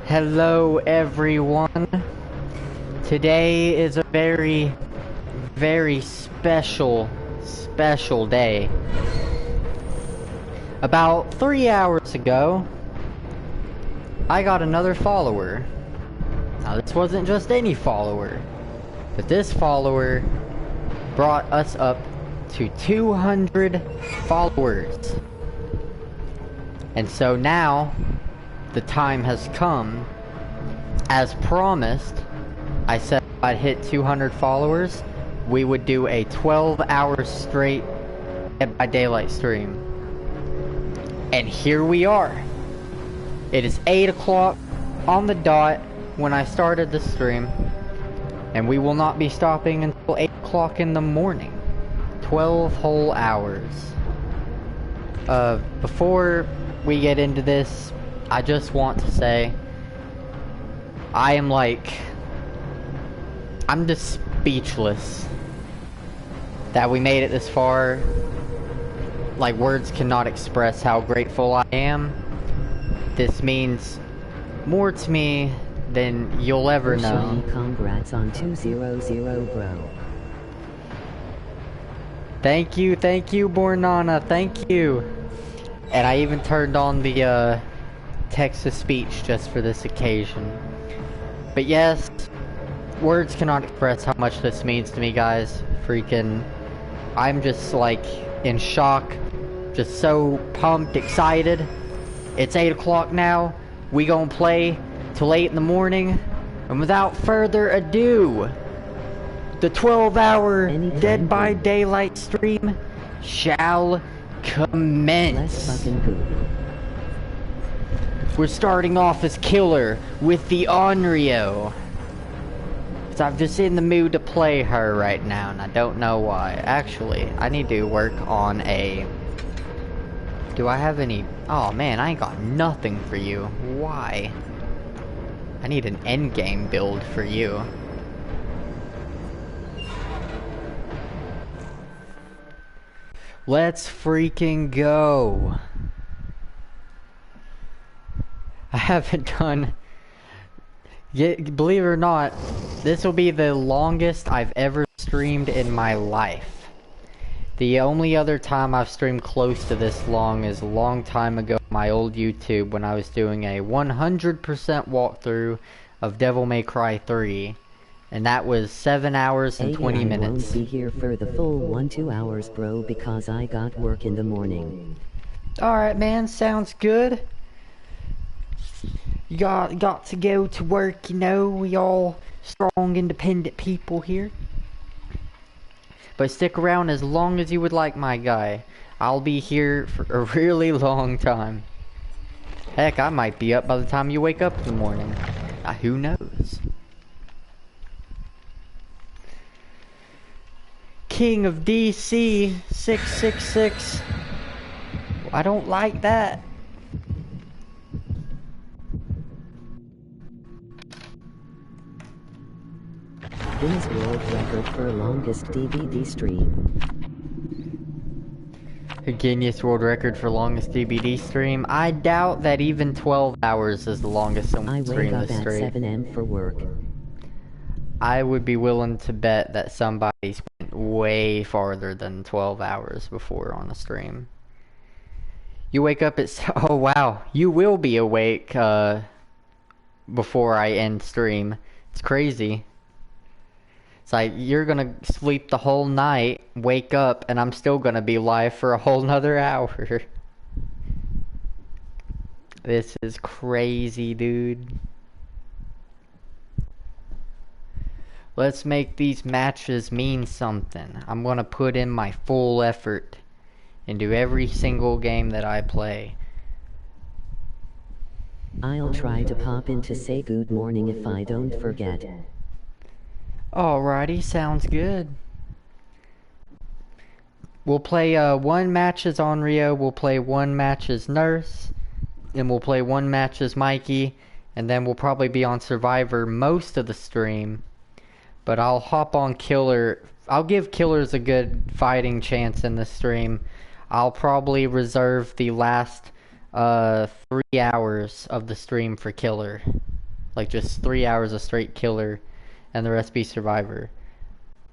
Hello everyone. Today is a very, very special day. About 3 hours ago, I got another follower. Now this wasn't just any follower, but this follower brought us up to 200 followers. And so now, the time has come. As promised, I said if I'd hit 200 followers, we would do a 12-hour straight Dead by Daylight stream. And here we are. It is 8 o'clock on the dot when I started the stream. And we will not be stopping until 8 o'clock in the morning. 12 whole hours. Before we get into this, I just want to say, I'm just speechless that we made it this far. Like, words cannot express how grateful I am. This means more to me than you'll ever know. Congrats on 200, bro. Thank you, Bornana, thank you. And I even turned on the, text-to-speech just for this occasion. But yes, words cannot express how much this means to me, guys. Freaking, I'm just like in shock, just so pumped, excited. It's 8 o'clock now, we gonna play till 8 in the morning, and without further ado, the 12-hour Dead by Daylight stream shall commence. Let's fucking poop. We're starting off as Killer with the Onryo. Cause I'm just in the mood to play her right now, and I don't know why. Actually, I need to work on a... Do I have any... Oh man, I ain't got nothing for you. Why? I need an endgame build for you. Let's freaking go. I haven't done... Believe it or not, this will be the longest I've ever streamed in my life. The only other time I've streamed close to this long is a long time ago on my old YouTube when I was doing a 100% walkthrough of Devil May Cry 3. And that was 7 hours and 20 minutes. I won't be here for the full 2 hours, bro, because I got work in the morning. Alright, man, sounds good. You got to go to work, you know, we all strong, independent people here. But stick around as long as you would like, my guy. I'll be here for a really long time. Heck, I might be up by the time you wake up in the morning. Who knows? King of DC 666. I don't like that. Guinness World Record for longest DVD stream. A Guinness World Record for longest DVD stream. I doubt that even 12 hours is the longest someone streamed this I wake up stream. at 7 a.m. for work. I would be willing to bet that somebody's went way farther than 12 hours before on a stream. You wake up at... Oh wow, you will be awake before I end stream. It's crazy. It's like, you're gonna sleep the whole night, wake up, and I'm still gonna be live for a whole nother hour. This is crazy, dude. Let's make these matches mean something. I'm gonna put in my full effort into every single game that I play. I'll try to pop in to say good morning if I don't forget. Alrighty, sounds good. We'll play 1 match as Onryo, we'll play 1 match as Nurse, and we'll play 1 match as Mikey, and then we'll probably be on Survivor most of the stream. But I'll hop on Killer. I'll give Killers a good fighting chance in the stream. I'll probably reserve the last 3 hours of the stream for Killer. Like just 3 hours of straight killer and the rest be survivor.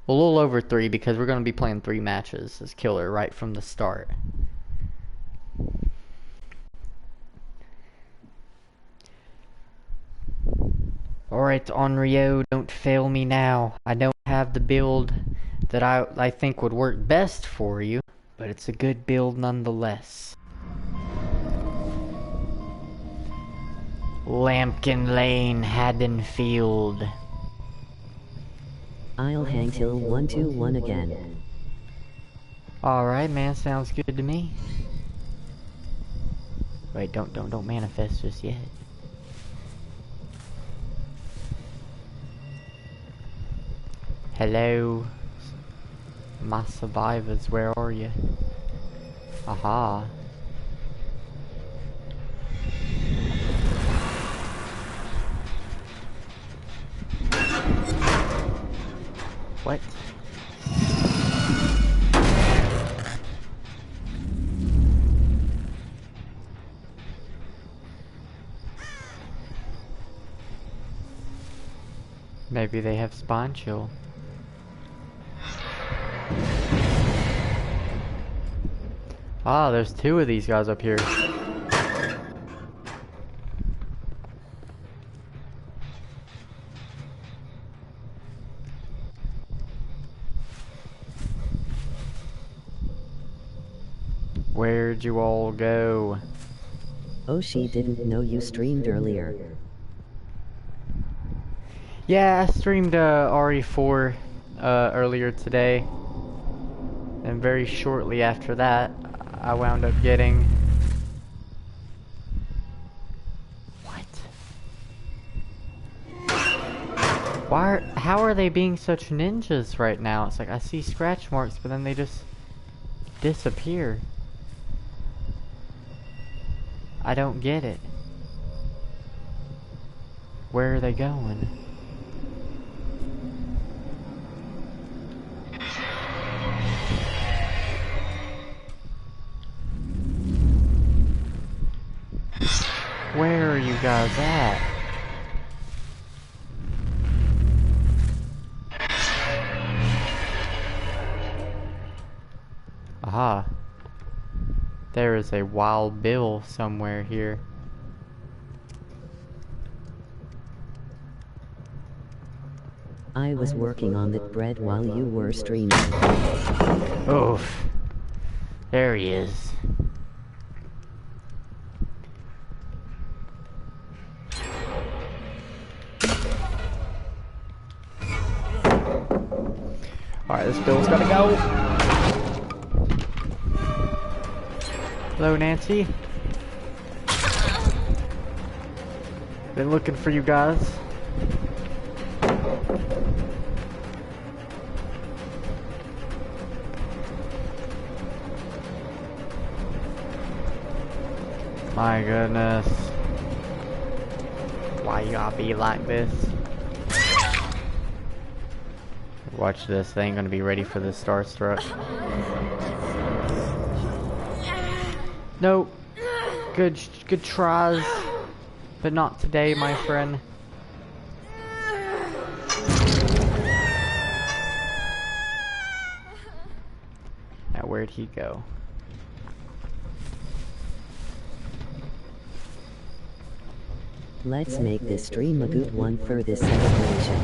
Well, a little over 3 because we're going to be playing 3 matches as killer right from the start. Alright, Onryo, don't fail me now. I don't have the build that I think would work best for you, but it's a good build nonetheless. Lampkin Lane, Haddonfield. I'll hang till 121 again. Alright, man, sounds good to me. Wait, don't manifest just yet. Hello, my survivors, where are you? Aha. What? Maybe they have spawn chill. Ah, there's 2 of these guys up here. Where'd you all go? Oh, she didn't know you streamed earlier. Yeah, I streamed RE4 earlier today. And very shortly after that, I wound up getting... What? How are they being such ninjas right now? It's like I see scratch marks, but then they just disappear. I don't get it. Where are they going? Where are you guys at? Aha. There is a Wild Bill somewhere here. I was working on that bread while you were streaming. Oof. There he is. Alright, this Bill's gotta go. Hello, Nancy. Been looking for you guys. My goodness. Why you gotta be like this? Watch this, they ain't gonna be ready for this Starstruck. Nope. Good tries. But not today, my friend. Now where'd he go? Let's make this stream a good one for this celebration.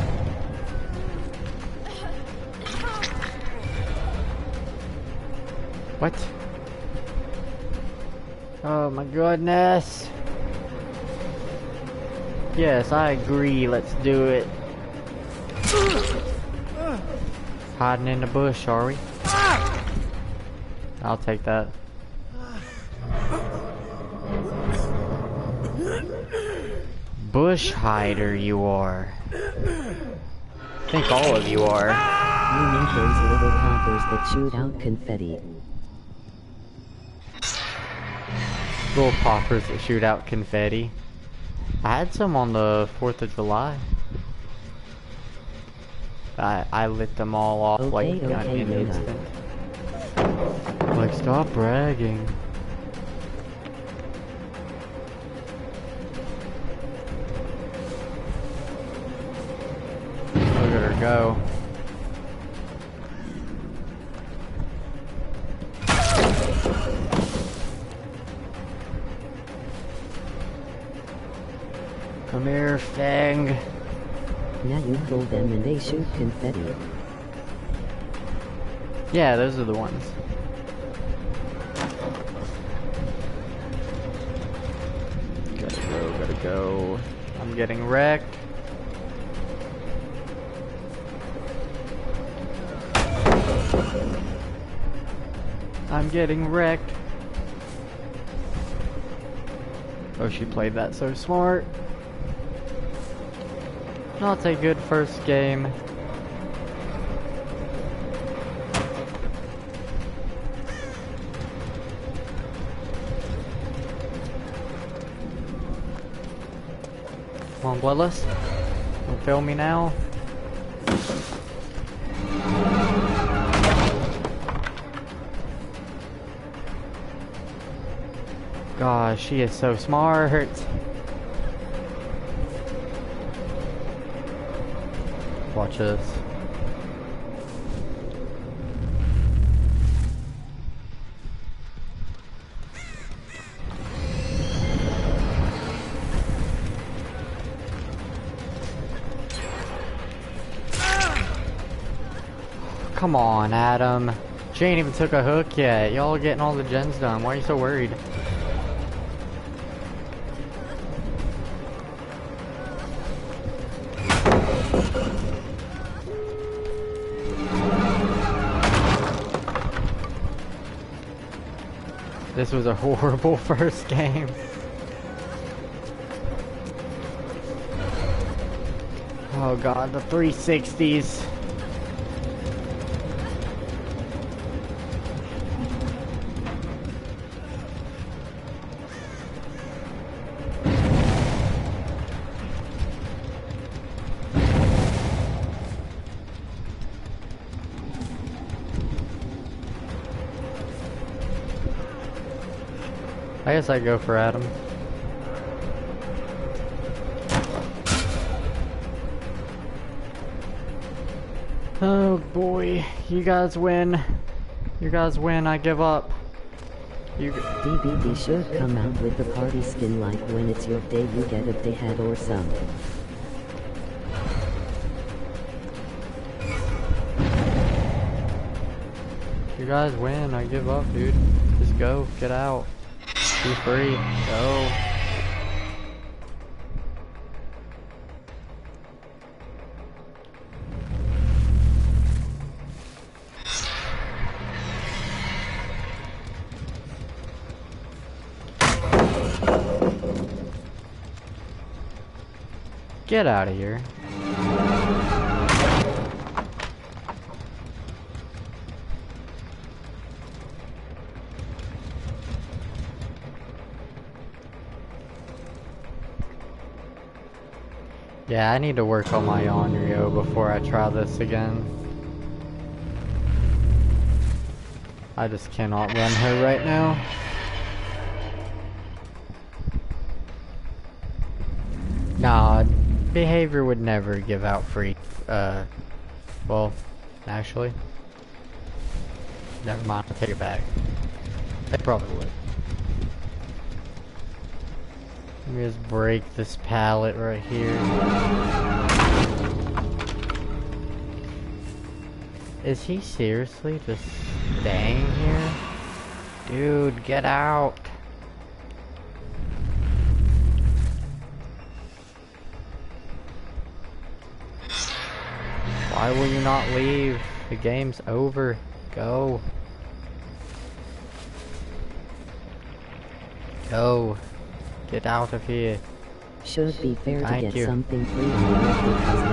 What? Oh my goodness. Yes, I agree. Let's do it. Hiding in the bush, are we? I'll take that. Bush hider you are. I think all of you are. You mean those little poppers that shoot out confetti? Little poppers that shoot out confetti. I had some on the 4th of July. I lit them all off like in an instant. Like, stop bragging. go. Come here, Fang. Now you pull them and they shoot confetti. Yeah, those are the ones. Gotta go, gotta go. I'm getting wrecked. I'm getting wrecked. Oh, she played that so smart. Not a good first game. Come on, Bloodless. Don't fail me now. Gosh, she is so smart. Watch this. Come on, Adam. She ain't even took a hook yet. Y'all are getting all the gens done. Why are you so worried? This was a horrible first game. Oh god, the 360s. I guess I'd go for Adam. Oh boy, you guys win. You guys win, I give up. DBD should come out with the party skin like when it's your day you get a day head or some. You guys win, I give up, dude. Just go, get out. Be free, go. Get out of here. Yeah, I need to work on my Onryo before I try this again. I just cannot run her right now. Nah, behavior would never give out free, well, actually. Never mind, I'll take it back. They probably would. Let me just break this pallet right here. Is he seriously just staying here? Dude, get out. Why will you not leave? The game's over. Go. Go. Get out of here. Should be fair to Thank get you. something free because that's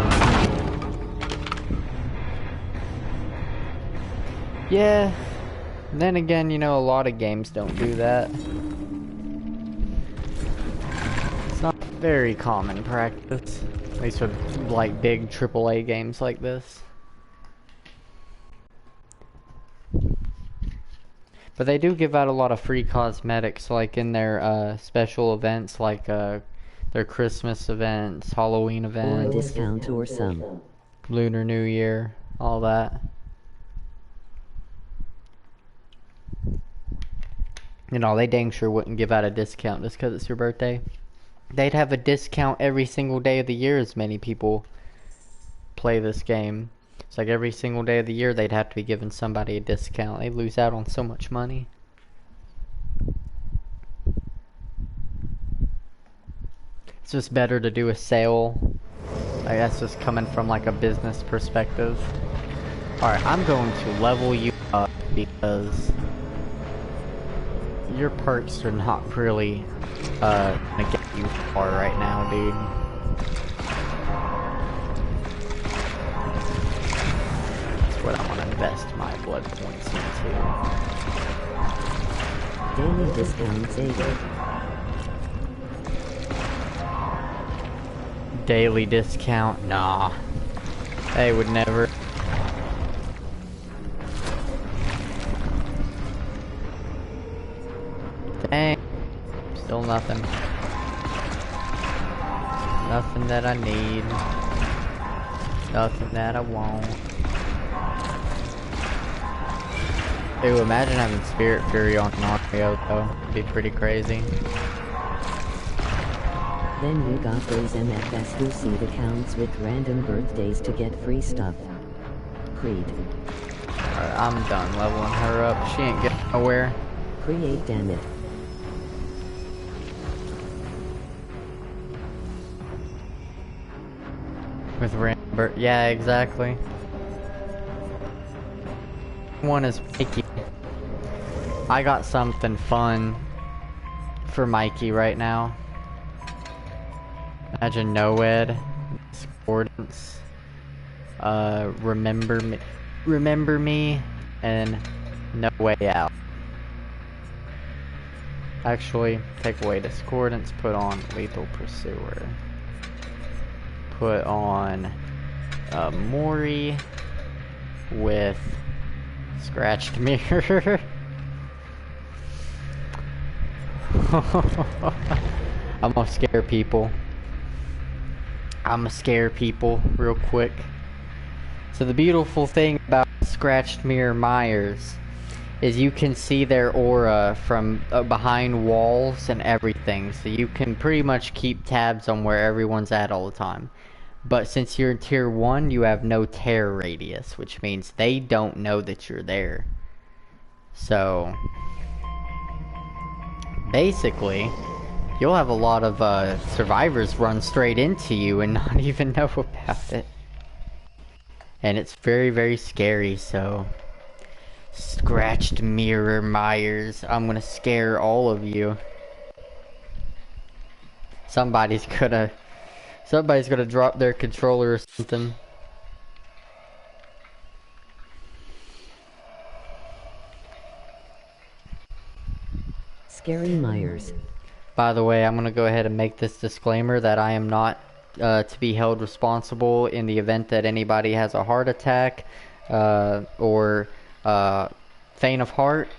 Yeah. Then again, you know, a lot of games don't do that. It's not very common practice. At least with, like, big AAA games like this. But they do give out a lot of free cosmetics, like in their special events, like their Christmas events, Halloween or a events. discount or some. Lunar New Year, all that. You know, they dang sure wouldn't give out a discount just because it's your birthday. They'd have a discount every single day of the year as many people play this game. It's like every single day of the year they'd have to be giving somebody a discount. They lose out on so much money. It's just better to do a sale. I guess just coming from like a business perspective. Alright, I'm going to level you up because your perks are not really gonna get you far right now, dude. That's what I want to invest my blood points into. Daily discounts 80. Daily discount? Nah. They would never. Dang. Still nothing. Nothing that I need. Nothing that I want. Ew, imagine having Spirit Fury on Mario though. It'd be pretty crazy. Then you got those MFS who seed accounts with random birthdays to get free stuff. Creed. Alright, I'm done leveling her up. She ain't getting nowhere. Create, damn it. With random yeah, exactly. One is Mikey. I got something fun for Mikey right now. Imagine Noed, Discordance, remember me, and No Way Out. Actually, take away Discordance, put on Lethal Pursuer. Put on Mori with Scratched Mirror. I'm gonna scare people. I'ma scare people real quick. So the beautiful thing about Scratched Mirror Myers is you can see their aura from behind walls and everything. So you can pretty much keep tabs on where everyone's at all the time. But since you're in tier 1, you have no terror radius, which means they don't know that you're there. So basically, you'll have a lot of survivors run straight into you and not even know about it. And it's very, very scary, so... Scratched Mirror Myers, I'm gonna scare all of you. Somebody's gonna drop their controller or something. Scary Myers. By the way, I'm going to go ahead and make this disclaimer that I am not to be held responsible in the event that anybody has a heart attack or faint of heart.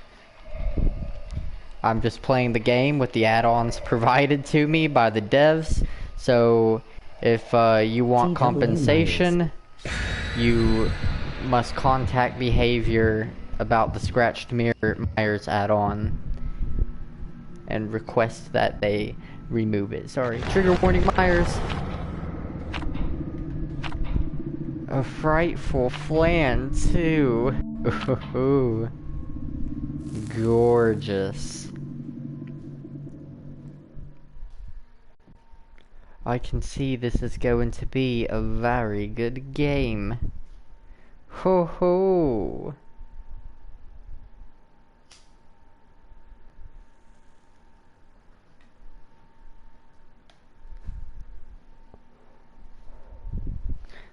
I'm just playing the game with the add-ons provided to me by the devs. So if you want compensation, you must contact Behavior about the Scratched Mirror Myers add-on and request that they remove it. Sorry. Trigger warning, Myers. A frightful flan, too. Ooh. Gorgeous. I can see this is going to be a very good game. Ho ho.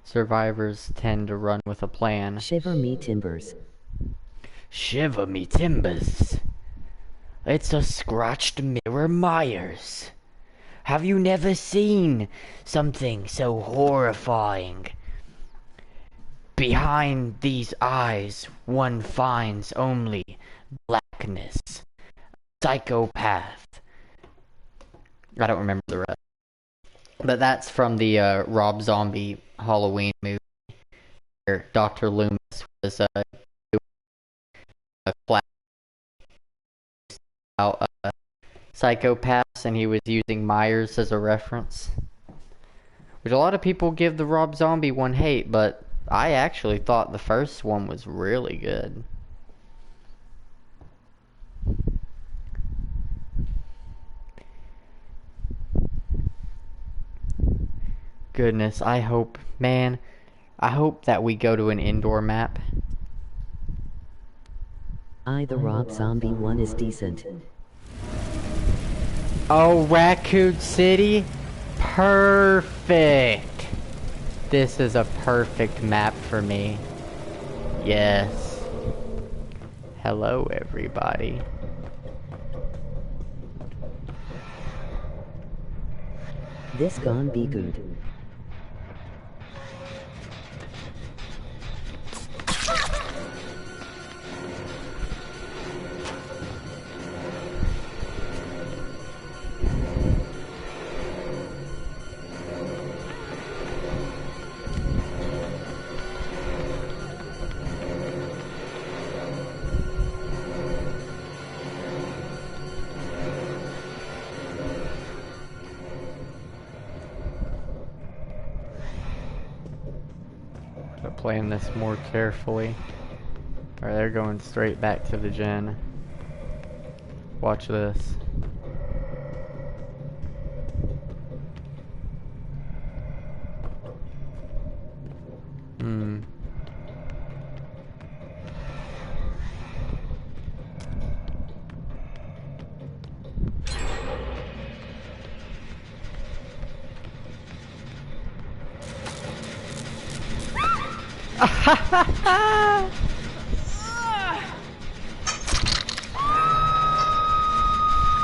Survivors tend to run with a plan. Shiver me timbers. Shiver me timbers. It's a Scratched Mirror Myers. Have you never seen something so horrifying? Behind these eyes, one finds only blackness. Psychopath. I don't remember the rest. But that's from the Rob Zombie Halloween movie. Dr. Loomis was doing a class about psychopaths, and he was using Myers as a reference. Which a lot of people give the Rob Zombie one hate, but I actually thought the first one was really good. Goodness, I hope that we go to an indoor map. The Rob Zombie one is decent. Oh, Raccoon City? Perfect! This is a perfect map for me. Yes. Hello, everybody. This gon' be good. Playing this more carefully. Alright, they're going straight back to the gen. Watch this.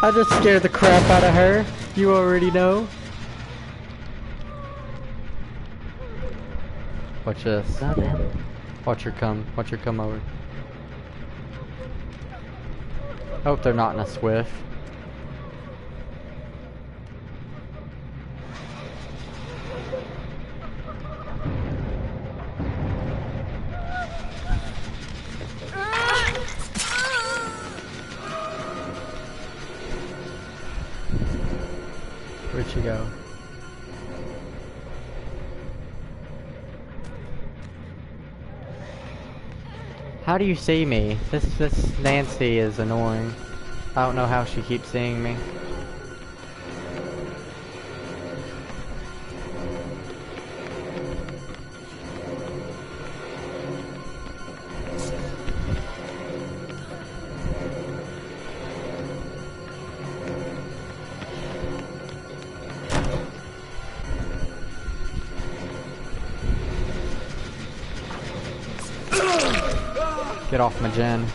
I just scared the crap out of her. You already know. Watch this. Watch her come. Watch her come over. I hope they're not in a Swift. Where'd she go? How do you see me? This Nancy is annoying. I don't know how she keeps seeing me. Get off my gen.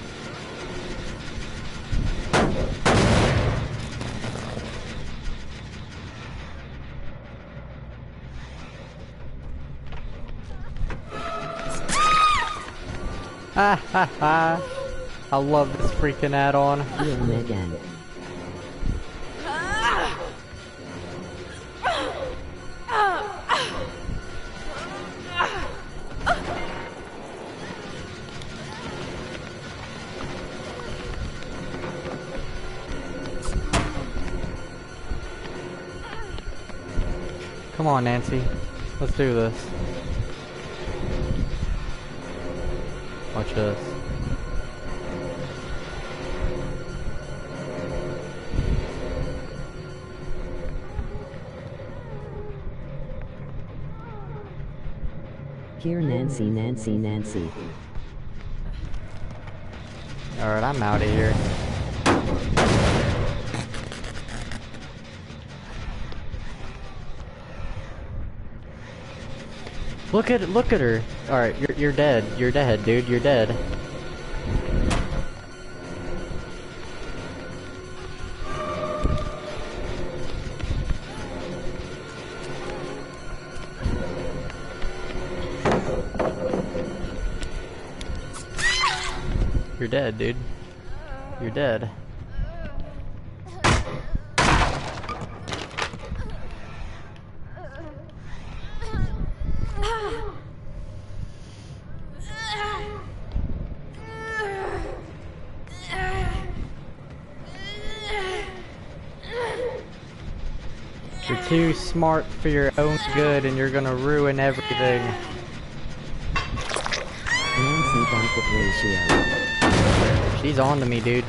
Ha ha ha. I love this freaking add-on. Megan. Come on, Nancy. Let's do this. Watch this. Here, Nancy. Alright, I'm out of here. Look at her. Alright, you're dead. You're dead, dude. You're dead. You're dead, dude. You're dead. You're too smart for your own good and you're gonna ruin everything. Nancy Bucket Ratio. She's on to me, dude.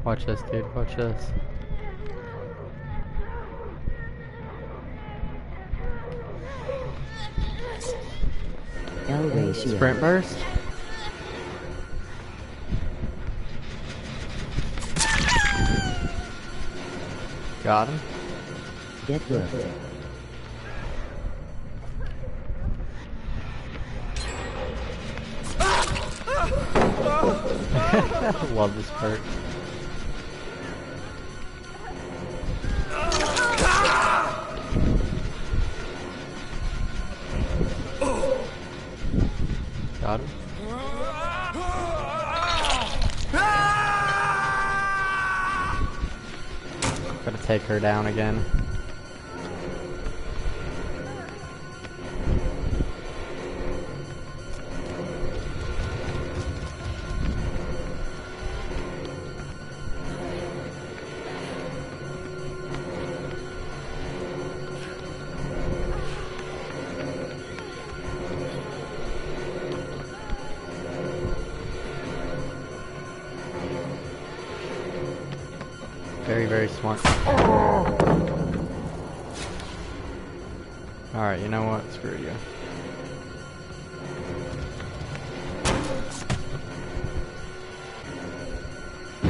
Watch this, dude. Watch this. L ratio. Sprint burst. Got him. Get booked. Love this part. Got him. Gotta take her down again. Very, very smart. Alright, you know what? Screw you.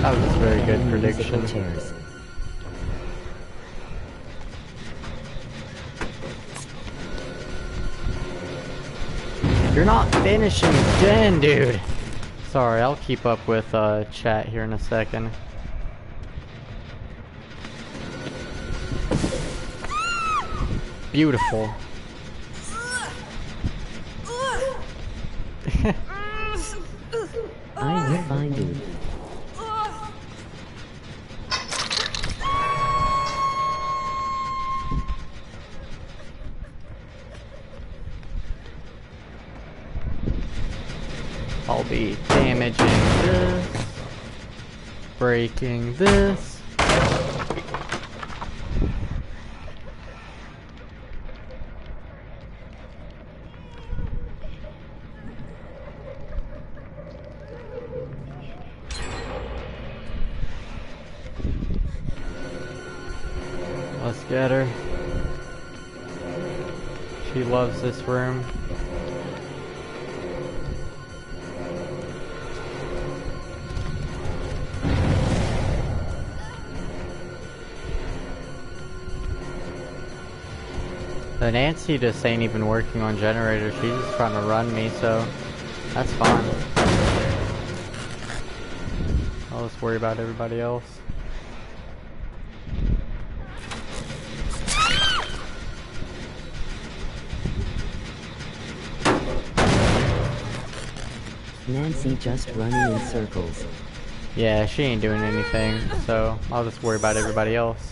That was a very good prediction. Chairs. You're not finishing Jen, dude! Sorry, I'll keep up with chat here in a second. Beautiful. I will find you. I'll be damaging this, breaking this. Let's get her. She loves this room. The Nancy just ain't even working on generator. She's just trying to run me, so that's fine. I'll just worry about everybody else. Nancy just running in circles. Yeah, she ain't doing anything, so I'll just worry about everybody else.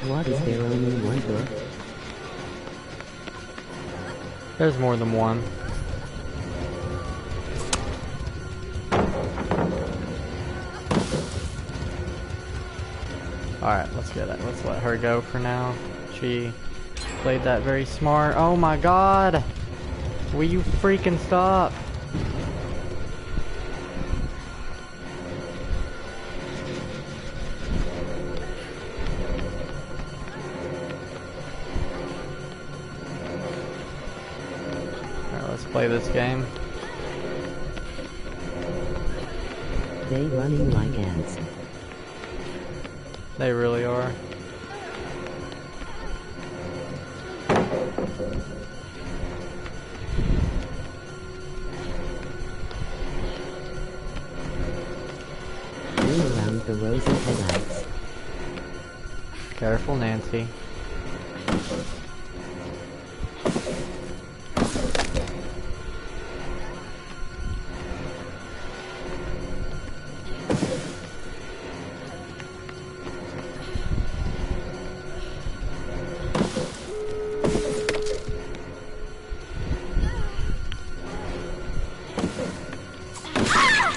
What, is there only one book? There's more than one. Alright, let's get it. Let's let her go for now. She played that very smart. Oh my god! Will you freaking stop? Play this game. They running like ants. They really are. Move around the rosy headlights. Careful, Nancy.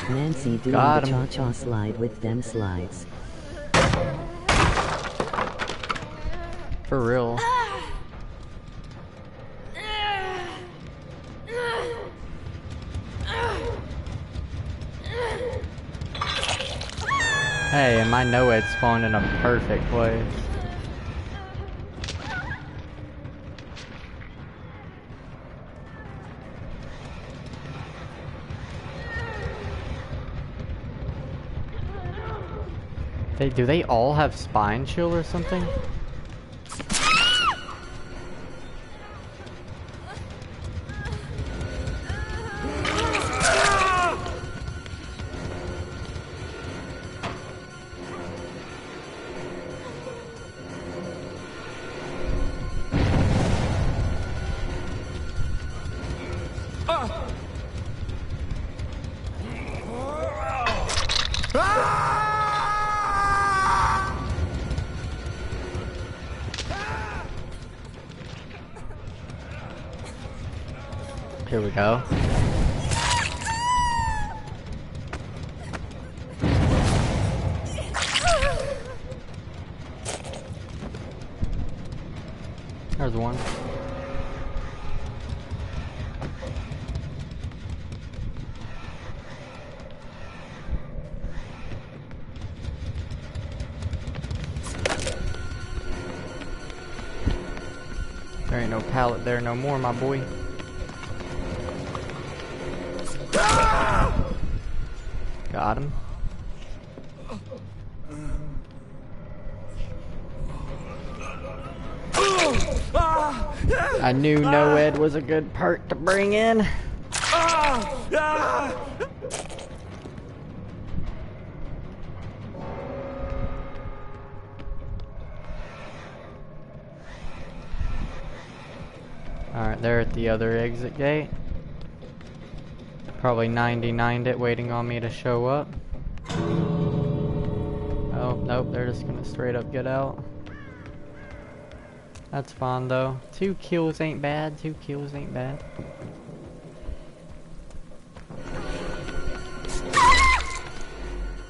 Nancy doing Got the him. cha-cha slide with them slides. For real. Hey, and my NOED spawned in a perfect place. Do they all have spine chill or something? Here we go. There's one. There ain't no pallet there no more, my boy. Got him. I knew NOED was a good perk to bring in. Alright, they're at the other exit gate. Probably 99'd it, waiting on me to show up. Oh, nope, they're just gonna straight up get out. That's fine though. 2 kills ain't bad, 2 kills ain't bad.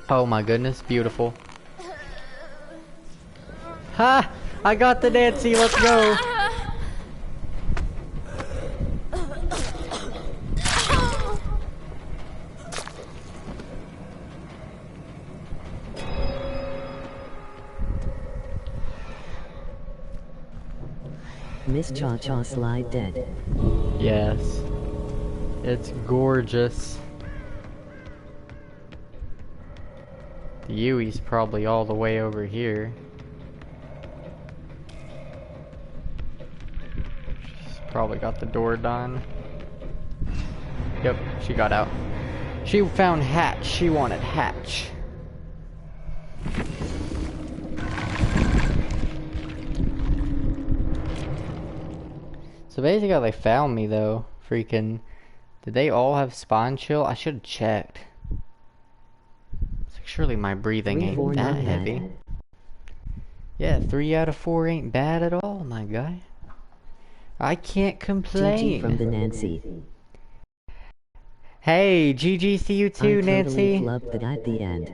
Oh my goodness, beautiful. Ha! I got the Nancy, let's go! Miss Cha-Cha slide dead. Yes. It's gorgeous. The Yui's probably all the way over here. She's probably got the door done. Yep, she got out. She found Hatch. She wanted Hatch. So basically how they found me though, freaking, did they all have spine chill? I should have checked. It's like, surely my breathing ain't that heavy. Yeah, 3 out of 4 ain't bad at all, my guy. I can't complain. GG from the Nancy. Hey, GG to you too, I Nancy. totally flubbed that at the end.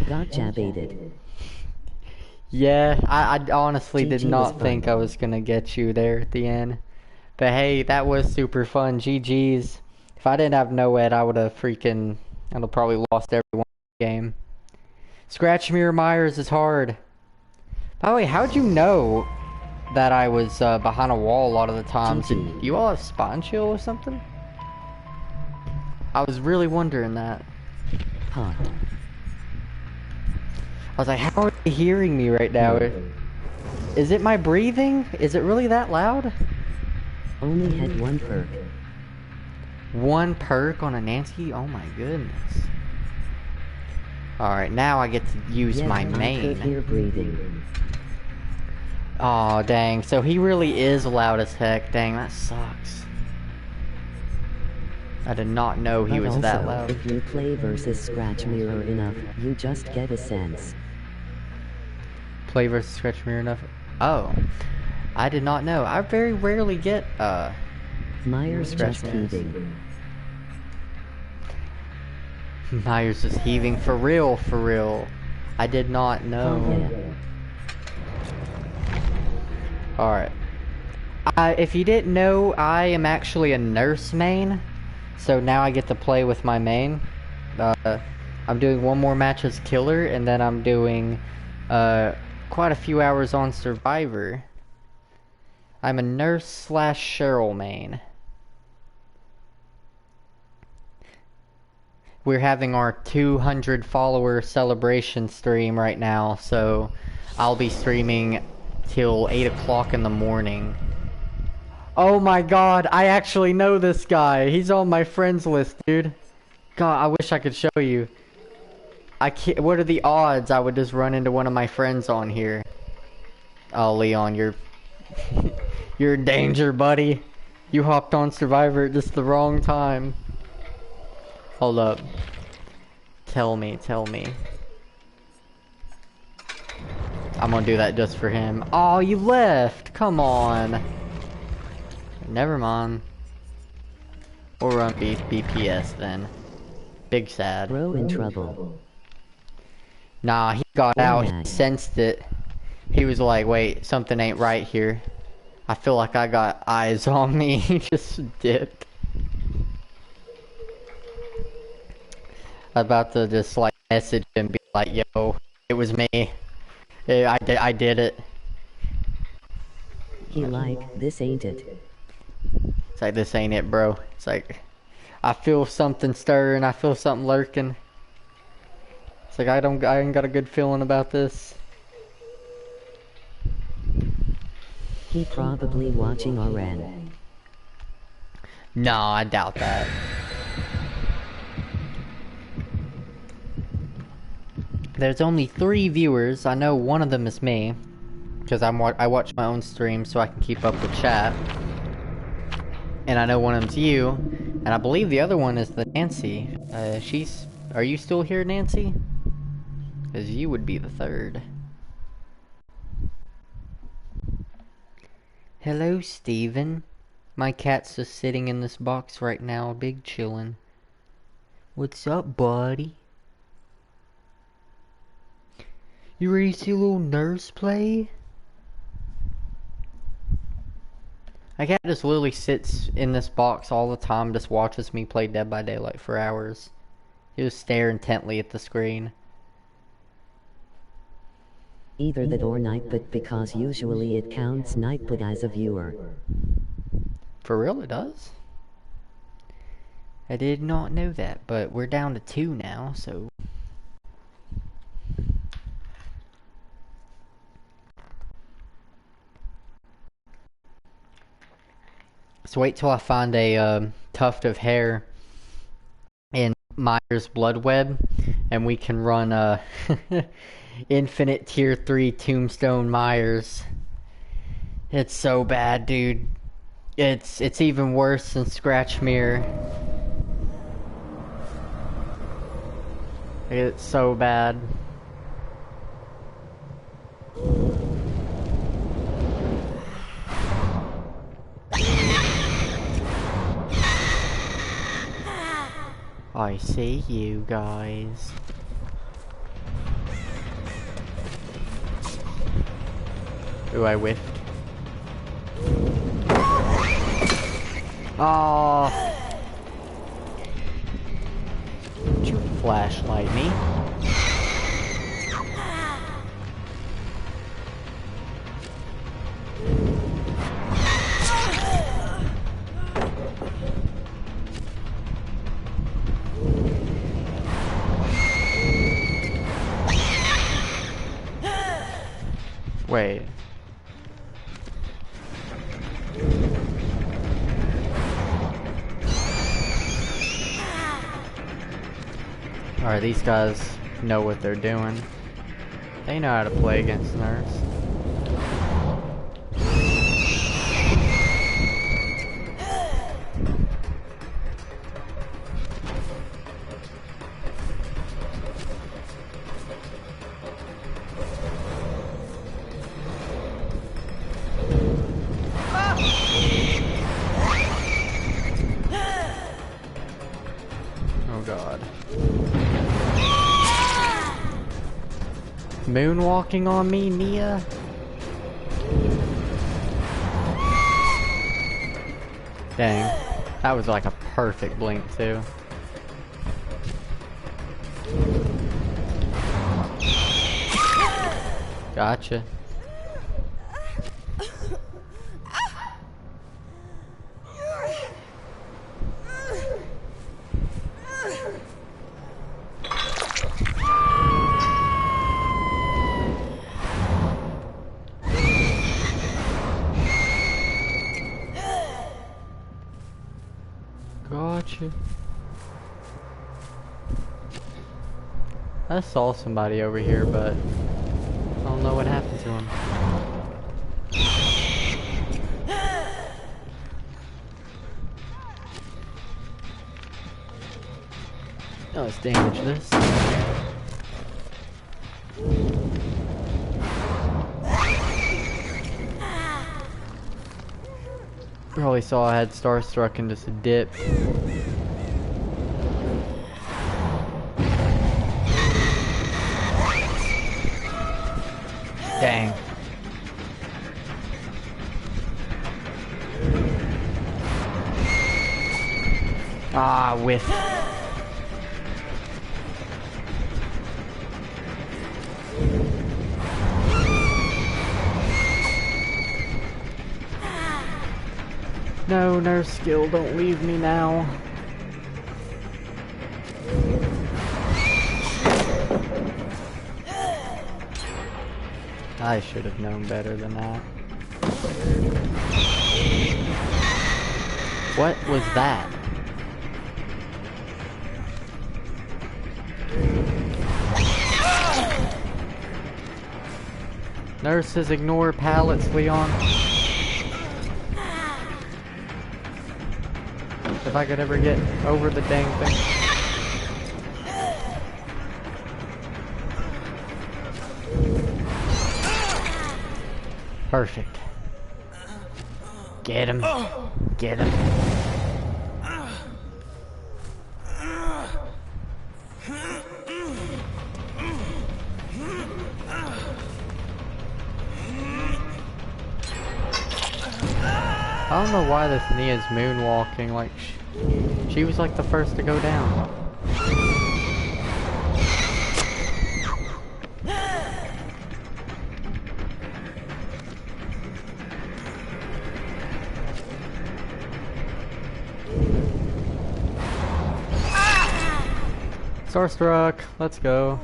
Got jab-baited. Yeah, I honestly did GG not was think fun. I was gonna get you there at the end. But hey, that was super fun. GG's. If I didn't have NOED, I would have freaking, I'd have probably lost every one game. Scratch Mirror Myers is hard. By the way, how'd you know that I was behind a wall a lot of the times? Did GG. you all have spawn chill or something? I was really wondering that. Huh. I was like, how are they hearing me right now? Is it my breathing? Is it really that loud? Only had 1 perk. 1 perk on a Nancy? Oh my goodness. Alright, now I get to use Yes, my I could main. hear breathing. Aw, dang. So he really is loud as heck. Dang, that sucks. I did not know he But was also, that loud. if you play versus Scratch Mirror enough, you just get a sense. Play versus Scratch Mirror enough? Oh. I did not know. I very rarely get, Myers Scratch just mirrors. heaving. Myers is heaving for real, for real. I did not know. Oh, Alright. If you didn't know, I am actually a nurse main. So now I get to play with my main. I'm doing one more match as killer, and then I'm doing quite a few hours on Survivor. I'm a nurse slash Cheryl main. We're having our 200 follower celebration stream right now, so I'll be streaming till 8 o'clock in the morning. Oh my god, I actually know this guy. He's on my friends list, dude. God, I wish I could show you. I can't, what are the odds I would just run into one of my friends on here? Oh, Leon, you're... you're in danger, buddy. You hopped on Survivor at just the wrong time. Hold up. Tell me, tell me. I'm gonna do that just for him. Oh, you left! Come on. Never mind. We'll run BPS then. Big sad. bro in trouble. Nah, he got out. He sensed it. He was like, wait, something ain't right here. I feel like I got eyes on me. He just dipped. About to just like message him, be like, yo, it was me. Yeah, I did it. He like, this ain't it. It's like, this ain't it, bro. It's like, I feel something stirring. I feel something lurking. It's like, I ain't got a good feeling about this. He probably watching RN. No, I doubt that. There's only 3 viewers. I know one of them is me, because I watch my own stream so I can keep up with chat. And I know one of them's you, and I believe the other one is the Nancy. Are you still here, Nancy? Because you would be the 3rd. Hello, Steven. My cat's just sitting in this box right now, big chillin'. What's up, buddy? You ready to see a little nurse play? My cat just literally sits in this box all the time, just watches me play Dead by Daylight for hours. He just stare intently at the screen. Either that or Nightbot, because usually it counts Nightbot as a viewer. For real, it does? I did not know that, but we're down to 2 now, so... So wait till I find a tuft of hair in Myers Blood Web, and we can run Infinite Tier 3 Tombstone Myers. It's so bad, dude. It's even worse than Scratch Mirror. It's so bad. I see you guys. Ooh, I whiffed. Oh. Don't you flashlight me. Wait. Alright, these guys know what they're doing. They know how to play against Nurse. moonwalking on me, Nia? Dang. That was like a perfect blink, too. Gotcha. Gotcha. I saw somebody over here, but I don't know what happened to him. Oh, let's damage this. Probably saw I had Starstruck and just a dip. Dang. Ah, whiff. No, nurse skill, don't leave me now. I should have known better than that. What was that? Nurses ignore pallets, Leon. If I could ever get over the dang thing. Perfect. Get him. Get him. I don't know why this Nia's moonwalking, like, she was like the first to go down. Starstruck, let's go.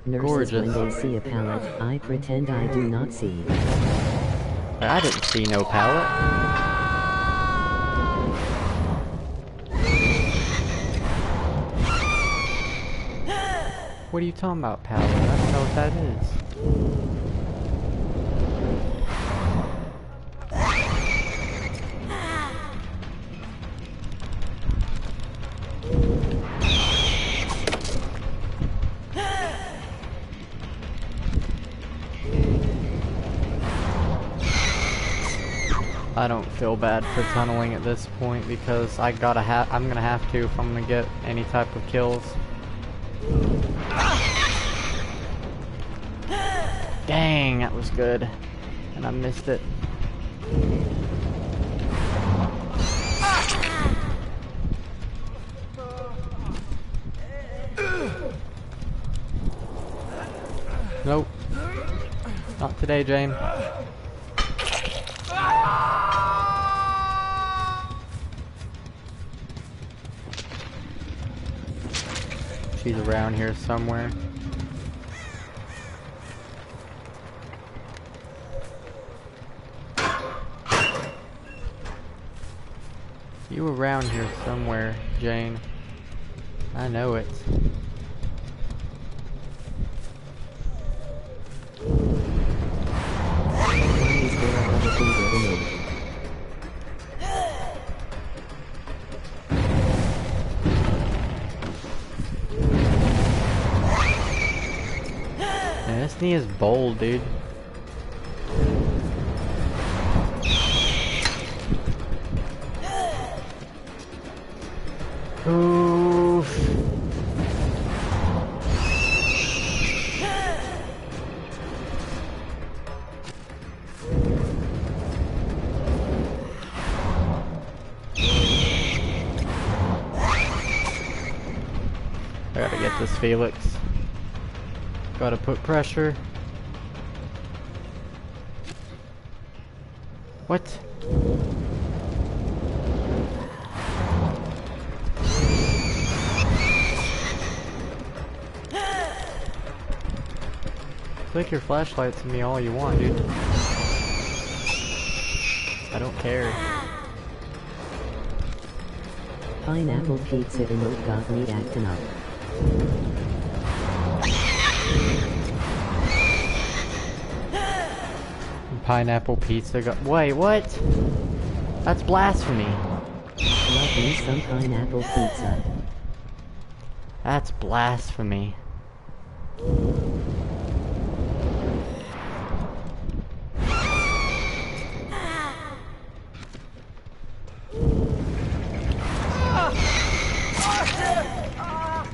Nurses, Gorgeous. when they see a pallet, I pretend I do not see. I didn't see no pallet. What are you talking about, pallet? I don't know what that is. I don't feel bad for tunneling at this point because I'm gonna have to if I'm gonna get any type of kills. Dang, that was good. And I missed it. Nope. Not today, Jane. She's around here somewhere. You around here somewhere, Jane. I know it. Man, this knee is bold, dude. Oof. this, Felix. Gotta put pressure. What? Flick your flashlight to me all you want, dude. I don't care. Pineapple pizza emote got me acting up. Pineapple pizza got— wait, what? That's blasphemy. Love me some pineapple pizza. That's blasphemy.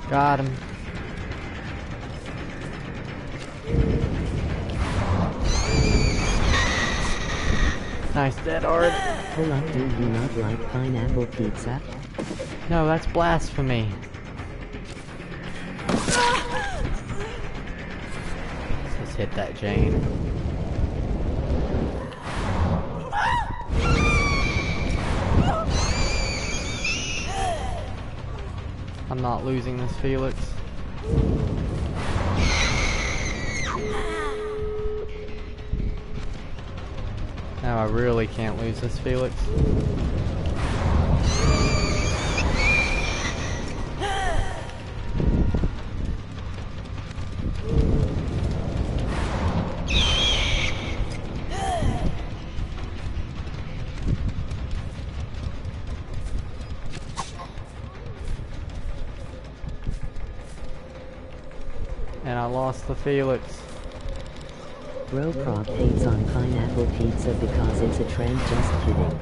Got him. Nice dead hard. Hold up, do you not like pineapple pizza? No, that's blasphemy. Let's just hit that Jane. I'm not losing this, Felix. No, I really can't lose this, Felix. And I lost the Felix. Bro Prop hates on pineapple pizza because it's a trend, just kidding.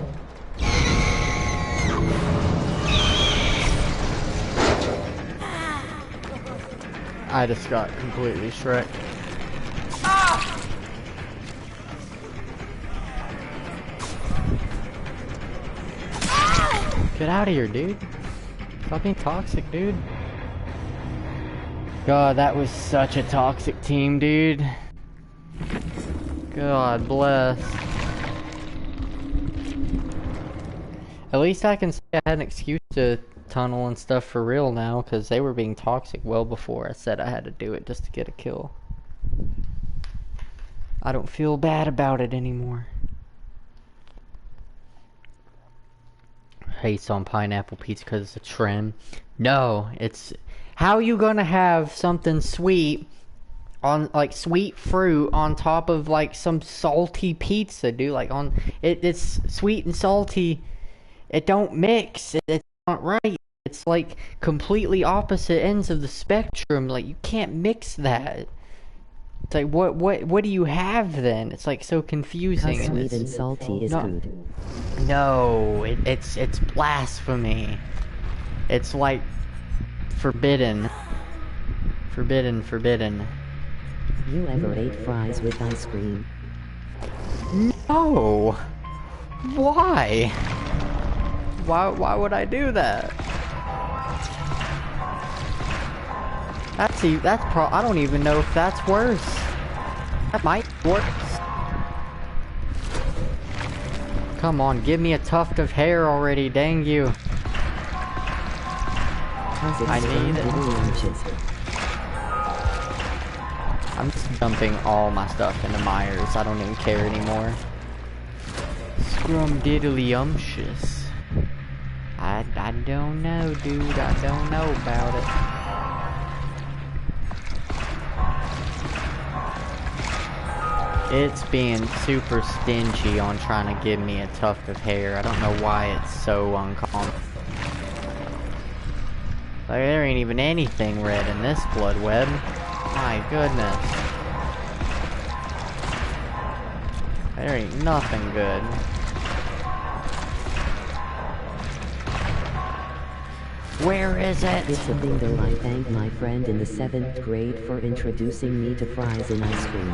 I just got completely shreked. Get out of here, dude. Stop being toxic, dude. God, that was such a toxic team, dude. God bless. At least I can say I had an excuse to tunnel and stuff for real now, because they were being toxic well before I said I had to do it just to get a kill. I don't feel bad about it anymore. Hates on pineapple pizza because it's a trend. No, it's— how you gonna have something sweet on, like, sweet fruit on top of, like, some salty pizza, dude? Like, on it's sweet and salty. It don't mix. It's not right. It's like completely opposite ends of the spectrum. Like, you can't mix that. It's like, what do you have then? It's like so confusing. Cause sweet and salty is good. No, it's blasphemy. It's like forbidden. Forbidden. You ever ate fries with ice cream? No. Why? Why would I do that? I don't even know if that's worse. That might be worse. Come on, give me a tuft of hair already, dang you. I need it. I'm just dumping all my stuff into Myers. I don't even care anymore. Scrumdiddlyumptious. I don't know, dude. I don't know about it. It's being super stingy on trying to give me a tuft of hair. I don't know why it's so uncommon. Like, there ain't even anything red in this blood web. My goodness. There ain't nothing good. Where is it? It's a bingo. I thank my friend in the 7th grade for introducing me to fries and ice cream.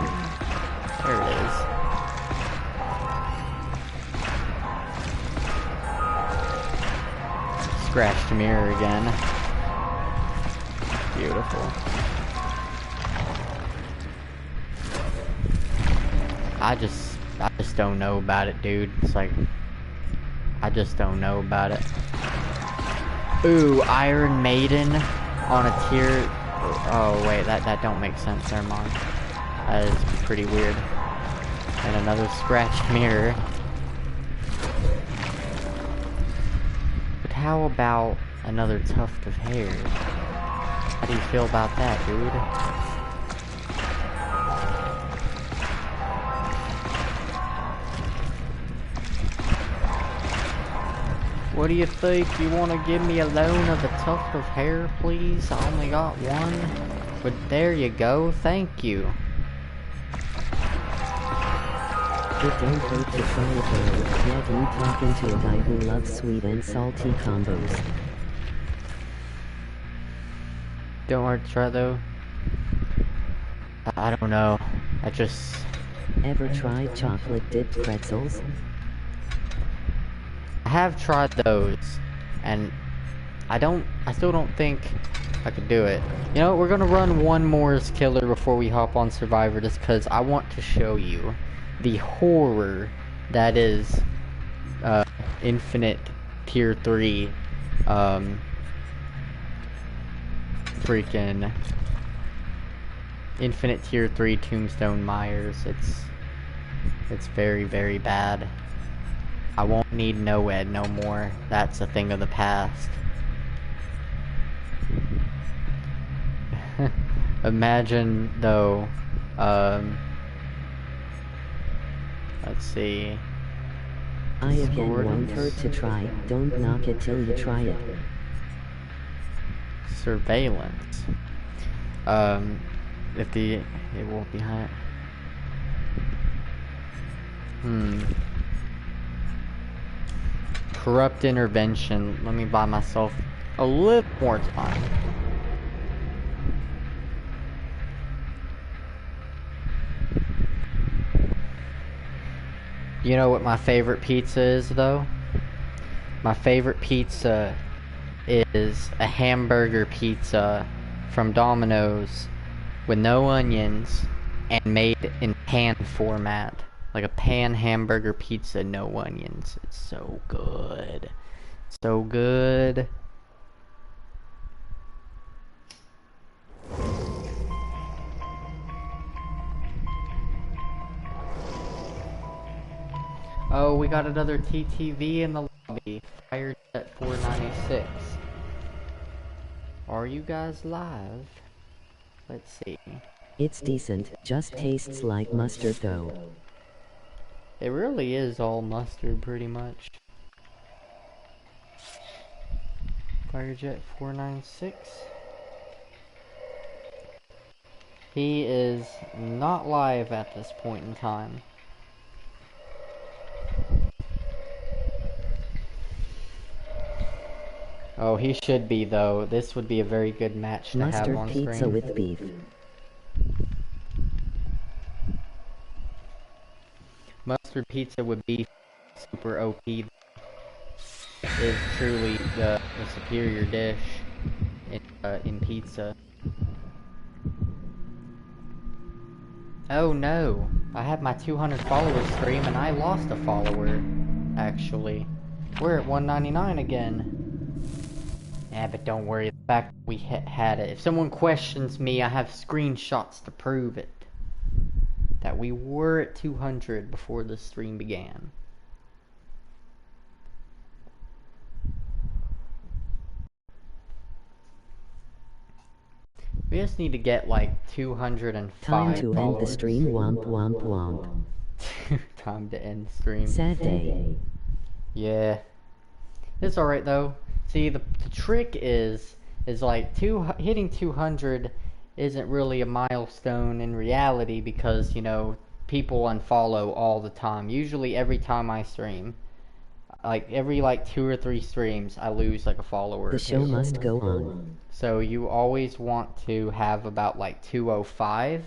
There it is. Scratched mirror again. Beautiful. beautiful. I just don't know about it, dude. It's like, I just don't know about it. Ooh, Iron Maiden on a tier. Oh wait, that don't make sense. Never mind. That is pretty weird. And another scratched mirror. But how about another tuft of hair? How do you feel about that, dude? What do you think? You want to give me a loan of a tuft of hair, please? I only got one. But there you go. Thank you. It don't hurt to try it though. Yet you talking to a guy who loves sweet and salty combos. Don't hurt to try though. I don't know. I just... Ever tried chocolate dipped pretzels? I have tried those, and I still don't think I could do it. You know, we're gonna run one more as killer before we hop on Survivor, just because I want to show you the horror that is Infinite Tier 3 freaking Infinite Tier 3 Tombstone Myers. It's very, very bad. I won't need NOED no more. That's a thing of the past. Imagine though, let's see. I again won't hurt to try. Don't knock it till you try it. Surveillance. If it won't be high. Corrupt intervention. Let me buy myself a little more time. You know what my favorite pizza is, though? My favorite pizza is a hamburger pizza from Domino's with no onions and made in pan format. Like a pan hamburger pizza, no onions. It's so good. So good. Oh, we got another TTV in the lobby. Firejet 496. Are you guys live? Let's see. It's decent, just tastes like mustard though. It really is all mustard, pretty much. Firejet 496. He is not live at this point in time. Oh, he should be though. This would be a very good match to have on screen. Mustard pizza with beef. Mustard pizza with beef, super OP, is truly the superior dish in pizza. Oh no, I had my 200 followers stream and I lost a follower, actually. We're at 199 again. Yeah, but don't worry, the fact that we had it. If someone questions me, I have screenshots to prove it. That we were at 200 before the stream began. We just need to get like 205 Time to followers. end the stream, womp womp womp. Time to end the stream. Sad day. Yeah. It's alright though. See, the trick is like hitting 200 isn't really a milestone in reality because, you know, people unfollow all the time. Usually every time I stream. Like every 2 or 3 streams I lose like a follower. The show must go on. So you always want to have about 205,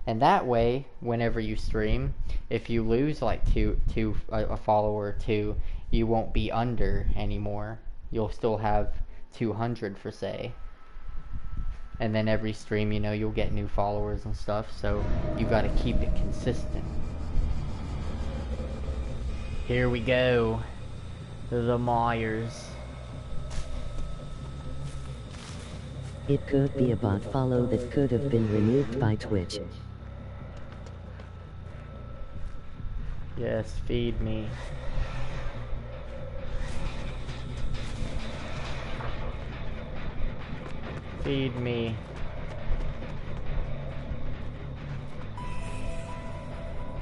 and that way whenever you stream, if you lose a follower or two, you won't be under anymore. You'll still have 200 for say. And then every stream, you know, you'll get new followers and stuff, so you gotta keep it consistent. Here we go. The Myers. It could be a bot follow that could have been removed by Twitch. Yes, feed me. Feed me.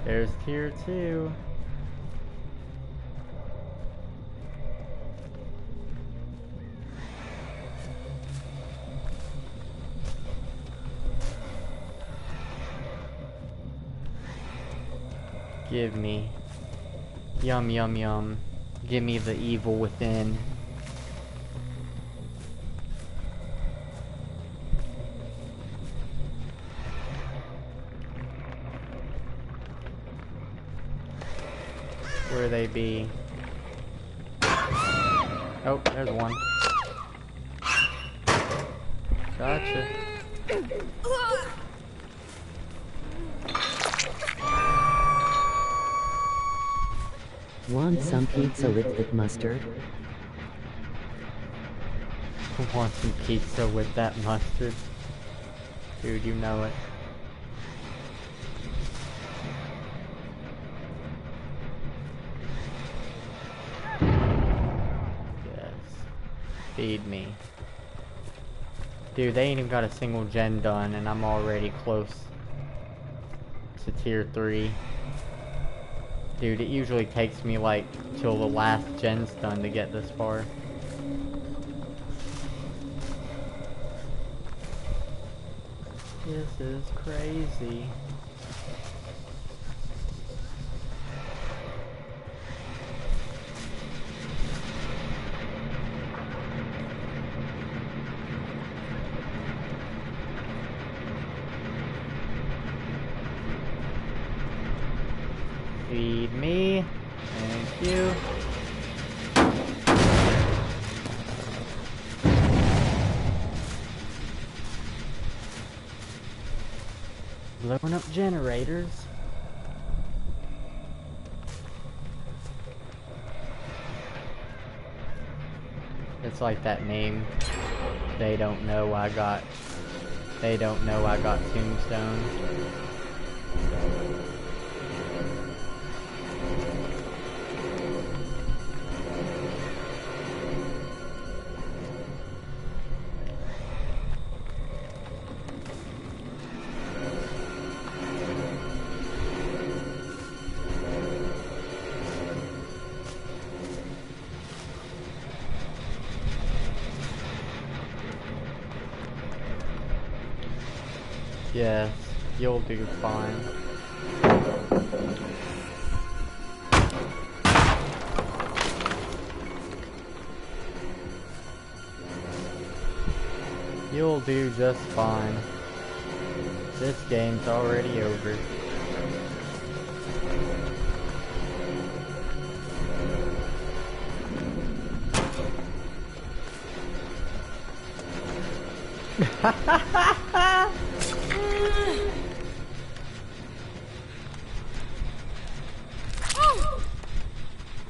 There's tier 2. Give me. Yum yum yum. Give me the evil within. Where they be? Oh, there's one. Gotcha. Want some pizza with that mustard? Want some pizza with that mustard? Dude, you know it. Yes. Feed me. Dude, they ain't even got a single gen done and I'm already close to tier 3. Dude, it usually takes me like till the last gen's done to get this far. This is crazy. Feed me. Thank you. Blowing up generators. It's like that meme. They don't know I got tombstone. Yes, you'll do fine. You'll do just fine. This game's already over.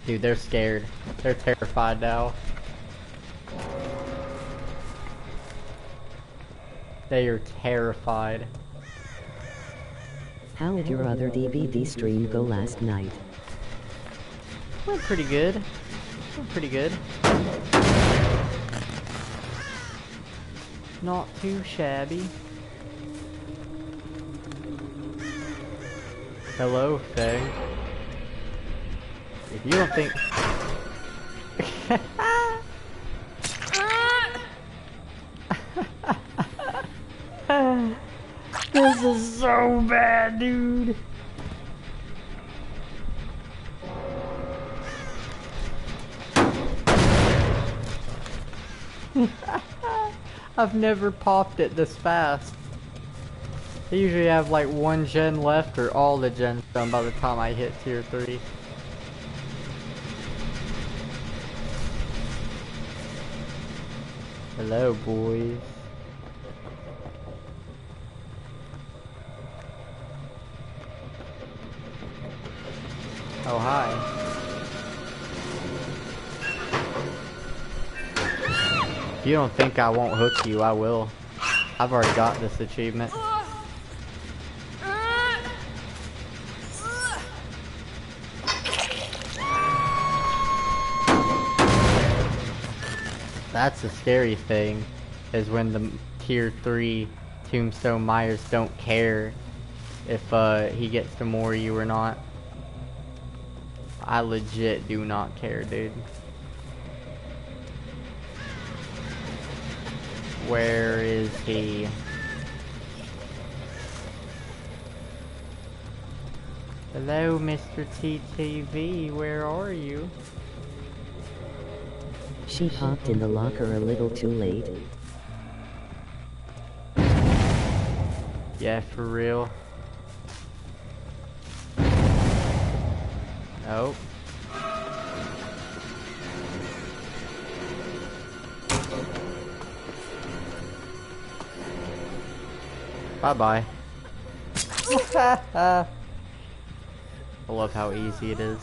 Dude, they're scared. They're terrified now. They are terrified. How did your other DVD stream go last night? Went pretty good. Went pretty good. Not too shabby. Hello, Faye. If you don't think... This is so bad, dude. I've never popped it this fast. I usually have like one gen left or all the gens done by the time I hit tier 3. Hello, boys. Oh, hi. If you don't think I won't hook you, I will. I've already got this achievement. That's the scary thing, is when the tier 3 Tombstone Myers don't care if he gets to more you or not. I legit do not care, dude. Where is he? Hello, Mr. TTV, where are you? She popped in the locker a little too late. Yeah, for real. Nope. Bye-bye. I love how easy it is.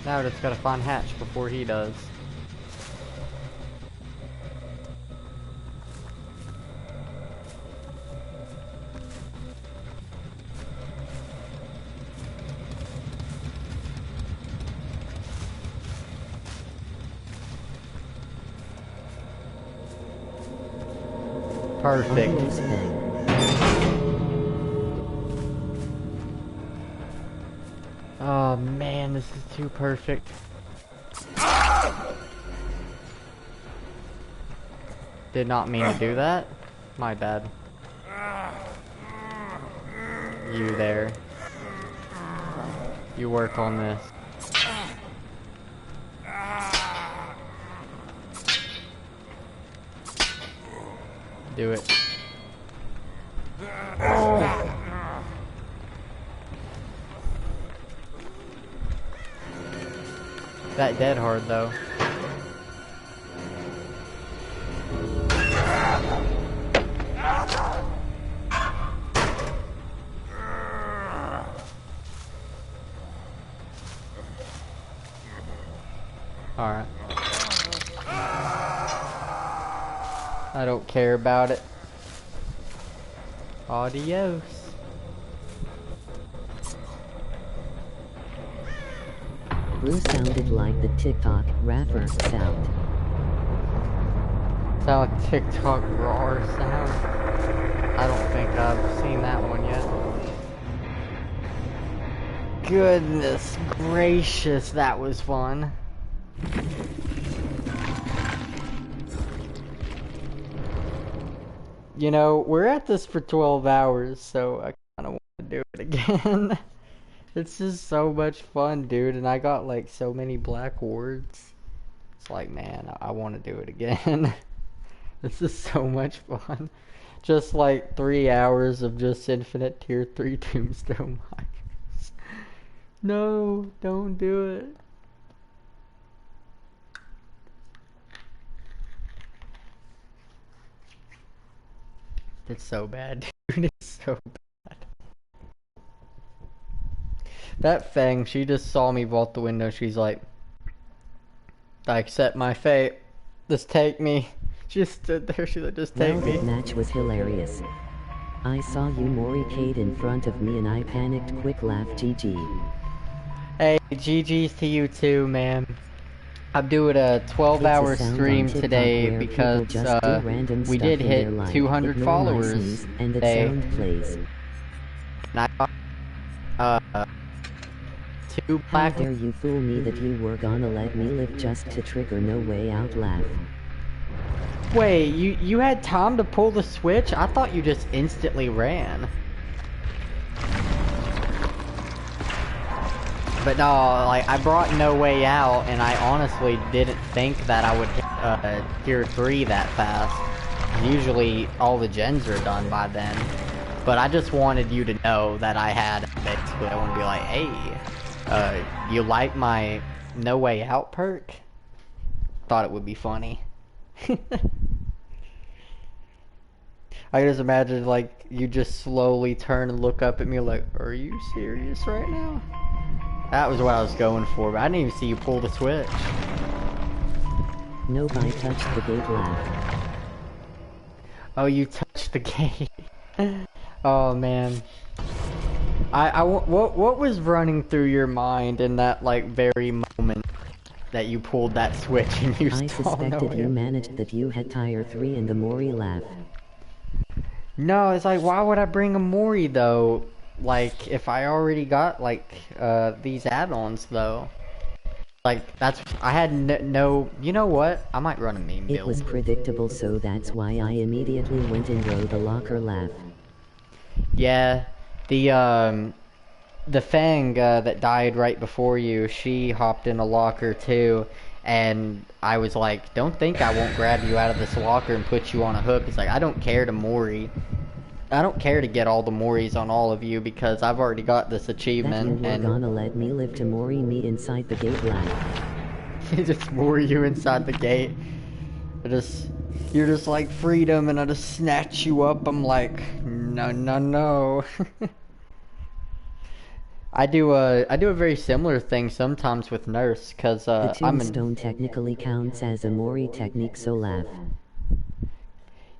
Now I just gotta find Hatch before he does. Perfect. Almost there. Oh man, this is too perfect. Did not mean to do that. My bad. You there. You work on this. Do it. That dead hard though. Alright. I don't care about it. Adios. Bruce sounded like the TikTok rapper sound. Sound like TikTok roar sound. I don't think I've seen that one yet. Goodness gracious, that was fun. You know, we're at this for 12 hours, so I kinda want to do it again. It's just so much fun, dude, and I got like so many black wards. It's like, man, I want to do it again. This is so much fun. Just like 3 hours of just infinite tier 3 Tombstone Myers. No, don't do it. It's so bad, dude. It's so bad. That Fang, she just saw me vault the window. She's like, I accept my fate. Just take me. She just stood there. She's like, just take Well, me. that match was hilarious. I saw you Moricade in front of me and I panicked. Quick laugh, GG. Hey, GG's to you too, man. I'm doing a 12-hour It's a sound stream on TikTok today where because people just do random we stuff did in hit their life. 200 Ignore my followers sneeze, and the today. sound plays. And I got 2 How black. dare you fool me that you were gonna let me live just to trigger No Way Out laugh. Wait, you had time to pull the switch? I thought you just instantly ran. But no, like, I brought No Way Out, and I honestly didn't think that I would hit tier 3 that fast. Usually, all the gens are done by then. But I just wanted you to know that I had, basically, I want to be like, hey, you like my No Way Out perk? Thought it would be funny. I just imagine like you just slowly turn and look up at me like, are you serious right now? That was what I was going for, but I didn't even see you pull the switch. Nobody touched the gate left. Oh, you touched the gate. Oh man. What was running through your mind in that like very moment that you pulled that switch and you I saw suspected you Noah? managed that you had tire 3 in the Mori lab. No, it's like, why would I bring a Mori though? Like, if I already got like these add-ons though. Like, I had no, you know what? I might run a meme build. It was predictable, so that's why I immediately went and rode the locker lab. Yeah, the Fang that died right before you, she hopped in a locker too, and I was like, don't think I won't grab you out of this locker and put you on a hook. It's like, I don't care to Mori. I don't care to get all the Moris on all of you because I've already got this achievement. That you were gonna let me live to Mori me inside the gate lab. Just Mori you inside the gate. You're just like freedom, and I just snatch you up. I'm like, no, no, no. I do a very similar thing sometimes with Nurse, cause the tombstone technically counts as a Mori technique, so laugh.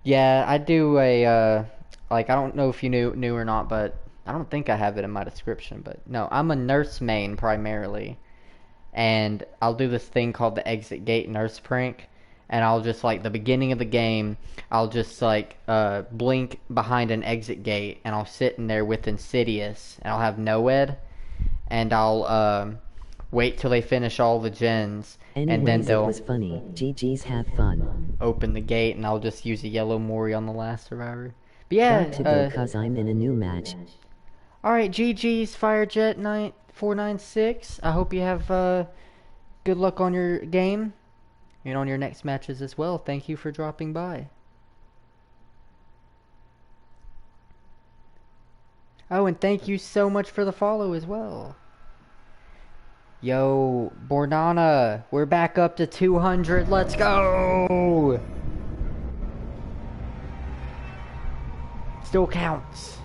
Yeah, I do a like, I don't know if you knew or not, but I don't think I have it in my description, but no, I'm a Nurse main primarily, and I'll do this thing called the exit gate Nurse prank, and I'll just like the beginning of the game, I'll just like blink behind an exit gate, and I'll sit in there with Insidious, and I'll have Noed, and I'll wait till they finish all the gens, and then it was funny. GG's, have fun. Open the gate, and I'll just use a yellow Mori on the last survivor. But yeah, got to go 'cause I'm in a new match. Alright, GG's Firejet 9496. I hope you have good luck on your game and on your next matches as well. Thank you for dropping by. Oh, and thank you so much for the follow as well. Yo, Bornana, we're back up to 200. Let's go! Still counts.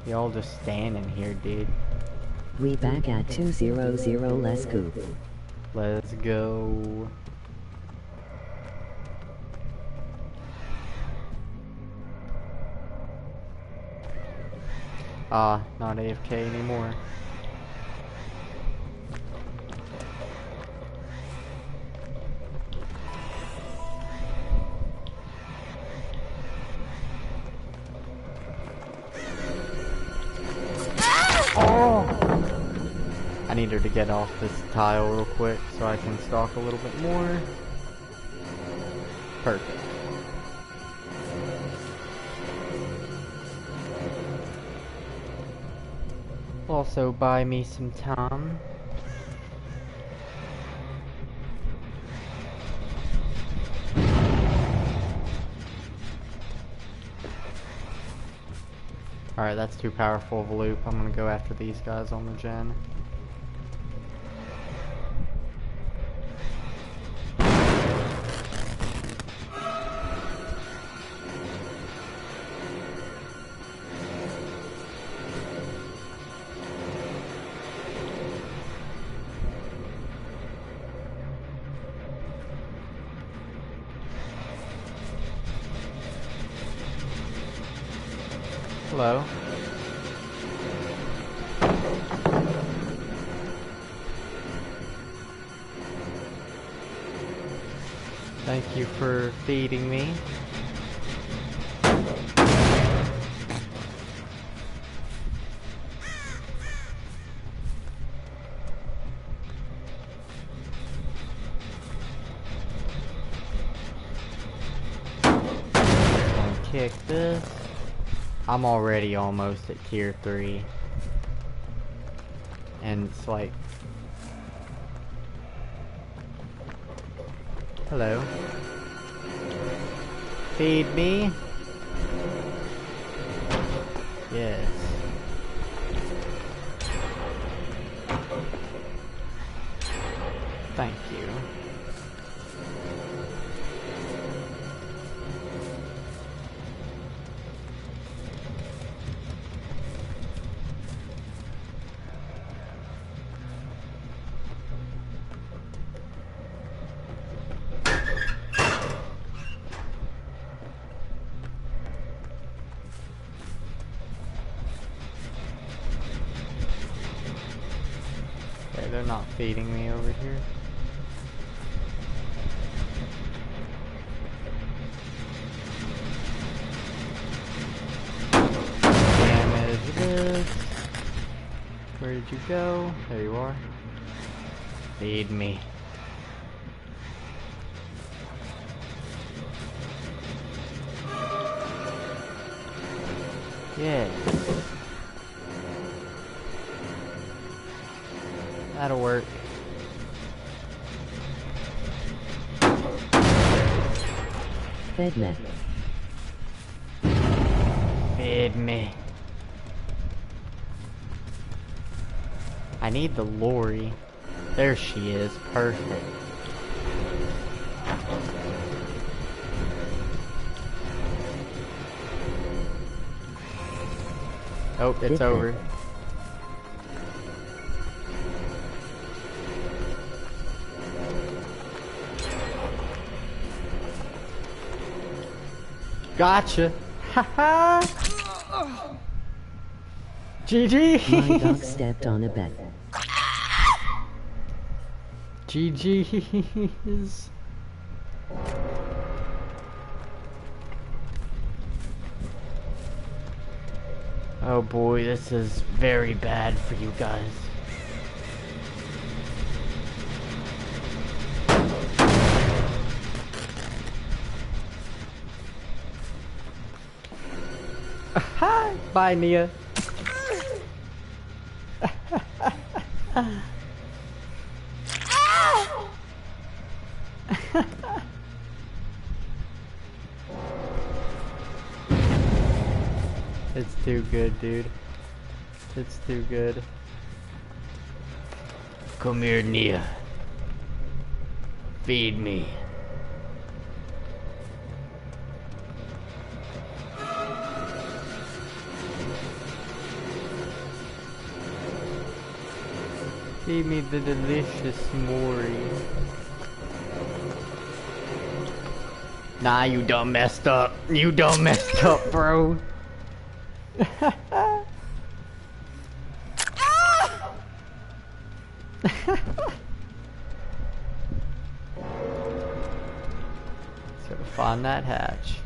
Y'all just standing here, dude. We back at 200. Let's go. Let's go. Ah, not AFK anymore. I need her to get off this tile real quick so I can stalk a little bit more. Perfect. Also buy me some time. Alright, that's too powerful of a loop. I'm gonna go after these guys on the gen. Hello. Thank you for feeding me. Gonna kick this. I'm already almost at tier 3. And it's like... Hello. Feed me. Yes. they're not feeding me over here. Damage this. Where did you go? There you are. Feed me. Yeah. That'll work. Fed me. Feed me. I need the lorry. There she is. Perfect. Oh, it's over. Gotcha. Haha. GG. My dog stepped on a bed. GG's. Oh boy, this is very bad for you guys. Bye, Nia. It's too good, dude. It's too good. Come here, Nia. Feed me. Feed me the delicious Mori. Nah, you done messed up. You done messed up, bro. So find that hatch.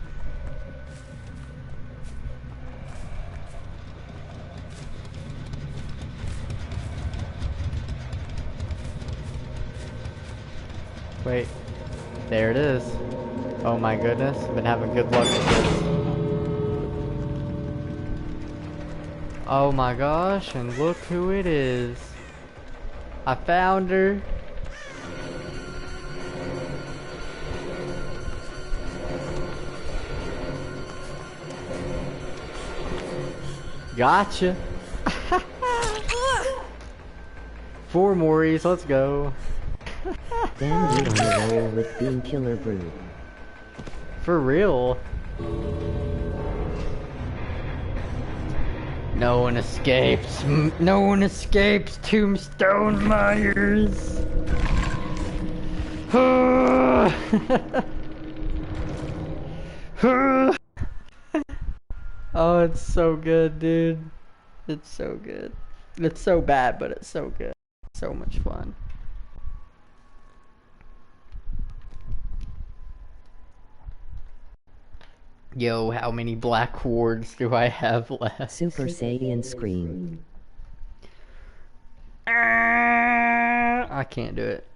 Wait, there it is. Oh my goodness, I've been having good luck with this. Oh my gosh, and look who it is. I found her. Gotcha. 4 Moris, let's go. Damn you on a roll with being Killer Brew. For real. No one escapes. No one escapes Tombstone Myers. Oh, it's so good, dude. It's so good. It's so bad, but it's so good. So much fun. Yo, how many black wards do I have left? Super Saiyan Scream. I can't do it.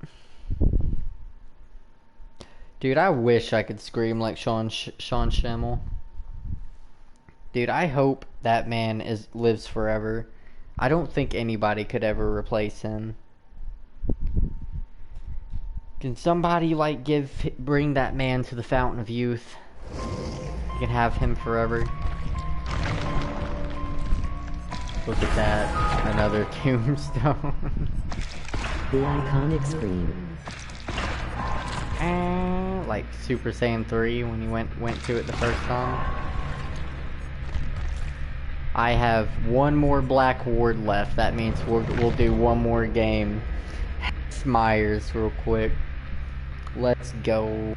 Dude, I wish I could scream like Sean Schemmel. Dude, I hope that man lives forever. I don't think anybody could ever replace him. Can somebody like bring that man to the Fountain of Youth? You can have him forever. Look at that. Another tombstone. The iconic Scream. Like Super Saiyan 3 when you went to it the first time. I have one more black ward left. That means we'll do one more game. Myers real quick. Let's go.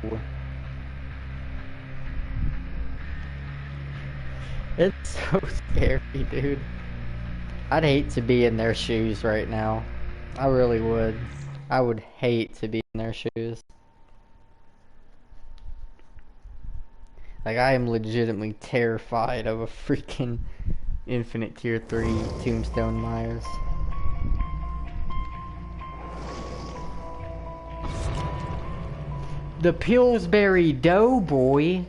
It's so scary, dude. I'd hate to be in their shoes right now. I really would. I would hate to be in their shoes. Like, I am legitimately terrified of a freaking Infinite Tier 3 Tombstone Myers. The Pillsbury Doughboy?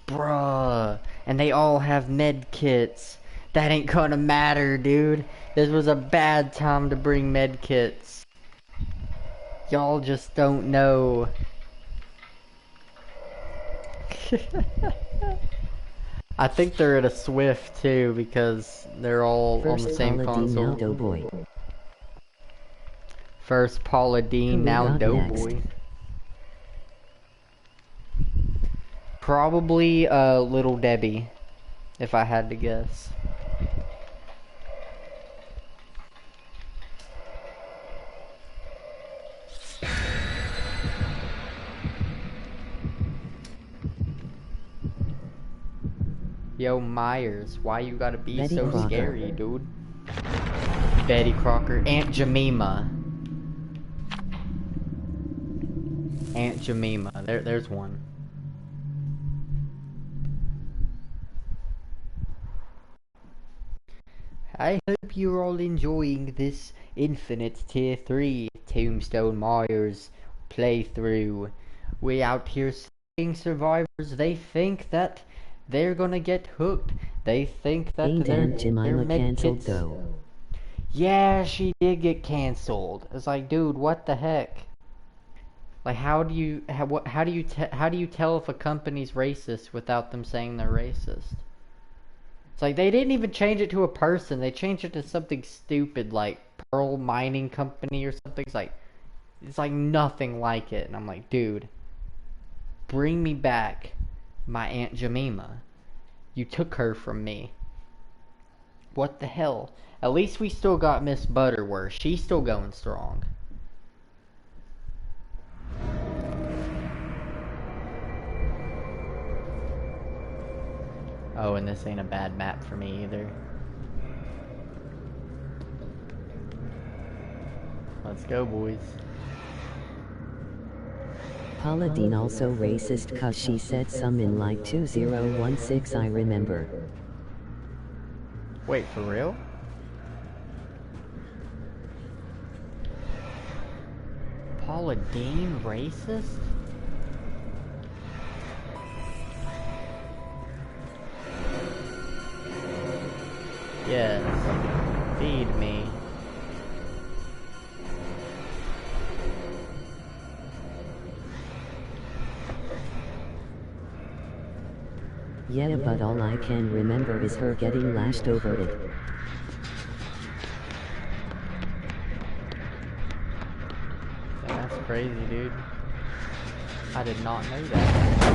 Bruh. And they all have med kits. That ain't gonna matter, dude. This was a bad time to bring med kits. Y'all just don't know. I think they're at a Swift too because they're all on the same console. Now Doughboy. First Paula Deen, now Doughboy. Next? Probably Little Debbie, if I had to guess. Yo, Myers, why you gotta be Betty so Crocker. scary, dude? Betty Crocker. Aunt Jemima. Aunt Jemima. There's one. I hope you're all enjoying this Infinite Tier 3 Tombstone Myers playthrough. We out here seeing survivors. They think that they're gonna get hooked. They think that Ain't their Aunt Jemima med cancelled kits- though? Yeah, she did get canceled. It's like, dude, what the heck? Like, how do you tell if a company's racist without them saying they're racist? It's like they didn't even change it to a person. They changed it to something stupid like Pearl Mining Company or something. It's like nothing like it. And I'm like, dude, bring me back my Aunt Jemima. You took her from me. What the hell? At least we still got Miss Butterworth. She's still going strong. Oh, and this ain't a bad map for me either. Let's go, boys. Paula Deen also racist cause she said some in like 2016 I remember. Wait, for real? Paula Deen racist? Yes. Feed me. Yeah, but all I can remember is her getting lashed over it. That's crazy, dude. I did not know that.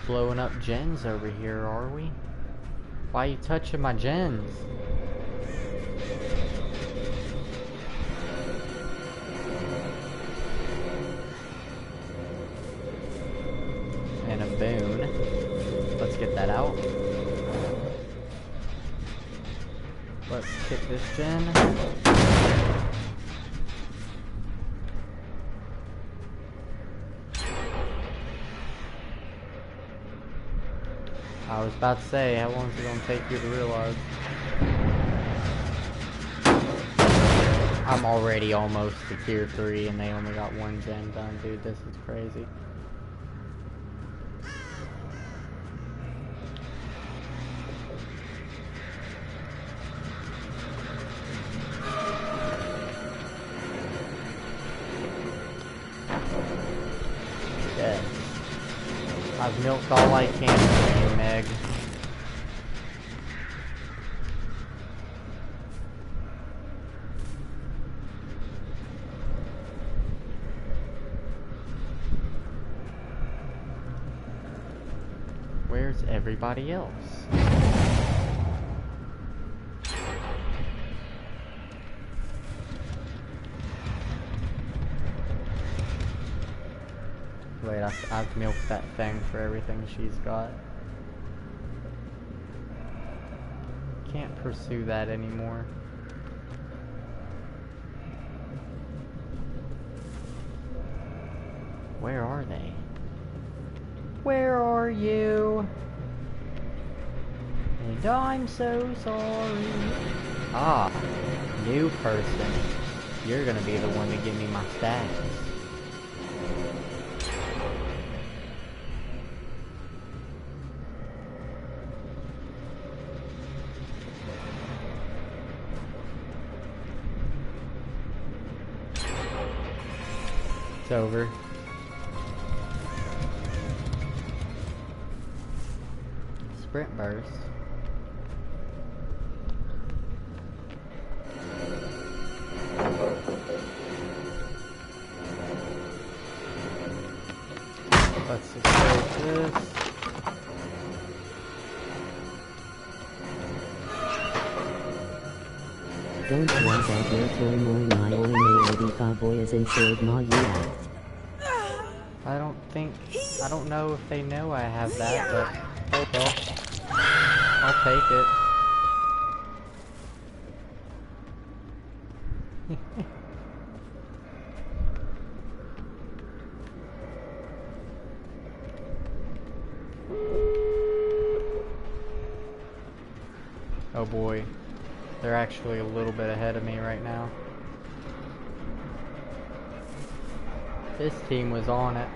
Blowing up gens over here, are we? Why you touching my gens? And a boon. Let's get that out. Let's kick this gen. I was about to say, how long is it going to take you to realize? I'm already almost to tier 3 and they only got one gen done, dude. This is crazy. Yes. I've milked all I can for you, Meg. Where's everybody else? Wait, I've milked that thing for everything she's got. can't pursue that anymore. Where are they? Where are you? And I'm so sorry. Ah, new person. You're gonna be the one to give me my status. It's over. Sprint burst. Let's just take this. Don't was at your turmoil my only lady cowboy is inside my yacht. I don't know if they know I have that, but oh well. I'll take it. Oh boy. They're actually a little bit ahead of me right now. This team was on it.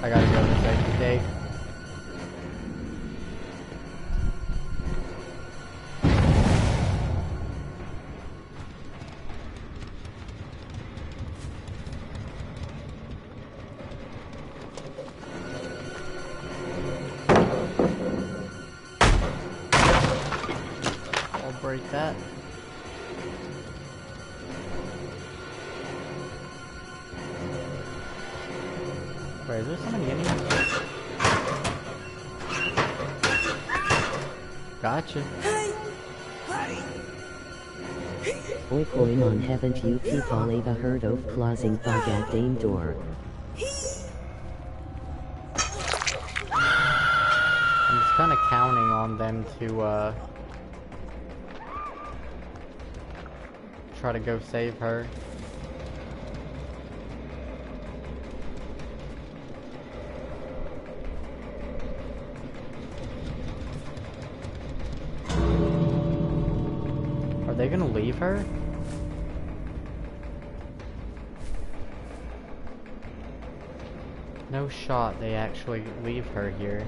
I gotta go to safety gate. I'll break that. Wait, is there somebody in here? Gotcha. Oi coin on haven't you people ever heard of closing the goddamn door? I'm just kinda counting on them to try to go save her. Are they gonna leave her? No shot they actually leave her here.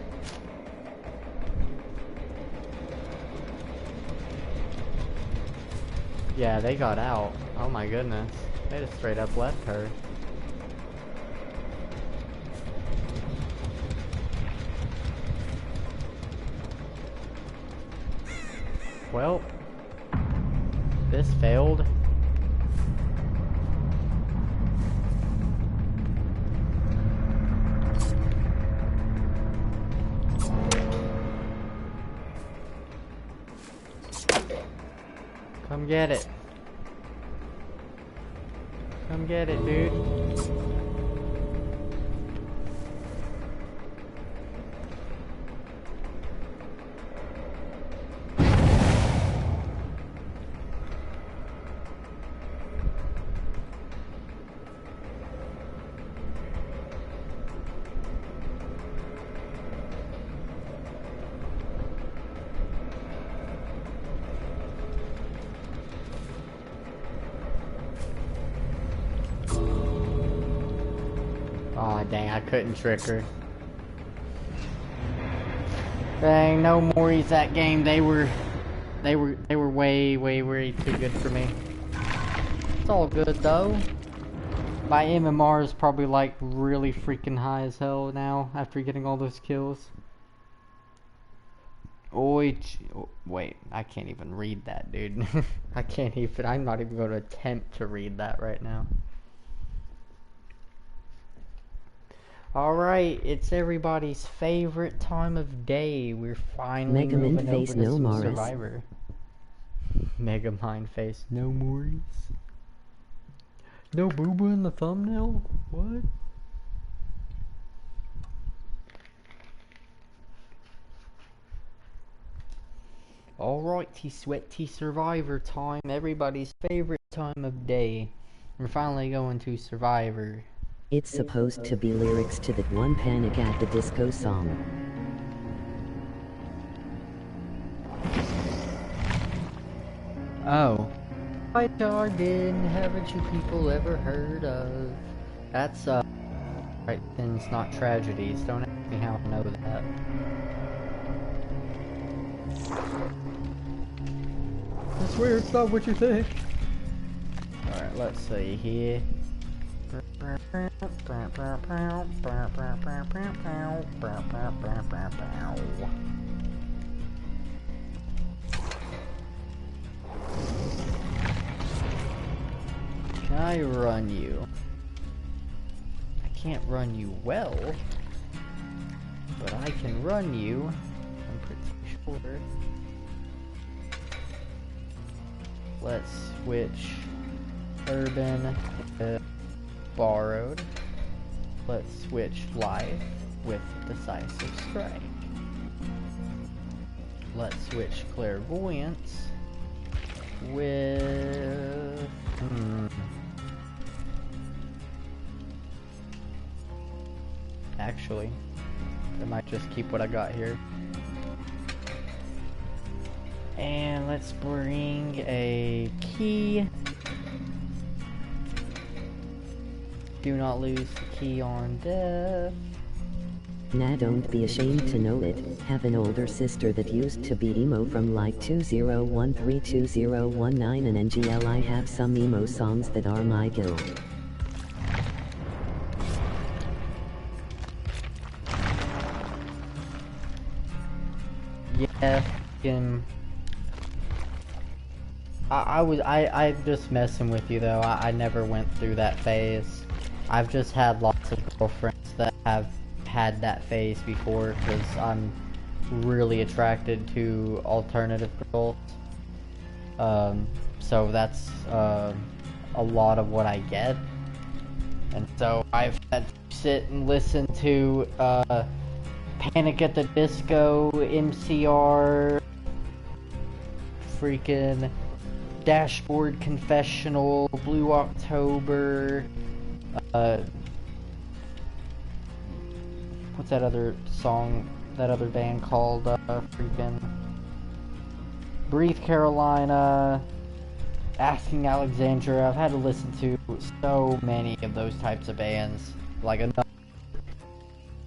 Yeah, they got out. Oh my goodness. They just straight up left her. Well, this failed. Come get it. Come get it, dude. Aw, dang, I couldn't trick her. Dang, no Moris that game. They were way too good for me. It's all good though. My MMR is probably like really freaking high as hell now after getting all those kills. Wait, I can't even read that, dude. I'm not even going to attempt to read that right now. Alright, it's everybody's favorite time of day. We're finally Megamind moving face over to no some Morris. Survivor. Megamind face no Morris. No boo-boo in the thumbnail? What? Alrighty, sweaty Survivor time. Everybody's favorite time of day. We're finally going to Survivor. It's supposed to be lyrics to that one Panic at the Disco song. Oh. My garden, haven't you people ever heard of? That's, right, then it's not tragedies. Don't ask me how I know that. I swear it's not what you think. Alright, let's see here. Can I run you? I can't run you well, but I can run you. I'm pretty sure. Let's switch urban to borrowed. Let's switch life with decisive strike. Let's switch clairvoyance with actually, I might just keep what I got here. And let's bring a key. Do not lose the key on death. Nah, don't be ashamed to know it. Have an older sister that used to be emo from like 2013-2019 and NGL. I have some emo songs that are my guild. Yeah, I'm just messing with you though. I never went through that phase. I've just had lots of girlfriends that have had that phase before because I'm really attracted to alternative girls. So that's a lot of what I get. And so I've had to sit and listen to Panic at the Disco, MCR, freaking Dashboard Confessional, Blue October, what's that other song, that other band called, freaking Breathe Carolina, Asking Alexandra. I've had to listen to so many of those types of bands, like enough,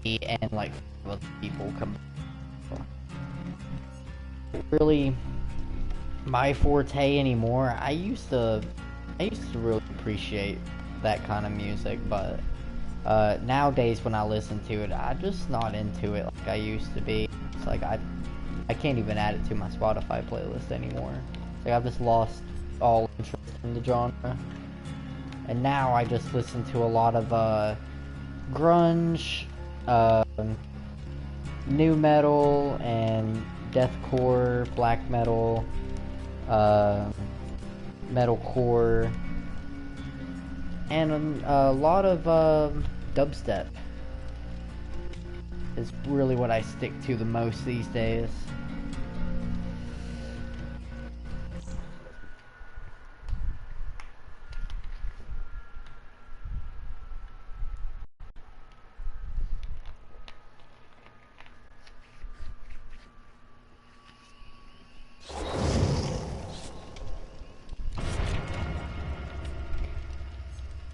and like other people come. Really my forte anymore. I used to really appreciate that kind of music, but nowadays when I listen to it, I'm just not into it like I used to be. It's like I can't even add it to my Spotify playlist anymore. It's like I've just lost all interest in the genre. And now I just listen to a lot of grunge, new metal, and deathcore, black metal, metalcore, and a lot of dubstep is really what I stick to the most these days.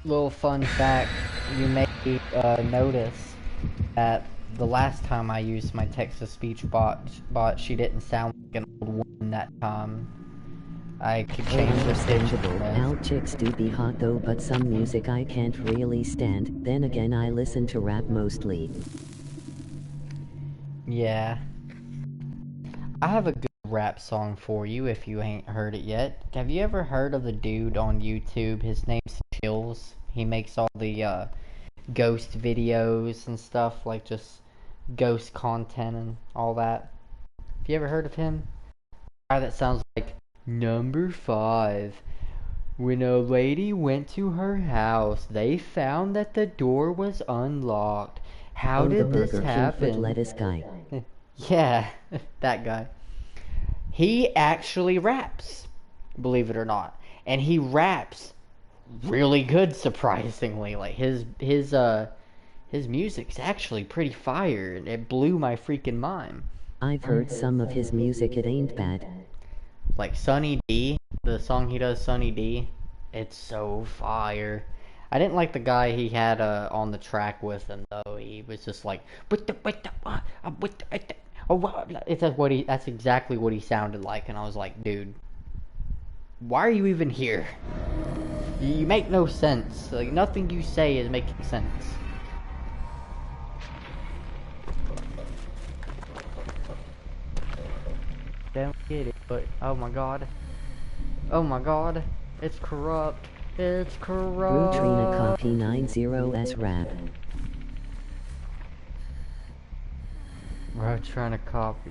Little fun fact, you may notice that the last time I used my text-to-speech bot, she didn't sound like an old woman that time. I could change the pitch. Al chicks do be hot though, but some music I can't really stand. Then again, I listen to rap mostly. Yeah. I have a good rap song for you if you ain't heard it yet. Have you ever heard of the dude on YouTube? His name's Chills. He makes all the ghost videos and stuff, like just ghost content and all that. Have you ever heard of him? A guy that sounds like number 5. When a lady went to her house, they found that the door was unlocked. How Oh, the did this Burger King foot happen? lettuce guy. Yeah, that guy. He actually raps, believe it or not. And he raps really good, surprisingly. Like his music's actually pretty fire. It blew my freaking mind. I've heard some of his music, it ain't bad. Like Sunny D, the song he does, Sunny D, it's so fire. I didn't like the guy he had on the track with him though. He was just like, that's exactly what he sounded like, and I was like, dude, why are you even here? You make no sense. Like, nothing you say is making sense. Don't get it, but oh my god. Oh my god. It's corrupt. It's corrupt. Rutrina copy 90s rap. We're trying to copy.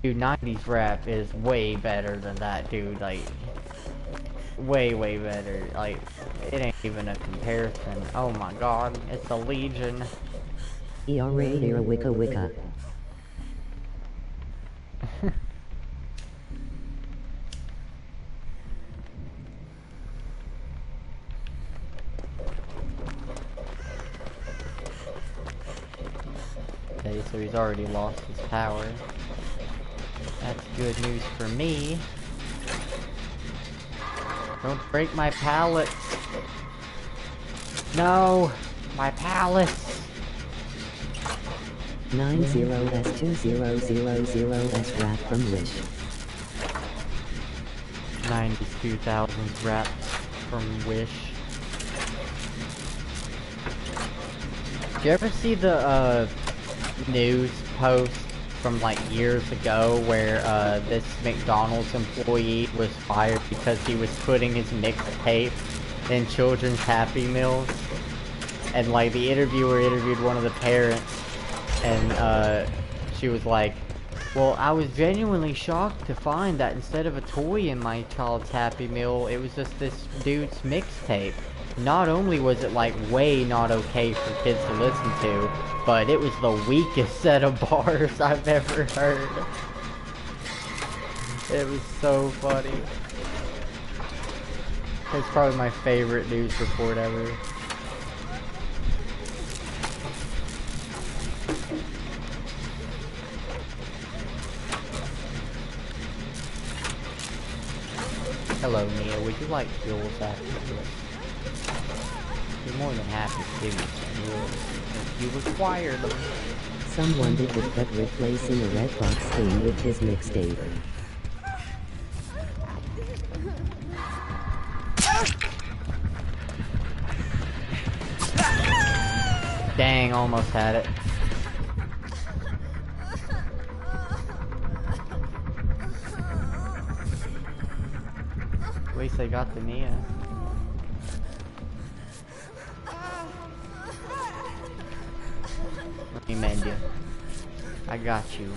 Dude, 90s rap is way better than that, dude. Like, way better. Like, it ain't even a comparison. Oh my god. It's a legion. ERA wicca wicca. Okay, so he's already lost his power. That's good news for me. Don't break my pallets. No! My pallets! 90s2000s rap from Wish. 92,000 raps from Wish. Did you ever see the news post from like years ago where this McDonald's employee was fired because he was putting his mixtape in children's Happy Meals? And like the interviewer interviewed one of the parents, and she was like, well, I was genuinely shocked to find that instead of a toy in my child's Happy Meal, it was just this dude's mixtape. Not only was it like way not okay for kids to listen to, but it was the weakest set of bars I've ever heard. It was so funny. It's probably my favorite news report ever. Hello, Nia. Would you like fuels after this? You're more than happy to give me some fuels if you require them. Someone did it but replacing a red box theme with his mixtape. Dang, almost had it. At least I got the Nia. Let me mend you. I got you.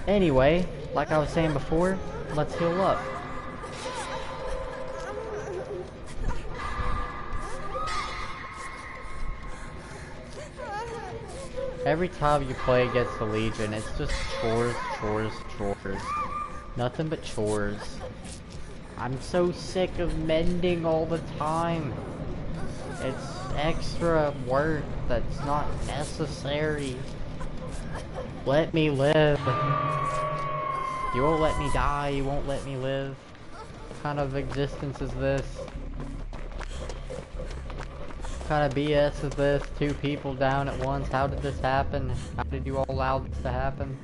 Anyway, like I was saying before, let's heal up. Every time you play against the Legion, it's just chores. Nothing but chores. I'm so sick of mending all the time. It's extra work that's not necessary. Let me live. You won't let me die, you won't let me live. What kind of existence is this? What kind of BS is this? 2 people down at once? How did this happen? How did you all allow this to happen?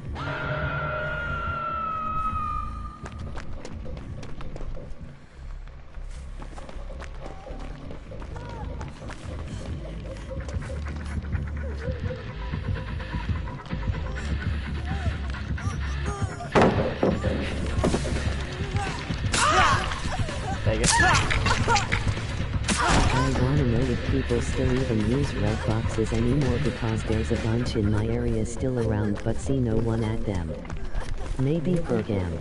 I people still even use red boxes anymore because there's a bunch in my area still around but see no one at them. Maybe Pergam.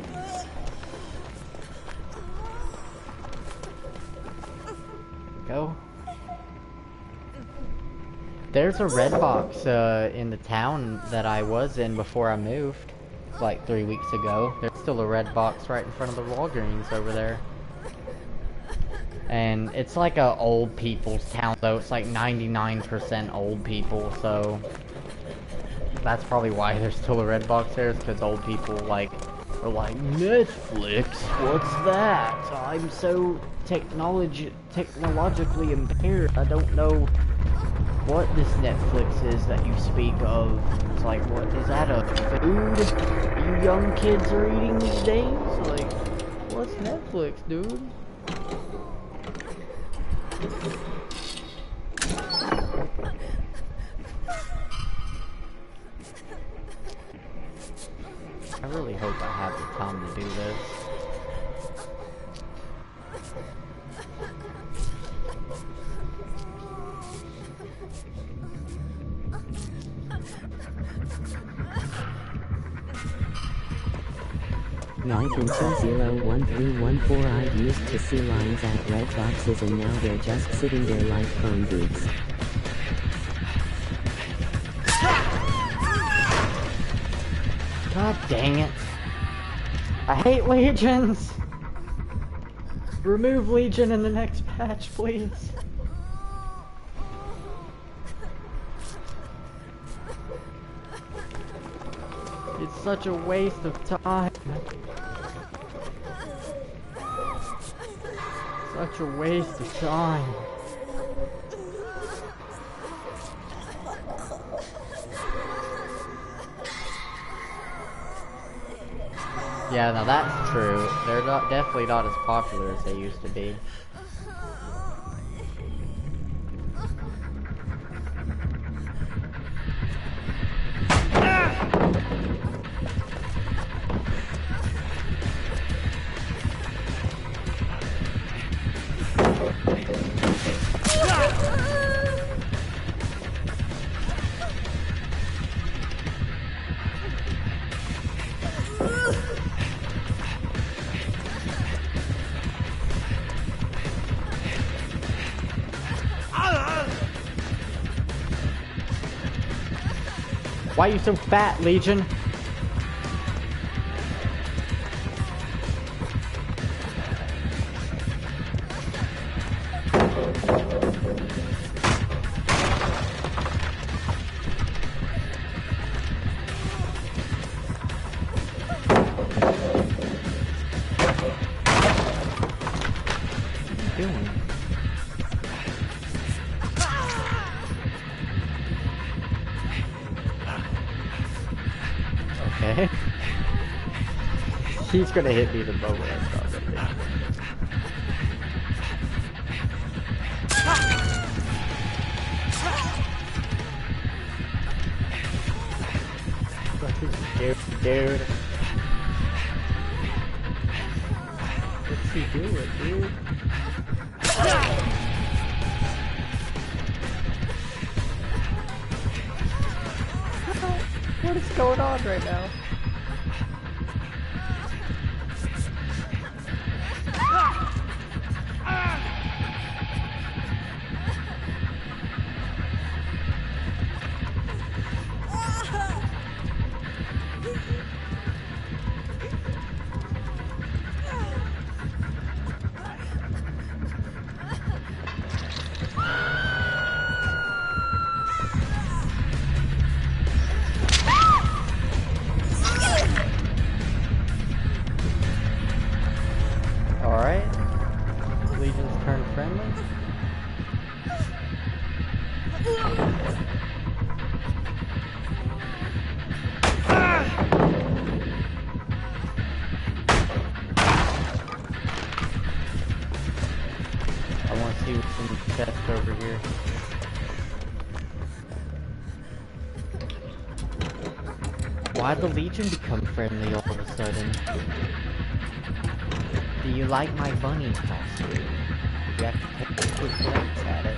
Go. There's a red box in the town that I was in before I moved, like 3 weeks ago. There's still a red box right in front of the Walgreens over there. And it's like a old people's town though. It's like 99% old people, so that's probably why there's still a red box there, is because old people like are like, Netflix, what's that? I'm so technologically impaired. I don't know what this Netflix is that you speak of. It's like, what is that, a food you young kids are eating these days? Like, what's Netflix, dude? I really hope I have the time to do this. 9201314 I used to see lines at red boxes and now they're just sitting there like phone booths. God dang it. I hate legions! Remove legion in the next patch, please. It's such a waste of time. Such a waste of time. Yeah, now that's true. They're definitely not as popular as they used to be. Why are you so fat, Legion? Okay. He's gonna hit me the moment I start it. Dude. What's he doing, dude? What is going on right now? Legion's turn friendly. I want to see what's in the chest over here. Why'd the Legion become friendly all of a sudden? Do you like my bunny costume? You have to take a quick glance at it.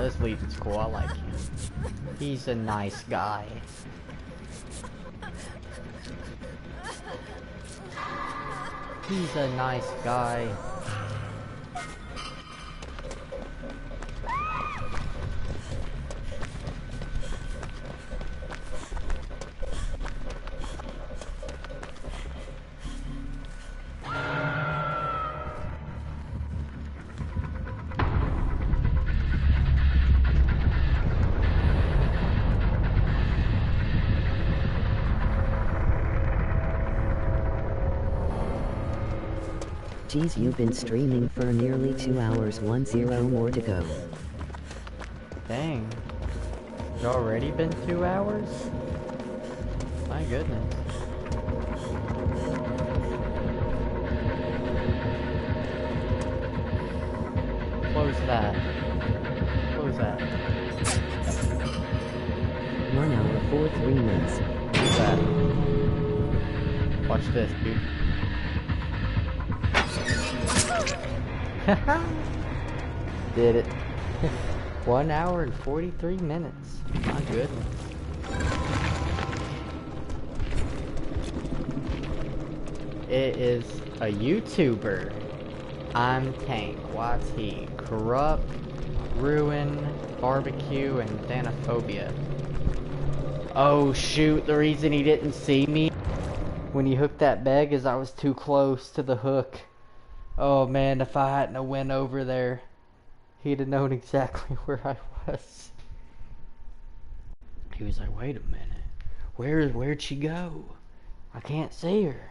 this Legion's cool. I like him. He's a nice guy. He's a nice guy. Geez, you've been streaming for nearly 2 hours, 10 more to go. Dang. It's already been 2 hours? My goodness. Close that. Close that. 1 hour, 43 minutes. Close that. Watch this, dude. Did it. 1 hour and 43 minutes. My goodness. It is a YouTuber. I'm Tank. What's he? Corrupt, Ruin, Barbecue, and Danophobia. Oh shoot, the reason he didn't see me when he hooked that bag is I was too close to the hook. Oh man, if I hadn't went over there, he'd have known exactly where I was. He was like, wait a minute. Where'd she go? I can't see her.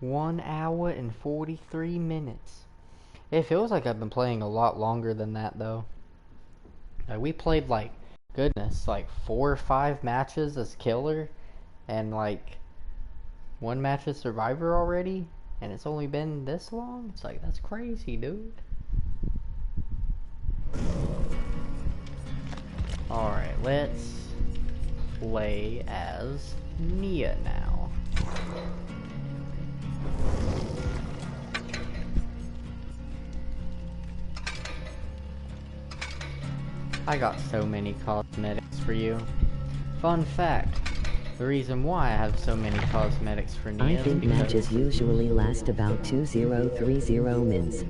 One hour and 43 minutes. It feels like I've been playing a lot longer than that, though. Like, we played, like, goodness, like 4 or 5 matches as Killer, and, like, 1 match as Survivor already, and it's only been this long? It's like, that's crazy, dude. Alright, let's play as Nia now. I got so many cosmetics for you. Fun fact, the reason why I have so many cosmetics for Nia I think matches usually last about 2030 mins.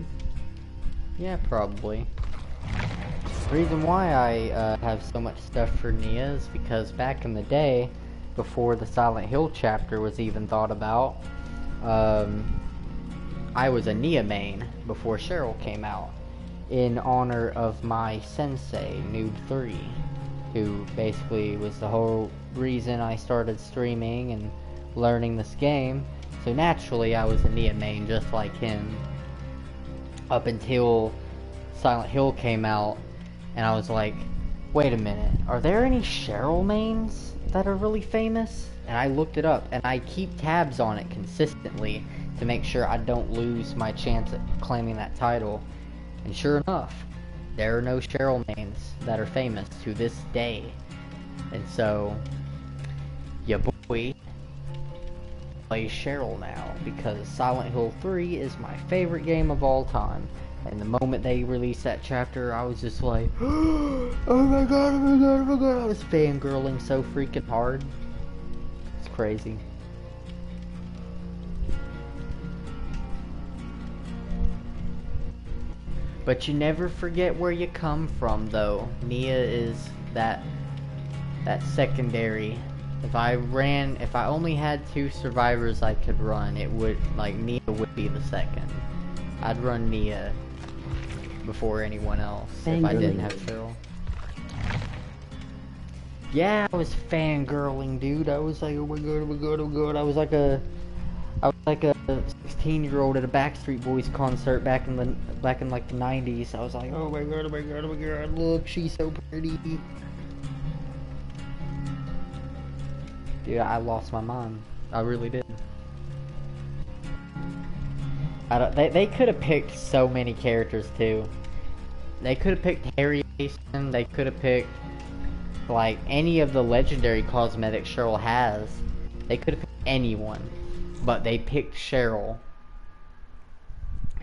Yeah, probably. The reason why I have so much stuff for Nia is because back in the day, before the Silent Hill chapter was even thought about, I was a Nia main before Cheryl came out, in honor of my sensei, Noob3, who basically was the whole reason I started streaming and learning this game. So naturally I was a Nia main just like him, up until Silent Hill came out, and I was like, wait a minute, are there any Cheryl mains that are really famous? And I looked it up, and I keep tabs on it consistently to make sure I don't lose my chance at claiming that title. And sure enough, there are no Cheryl mains that are famous to this day. And so, ya boy plays Cheryl now, because Silent Hill 3 is my favorite game of all time. And the moment they released that chapter, I was just like, oh my god, oh my god, oh my god. I was fangirling so freaking hard. It's crazy. But you never forget where you come from, though. Nia is that secondary. If I only had 2 survivors I could run, it would, like, Nia would be the second. I'd run Nia before anyone else if I didn't have Cheryl. Yeah, I was fangirling, dude. I was like, oh my god, oh my god, oh my god. I was like a 16-year-old at a Backstreet Boys concert back in like the 90s. I was like, oh my god, oh my god, oh my god, look, she's so pretty. Dude, I lost my mind. I really did. They could have picked so many characters too. They could have picked Harry Mason. They could have picked like any of the legendary cosmetics Cheryl has. They could have picked anyone, but they picked Cheryl.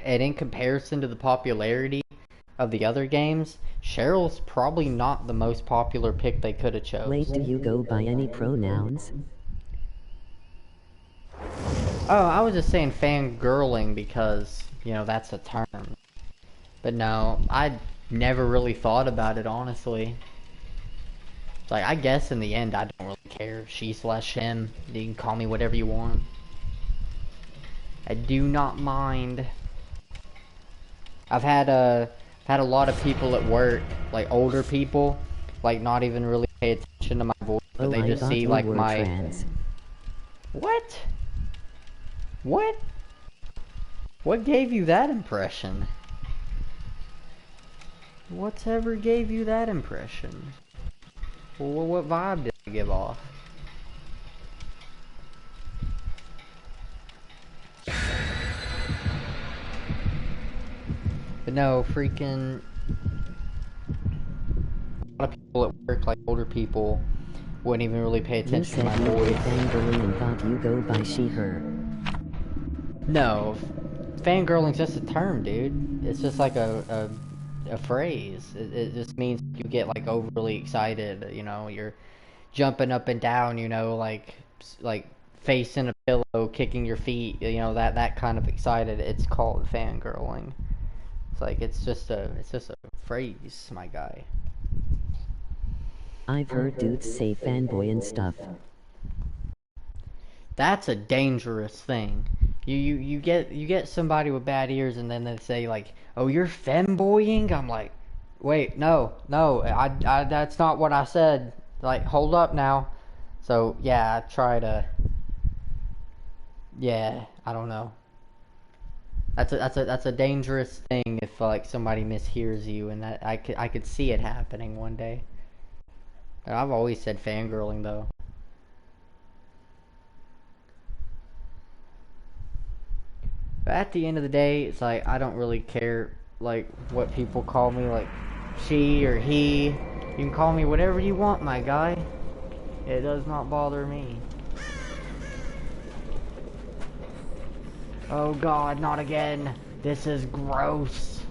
And in comparison to the popularity of the other games, Cheryl's probably not the most popular pick they could have chose. Wait, do you go by any pronouns? Oh, I was just saying fangirling because, you know, that's a term. But no, I never really thought about it, honestly. Like, I guess in the end, I don't really care. She/him. You can call me whatever you want. I do not mind. I've had a lot of people at work, like older people, like not even really pay attention to my voice, but they just see like my... Trans. What? What? What gave you that impression? Whatever gave you that impression? Well, what vibe did I give off? But no, freaking... A lot of people at work, like older people, wouldn't even really pay attention to my voice. You said you were fangirling and thought you go by she/her. No, fangirling's just a term, dude. It's just like a phrase. It just means you get like overly excited, you know, you're jumping up and down, you know, like face in a pillow, kicking your feet, you know, that kind of excited. It's called fangirling. It's like it's just a phrase, my guy. I've heard dudes say fanboy and stuff. That's a dangerous thing. You get somebody with bad ears and then they say like, "Oh, you're femboying?" I'm like, "Wait, no, I that's not what I said. Like, hold up now." So, yeah, I try to... Yeah, I don't know. That's a dangerous thing if like somebody mishears you, and that I could see it happening one day. And I've always said fangirling though. But at the end of the day, it's like I don't really care like what people call me, like she or he. You can call me whatever you want, my guy. It does not bother me. Oh god, not again. This is gross.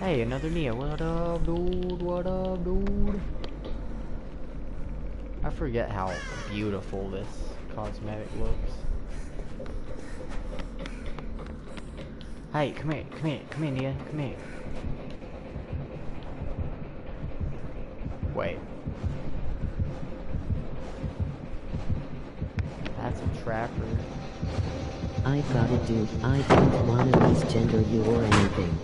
Hey, another Nia. What up, dude? What up, dude? I forget how beautiful this cosmetic looks. Hey, come here, Nia, come here. Wait. That's a trapper. I've got it, dude. I don't wanna misgender you or anything.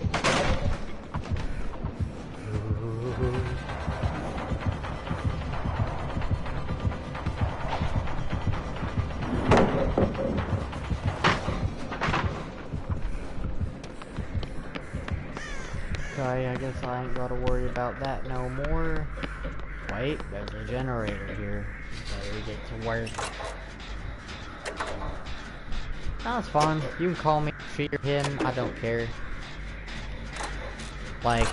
Okay, I guess I ain't gotta worry about that no more. Wait, there's a generator here. Better get to work. That's fine. You can call me she or him. I don't care. Like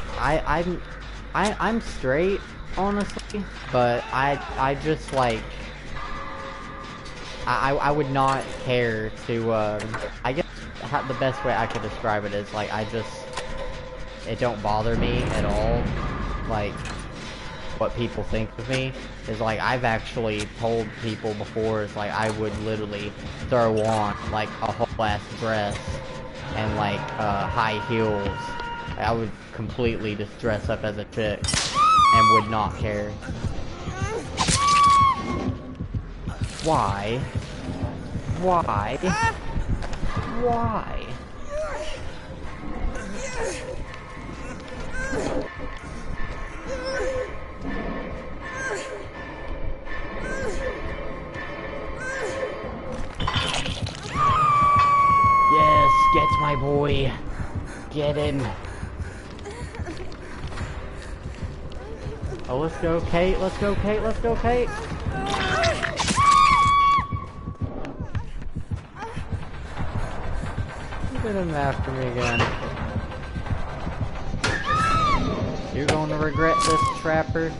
I'm straight, honestly, but I just like I would not care to I guess the best way I could describe it is like it don't bother me at all, like what people think of me. Is like I've actually told people before, it's like I would literally throw on like a whole ass dress and like high heels. I would completely just dress up as a chick and would not care. Why? Why? Why? Yes, get my boy. Get him. Oh, let's go, Kate. Let's go, Kate. Let's go, Kate. Get him after me again. gonna regret this, Trapper.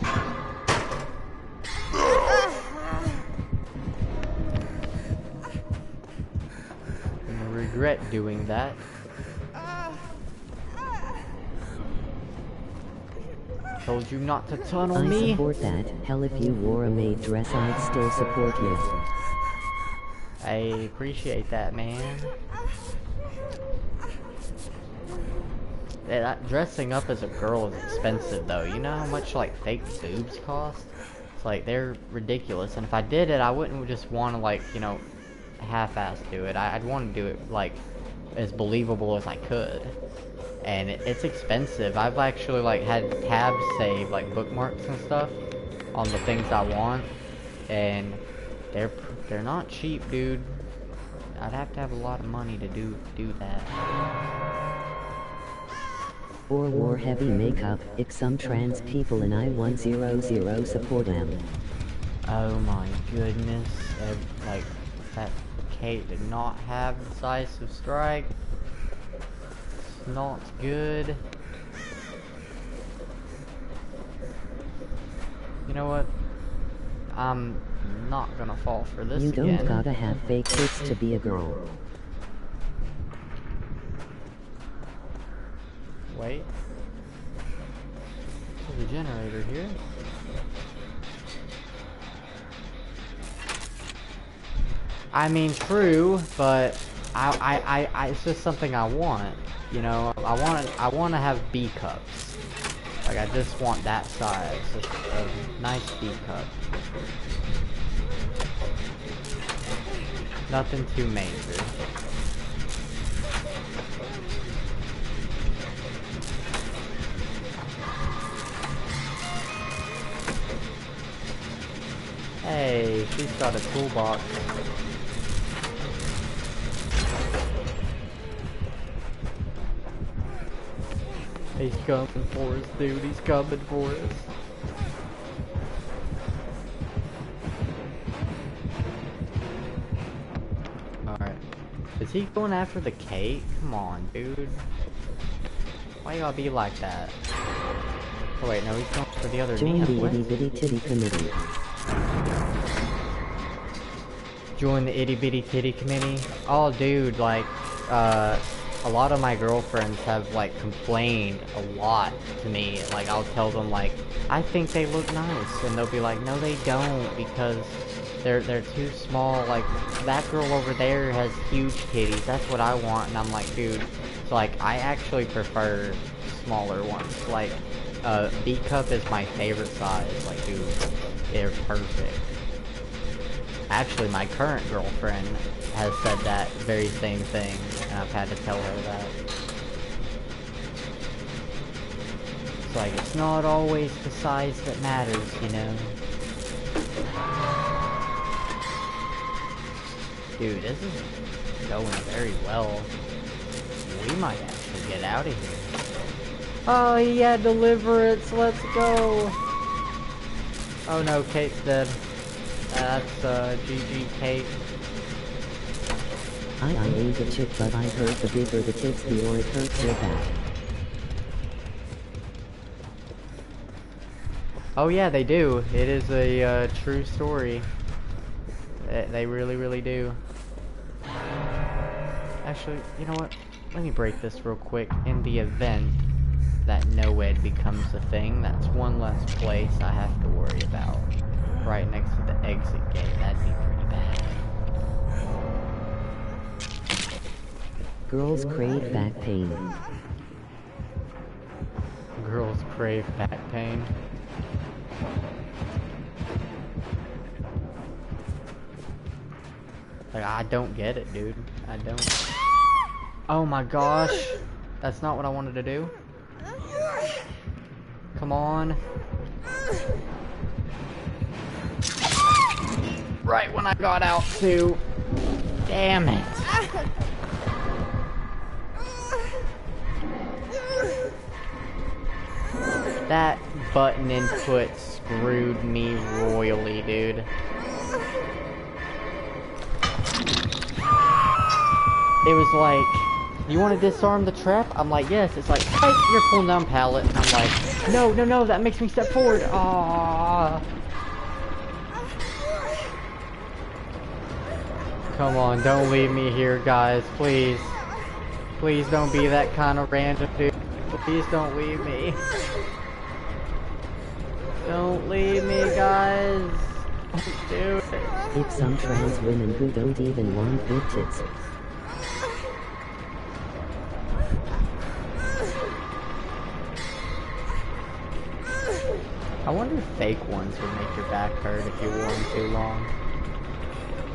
I'm gonna regret doing that. Told you not to tunnel me. I support that. Hell, if you wore a maid dress, I'd still support you. I appreciate that, man. That dressing up as a girl is expensive, though. You know how much, like, fake boobs cost? It's like, they're ridiculous. And if I did it, I wouldn't just want to, like, you know, half-ass do it. I'd want to do it, like, as believable as I could. And it's expensive. I've actually, like, had tabs saved, like, bookmarks and stuff on the things I want. And they're not cheap, dude. I'd have to have a lot of money to do that. Or wore heavy makeup. If some trans people in I-100 support them. Oh my goodness. Like, that Kate did not have decisive strike. It's not good. You know what? I'm not gonna fall for this again. You don't gotta have fake tits to be a girl. Wait. There's a generator here. I mean, true, but I it's just something I want. You know, I want to have B cups. Like, I just want that size, just a nice B cup. Nothing too major. Hey, she's got a toolbox. He's coming for us, dude. He's coming for us. Alright. Is he going after the cake? Come on, dude. Why you gotta be like that? Oh wait, no, he's going for the other knee. Join the Itty Bitty Titty Committee. Join the Itty Bitty Titty Committee? Oh, dude, like, a lot of my girlfriends have, like, complained a lot to me. Like, I'll tell them, like, I think they look nice, and they'll be like, no, they don't, because they're too small. Like, that girl over there has huge titties. That's what I want. And I'm like, dude, so, like, I actually prefer smaller ones. Like, B cup is my favorite size. Like, dude, they're perfect. Actually, my current girlfriend has said that very same thing, and I've had to tell her that. It's like, it's not always the size that matters, you know? Dude, this is going very well. We might actually get out of here. Oh, he had deliverance, let's go! Oh no, Kate's dead. That's, GG Kate. I ain't a chick, but I heard the bigger the tits, the more it hurts your back. Oh yeah, they do. It is a, true story. They really, really do. Actually, you know what? Let me break this real quick. In the event that NOED becomes a thing, that's one less place I have to worry about. Right next to the exit gate. That'd be pretty bad. Girls crave back pain. Girls crave back pain. Like, I don't get it, dude. I don't. Oh my gosh. That's not what I wanted to do. Come on. Right when I got out, too. Damn it. That button input screwed me royally, dude. It was like You want to disarm the trap? I'm like, yes. It's like, hey, you're pulling down pallet. I'm like, no, no, no, that makes me step forward. Ah. Come on, don't leave me here, guys, please. Please don't be that kind of random dude. Please don't leave me. Don't leave me, guys. Don't do it. It's some trans women who don't even want good tits. I wonder if fake ones would make your back hurt if you wore them too long.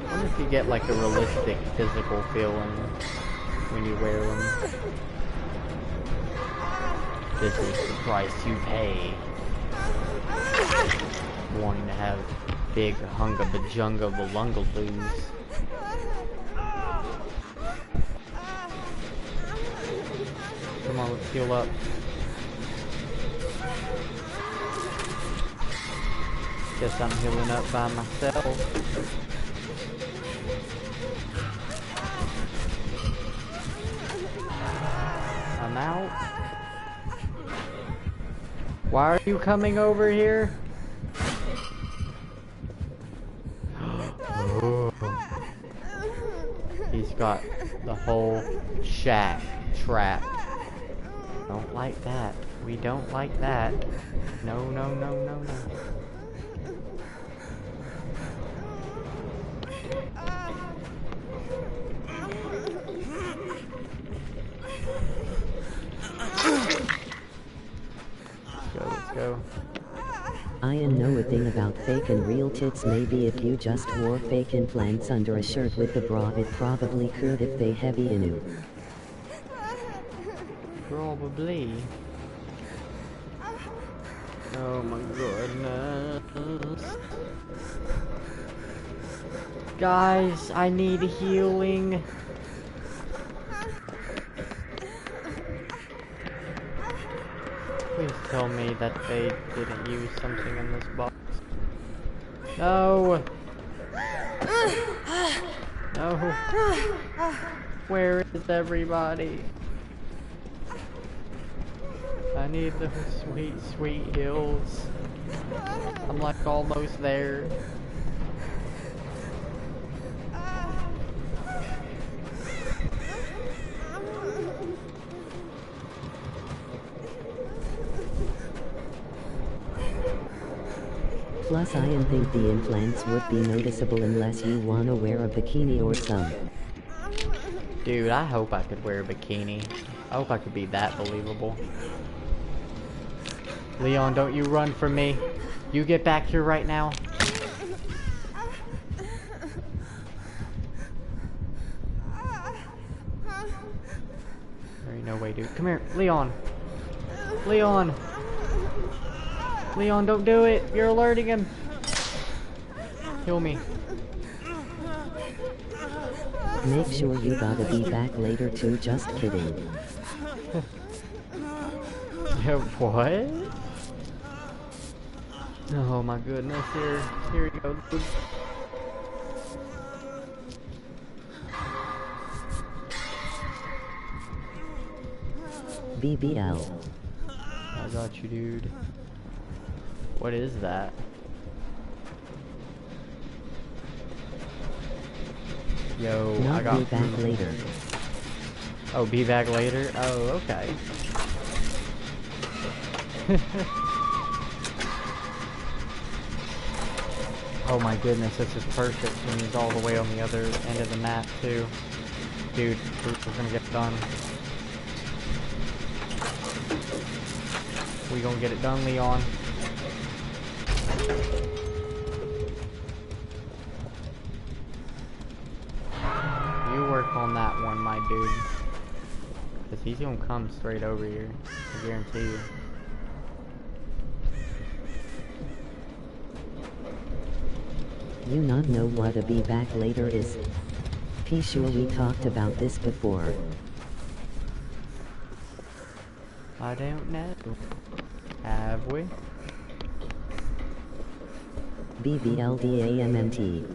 I wonder if you get like a realistic physical feeling when you wear them. This is the price you pay. Wanting to have big hunga bajunga balungaloos. Come on, let's heal up. Guess I'm healing up by myself. I'm out. Why are you coming over here? He's got the whole shack trapped. Don't like that. We don't like that. No, no, no, no, no. Let's go. I know a thing about fake and real tits. Maybe if you just wore fake implants under a shirt with the bra, it probably could if they heavy inu. Probably. Oh my goodness. Guys, I need healing. Please tell me that they didn't use something in this box. No! No! Where is everybody? I need the sweet, sweet heals. I'm like almost there. Plus I think the implants would be noticeable unless you wanna wear a bikini or some. Dude, I hope I could wear a bikini. I hope I could be that believable. Leon, don't you run from me. You get back here right now. There ain't no way, dude. Come here, Leon. Leon. Leon, don't do it. You're alerting him. Kill me. Make sure you gotta be back later too, just kidding. What? Oh my goodness, here you go, dude. BBL. I got you, dude. What is that? Yo, Not I got be back later. Oh, be back later? Oh, okay. Oh my goodness, this is perfect. And he's all the way on the other end of the map too. Dude, we're gonna get it done. We gonna get it done, Leon. You work on that one, my dude. Cause he's gonna come straight over here. I guarantee you. You not know what a be back later is? P sure we talked about this before. I don't know. Have we? BBLDAMMT.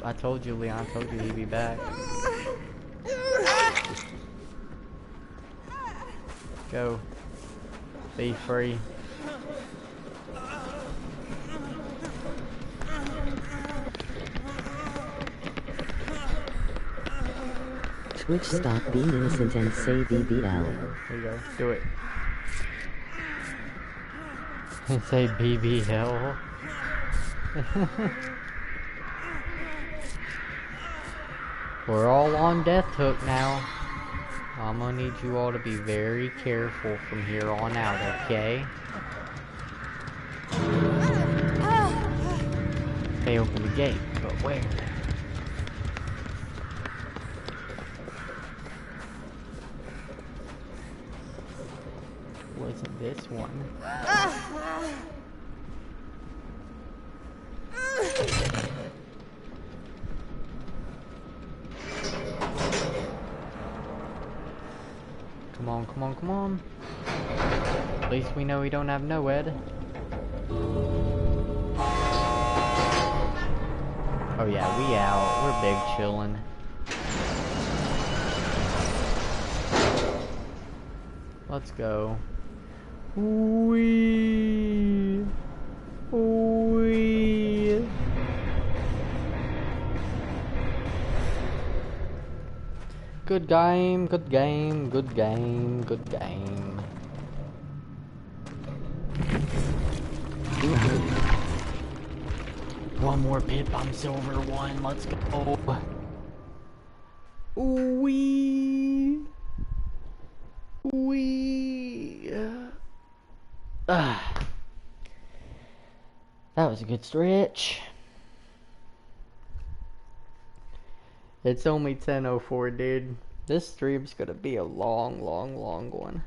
I told you, Leon. I told you he'd be back. Go. Be free. Twitch stop being innocent and say BBL. There you go. Do it. Say BBL. We're all on death hook now. I'm gonna need you all to be very careful from here on out, okay? They open the gate, but where? Wasn't this one? Come on, come on, come on. At least we know we don't have NOED. Oh yeah, we out. We're big chillin'. Let's go. Wee. Wee. Good game, good game, good game, good game. One more pit bomb silver one, let's go. Wee. Wee. That was a good stretch. It's only 10:04, dude. This stream's gonna be a long one.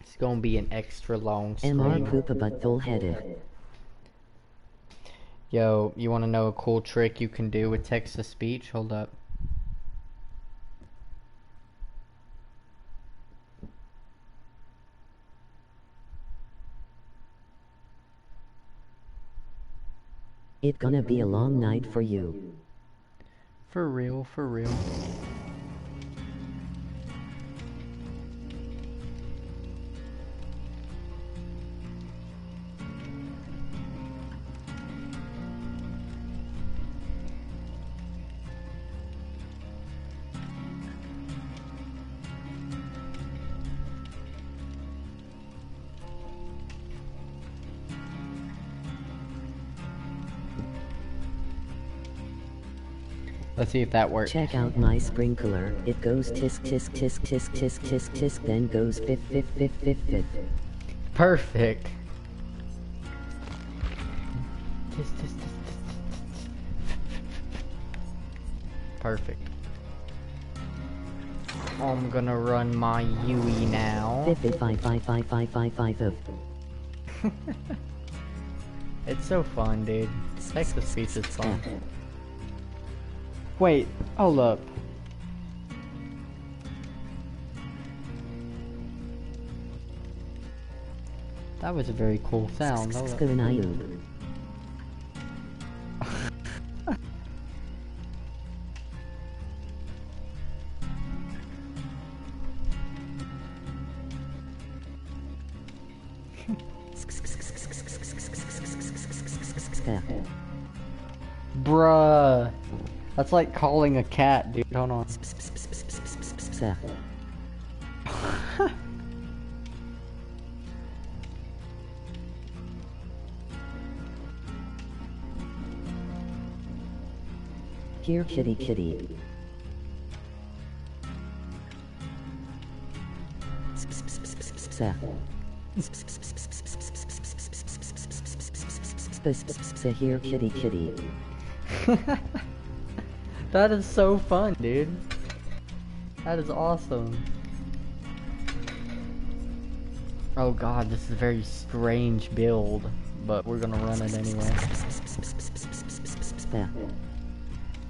It's gonna be an extra long stream. MR Poopa but full headed. Yo, you wanna know a cool trick you can do with text-to-speech? Hold up. It gonna be a long night for you. For real, for real. Let's see if that works. Check out my sprinkler. It goes tisk tisk tisk tisk tisk tisk tisk, then goes fif fif fif fif fif. Perfect. Tisk, tisk, tisk, tisk, tisk. Perfect. I'm gonna run my Yui now. Fif fif 5555555 of. It's so fun, dude. Text-to-speech is fun. Wait, hold up. That was a very cool sound. Hold up. Bruh. That's like calling a cat, dude. Hold on. Here kitty kitty. Here kitty kitty. That is so fun, dude. That is awesome. Oh god, this is a very strange build, but we're gonna run it anyway.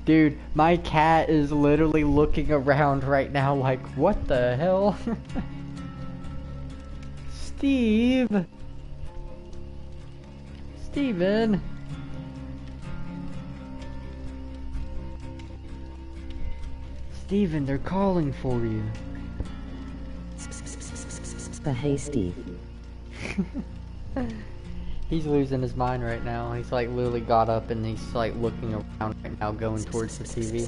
Dude, my cat is literally looking around right now like, what the hell? Steve! Steven! Steven, they're calling for you. Hey Steve. He's losing his mind right now. He's like literally got up and he's like looking around right now, going towards the TV.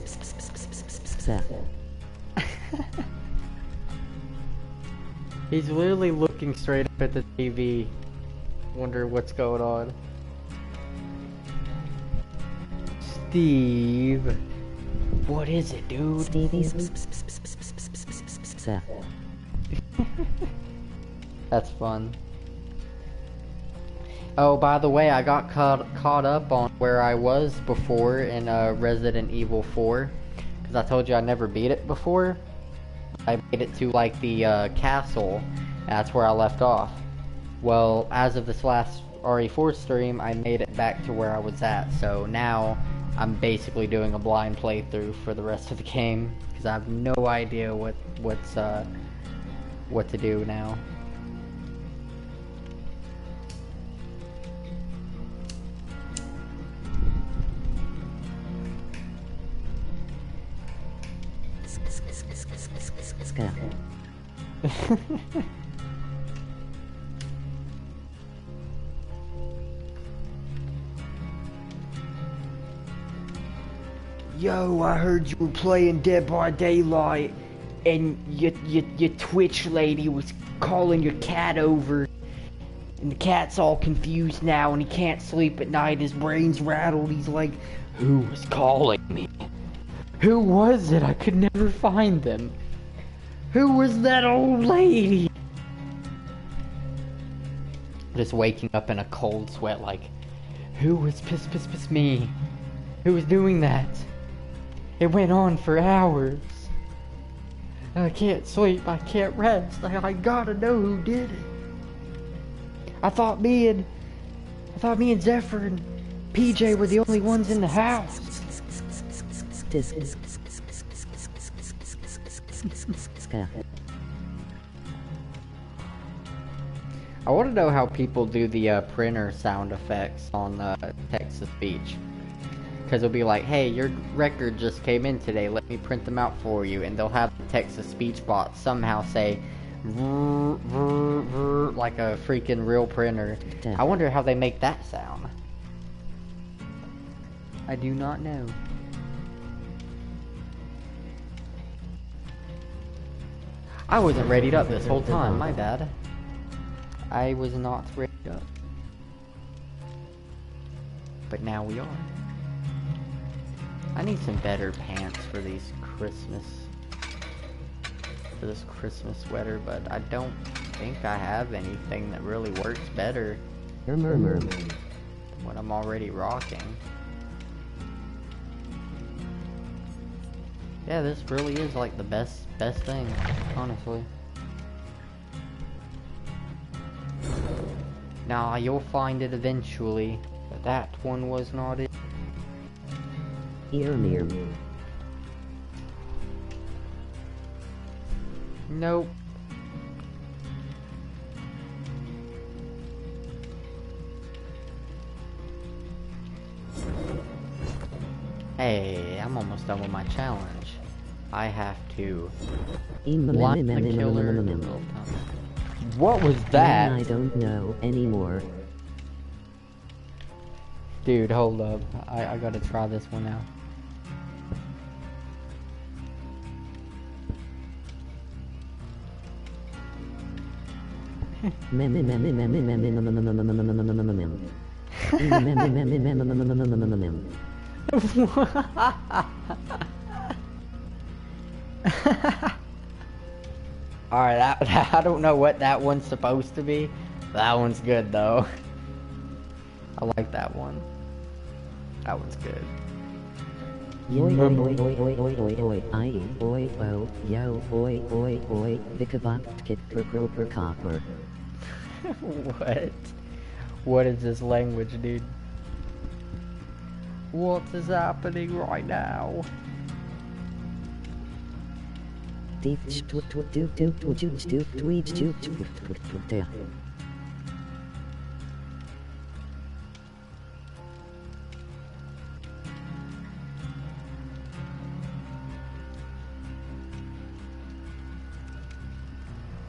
He's literally looking straight up at the TV. Wonder what's going on. Steve. What is it, dude? Stevie's. That's fun. Oh, by the way, I got caught up on where I was before in Resident Evil 4. Because I told you I never beat it before. I made it to like the castle. And that's where I left off. Well, as of this last RE4 stream, I made it back to where I was at. So now I'm basically doing a blind playthrough for the rest of the game. Because I have no idea what to do now. Yo, I heard you were playing Dead by Daylight, and your Twitch lady was calling your cat over, and the cat's all confused now, and he can't sleep at night. His brain's rattled. He's like, who was calling me? Who was it? I could never find them. Who was that old lady? Just waking up in a cold sweat like, who was piss me? Who was doing that? It went on for hours. I can't sleep, I can't rest. I gotta know who did it. I thought me and Zephyr and PJ were the only ones in the house. I want to know how people do the printer sound effects on text-to-speech. Because it'll be like, hey, your record just came in today, let me print them out for you. And they'll have the text-to-speech bot somehow say, like a freaking real printer. I wonder how they make that sound. I do not know. I wasn't readied up this whole time, my bad. I was not readied up. But now we are. I need some better pants for these this Christmas sweater, but I don't think I have anything that really works better than what I'm already rocking. Yeah, this really is like the best thing, honestly. Nah, you'll find it eventually, but that one was not it. Nope. Hey, I'm almost done with my challenge. I have to blind the killer. What was that? I don't know anymore. Dude, hold up. I gotta try this one out. Alright, I don't know what that one's supposed to be. That one's good though. I like that one. That one's good. What? What is this language, dude? What is happening right now?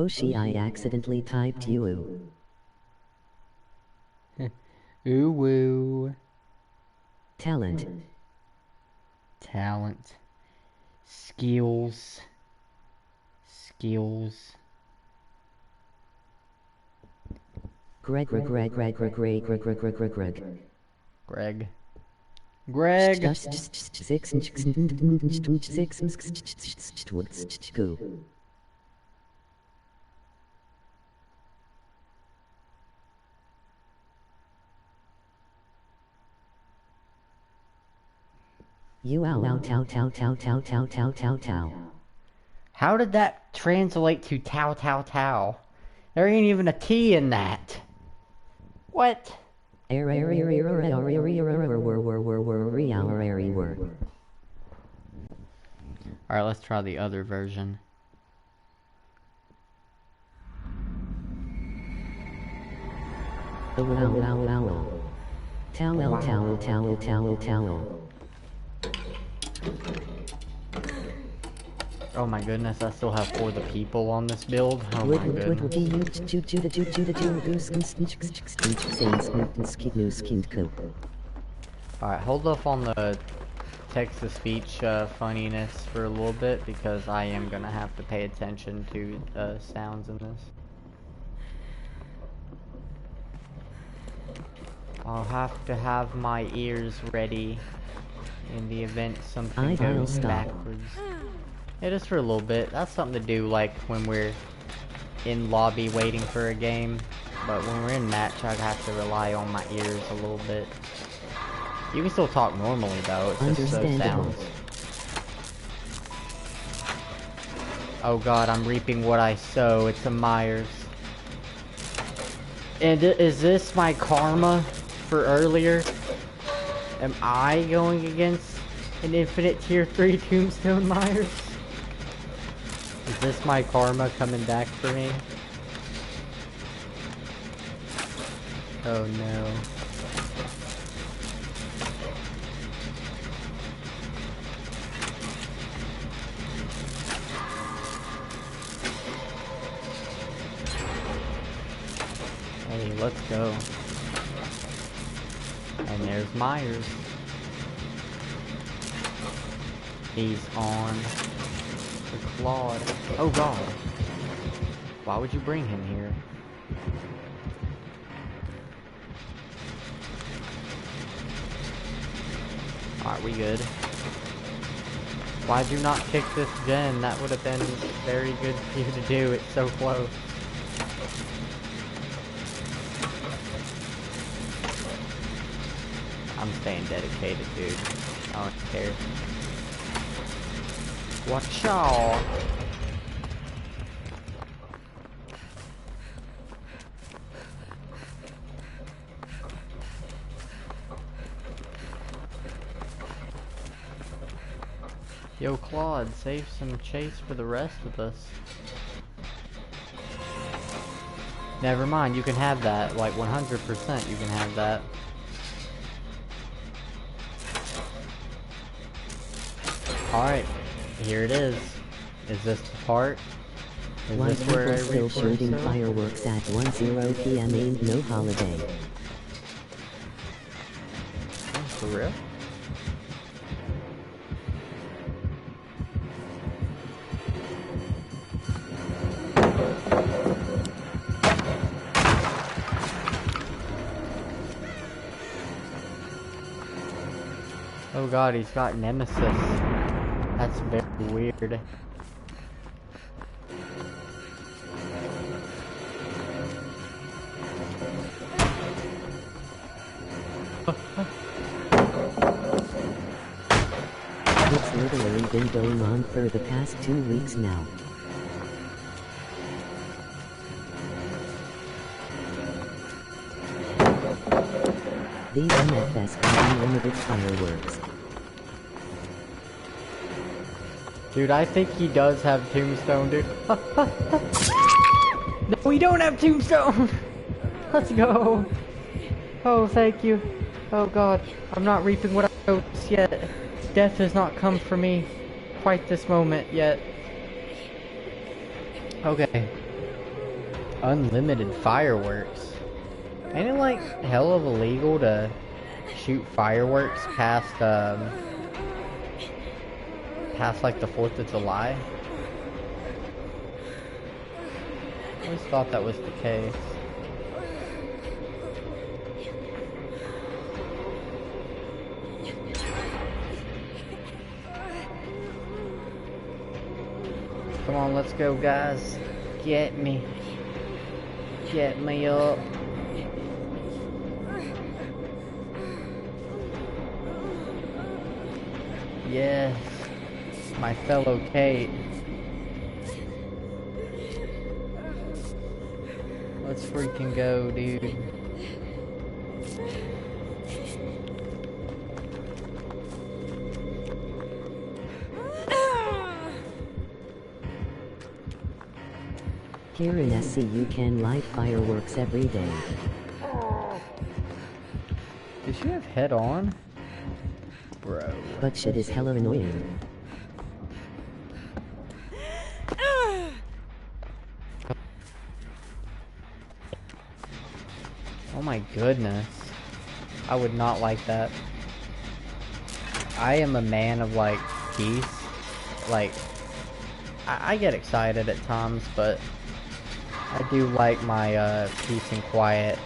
Oh she, I accidentally typed you. Ooh woo. Talent. Talent. Skills. Skills. Greg. Greg. Greg. You ow tau tau tau tau tau tau tau tau. How did that translate to tau tau tau? There ain't even a T in that. What? Alright, let's try the other version. Towel. Oh my goodness, I still have 4 of the people on this build. Oh my goodness. Alright, hold off on the text-to-speech funniness for a little bit, because I am gonna have to pay attention to sounds in this. I'll have to have my ears ready in the event something goes backwards. Yeah, just for a little bit. That's something to do, like, when we're in lobby waiting for a game. But when we're in match, I'd have to rely on my ears a little bit. You can still talk normally, though. It's just those sounds. Oh god, I'm reaping what I sow. It's a Myers. And is this my karma for earlier? Am I going against an infinite tier 3 Tombstone Myers? Is this my karma coming back for me? Oh no. Hey, let's go. And there's Myers. He's on the Claude. Oh god. Why would you bring him here? Alright, we good. Why'd you not kick this gen? That would have been very good for you to do. It's so close. I'm staying dedicated, dude. I don't care. Watch out! Yo, Claude, save some chase for the rest of us. Never mind, you can have that. Like 100% you can have that. Alright, here it is. Is this the part? Is Why this where people I still record shooting so? fireworks at 10 p.m. ain't no holiday. Oh, for real? Oh god, he's got Nemesis. That's very weird. It's literally been going on for the past 2 weeks now. These MFS got unlimited fireworks. Dude, I think he does have Tombstone, dude. No, we don't have Tombstone! Let's go! Oh, thank you. Oh god, I'm not reaping what I sowed yet. Death has not come for me quite this moment yet. Okay. Unlimited fireworks. Ain't it like hell of illegal to shoot fireworks past like the 4th of July? I always thought that was the case. Come on, let's go, guys. Get me. Get me up. Yes. My fellow Kate. Let's freaking go, dude. Here in SC you can light fireworks every day. Did you have head on? Bro. But shit is hella annoying. Oh my goodness. I would not like that. I am a man of like peace. Like, I get excited at times, but I do like my peace and quiet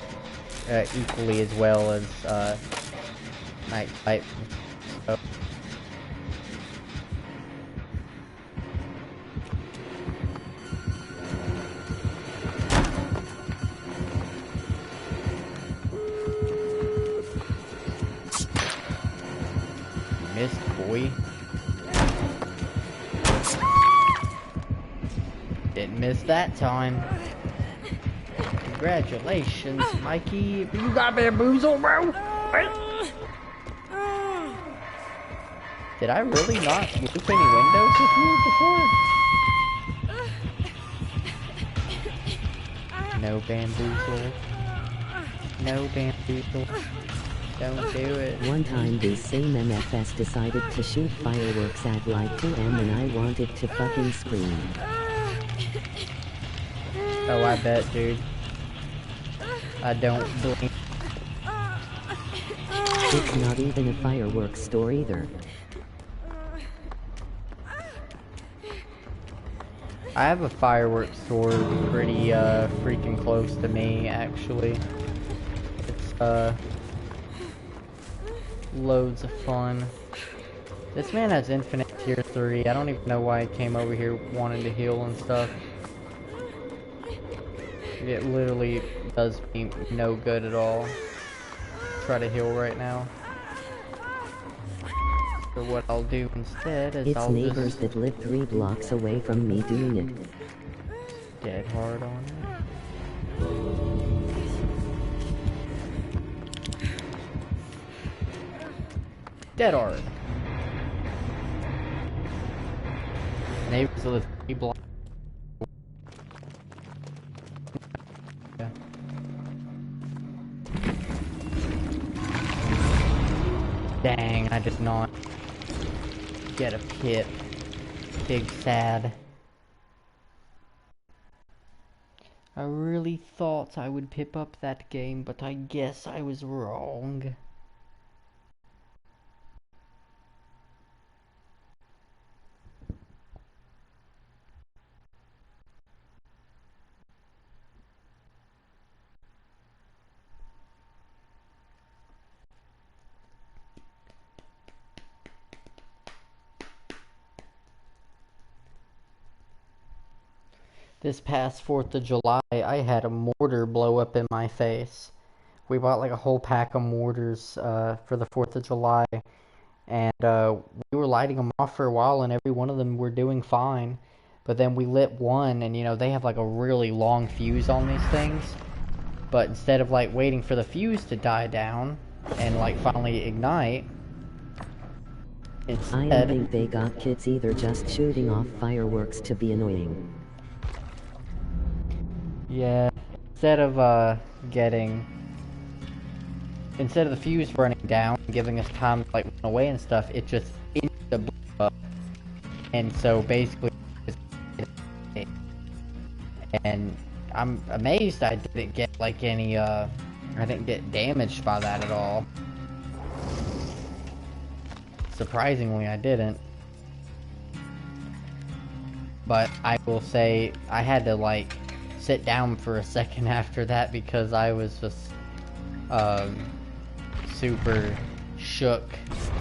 equally as well as night life. So. Missed, boy. Didn't miss that time. Congratulations, Mikey. You got bamboozled, bro. Did I really not loop any windows with you before? No bamboozle. No bamboozle. Don't do it. One time these same MFS decided to shoot fireworks at like 2 AM and I wanted to fucking scream. Oh, I bet, dude. I don't blink. It's not even a fireworks store either. I have a fireworks store pretty freaking close to me, actually. It's loads of fun. This man has infinite tier 3. I don't even know why he came over here wanting to heal and stuff. It literally does me no good at all. Try to heal right now. So what I'll do instead is It's I'll neighbors just that live 3 blocks away from me doing it. dead hard on it. Dead hard. neighbors live 3 blocks. Yeah. Dang, I did not get a pit. Big sad. I really thought I would pip up that game, but I guess I was wrong. This past 4th of July, I had a mortar blow up in my face. We bought like a whole pack of mortars for the 4th of July, and we were lighting them off for a while, and every one of them were doing fine. But then we lit one, and you know, they have like a really long fuse on these things. But instead of like waiting for the fuse to die down and like finally ignite, I think they got kids either just shooting off fireworks to be annoying. Yeah, instead of instead of the fuse burning down and giving us time to like run away and stuff, it just blew up. And so basically, and I'm amazed I didn't get like any I didn't get damaged by that at all. Surprisingly, I didn't. But I will say I had to like sit down for a second after that because I was just super shook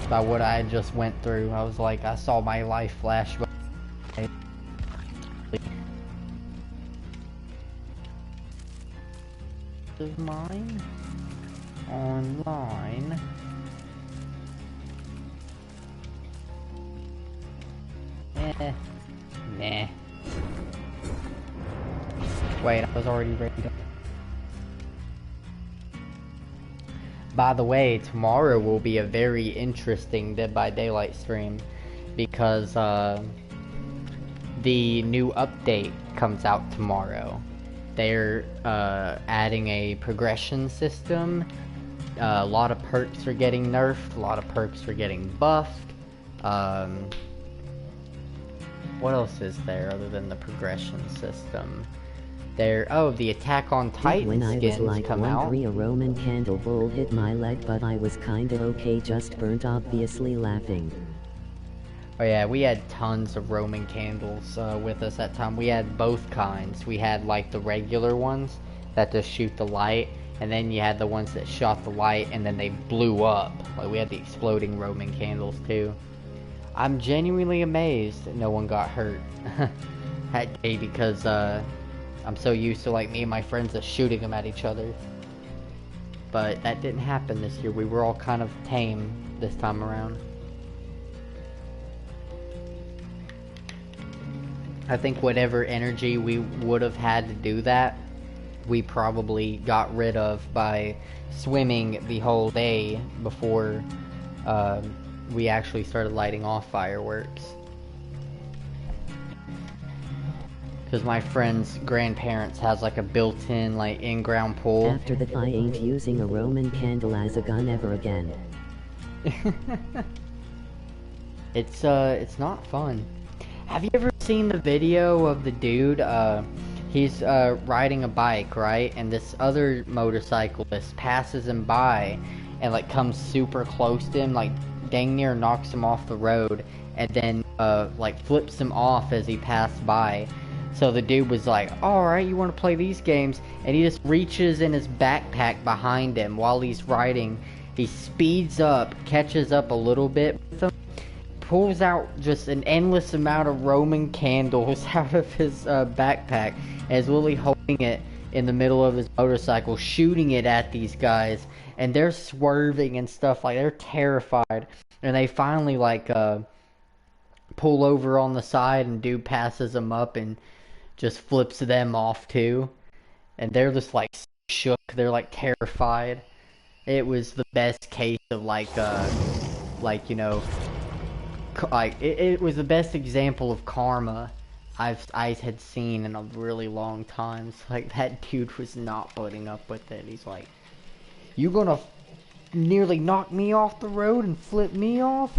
by what I just went through. I was like, I saw my life flash by. Of mine online. Nah. Wait, I was already ready to... By the way, tomorrow will be a very interesting Dead by Daylight stream because the new update comes out tomorrow. They're adding a progression system. A lot of perks are getting nerfed, a lot of perks are getting buffed. What else is there other than the progression system? The Attack on Titan skins come out. When I was like 1-3, a Roman candle bowl hit my leg, but I was kinda okay, just burnt, obviously laughing. Oh yeah, we had tons of Roman candles with us that time. We had both kinds. We had like the regular ones that just shoot the light, and then you had the ones that shot the light and then they blew up. Like we had the exploding Roman candles too. I'm genuinely amazed that no one got hurt that day because I'm so used to like me and my friends just shooting them at each other. But that didn't happen this year. We were all kind of tame this time around. I think whatever energy we would have had to do that, we probably got rid of by swimming the whole day before we actually started lighting off fireworks. Because my friend's grandparents has like a built-in like in-ground pool. After that, I ain't using a Roman candle as a gun ever again. It's not fun. Have you ever seen the video of the dude? He's riding a bike, right? And this other motorcyclist passes him by and like comes super close to him, like dang near knocks him off the road, and then like flips him off as he passed by. So the dude was like, alright, you want to play these games? And he just reaches in his backpack behind him while he's riding. He speeds up, catches up a little bit with him, pulls out just an endless amount of Roman candles out of his backpack, and is literally holding it in the middle of his motorcycle, shooting it at these guys. And they're swerving and stuff, like they're terrified. And they finally like pull over on the side, and dude passes them up and just flips them off too. And they're just like shook, they're like terrified. It was the best case of like you know, like it was the best example of karma I had seen in a really long time. It's like that dude was not putting up with it. He's like, "You gonna nearly knock me off the road and flip me off?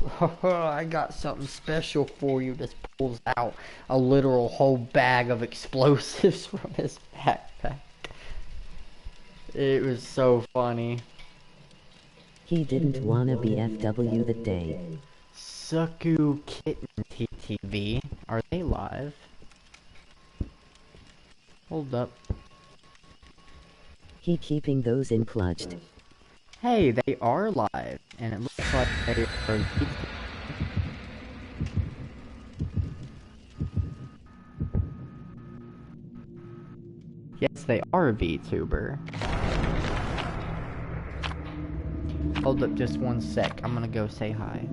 I got something special for you." Just pulls out a literal whole bag of explosives from his backpack. It was so funny. He didn't wanna be FW that day. Suku Kitten TTV. Are they live? Hold up. He keeping those in clutched. Hey, they are live, and it looks like they are. Yes, they are a VTuber. Hold up just one sec. I'm gonna go say hi.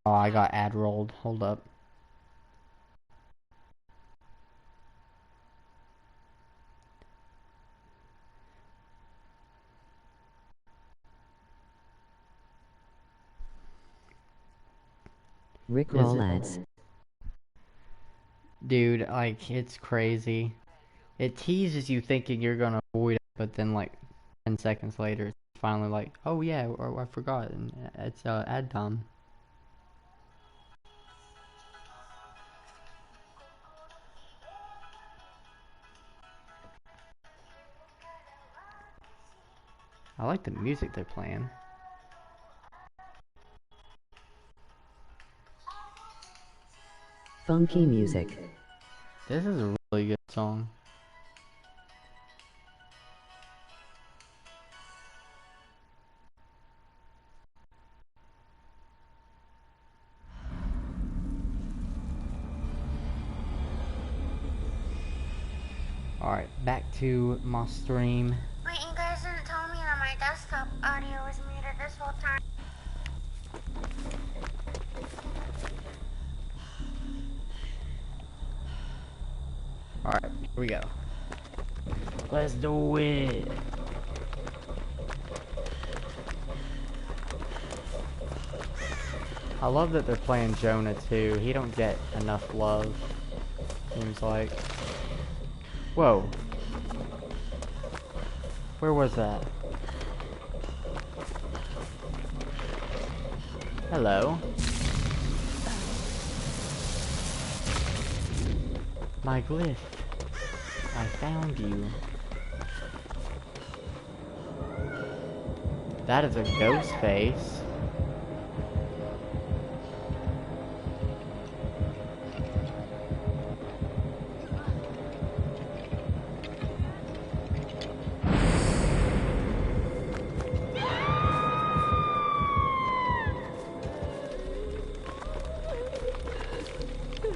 Oh, I got ad rolled. Hold up. Rickroll ads. Dude, like, it's crazy. It teases you thinking you're gonna avoid it, but then, like, 10 seconds later, it's finally like, oh yeah, or I forgot, and it's ad time. I like the music they're playing. Funky music. This is a really good song. Alright, back to my stream. Wait, you guys didn't tell me that my desktop audio was muted this whole time. Alright, here we go. Let's do it. I love that they're playing Jonah too. He don't get enough love, seems like. Whoa. Where was that? Hello. My glyph. I found you. That is a ghost face.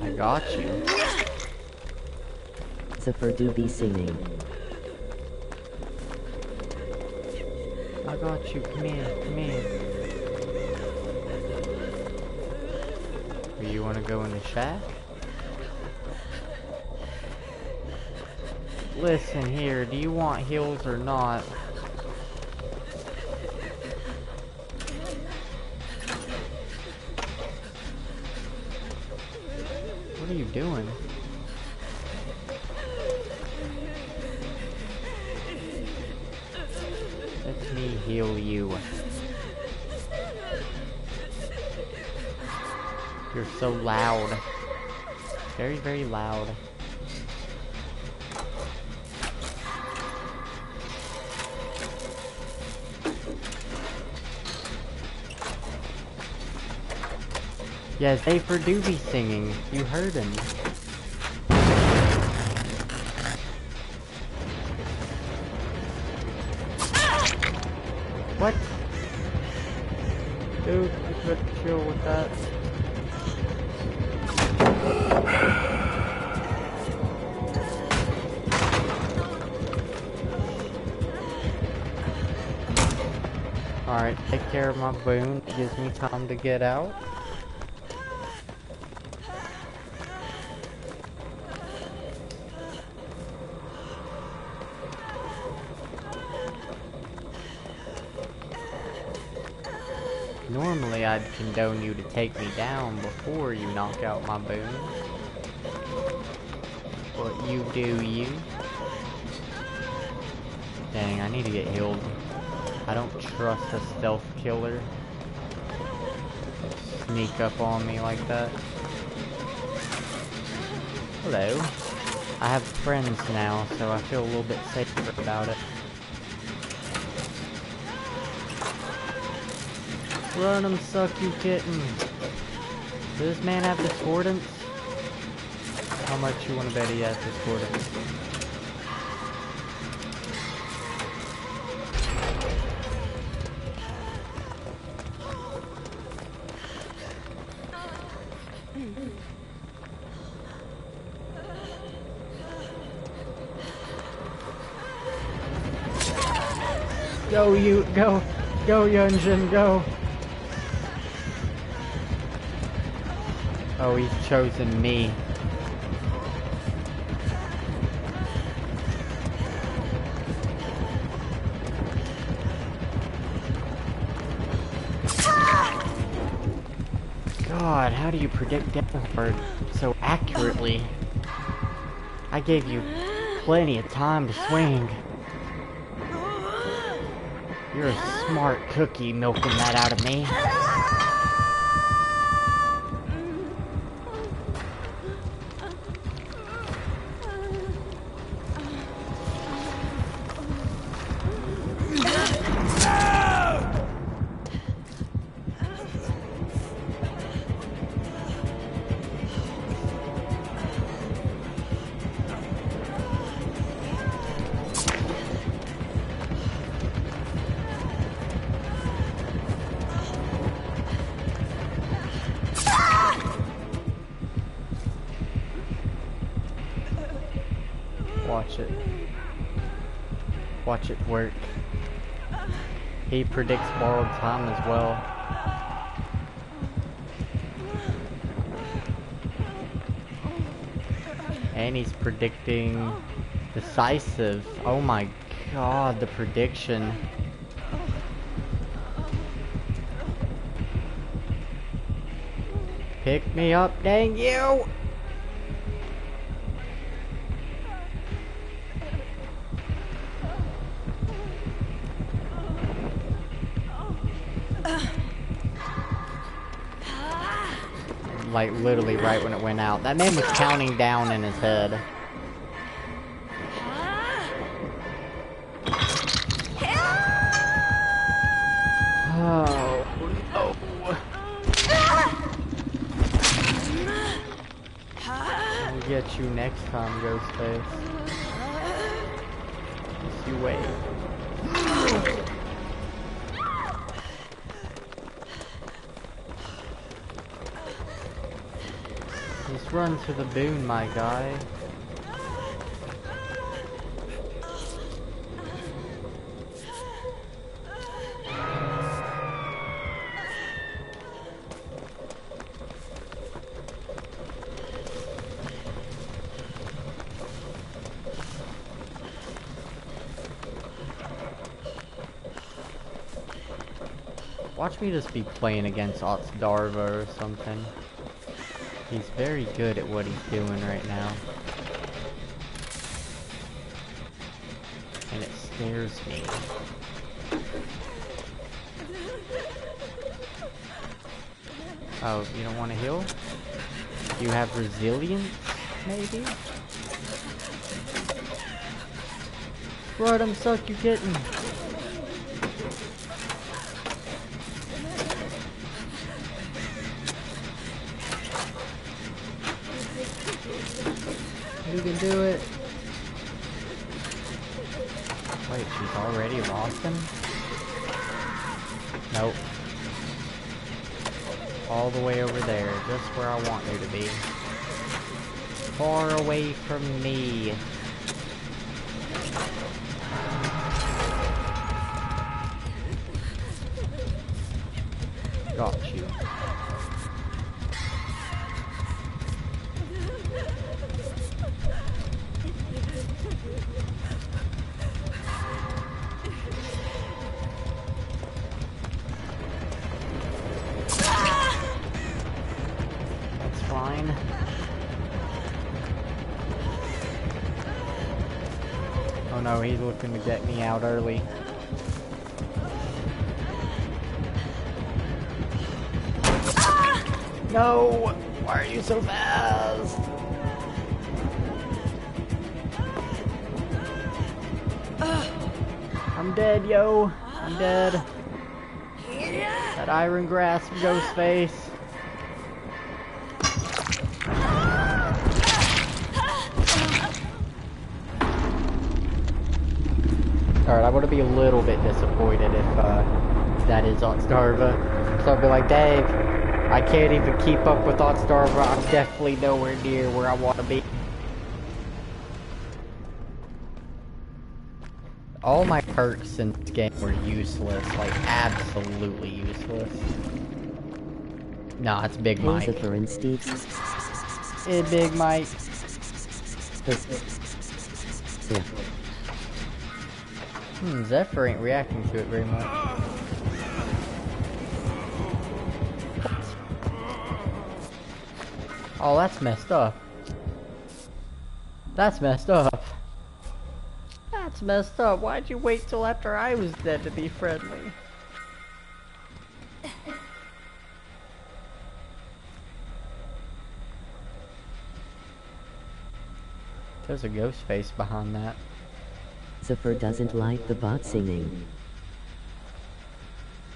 I got you. Zephyr do be singing. I got you. Come here. Come here. Do you want to go in the shack? Listen here. Do you want heals or not? What are you doing? Let me heal you. You're so loud. Very, very loud. Yes, Zephyr do be singing. You heard him. What? Dude, you could chill with that. Alright, take care of my boon. It gives me time to get out. Normally I'd condone you to take me down before you knock out my boon. But you do you. Dang, I need to get healed. I don't trust a stealth killer. Sneak up on me like that. Hello. I have friends now, so I feel a little bit safer about it. Run 'em, suck you kitten. Does this man have discordance? How much you want to bet he has discordance? Go, you, go, Yunjin, go. Oh, he's chosen me. God, how do you predict Deathbird so accurately? I gave you plenty of time to swing. You're a smart cookie milking that out of me. Watch it. Watch it work. He predicts borrowed time as well. And he's predicting decisive. Oh my god, the prediction. Pick me up, dang you! Like literally right when it went out. That man was counting down in his head. Oh no. I'll get you next time, Ghostface. Just you wait. Just run to the boon, my guy. Watch me just be playing against Darva or something. He's very good at what he's doing right now. And it scares me. Oh, you don't want to heal? You have resilience, maybe? Let him suck you kitten. You can do it. Wait, she's already lost him? Nope. All the way over there, just where I want you to be. Far away from me. Got you. Oh no, he's looking to get me out early. No! Why are you so fast? I'm dead, yo. I'm dead. That iron grasp, Ghostface. Alright, I would be a little bit disappointed if that is Otstarva. So I'd be like, Dave, I can't even keep up with Otstarva. I'm definitely nowhere near where I want to be. All my perks in this game were useless, like absolutely useless. Nah, it's Big Mike. Lucifer and Steve. Hey, Big Mike. Yeah. Zephyr ain't reacting to it very much. Oh, that's messed up. That's messed up. That's messed up. Why'd you wait till after I was dead to be friendly? There's a ghost face behind that. Zephyr doesn't like the bot singing.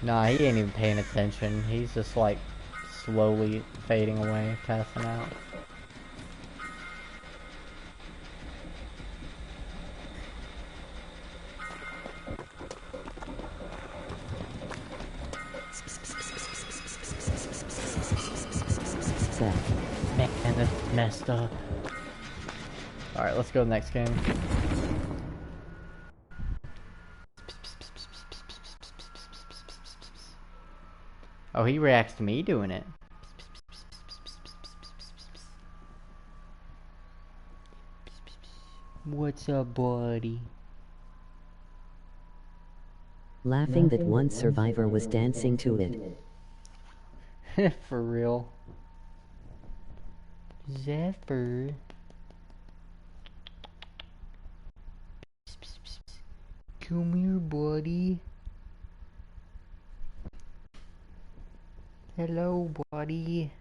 Nah, he ain't even paying attention. He's just like slowly fading away, passing out. Man, that's messed up. Alright, let's go to the next game. Oh, he reacts to me doing it. What's up, buddy? Laughing that one survivor was dancing to it. For real. Zephyr. Come here, buddy. Hello, buddy.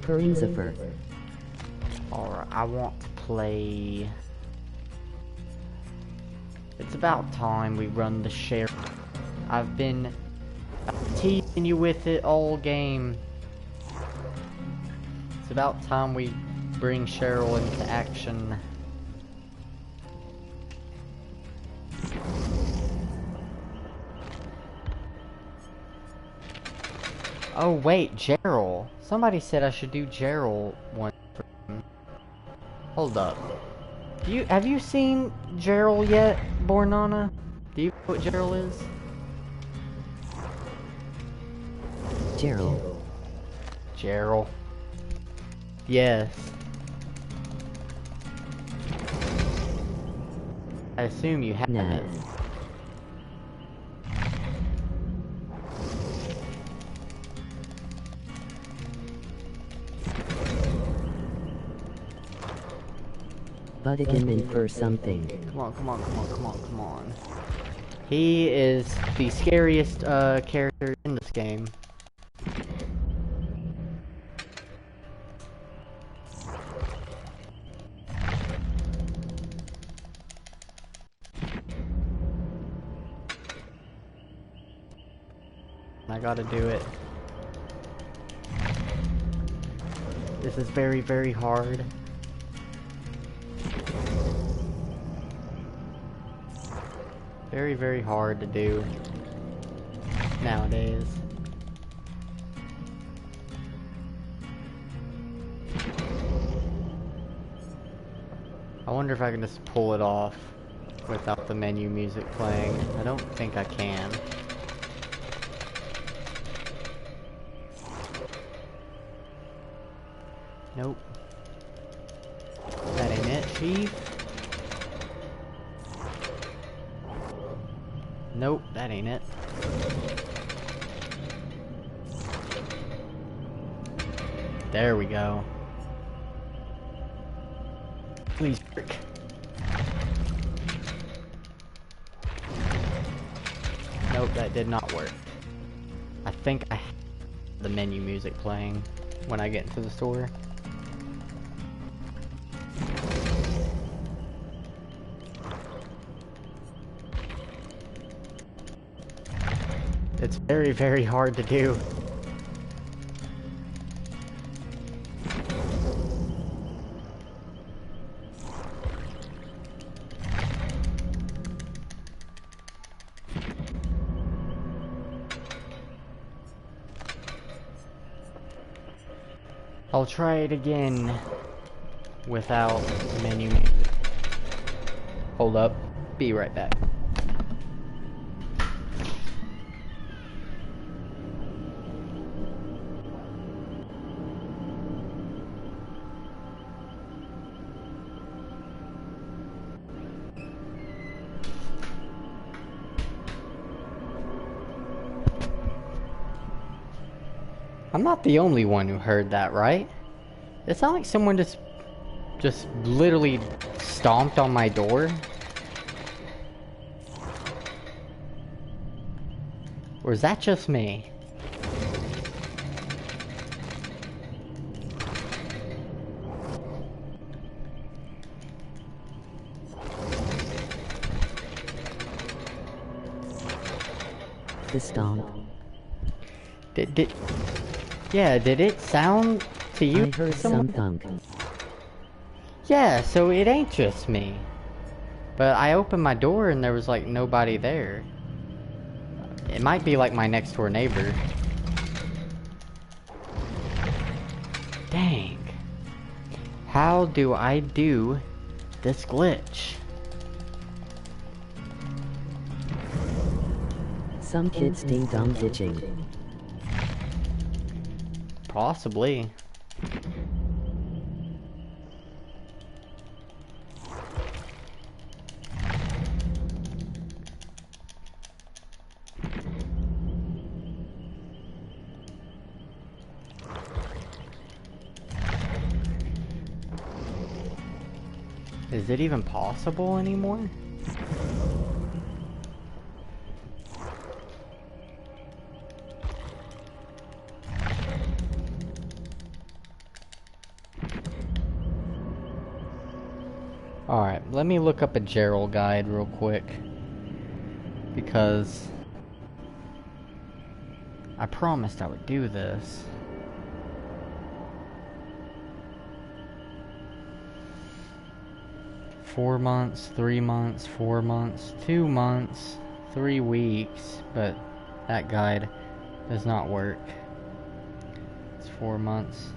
Purring Zephyr. Alright, I want to play... It's about time we run the share. I've been teasing you with it all game. It's about time we bring Cheryl into action. Oh wait, Gerald. Somebody said I should do Gerald one. Hold up. Have you seen Gerald yet, Bornana? Do you know what Gerald is? Gerald. Gerald. Yes. I assume you have Nah. it. Budigan infer something. Come on, come on, come on, come on, come on. He is the scariest character in this game. I gotta do it. This is very, very hard. Very, very hard to do nowadays. I wonder if I can just pull it off without the menu music playing. I don't think I can. Nope. That ain't it, Chief. Nope, that ain't it. There we go. Please work. Nope, that did not work. I think I have the menu music playing when I get into the store. It's very, very hard to do. I'll try it again without menu music. Hold up, be right back. I'm not the only one who heard that, right? It sounded like someone just literally stomped on my door. Or is that just me? The stomp. Yeah, did it sound to you? I heard some thunk. Yeah, so it ain't just me. But I opened my door and there was like nobody there. It might be like my next door neighbor. Dang. How do I do this glitch? Some kids ding dong ditching. Possibly. Is it even possible anymore? Alright, let me look up a Gerald guide real quick. Because I promised I would do this. Four months, 3 months, 4 months, 2 months, 3 weeks, but that guide does not work. It's 4 months.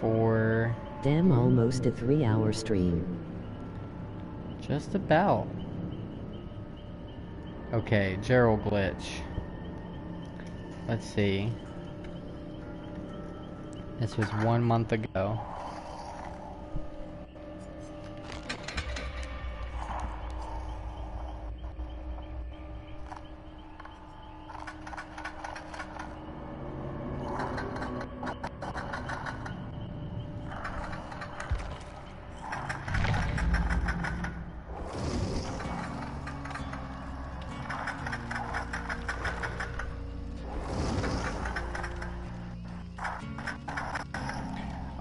4. Damn, almost a 3-hour stream. Just about. Okay, Gerald glitch. Let's see. This was 1 month ago.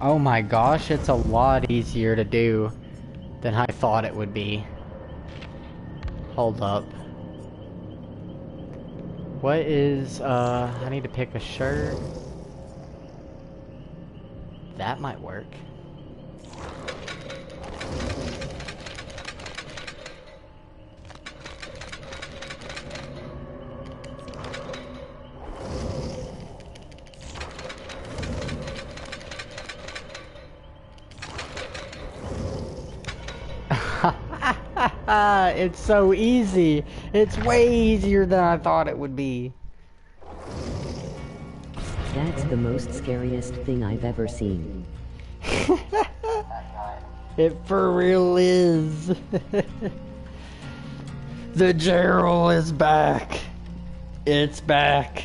Oh my gosh, it's a lot easier to do than I thought it would be. Hold up. What is, I need to pick a shirt. That might work. It's so easy. It's way easier than I thought it would be. That's the most scariest thing I've ever seen. It for real is. The Gerald is back. It's back.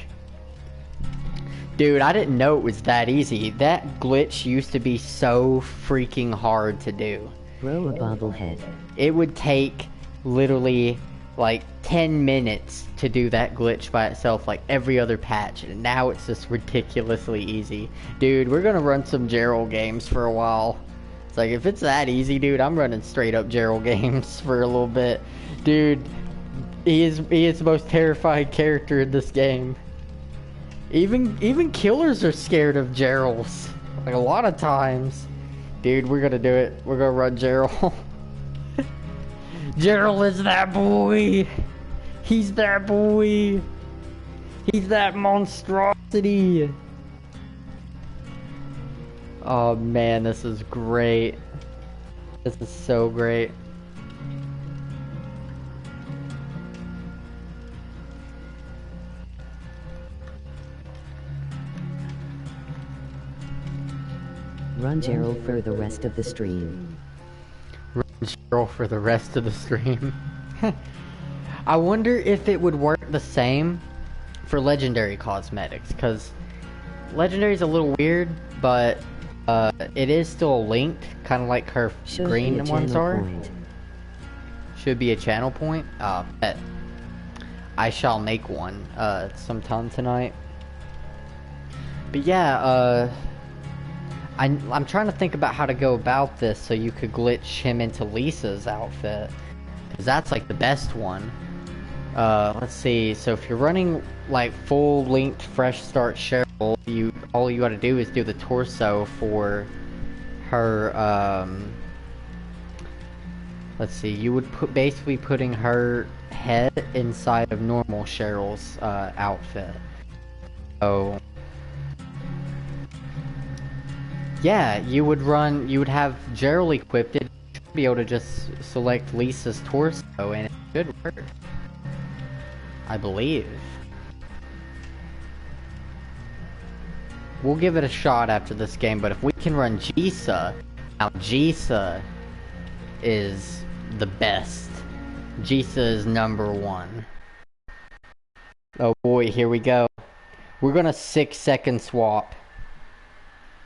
Dude, I didn't know it was that easy. That glitch used to be so freaking hard to do. Throw a bobblehead. It would take literally like 10 minutes to do that glitch by itself, like every other patch, and now it's just ridiculously easy. Dude, we're gonna run some Gerald games for a while. It's like, if it's that easy, dude, I'm running straight up Gerald games for a little bit. Dude, he is the most terrifying character in this game. Even killers are scared of Geralds, like a lot of times. Dude, we're gonna do it. We're gonna run Gerald. Gerald is that boy. He's that boy. He's that monstrosity. Oh man, this is great. This is so great. Run Gerald for the rest of the stream. Run Gerald for the rest of the stream. I wonder if it would work the same for legendary cosmetics, because legendary's a little weird, but it is still linked, kind of like her green ones are. Should be a channel point. Bet. I shall make one sometime tonight. But yeah, I'm trying to think about how to go about this so you could glitch him into Lisa's outfit, because that's like the best one. Let's see. So if you're running like full linked fresh start Cheryl, all you got to do is do the torso for her. Let's see. You would basically putting her head inside of normal Cheryl's outfit. So yeah, you would have Gerald equipped. It should be able to just select Lisa's torso, and it should work, I believe. We'll give it a shot after this game, but if we can run Jisa, now Jisa is the best. Jisa is #1. Oh boy, here we go. We're gonna 6-second swap.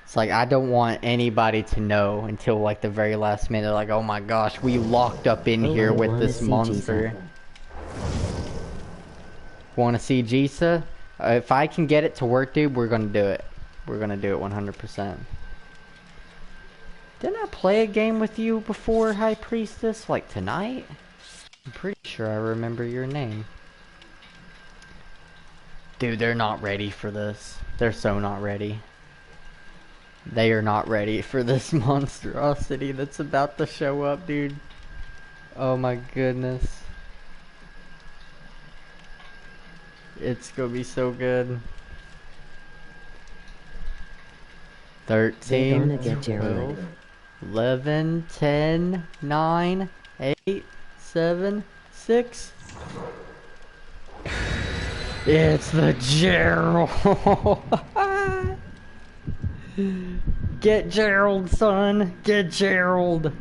It's like, I don't want anybody to know until like the very last minute, like, oh my gosh, we locked up in here with this monster. Want to see Jisa? If I can get it to work, dude, we're gonna do it. We're gonna do it 100%. Didn't I play a game with you before, High Priestess? Like tonight? I'm pretty sure I remember your name. Dude, they're not ready for this. They're so not ready. They are not ready for this monstrosity that's about to show up, dude. Oh my goodness. It's gonna be so good. 13, 12, 11, 10, 9, 8, 7, 6. It's the Gerald. Get Gerald, son. Get Gerald.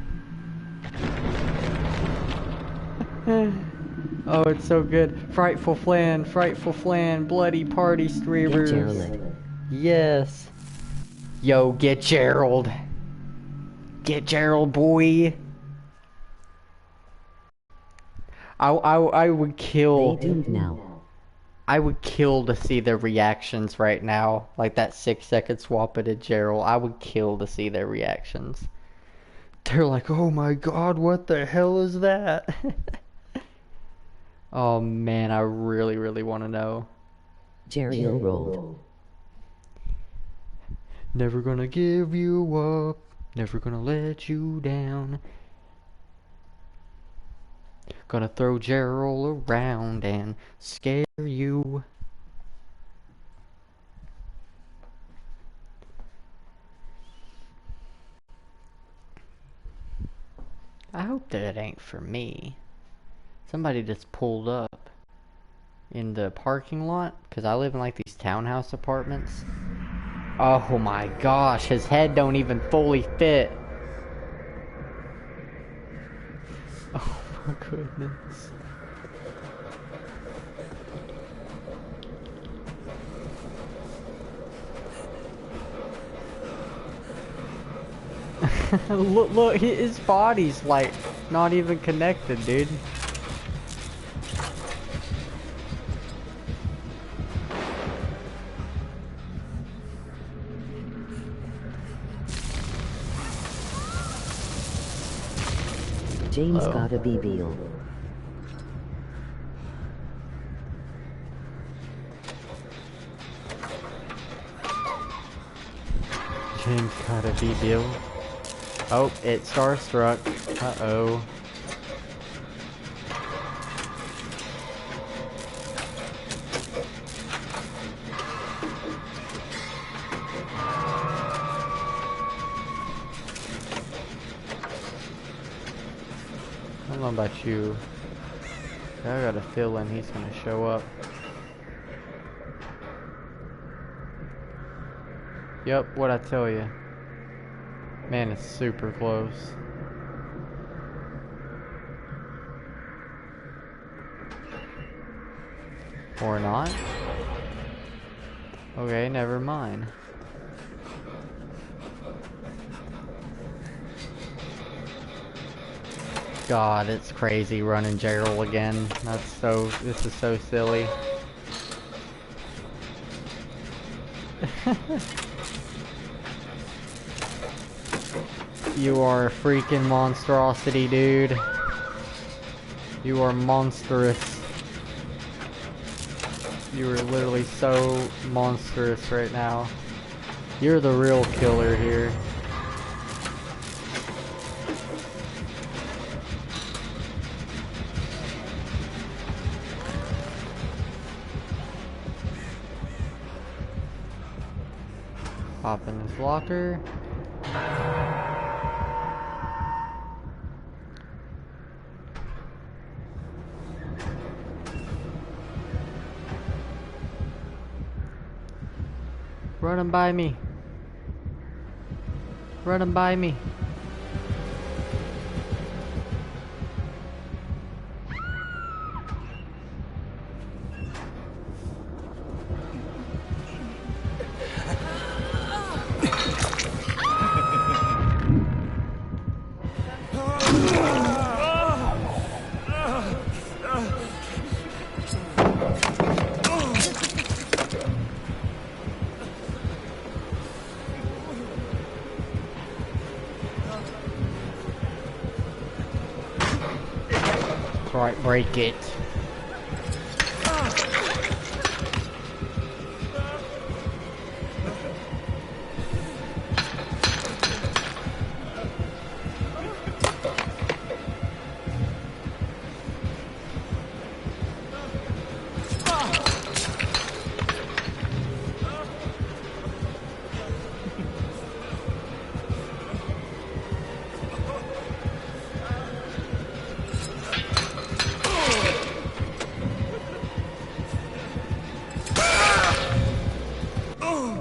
Oh, it's so good. Frightful Flan, bloody party streamers. Get Gerald. Yes. Yo, get Gerald. Get Gerald, boy. I would kill. They doomed now. I would kill to see their reactions right now. Like that 6-second swap at Gerald. I would kill to see their reactions. They're like, oh my god, what the hell is that? Oh man, I really, really want to know. Jerry rolled. Never gonna give you up. Never gonna let you down. Gonna throw Gerald around and scare you. I hope that ain't for me. Somebody just pulled up in the parking lot, because I live in like these townhouse apartments. Oh my gosh, his head don't even fully fit. Oh my goodness. Look, his body's like not even connected, dude. James Hello. gotta be Beal. James gotta be Bill. Oh, it's Starstruck. Uh-oh. I don't know about you. I got a feeling he's gonna show up. Yep, what'd I tell you? Man, it's super close. Or not. Okay, never mind. God, it's crazy running Gerald again. This is so silly. You are a freaking monstrosity, dude. You are monstrous. You are literally so monstrous right now. You're the real killer here. Hop in this locker. Run him by me. Run him by me. Right, break it.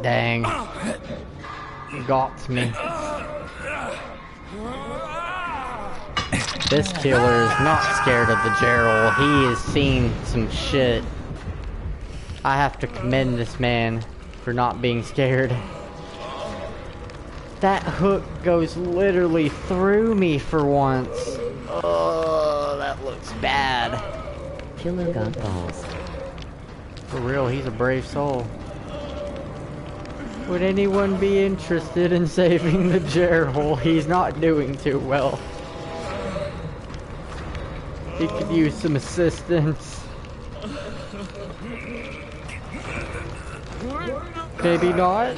Dang. Got me. This killer is not scared of the Gerald. He has seen some shit. I have to commend this man for not being scared. That hook goes literally through me for once. Oh, that looks bad. Killer got balls. For real, he's a brave soul. Would anyone be interested in saving the Gerald? He's not doing too well. He could use some assistance. Maybe not.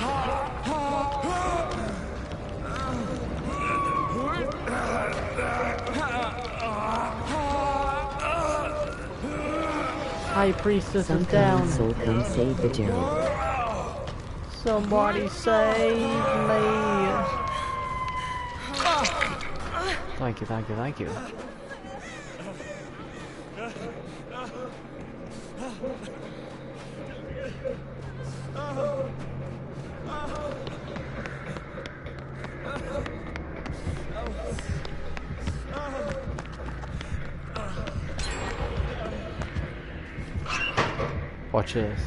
High Priestess Some is down. kind soul come save the Gerald. Somebody save me. Thank you, thank you, thank you. Watch this.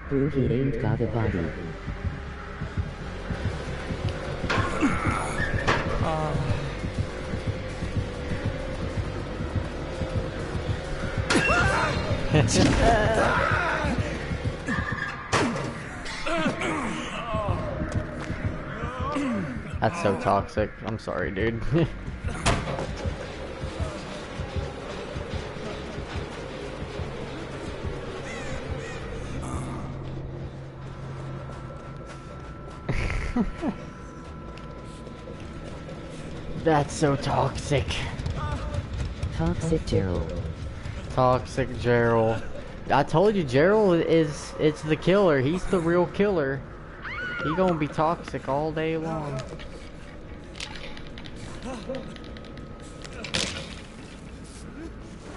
Boo, he ain't got a body. That's so toxic. I'm sorry, dude. That's so toxic. Toxic Gerald. Toxic Gerald. I told you, Gerald it's the killer. He's the real killer. He gonna be toxic all day long.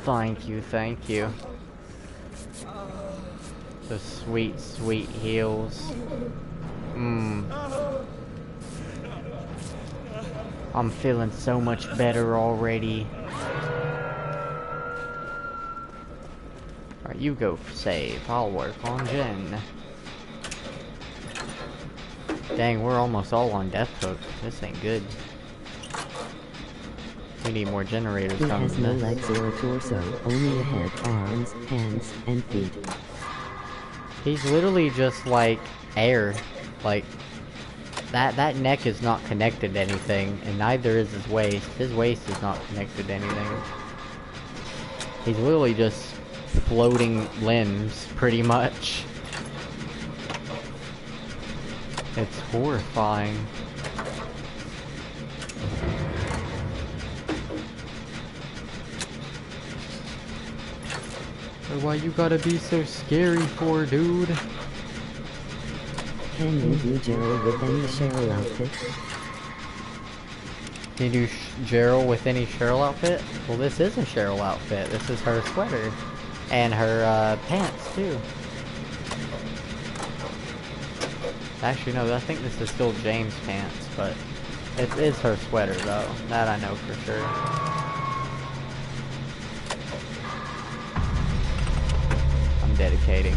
Thank you, thank you. The sweet, sweet heals. I'm feeling so much better already. Alright, you go save. I'll work on Jen. Dang, we're almost all on death hook. This ain't good. We need more generators He coming. has no legs or a torso, only a head, arms, hands, and feet. He's literally just like air. Like that neck is not connected to anything, and neither is his waist. His waist is not connected to anything. He's literally just floating limbs, pretty much. It's horrifying. Why you gotta be so scary for, dude? Can you do Gerald with any Cheryl outfit? Can you do Cheryl with any Cheryl outfit? Well, this is a Cheryl outfit. This is her sweater. And her pants, too. Actually, no, I think this is still James' pants, but it is her sweater, though. That I know for sure. I'm dedicating.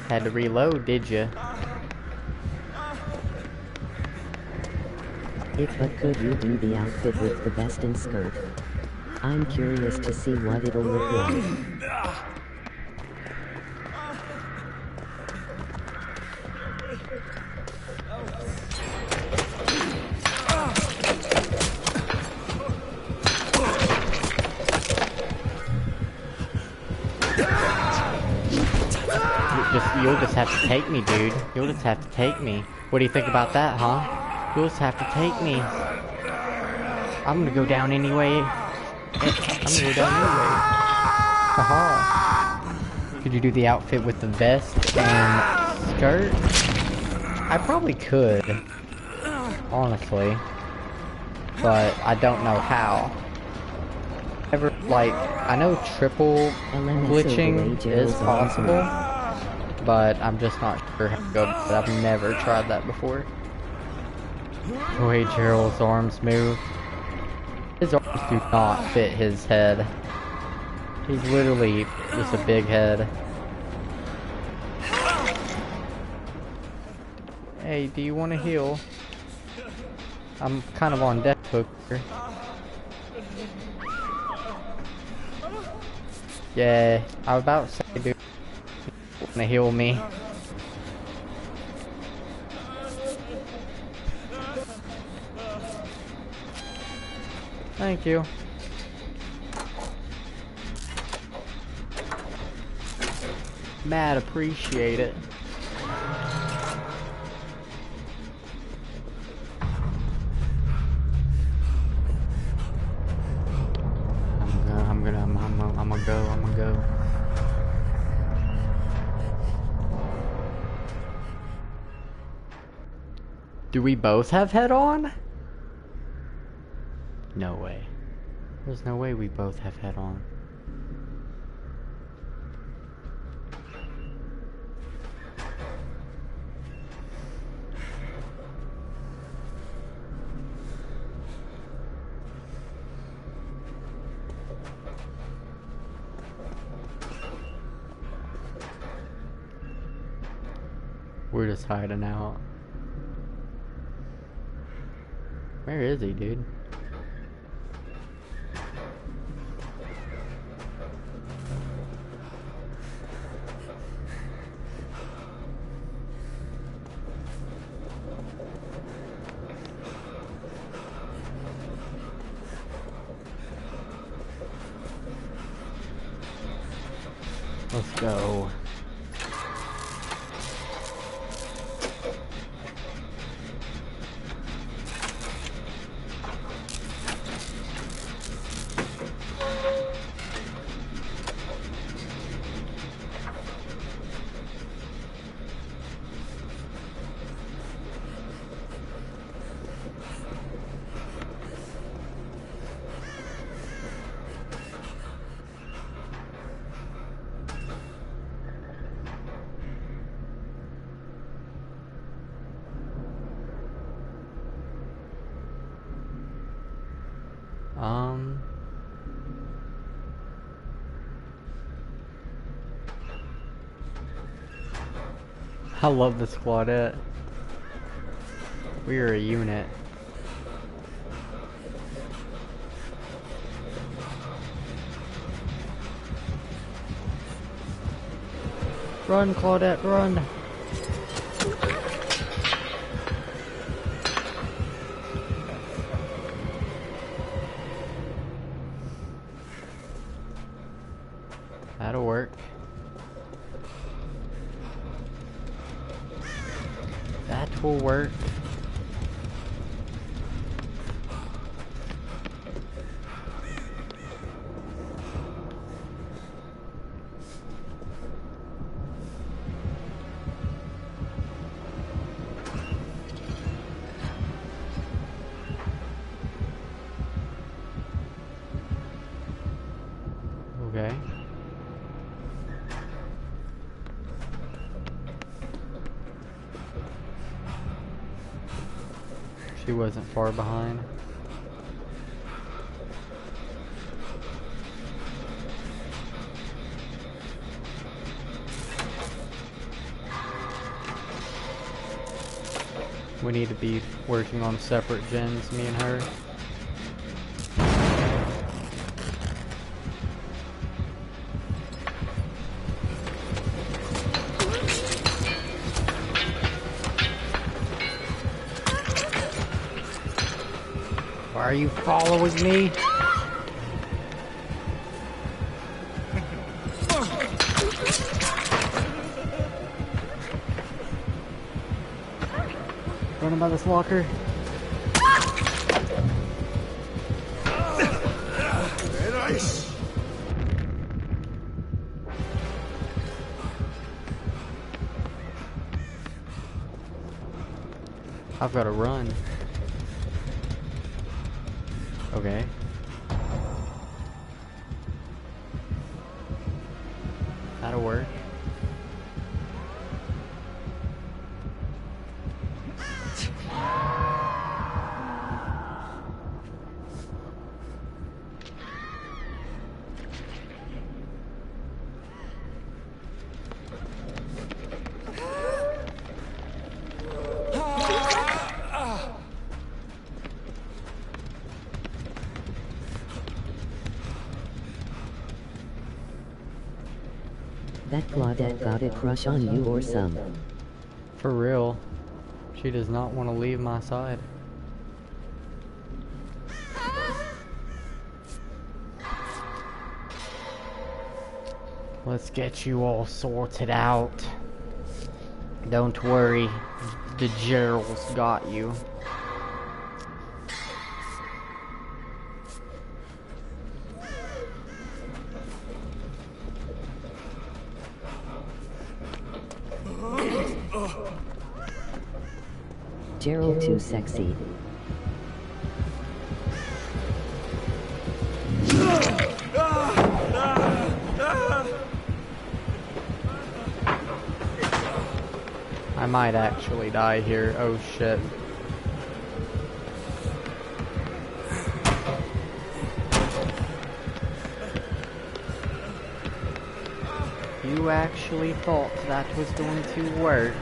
Had to reload, did you? But could you do the outfit with the vest and skirt? I'm curious to see what it'll look like. You'll just have to take me, dude. You'll just have to take me. What do you think about that, huh? You'll just have to take me. I'm gonna go down anyway. I'm gonna go down anyway. Haha. Could you do the outfit with the vest and skirt? I probably could. Honestly. But I don't know how. I know triple glitching is possible. But I'm just not sure how to go. But I've never tried that before. The way Gerald's arms move. His arms do not fit his head. He's literally just a big head. Hey, do you want to heal? I'm kind of on death hook here. Yeah, I was about to say, dude. To heal me. Thank you. Mad appreciate it. Do we both have head on? No way. There's no way we both have head on. We're just hiding out. Where is he, dude? Let's go. I love this Claudette. We are a unit. Run, Claudette, run! That'll work. That will work. Okay. She wasn't far behind. We need to be working on separate gens, me and her. Why are you following me? Running by this locker. I've got to run. Okay. That'll work. That Claudette got a crush on you or some. For real. She does not want to leave my side. Let's get you all sorted out. Don't worry. The Gerald's got you. Gerald too sexy. I might actually die here. Oh shit. You actually thought that was going to work.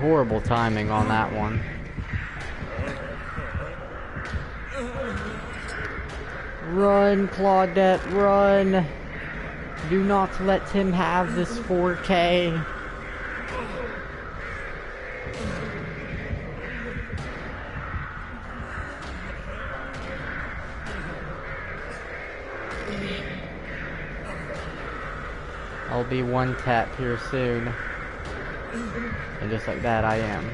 Horrible timing on that one. Run, Claudette, run! Do not let him have this 4K. I'll be one tap here soon. And just like that, I am.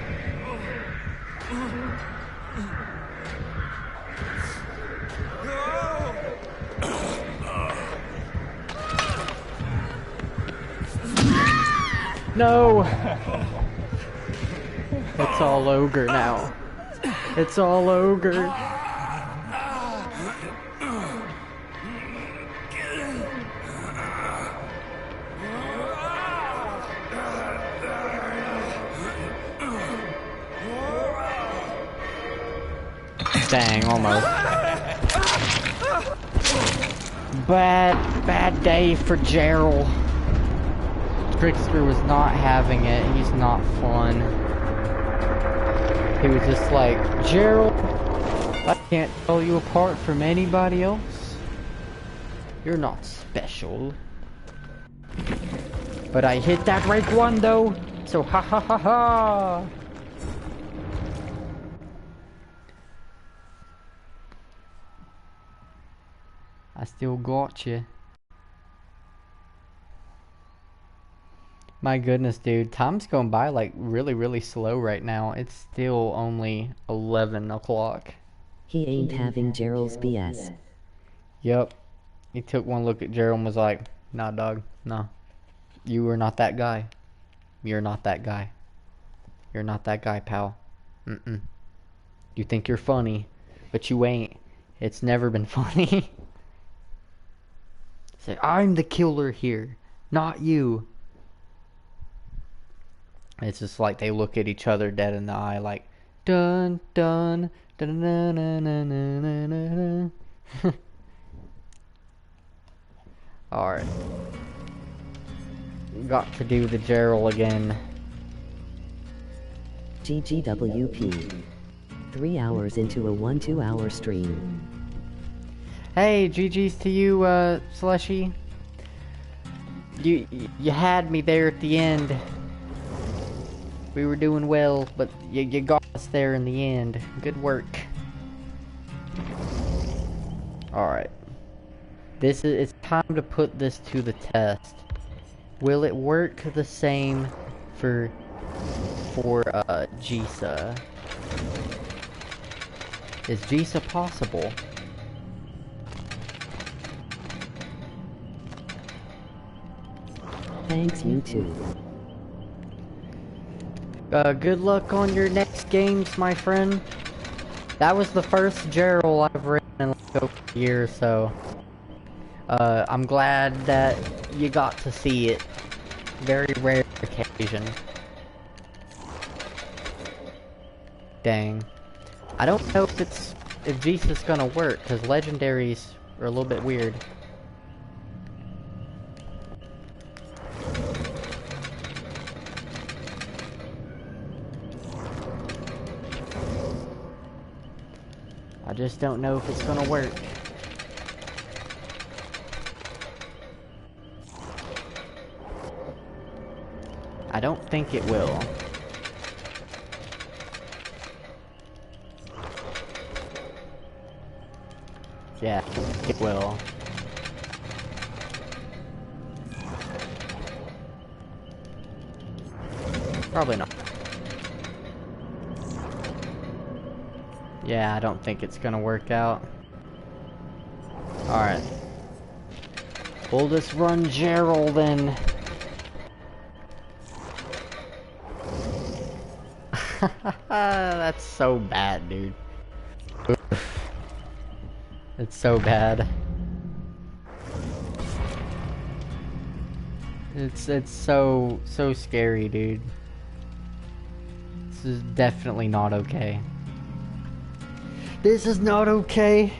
No! It's all ogre now. It's all ogre. Dang, almost. Bad day for Gerald. Trickster was not having it. He's not fun. He was just like, Gerald, I can't tell you apart from anybody else. You're not special. But I hit that rank 1 though, so ha ha ha ha. I still got you. My goodness, dude. Time's going by like really slow right now. It's still only 11 o'clock. He ain't having Gerald's BS. Yep. He took one look at Gerald and was like, nah, dog. Nah. You are not that guy. You're not that guy. You're not that guy, pal. Mm-mm. You think you're funny, but you ain't. It's never been funny. Say, I'm the killer here, not you. It's just like they look at each other dead in the eye like, dun dun dun dun dun dun dun dun dun. Alright. Got to do the Gerald again. GGWP. 3 hours into a 1-2 hour stream. Hey, GG's to you, Slushy. You had me there at the end. We were doing well, but you got us there in the end. Good work. Alright. It's time to put this to the test. Will it work the same for Jisa? Is Jisa possible? Thanks, you too. Good luck on your next games, my friend. That was the first Gerald I've written in like over a year or so. I'm glad that you got to see it. Very rare occasion. Dang. I don't know if Jisa's gonna work, because legendaries are a little bit weird. I just don't know if it's gonna work. I don't think it will. Yeah, it will. Probably not. Yeah, I don't think it's gonna work out. Alright. We'll just run Gerald then. That's so bad, dude. Oof. It's so bad. It's so scary, dude. This is definitely not okay. This is not okay.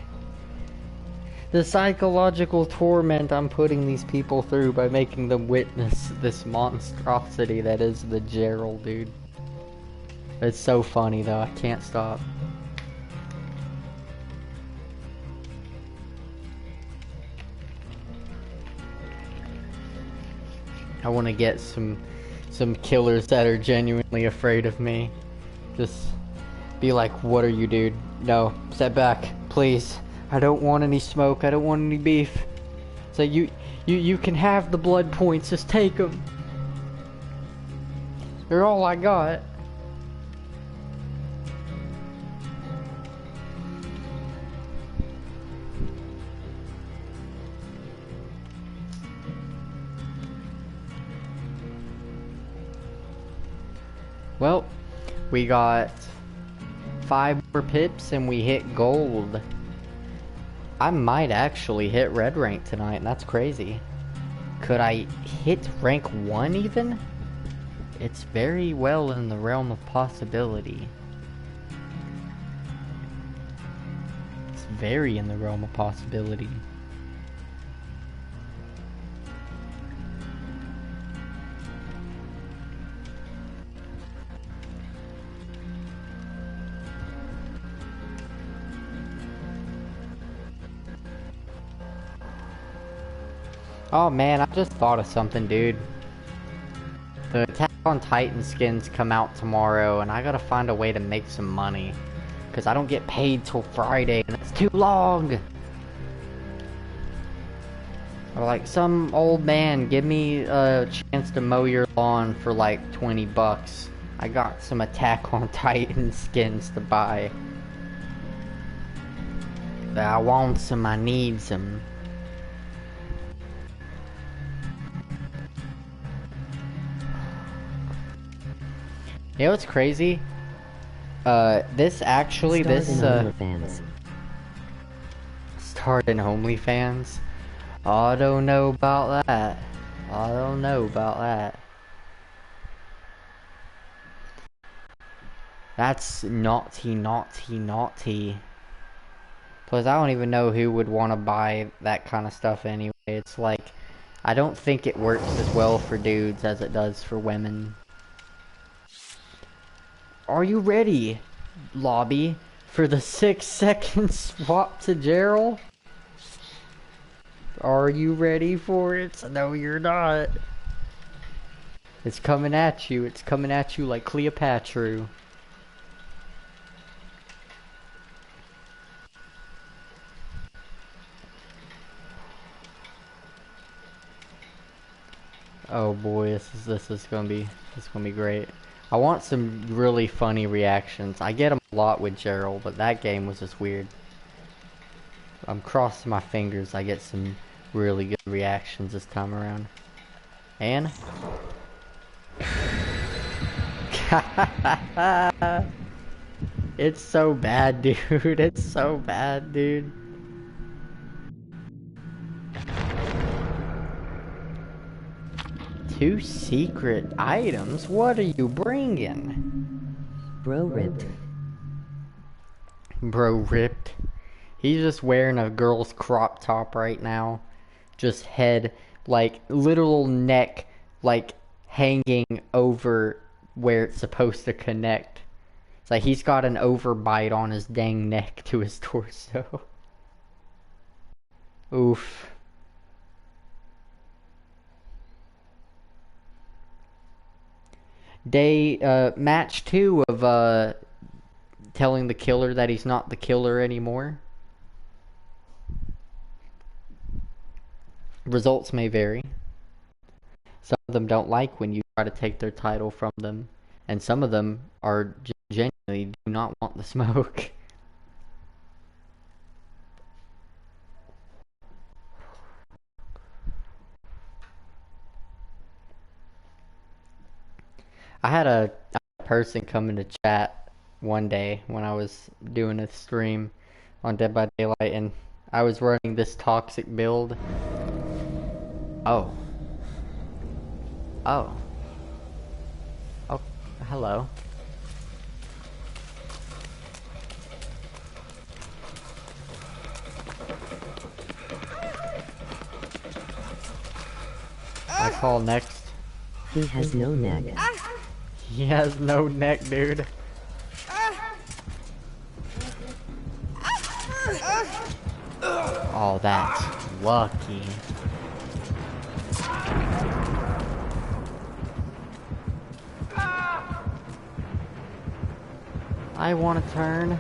The psychological torment I'm putting these people through by making them witness this monstrosity that is the Gerald, dude. It's so funny though, I can't stop. I want to get some killers that are genuinely afraid of me. Just be like, what are you, dude? No, step back, please. I don't want any smoke, I don't want any beef. So you can have the blood points, just take them. They're all I got. Well, we got 5 more pips and we hit gold. I might actually hit red rank tonight, and that's crazy. Could I hit rank 1 even? It's very well in the realm of possibility. It's very in the realm of possibility. Oh man, I just thought of something, dude. The Attack on Titan skins come out tomorrow, and I gotta find a way to make some money. Because I don't get paid till Friday, and that's too long! Or like, some old man, give me a chance to mow your lawn for like 20 bucks. I got some Attack on Titan skins to buy. I want some, I need some. You know what's crazy? This actually, starred in OnlyFans. I don't know about that. I don't know about that. That's naughty, naughty, naughty. Plus, I don't even know who would want to buy that kind of stuff anyway. It's like, I don't think it works as well for dudes as it does for women. Are you ready, lobby, for the 6-second swap to Gerald? Are you ready for it? No, you're not. It's coming at you. It's coming at you like Cleopatra. Oh boy, this is gonna be great. I want some really funny reactions. I get them a lot with Gerald, but that game was just weird. I'm crossing my fingers I get some really good reactions this time around. And it's so bad, dude. It's so bad, dude. Two secret items? What are you bringing? Bro ripped. Bro ripped. He's just wearing a girl's crop top right now. Just head, like, literal neck, like, hanging over where it's supposed to connect. It's like he's got an overbite on his dang neck to his torso. Oof. Match 2 of, telling the killer that he's not the killer anymore. Results may vary. Some of them don't like when you try to take their title from them. And some of them are genuinely do not want the smoke. I had a person come into chat one day when I was doing a stream on Dead by Daylight, and I was running this toxic build. Oh. Oh. Oh, hello. I call next. He has no neck. He has no neck, dude. Oh, that's lucky. I want to turn.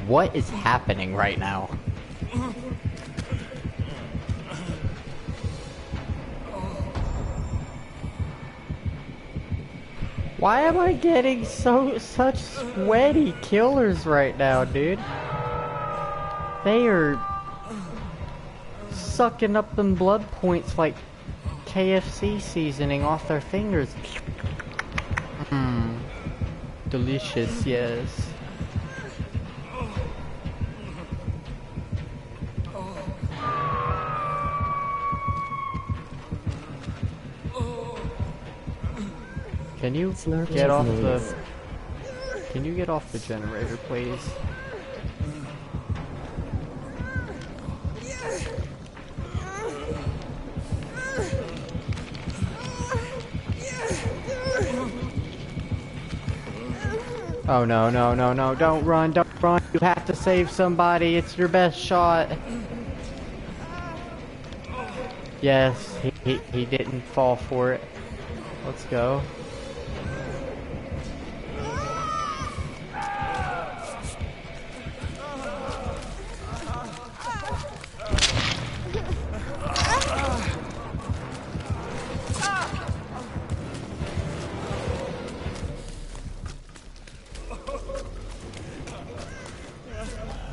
What is happening right now? Why am I getting such sweaty killers right now, dude? They are sucking up them blood points like KFC seasoning off their fingers. Mmm. Delicious, yes. Can you get off the... Can you get off the generator, please? Oh no, no, no, no, don't run, don't run. You have to save somebody, it's your best shot. Yes, he didn't fall for it. Let's go.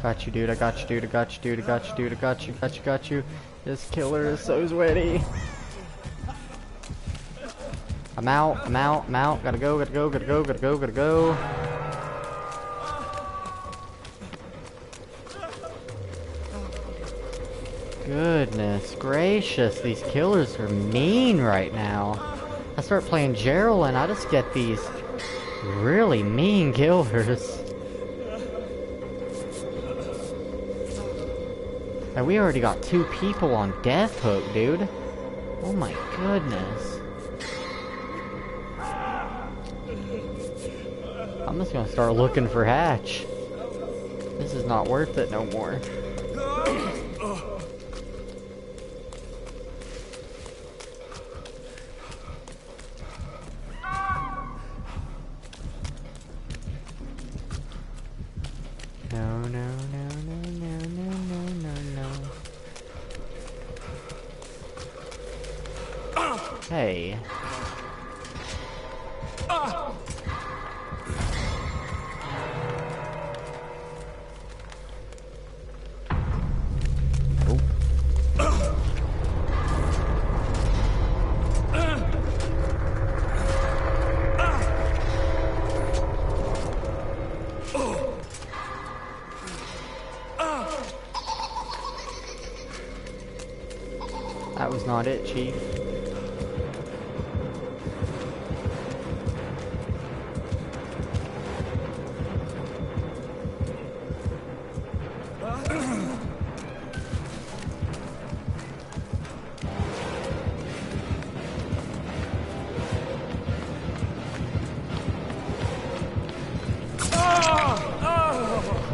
Got you, dude. I got you, dude. I got you, dude. I got you, dude. I got you, got you. This killer is so sweaty. I'm out, I'm out, I'm out. Gotta go, gotta go, gotta go, gotta go, gotta go. Goodness gracious, these killers are mean right now. I start playing Gerald and I just get these really mean killers. And we already got 2 people on Death Hook, dude. Oh my goodness. I'm just gonna start looking for Hatch. This is not worth it no more. No, no, no, no, no, no, no, no, no. Hey. That was not it, Chief.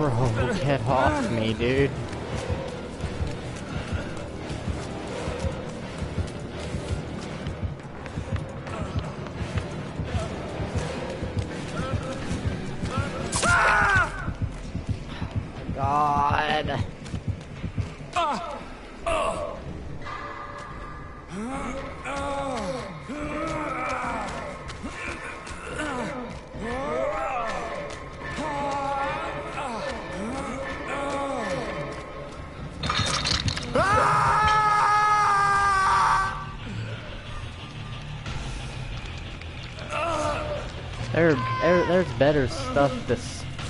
Bro, get off me, dude. God. There's better stuff to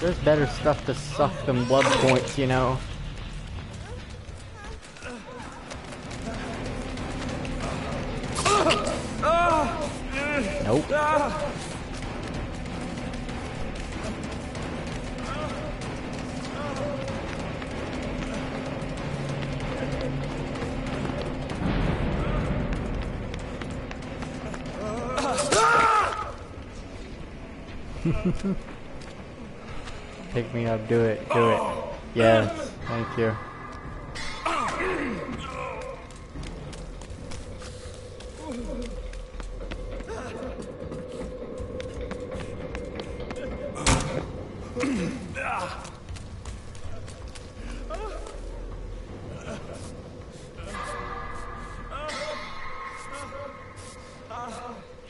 there's better stuff to suck than blood points, you know. Nope. Pick me up, do it, do it. Yes, thank you.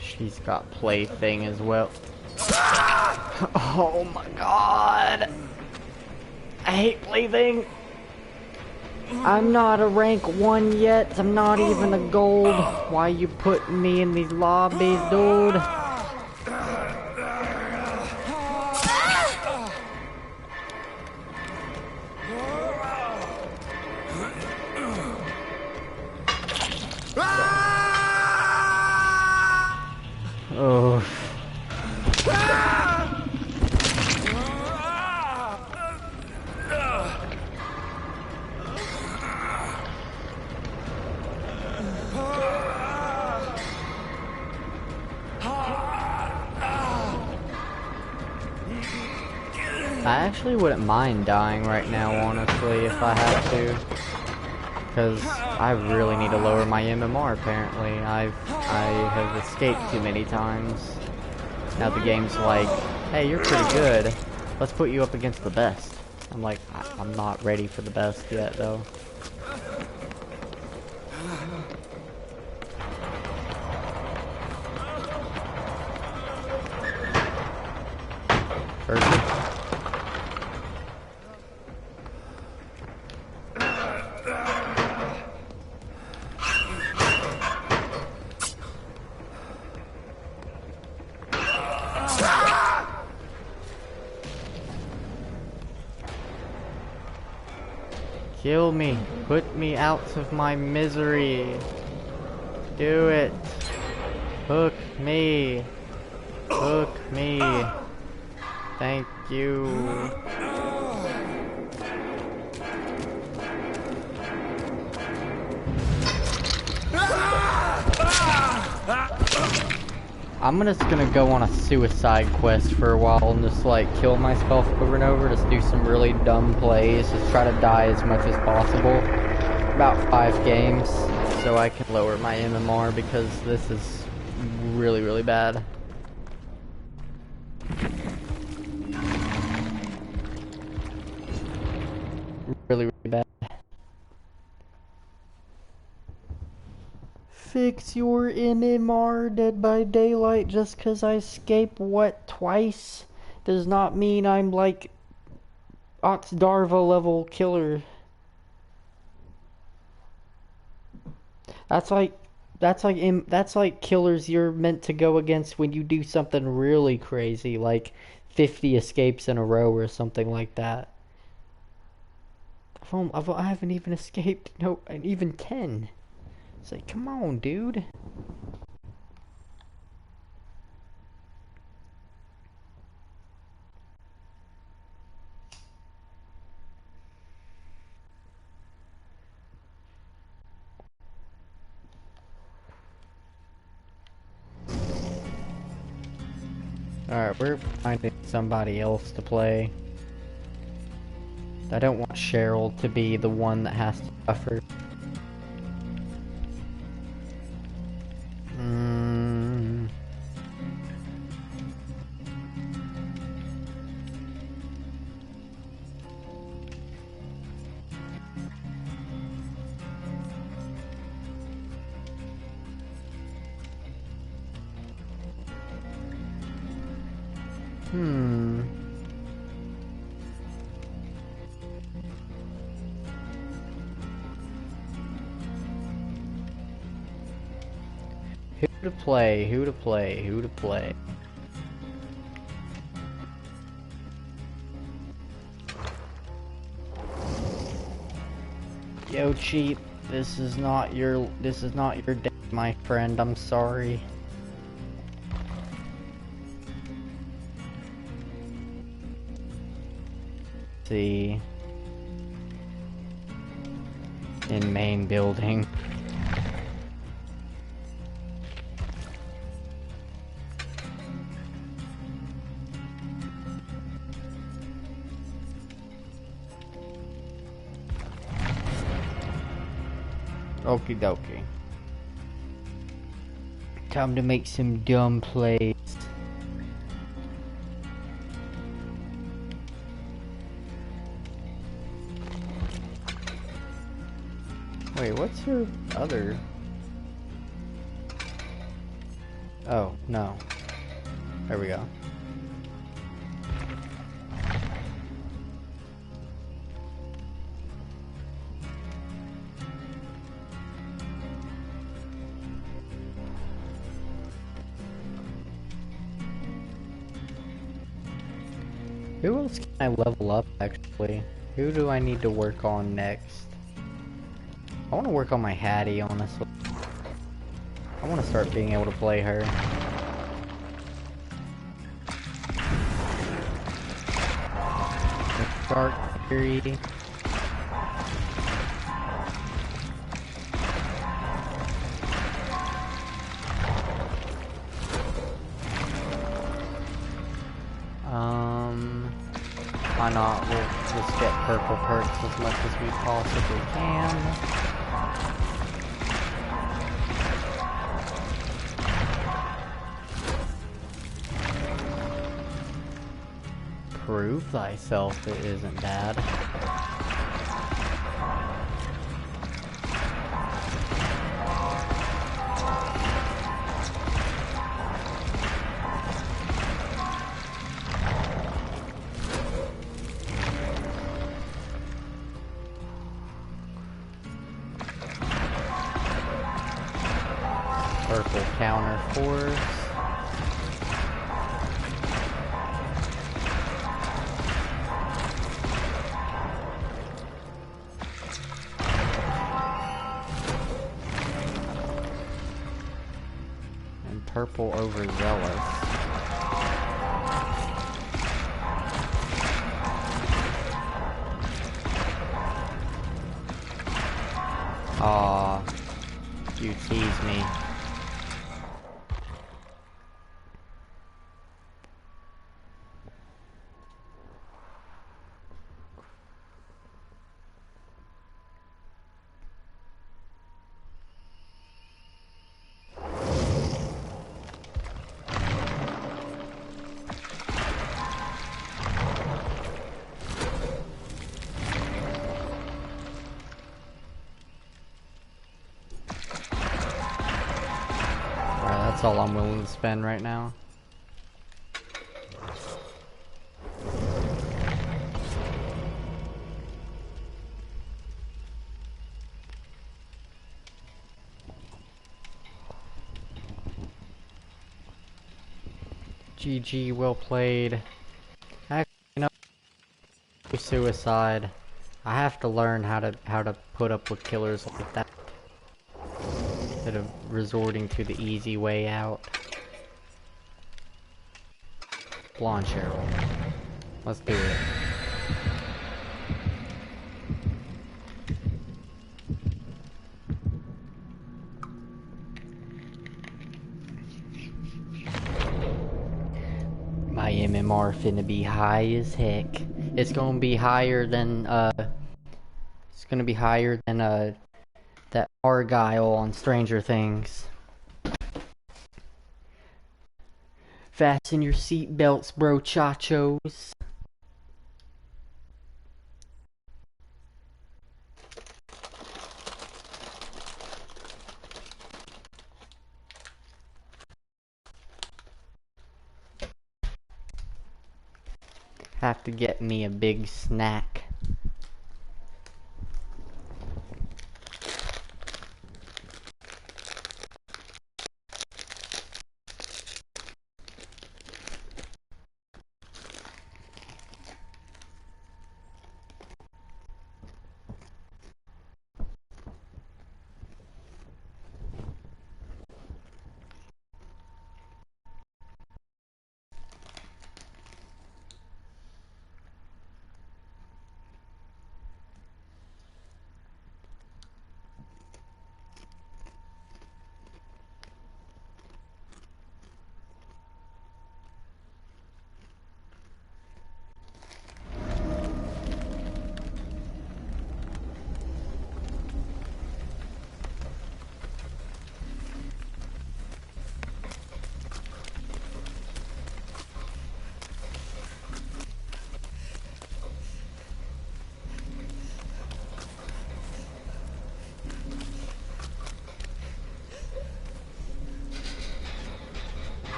She's got plaything as well. Oh my god! I hate plaything! I'm not a rank 1 yet, I'm not even a gold. Why you putting me in these lobbies, dude? Oh. I actually wouldn't mind dying right now, honestly, if I had to. Because I really need to lower my MMR, apparently. I have escaped too many times. Now the game's like, hey, you're pretty good. Let's put you up against the best. I'm like, I'm not ready for the best yet, though. Perfect. Kill me. Put me out of my misery. Do it. Hook me. Hook me. Thank you. I'm just gonna go on a suicide quest for a while and just like kill myself over and over, just do some really dumb plays, just try to die as much as possible. About 5 games, so I can lower my MMR because this is really, really bad. Really, really bad. Fix your MMR, Dead by Daylight. Just cause I escape twice does not mean I'm like Oxdarva level killer. That's like killers you're meant to go against when you do something really crazy, like 50 escapes in a row or something like that. I haven't even escaped, no, even 10. It's like, come on, dude. Alright, we're finding somebody else to play. I don't want Cheryl to be the one that has to suffer. Who to play, who to play, who to play. Yo, Cheap, this is not your day, my friend, I'm sorry. See. In main building. Okie dokie. Time to make some dumb plays. Wait, what's her other? Oh, no. There we go. Who else can I level up, actually? Who do I need to work on next? I want to work on my Hattie, honestly. I want to start being able to play her. Dark Fury. Why not? We'll just get purple perks as much as we possibly can. Prove thyself, it isn't bad. Purple counter force. And purple overzealous. Aw, you tease me. That's all I'm willing to spend right now. GG, well played. Actually, no, suicide. I have to learn how to put up with killers like that. Instead of resorting to the easy way out. Blonde Cheryl. Let's do it. My MMR finna be high as heck. it's gonna be higher than that Argyle on Stranger Things. Fasten your seatbelts, bro chachos. Have to get me a big snack.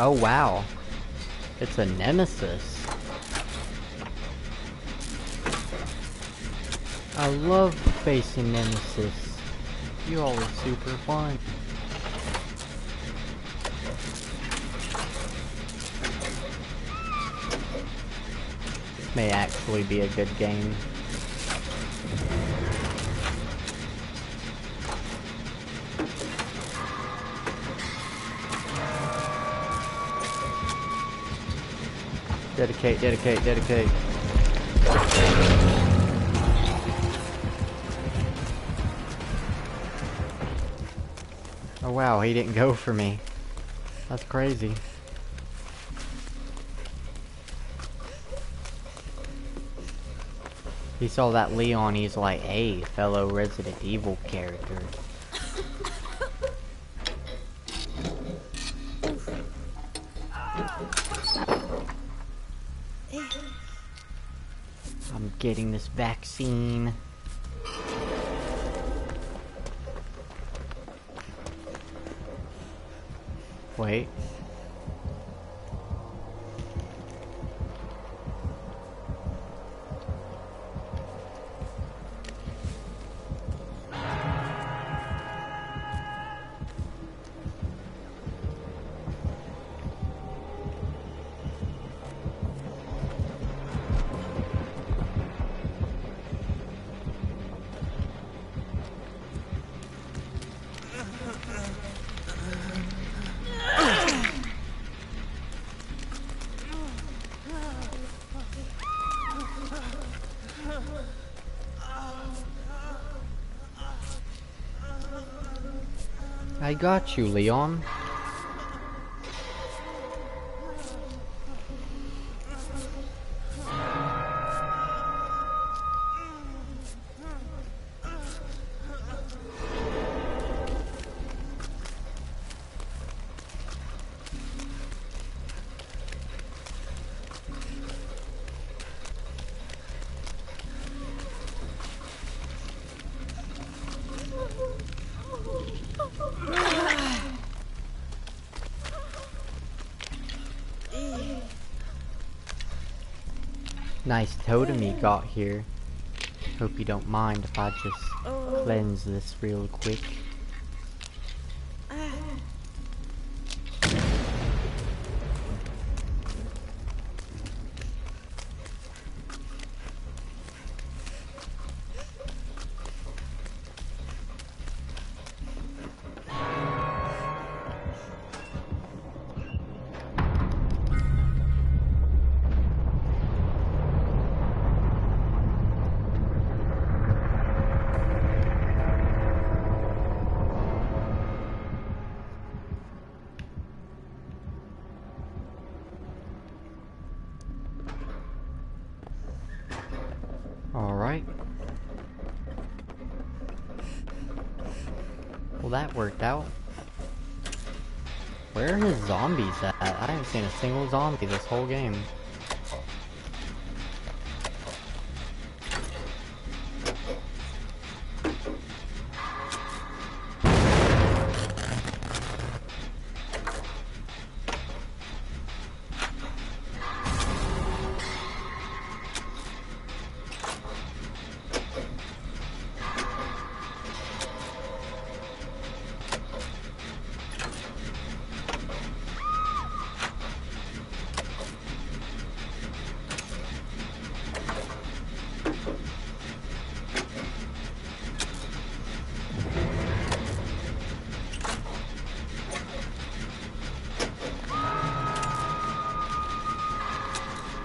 Oh wow, it's a nemesis. I love facing nemesis. You all are super fun. This may actually be a good game. Dedicate, dedicate, dedicate. Oh wow, he didn't go for me. That's crazy. He saw that Leon, he's like, hey, fellow Resident Evil character. I'm getting this vaccine. Wait. I got you, Leon. Nice totem you got here. Hope you don't mind if I just cleanse this real quick. Well, that worked out. Where are his zombies at? I haven't seen a single zombie this whole game.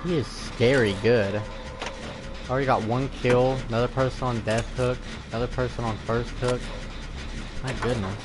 He is scary good. Already got one kill, another person on death hook, another person on first hook. My goodness.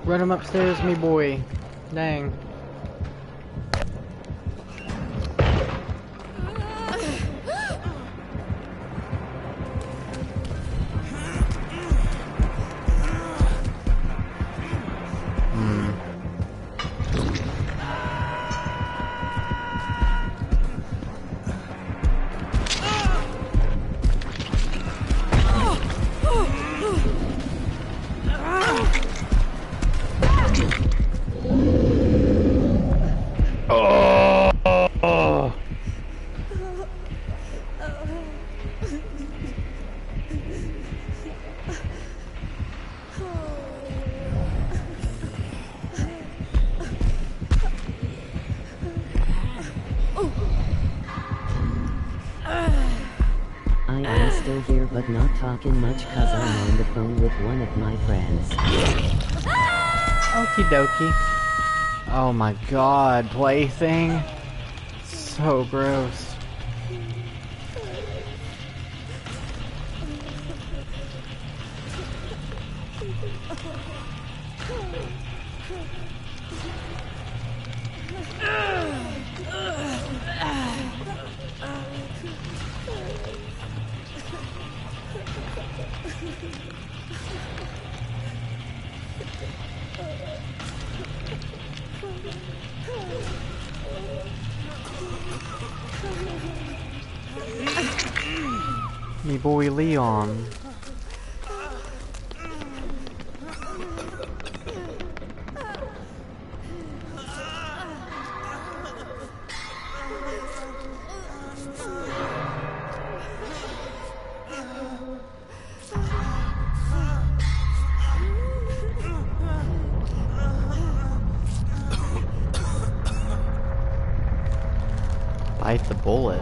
Run him upstairs, me boy. Dang. Still here but not talking much cause I'm on the phone with one of my friends. Okie dokie. Oh my god, plaything. So gross. Me boy Leon. Bite the bullet.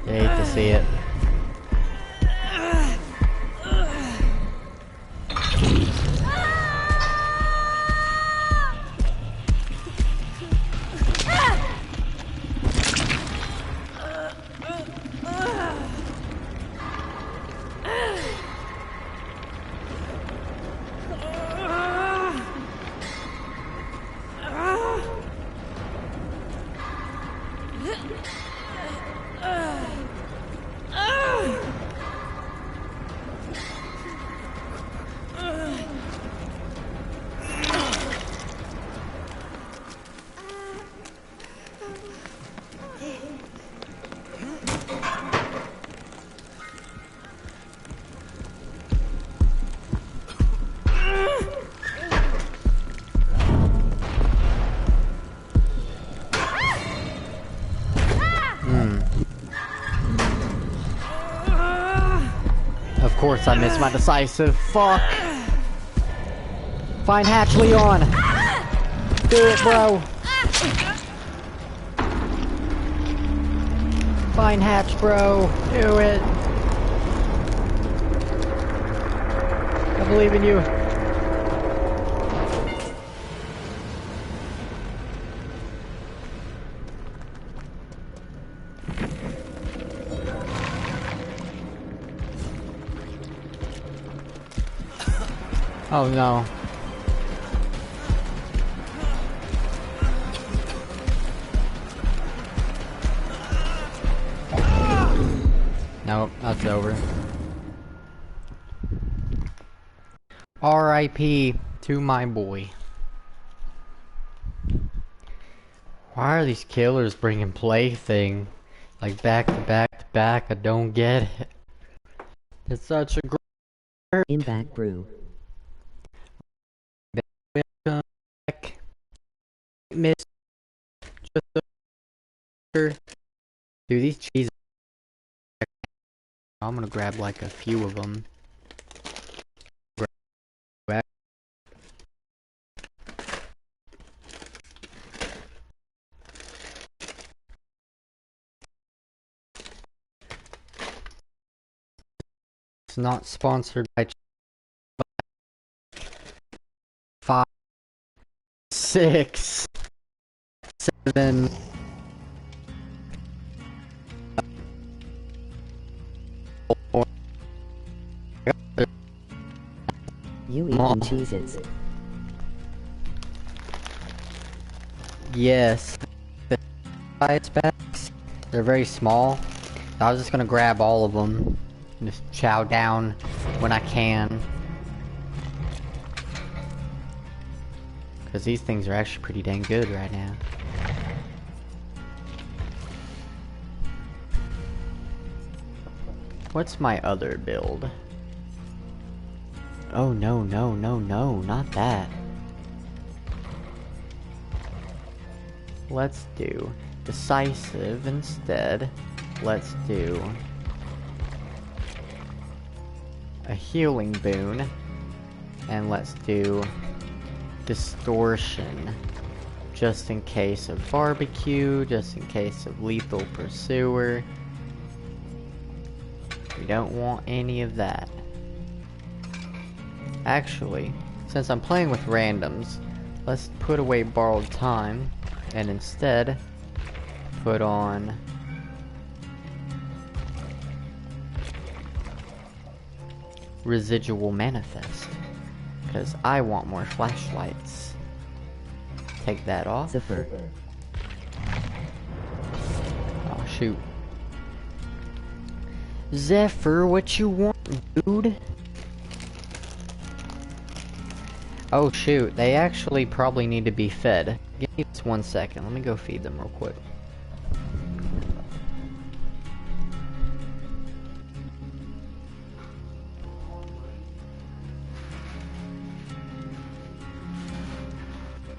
You hate to see it. Of course I missed my decisive. Fuck. Find Hatch Leon. Do it, bro. Find Hatch, bro. Do it. I believe in you. Oh no. Nope, that's over. R.I.P. to my boy. Why are these killers bringing Plaything like back to back to back? I don't get it. It's such a great Impact Brew. back. Miss just dude, these cheeses. I'm gonna grab like a few of them. It's not sponsored by 5, 6, 7. You eating Cheez-Its. Yes. The size packs, they're very small. I was just gonna grab all of them. And just chow down when I can. Because these things are actually pretty dang good right now. What's my other build? Oh no, no, no, no, not that. Let's do decisive instead. Let's do a healing boon. And let's do distortion. Just in case of barbecue, just in case of lethal pursuer. We don't want any of that. Actually, since I'm playing with randoms, let's put away borrowed time and instead put on residual manifest, because I want more flashlights. Take that off. Zephyr. Oh shoot. Zephyr, what you want, dude? Oh shoot, they actually probably need to be fed. Give me just 1 second, let me go feed them real quick.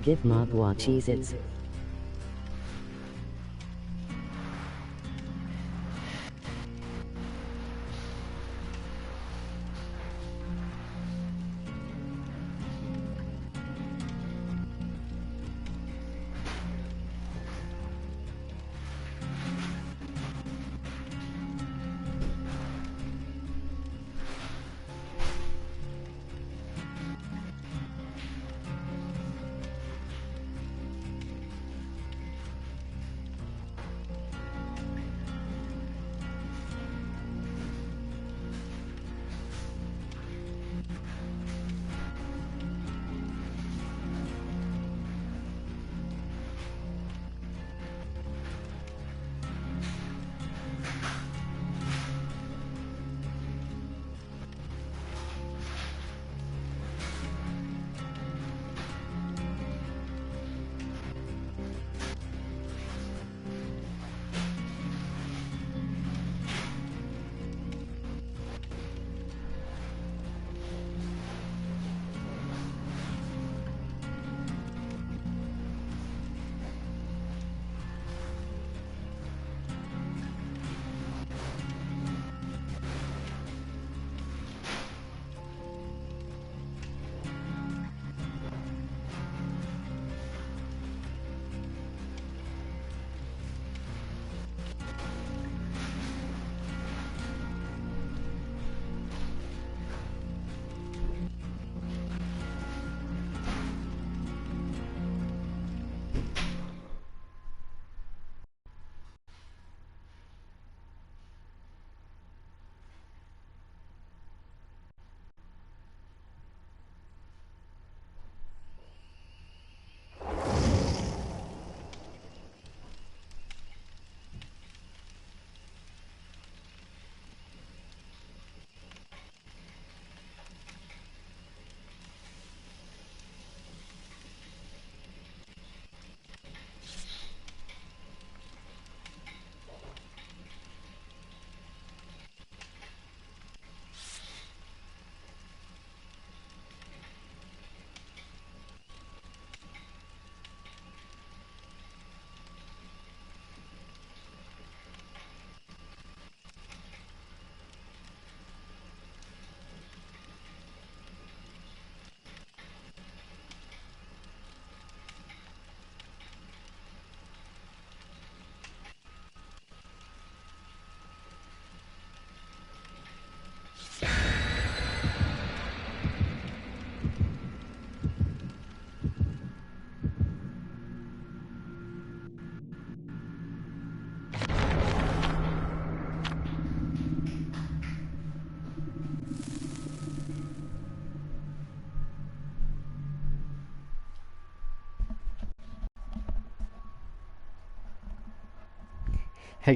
Give Mogwai Cheez-Its.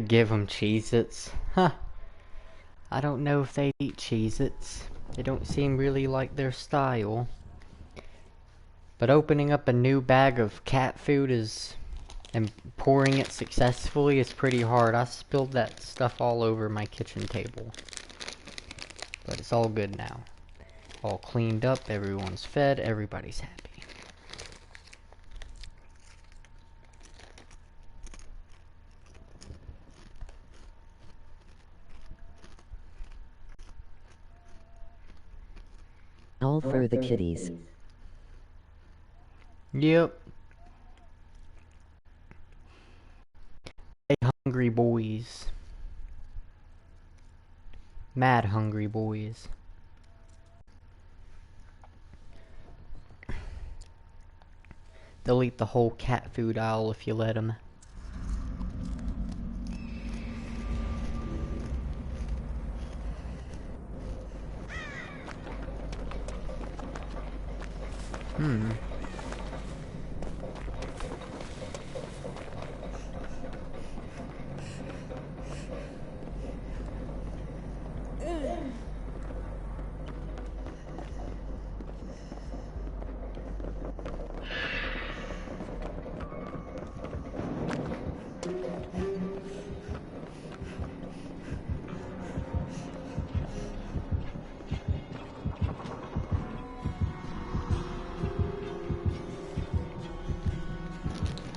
Give them Cheez-Its. Huh. I don't know if they eat Cheez-Its. They don't seem really like their style. But opening up a new bag of cat food and pouring it successfully is pretty hard. I spilled that stuff all over my kitchen table. But it's all good now. All cleaned up, everyone's fed, everybody's happy. All for the kitties. Yep. Hey, hungry boys. Mad hungry boys. They'll eat the whole cat food aisle if you let them.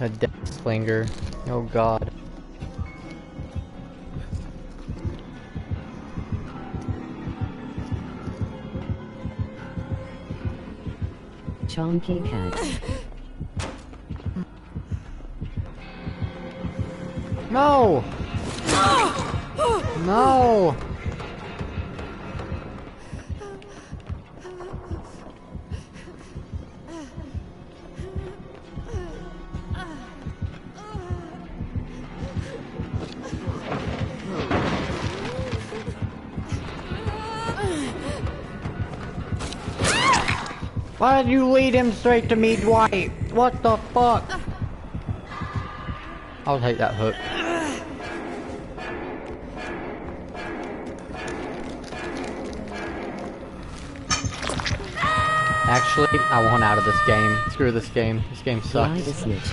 A death slinger. Oh god. Chonky cats. No! No! Why did you lead him straight to me, Dwight? What the fuck? I'll take that hook. Actually, I want out of this game. Screw this game. This game Fly sucks. the snitch.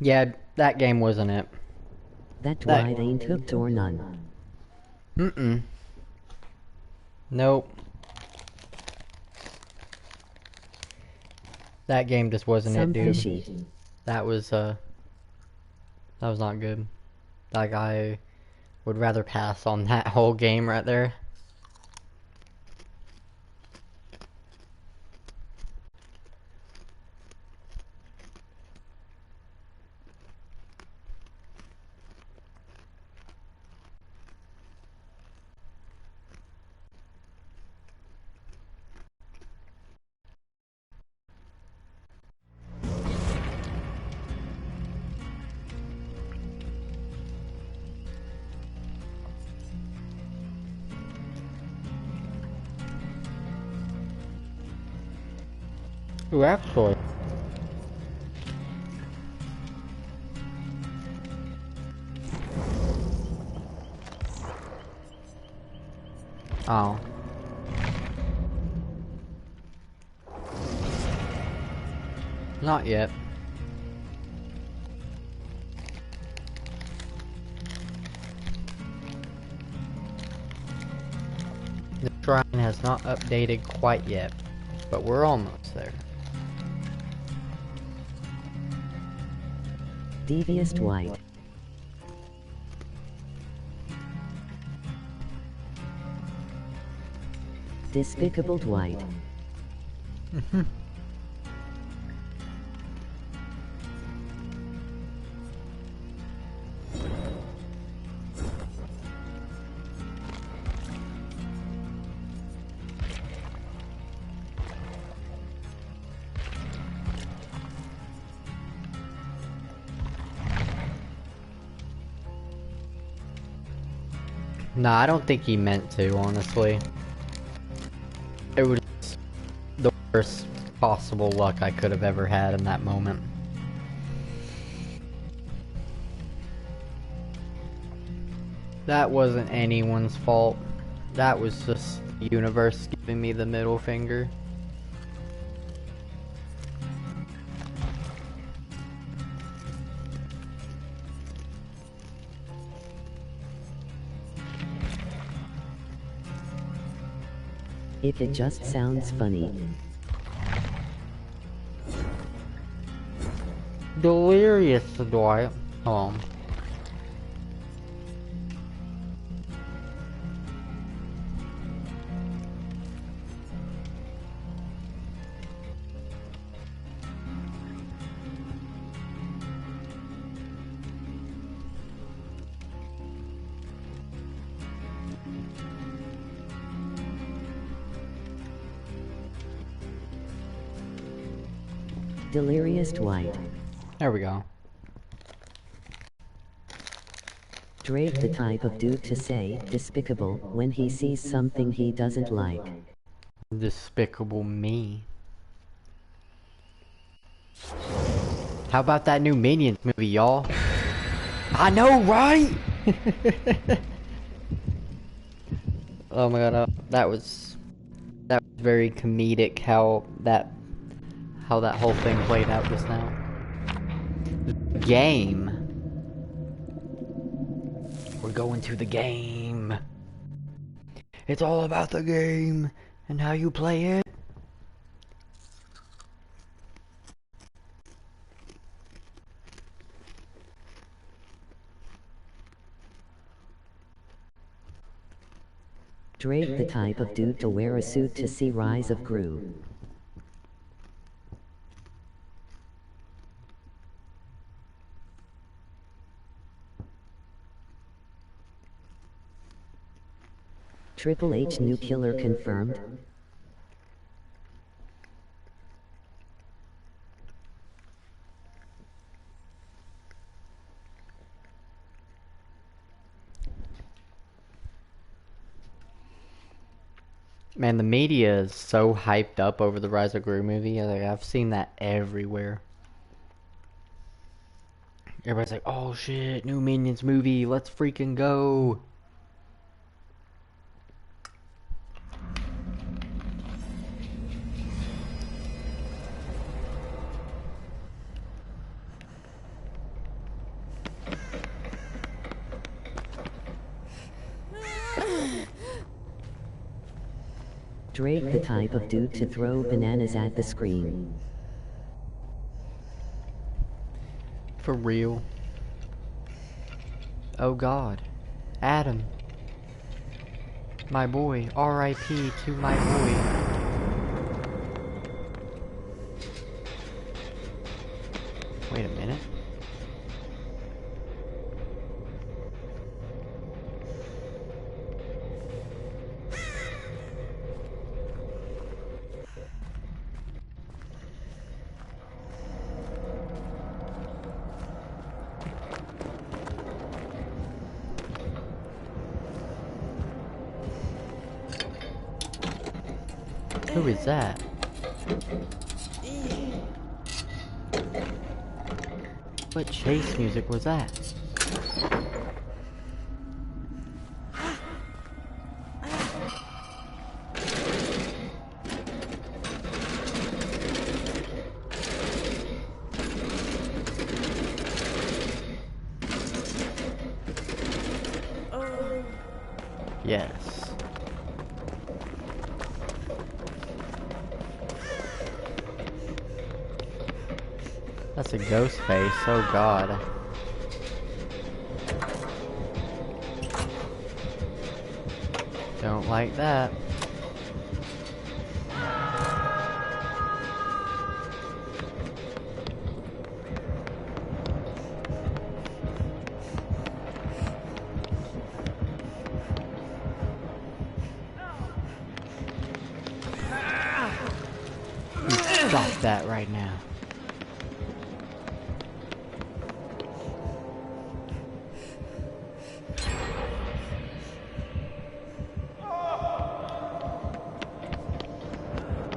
Yeah, that game wasn't it. That Dwight ain't hooked or none. Mm-mm. Nope. That game just wasn't Some it, dude. fishy. That was not good. Like, I would rather pass on that whole game right there. Ooh, actually. Oh. Not yet. shrine has not updated quite yet, but we're almost there. Devious Dwight. Despicable Dwight. Nah, I don't think he meant to, honestly. It was the worst possible luck I could have ever had in that moment. That wasn't anyone's fault. That was just the universe giving me the middle finger. If it just sounds funny. Delirious, Dwight. Hold on. Delirious Dwight. There we go. Drake the type of dude to say despicable when he sees something he doesn't like. Despicable Me. How about that new Minions movie, y'all? I know, right? Oh my god, that was very comedic how that whole thing played out just now. Game. We're going to the game. It's all about the game and how you play it. Drake the type of dude to wear a suit to see Rise of Gru. Triple H new killer confirmed. Man, the media is so hyped up over the Rise of Gru movie. Like, I've seen that everywhere. Everybody's like, oh shit, new Minions movie, let's freaking go. Drake the type of dude to throw bananas at the screen. For real. Oh god. Adam. My boy. R.I.P. to my boy. Wait a minute. Who is that? What chase music was that? Yes. That's a ghost face, oh god. Don't like that. Stop that right now.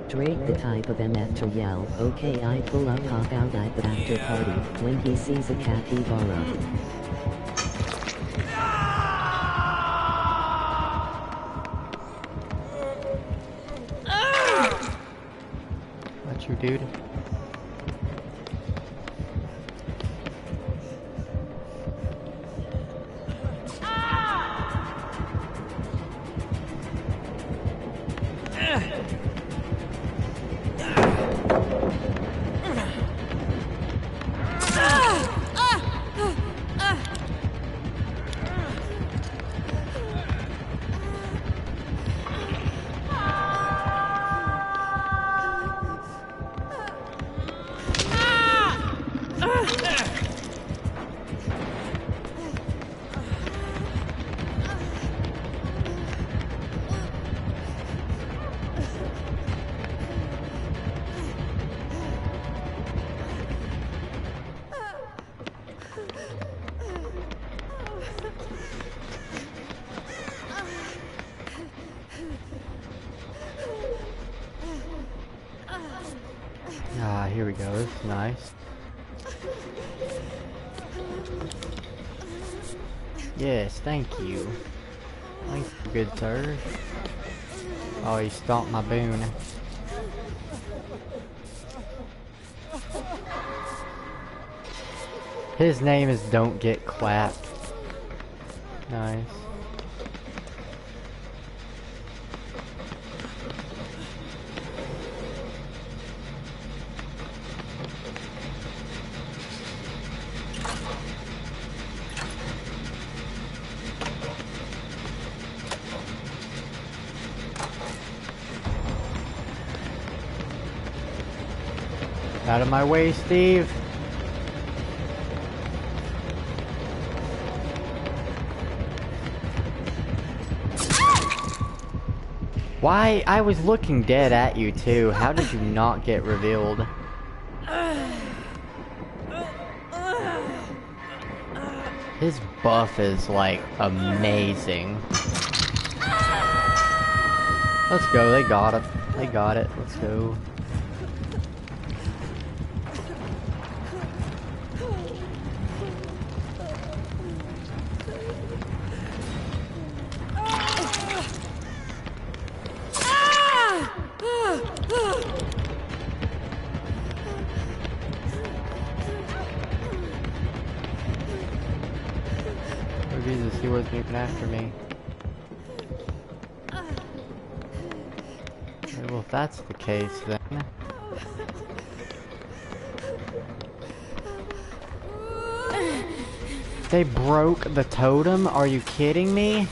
Drake the type of MF to yell, okay I pull up hop out at the after party, when he sees a capybara. What you, dude? Ah, here we go. This is nice. Yes, thank you. Thank you, good sir. Oh, he stomped my boon. His name is Don't Get Clapped. Nice. Out of my way, Steve. Why? I was looking dead at you too. How did you not get revealed? His buff is like amazing. Let's go. They got it. They got it. Let's go. Oh Jesus, he wasn't even after me. Well, if that's the case then. They broke the totem? Are you kidding me?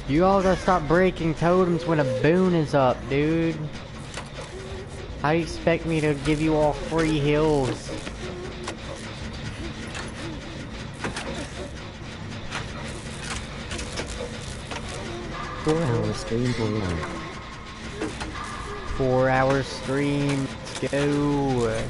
You all gotta stop breaking totems when a boon is up, dude. How do you expect me to give you all free heals? Four-hour stream for one. 4-hour stream. Let's go.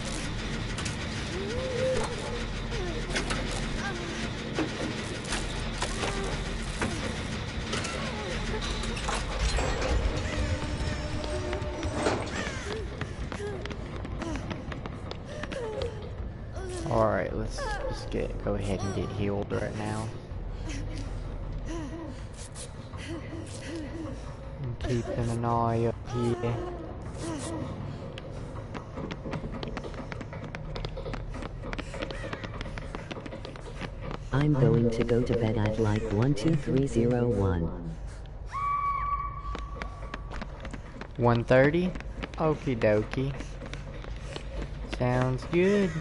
Alright, let's just go ahead and get healed right now. I'm keeping an eye up here. I'm going to go to bed at like 1:23:01. 1:30? Okie dokie. Sounds good.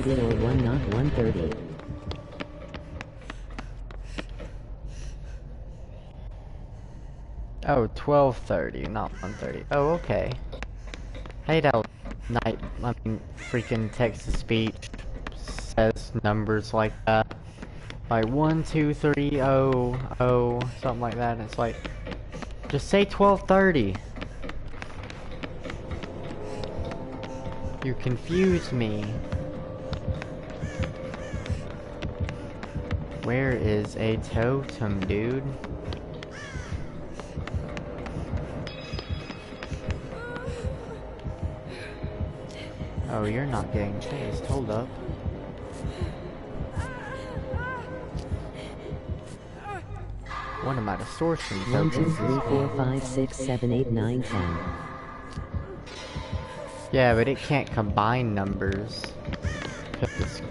Or 1 not 130. Oh, 12:30, not 1:30. Oh, okay. I hate how freaking text-to-speech says numbers like that. Like 1, 2, 3, 0, 0, something like that. And it's like, just say 12:30. You confuse me. Where is a totem, dude? Oh, you're not getting chased. Hold up. What am I to source from 1, 2, tokens? 3, 4, 5, 6, 7, 8, 9, 10. Yeah, but it can't combine numbers. 'Cause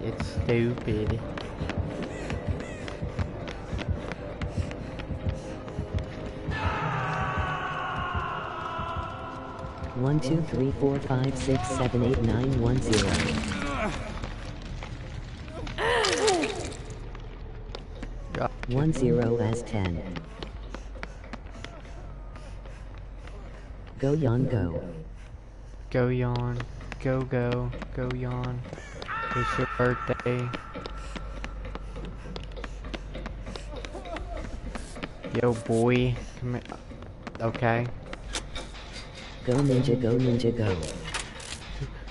it's stupid. One, 2, 3, 4, 5, 6, 7, 8, 9, 1, 0. Gotcha. 1, 0 as 10. Go yawn go. Go yawn. Go go. Go yawn. It's your birthday. Yo boy. Come here. Okay. Go ninja go ninja go.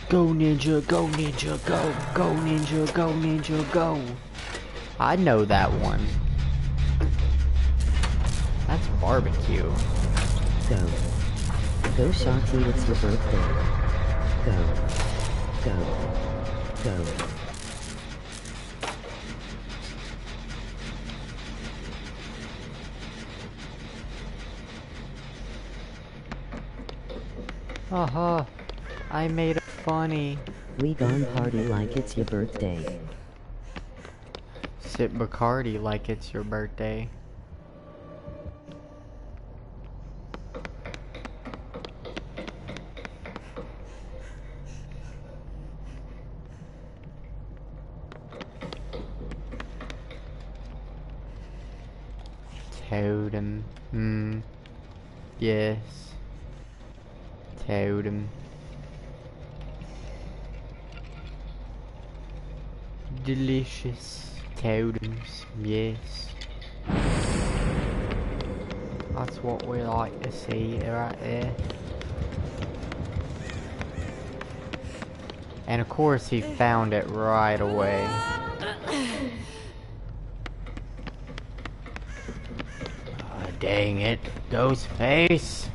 Go ninja, go ninja, go. Go ninja, go ninja, go. I know that one. That's barbecue. Go. Go Shotty, it's your birthday. Go. Go. Go. Haha. I made it funny. We gon' party like it's your birthday. Sip Bacardi like it's your birthday. Totem. Yes. Totem. Delicious totems. Yes. That's what we like to see right there. And of course he found it right away. Dang it, Ghostface!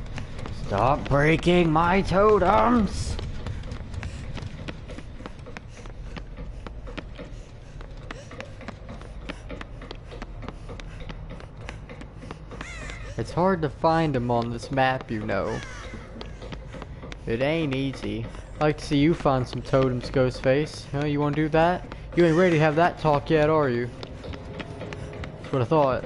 Stop breaking my totems! It's hard to find them on this map, you know. It ain't easy. I'd like to see you find some totems, Ghostface. Huh, you wanna do that? You ain't ready to have that talk yet, are you? That's what I thought.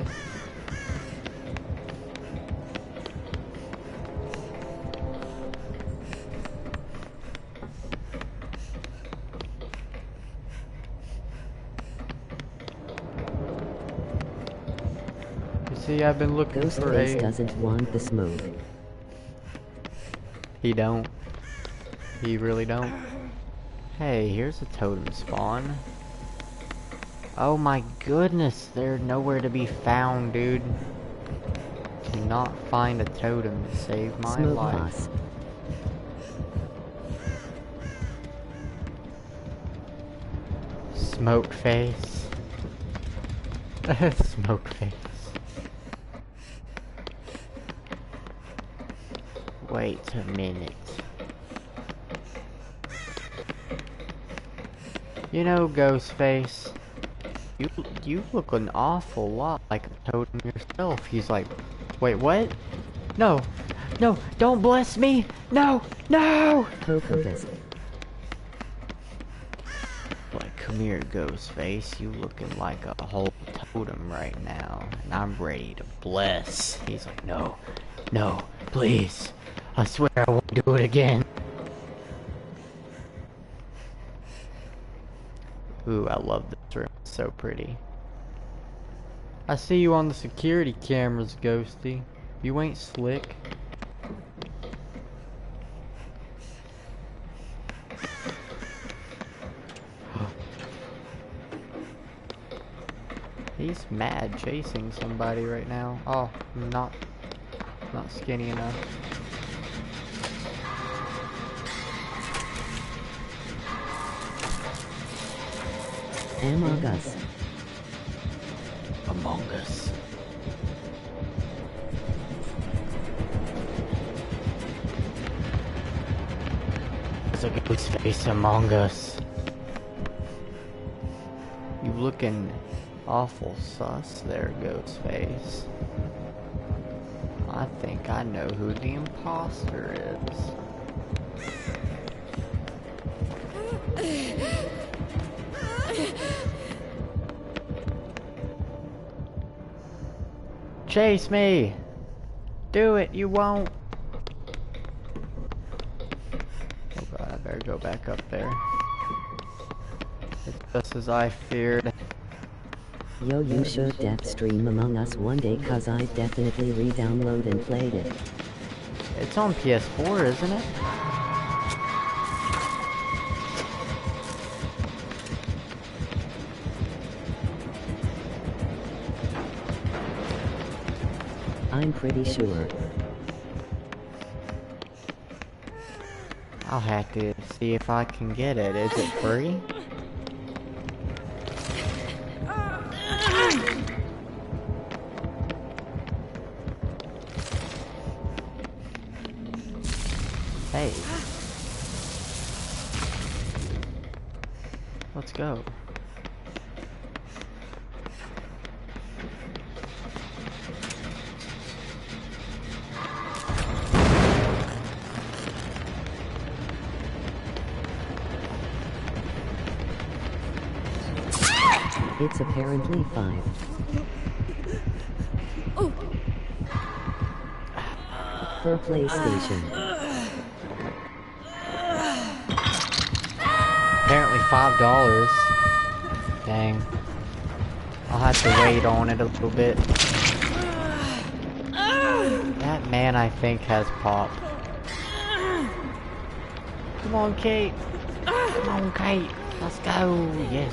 See, I've been looking for Ghostface a... doesn't want the smoke. He don't. He really don't. Hey, here's a totem spawn. Oh my goodness, they're nowhere to be found, dude. Cannot find a totem to save my Smoke life. boss. Smoke face. Smoke face. Wait a minute. You know, Ghostface, you look an awful lot like a totem yourself. He's like, wait, what? No, no, don't bless me! No, no! Focus. Like, come here, Ghostface. You looking like a whole totem right now, and I'm ready to bless. He's like, no, no, please. I swear I won't do it again. Ooh, I love this room. It's so pretty. I see you on the security cameras, Ghosty. You ain't slick. He's mad chasing somebody right now. Oh, not skinny enough. Among Us. Among Us. There's a ghost face among us. You looking awful sus there, Ghostface. I think I know who the imposter is. Chase me! Do it, you won't! Oh god, I better go back up there. It's just as I feared. Yo, you should def stream Among Us one day, cause I definitely re-download and played it. It's on PS4, isn't it? I'm pretty sure. I'll have to see if I can get it. Is it free? Hey. Let's go. It's apparently 5. For PlayStation. Apparently $5. Dang. I'll have to wait on it a little bit. That man, I think, has pop. Come on, Kate. Come on, Kate. Let's go. Yes.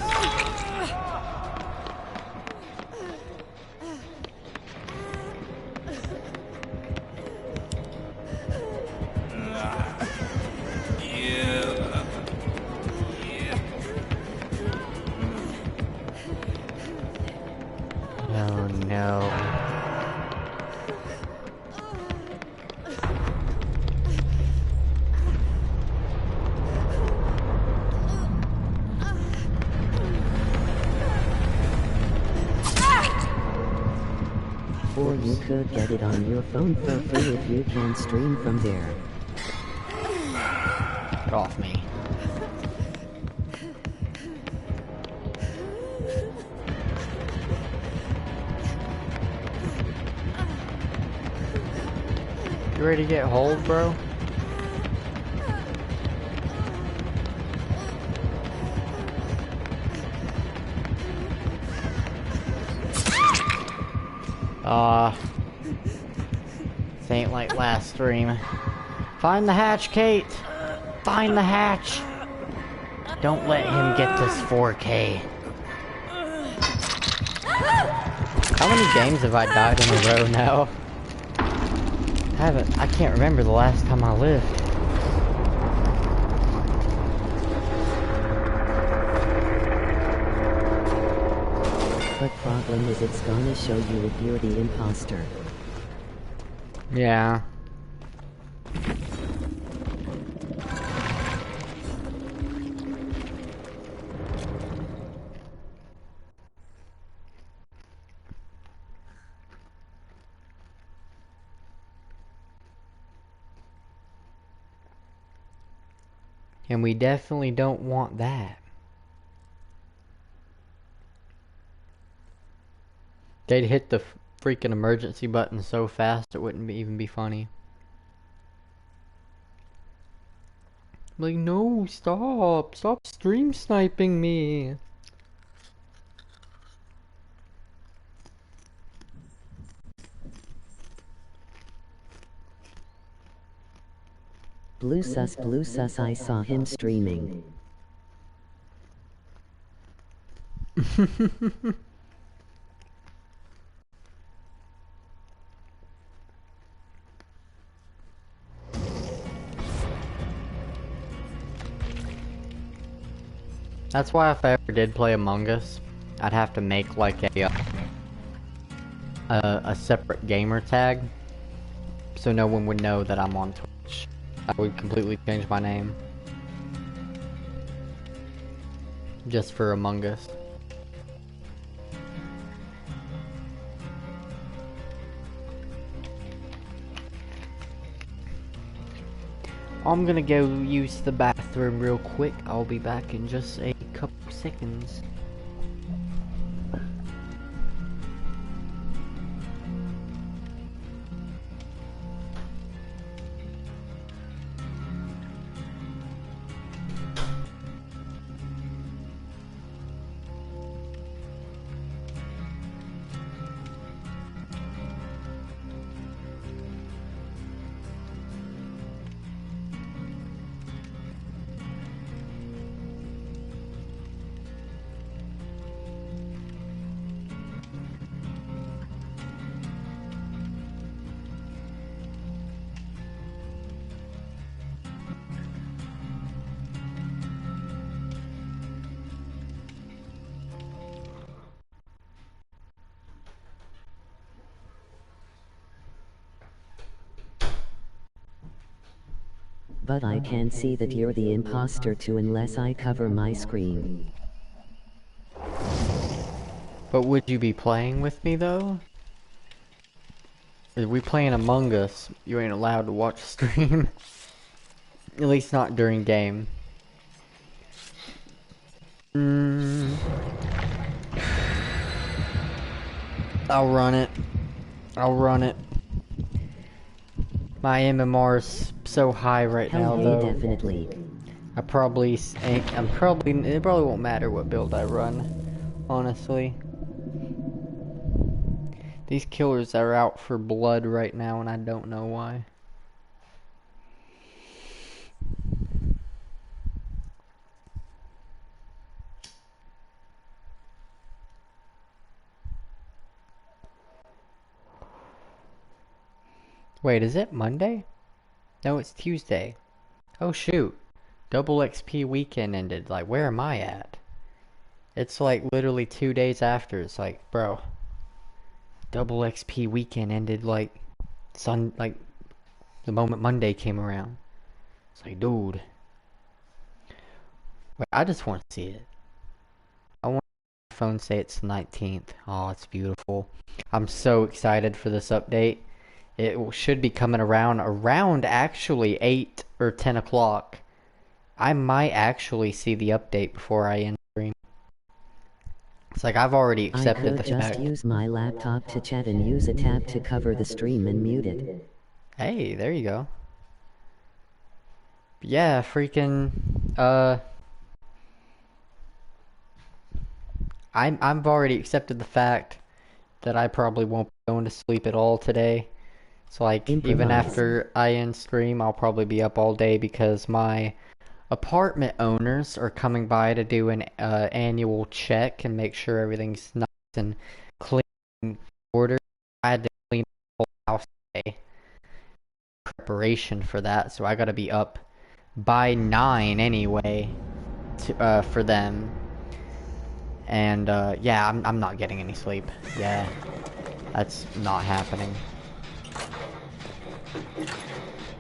Oh no. Or you could get it on your phone for free if you can stream from there. Get off me. You ready to get hold, bro? This ain't like last stream. Find the hatch, Kate! Find the hatch! Don't let him get this 4K. How many games have I died in a row now? I can't remember the last time I lived. But problem is it's gonna show you if you're the imposter. Yeah. And we definitely don't want that. They'd hit the freaking emergency button so fast it wouldn't even be funny. Like, no, stop. Stop stream sniping me. Blue sus, I saw him streaming. That's why if I ever did play Among Us, I'd have to make like a separate gamer tag, so no one would know that I'm on Twitch. I would completely change my name. Just for Among Us. I'm gonna go use the bathroom real quick. I'll be back in just a couple seconds. But I can't see that you're the imposter too unless I cover my screen. But would you be playing with me though? If we playing Among Us, you ain't allowed to watch stream. At least not during game. I'll run it. I'll run it. My MMR's so high right now Hell though. yeah, definitely. It probably won't matter what build I run, honestly. These killers are out for blood right now and I don't know why. Wait, is it Monday? No, it's Tuesday. Oh shoot. Double XP weekend ended. Like, where am I at? It's like literally 2 days after. It's like, bro. Double XP weekend ended like the moment Monday came around. It's like, dude. Wait, I just want to see it. I want my phone to say it's 19th. Oh, it's beautiful. I'm so excited for this update. It should be coming around actually 8 or 10 o'clock. I might actually see the update before I end stream. It's like I've already accepted the fact. I could just use my laptop to chat and use a tab to cover the stream and mute it. Hey, there you go. Yeah, freaking I've already accepted the fact that I probably won't be going to sleep at all today. So like even after I end stream, I'll probably be up all day because my apartment owners are coming by to do an annual check and make sure everything's nice and clean and ordered. I had to clean the whole house today. Preparation for that, so I gotta be up by 9 anyway to, for them. And yeah, I'm not getting any sleep. Yeah, that's not happening.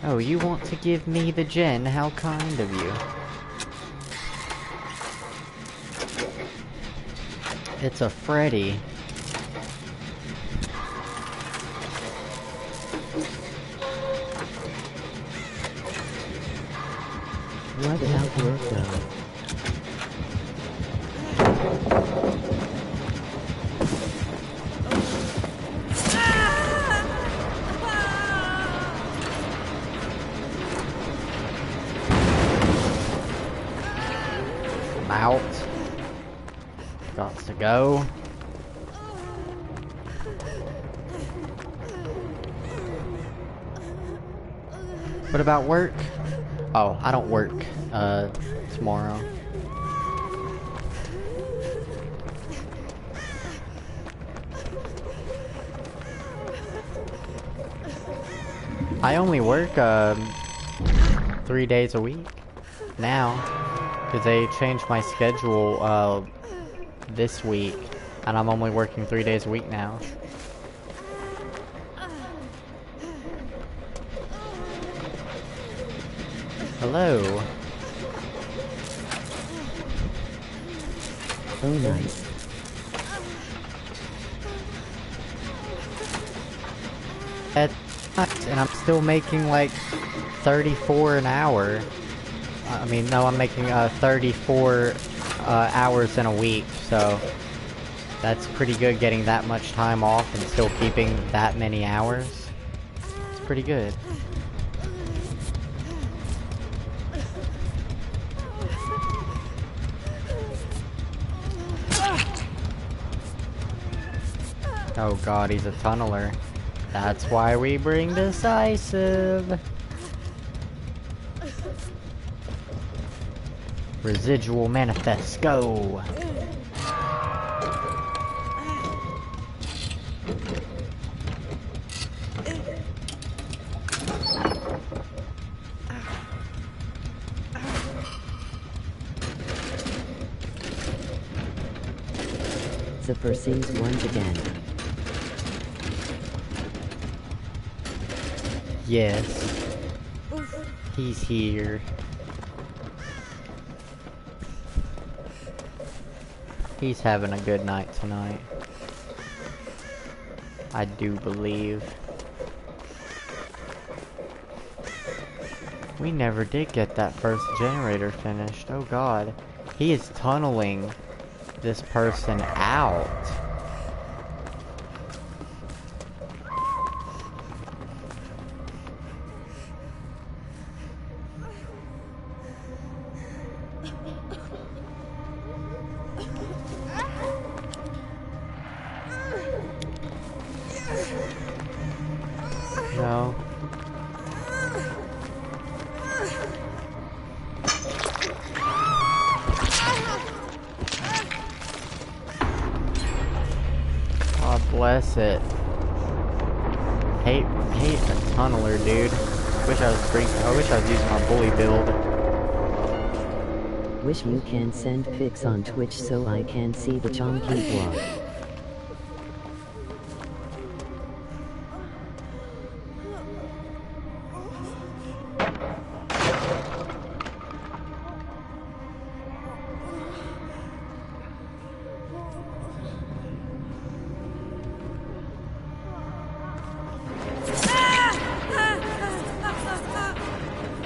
Oh, you want to give me the gen? How kind of you. It's a Freddy. What about work though? I'm out. Got to go. What about work? Oh, I don't work, tomorrow. I only work, 3 days a week now, because they changed my schedule, this week, and I'm only working 3 days a week now. Hello. Oh nice. And I'm still making like 34 an hour. I mean, no, I'm making 34 hours in a week, so that's pretty good getting that much time off and still keeping that many hours. It's pretty good. Oh god, he's a tunneler. That's why we bring Decisive. Residual manifest, go! Zipper sings once again. Yes. He's here. He's having a good night tonight. I do believe. We never did get that first generator finished. Oh god. He is tunneling this person out. No. God bless it. Hate a tunneler, dude. I wish I was using my bully build. Wish you can send pics on Twitch so I can see the chonky vlog.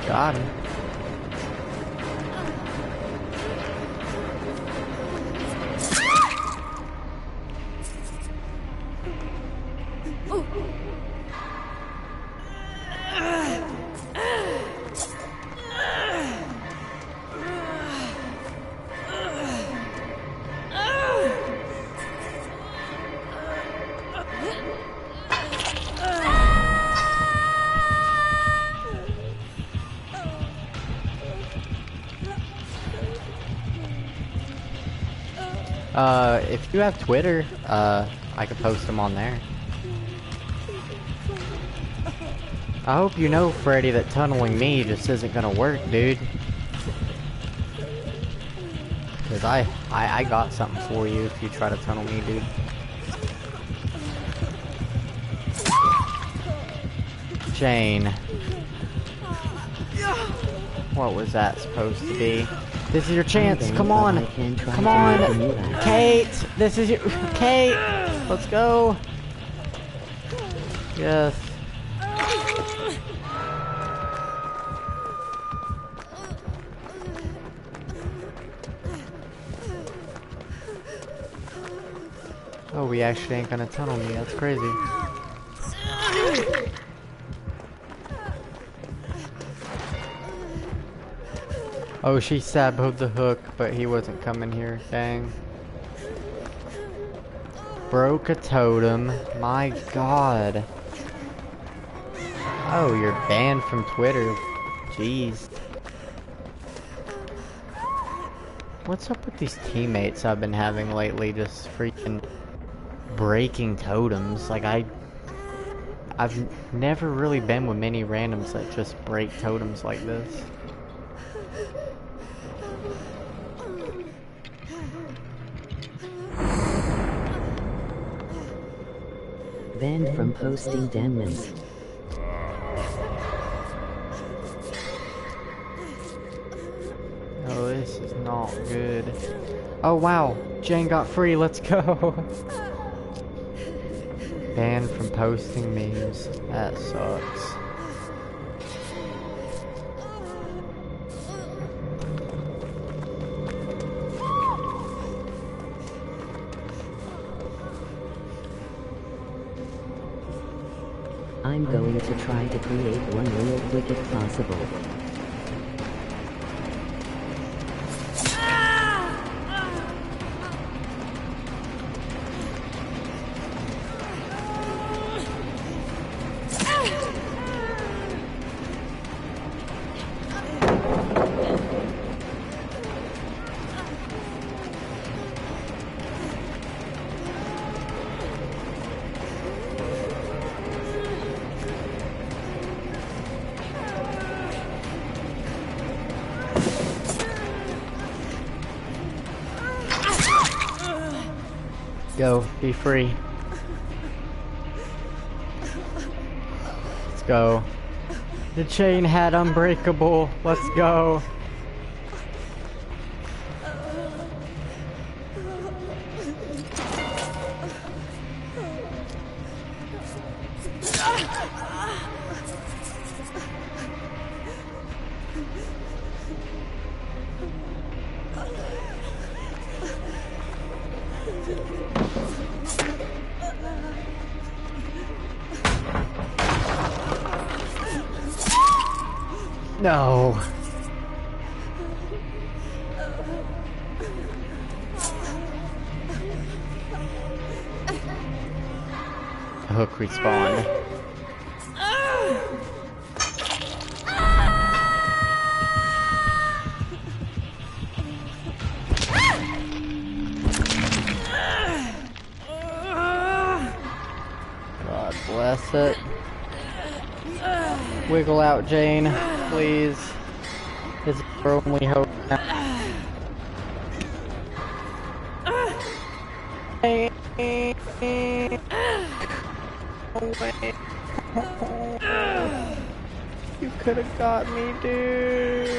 Got him. If you have Twitter, I could post them on there. I hope you know, Freddy, that tunneling me just isn't gonna work, dude. Cause I got something for you if you try to tunnel me, dude. Jane. What was that supposed to be? This is your chance. Come on. Come on. Kate. This is your... Kate. Let's go. Yes. Oh, we actually ain't gonna tunnel me. That's crazy. Oh, she saboed the hook, but he wasn't coming here. Dang. Broke a totem. My god. Oh, you're banned from Twitter. Jeez. What's up with these teammates I've been having lately? Just freaking breaking totems. Like I've never really been with many randoms that just break totems like this. Banned from posting Denmans. Oh, this is not good. Oh wow, Jane got free, let's go. Banned from posting memes. That sucks. I'm going to try to create one real quick if possible. Go, be free. Let's go. The chain had unbreakable. Let's go. No. Hook respawned. God bless it. Wiggle out, Jane, please. It's our only hope now. You could have got me, dude.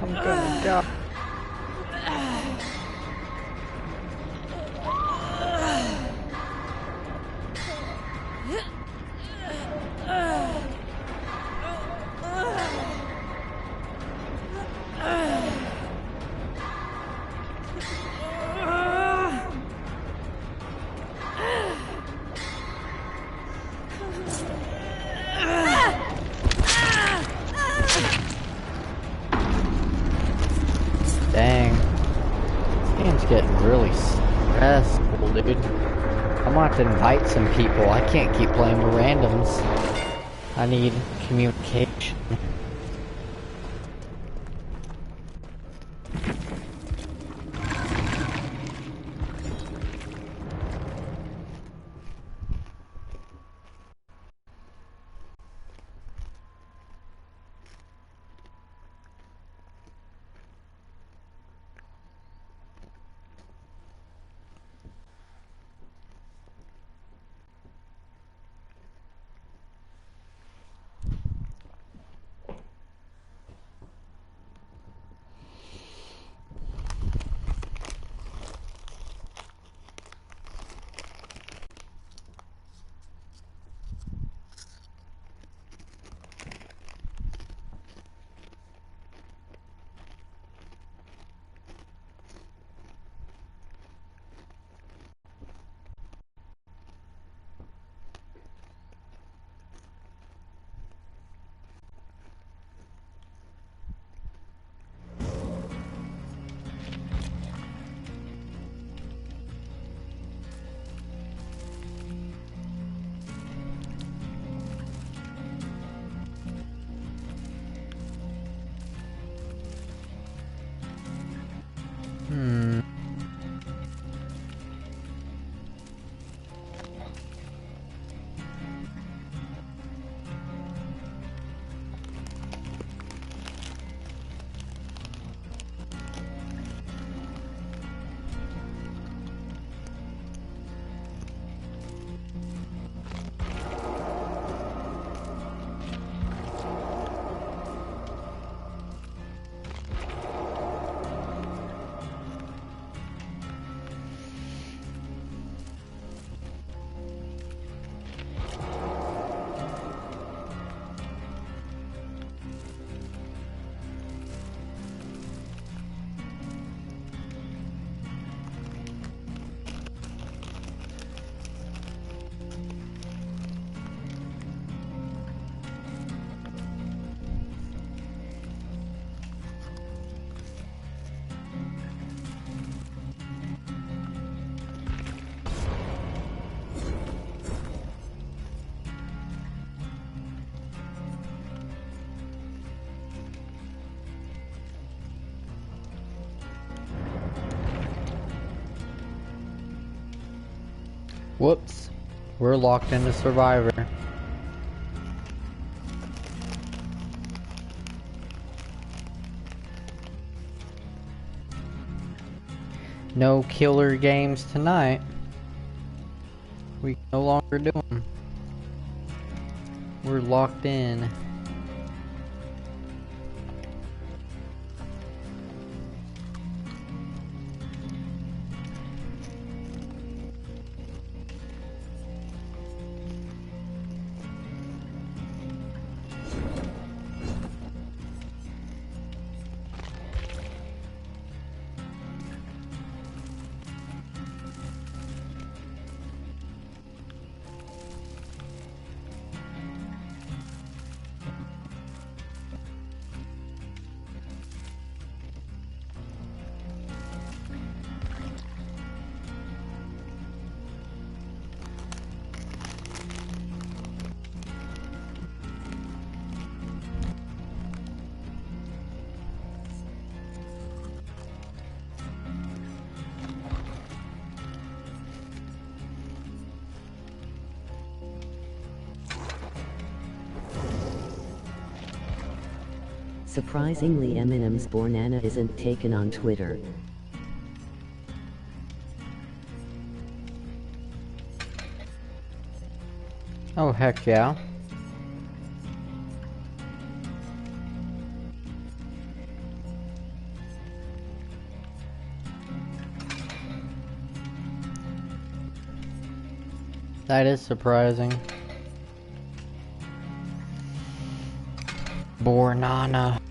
I'm gonna die. Dang. This game's getting really stressful, dude. I'm gonna have to invite some people. I can't keep playing with randoms. I need communication. Whoops. We're locked into Survivor. No killer games tonight. We can no longer do them. We're locked in. Surprisingly, Eminem's Bornana isn't taken on Twitter. Oh, heck yeah. That is surprising. Bornana.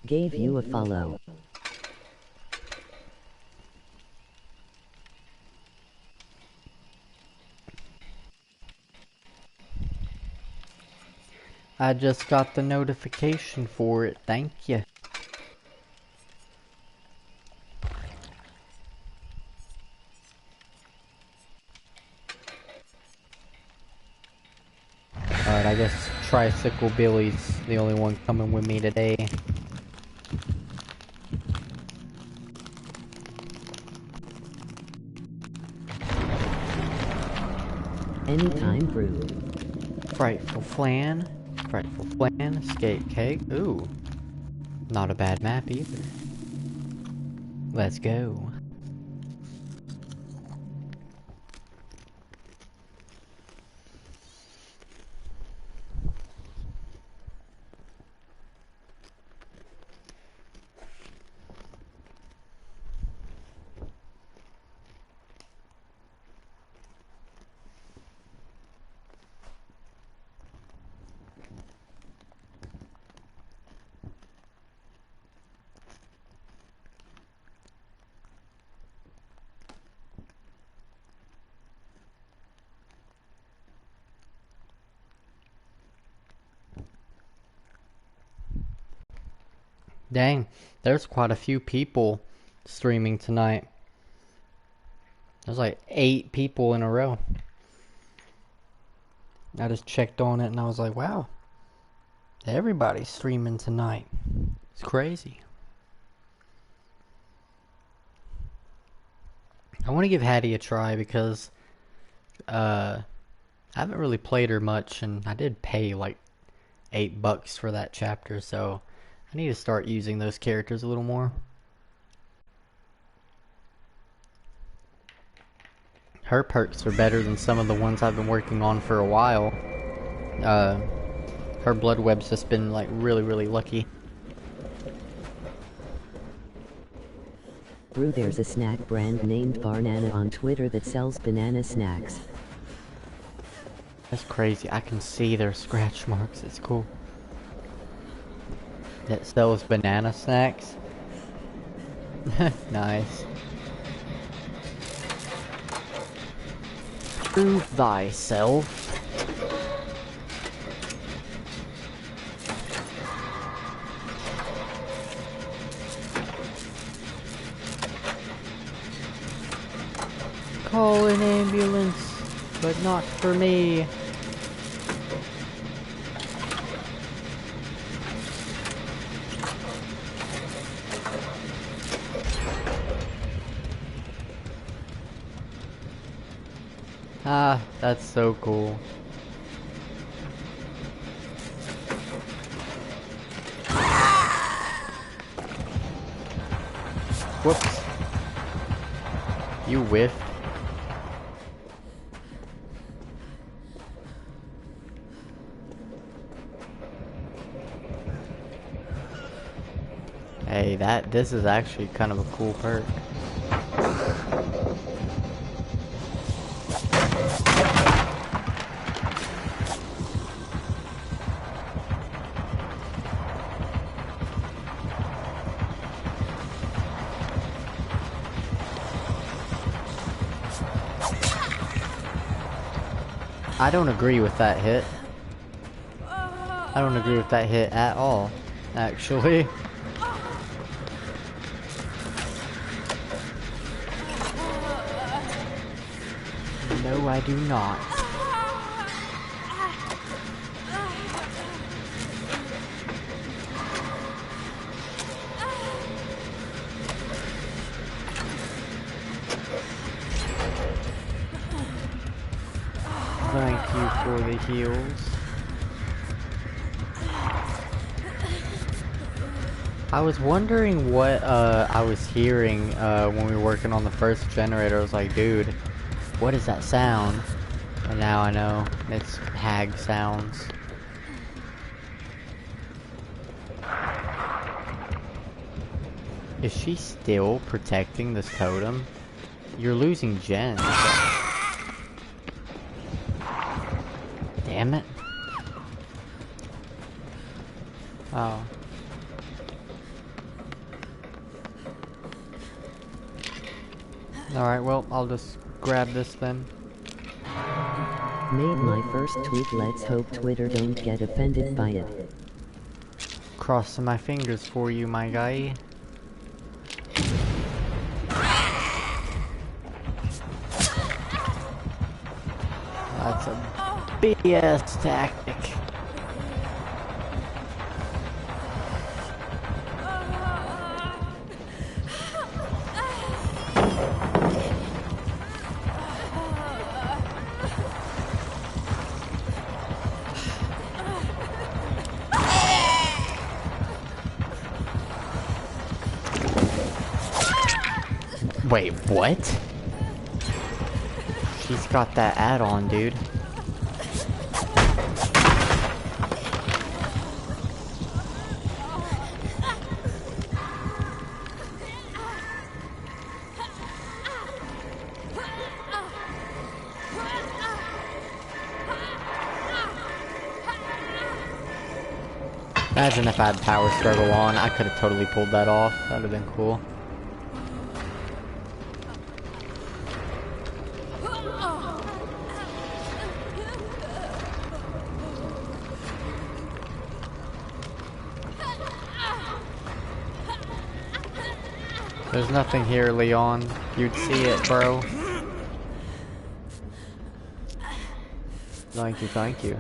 Gave you a follow. I just got the notification for it, thank you. Alright, I guess Tricycle Billy's the only one coming with me today. Anytime brew. Frightful Flan, Escape Cake. Ooh, not a bad map either. Let's go. Dang, there's quite a few people streaming tonight. There's like 8 people in a row. I just checked on it and I was like, wow, everybody's streaming tonight. It's crazy. I want to give Hattie a try because I haven't really played her much, and I did pay like $8 for that chapter, so I need to start using those characters a little more. Her perks are better than some of the ones I've been working on for a while. Her blood web's just been like really lucky. Brew, there's a snack brand named Barnana on Twitter that sells banana snacks. That's crazy. I can see their scratch marks. It's cool. That sells banana snacks. Nice. Prove thyself. Call an ambulance, but not for me. Ah, that's so cool. Whoops. You whiffed. Hey, this is actually kind of a cool perk. I don't agree with that hit. I don't agree with that hit at all, actually. No, I do not. Thank you for the heals. I was wondering what I was hearing when we were working on the first generator. I was like, dude, what is that sound? And now I know. It's hag sounds. Is she still protecting this totem? You're losing gens. Damn it. Oh. Alright, well, I'll just grab this then. Made my first tweet. Let's hope Twitter don't get offended by it. Crossing my fingers for you, my guy. That's a BS tactic. Wait, what? She's got that add-on, dude. Imagine if I had power struggle on, I could have totally pulled that off. That would have been cool. There's nothing here, Leon. You'd see it, bro. Thank you, thank you.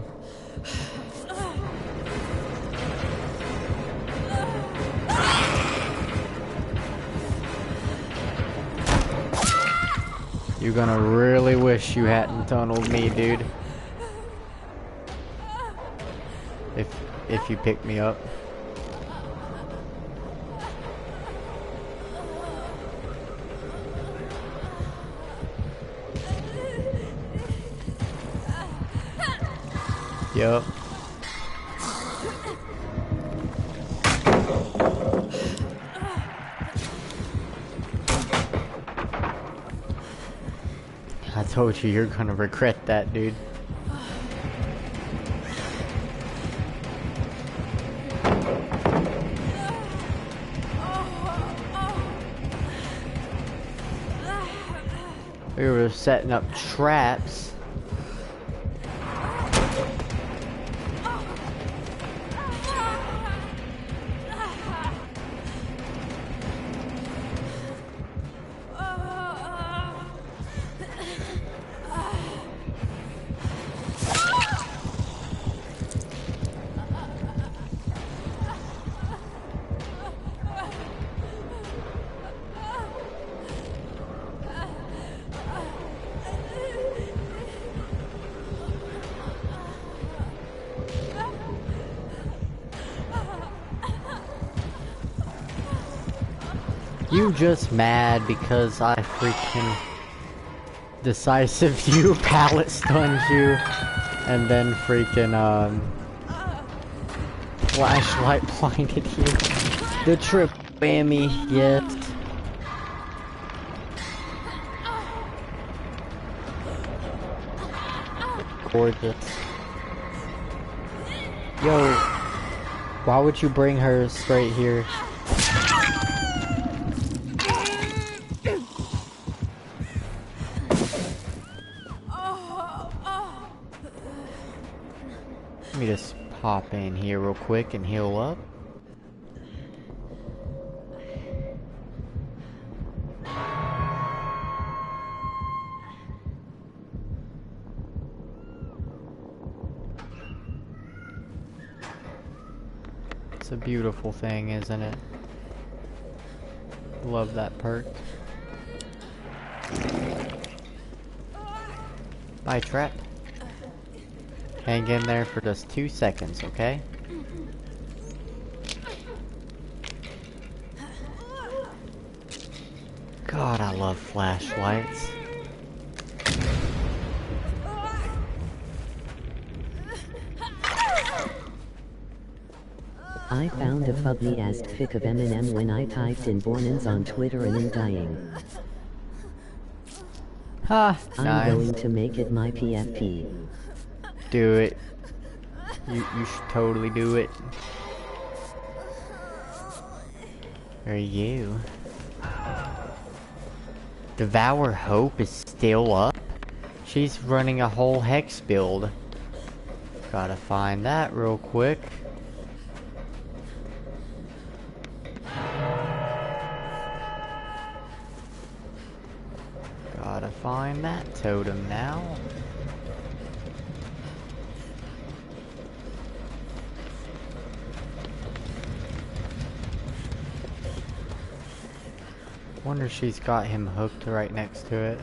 You're gonna really wish you hadn't tunneled me, dude. If you pick me up. Yup. I told you you're gonna regret that, dude. We were setting up traps. You just mad because I freaking decisive you pallet stunned you and then freaking flashlight blinded you. The trip whammy, yes. Gorgeous. Yo, why would you bring her straight here? Let me just pop in here real quick and heal up. It's a beautiful thing, isn't it? Love that perk. Bye, trap. Hang in there for just 2 seconds, okay? God, I love flashlights. I found a fugly-ass fic of Eminem when I typed in Bornans on Twitter and I'm dying. Ha! I'm Nice. going to make it my PFP. Do it. You should totally do it. Are you? Devour Hope is still up? She's running a whole hex build. Gotta find that real quick. Gotta find that totem now. Wonder if she's got him hooked right next to it.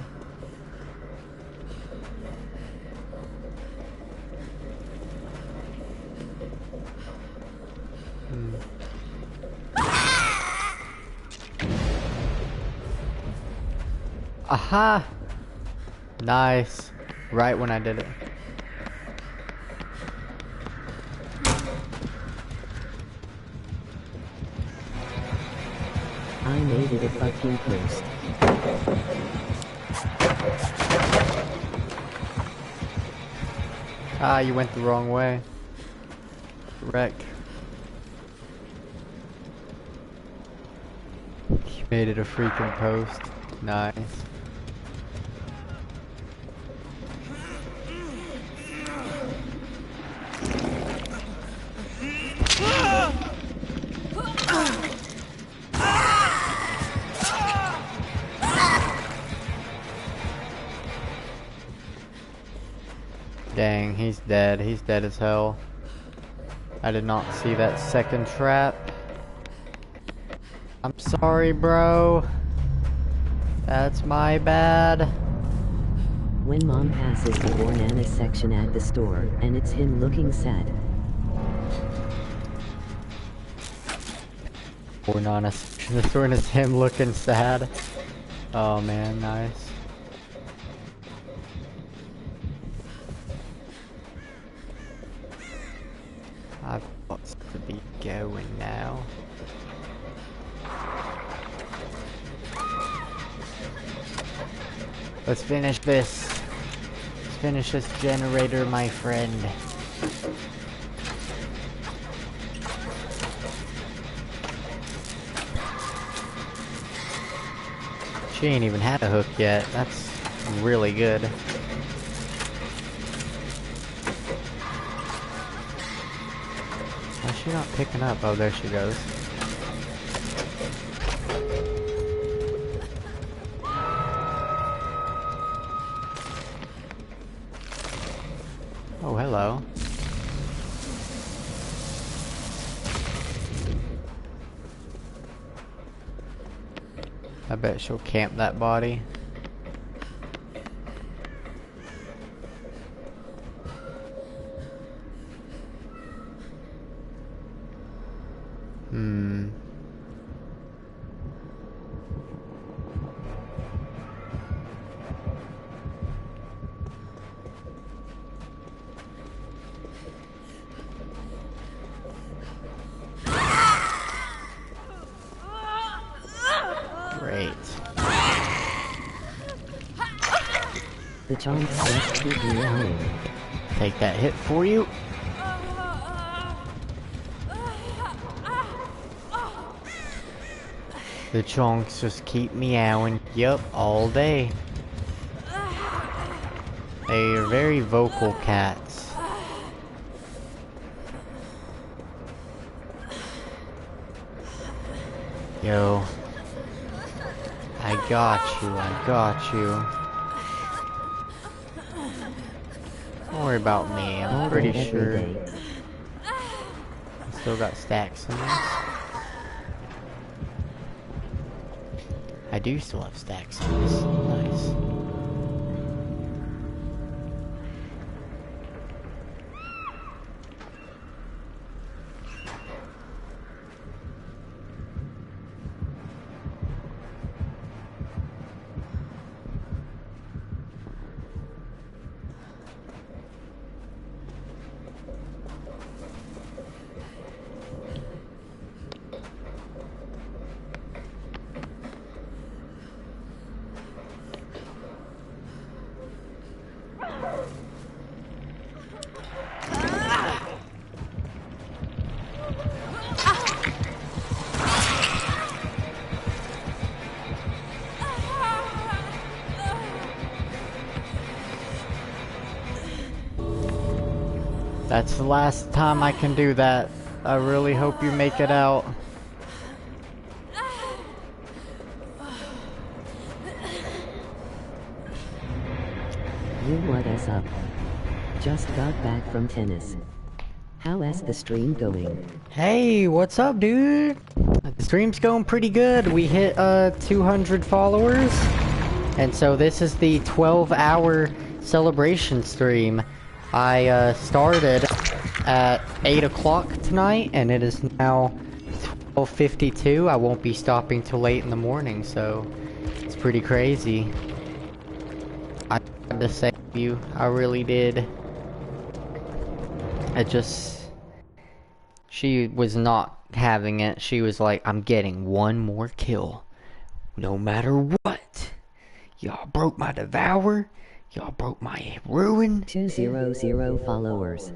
Aha! Nice. Right when I did it. I made it a fucking post. Ah, you went the wrong way. Wrecked. You made it a freaking post. Nice. Dang, he's dead. He's dead as hell. I did not see that second trap. I'm sorry, bro. That's my bad. When mom passes the Bornana section at the store, and it's him looking sad. Bornana section of the store and it's him looking sad. Oh man, nice. I've got to be going now. Let's finish this. Let's finish this generator, my friend. She ain't even had a hook yet. That's really good. Why is she not picking up? Oh, there she goes. Oh, hello. I bet she'll camp that body. Great. The chomps just keep meowing. Take that hit for you. The chunks just keep meowing. Yup, all day. They are very vocal cats. Yo. I got you, I got you. Don't worry about me, I'm pretty sure. I still got stacks in this. I do still have stacks in this. Nice. That's the last time I can do that. I really hope you make it out. You what is up? Just got back from tennis. How is the stream going? Hey, what's up, dude? The stream's going pretty good. We hit 200 followers. And so this is the 12-hour celebration stream. I started at 8 o'clock tonight, and it is now 12:52. I won't be stopping till late in the morning, so it's pretty crazy. I had to save you. I really did. She was not having it. She was like, I'm getting one more kill. No matter what. Y'all broke my Devour. Y'all broke my Ruin. 200 followers.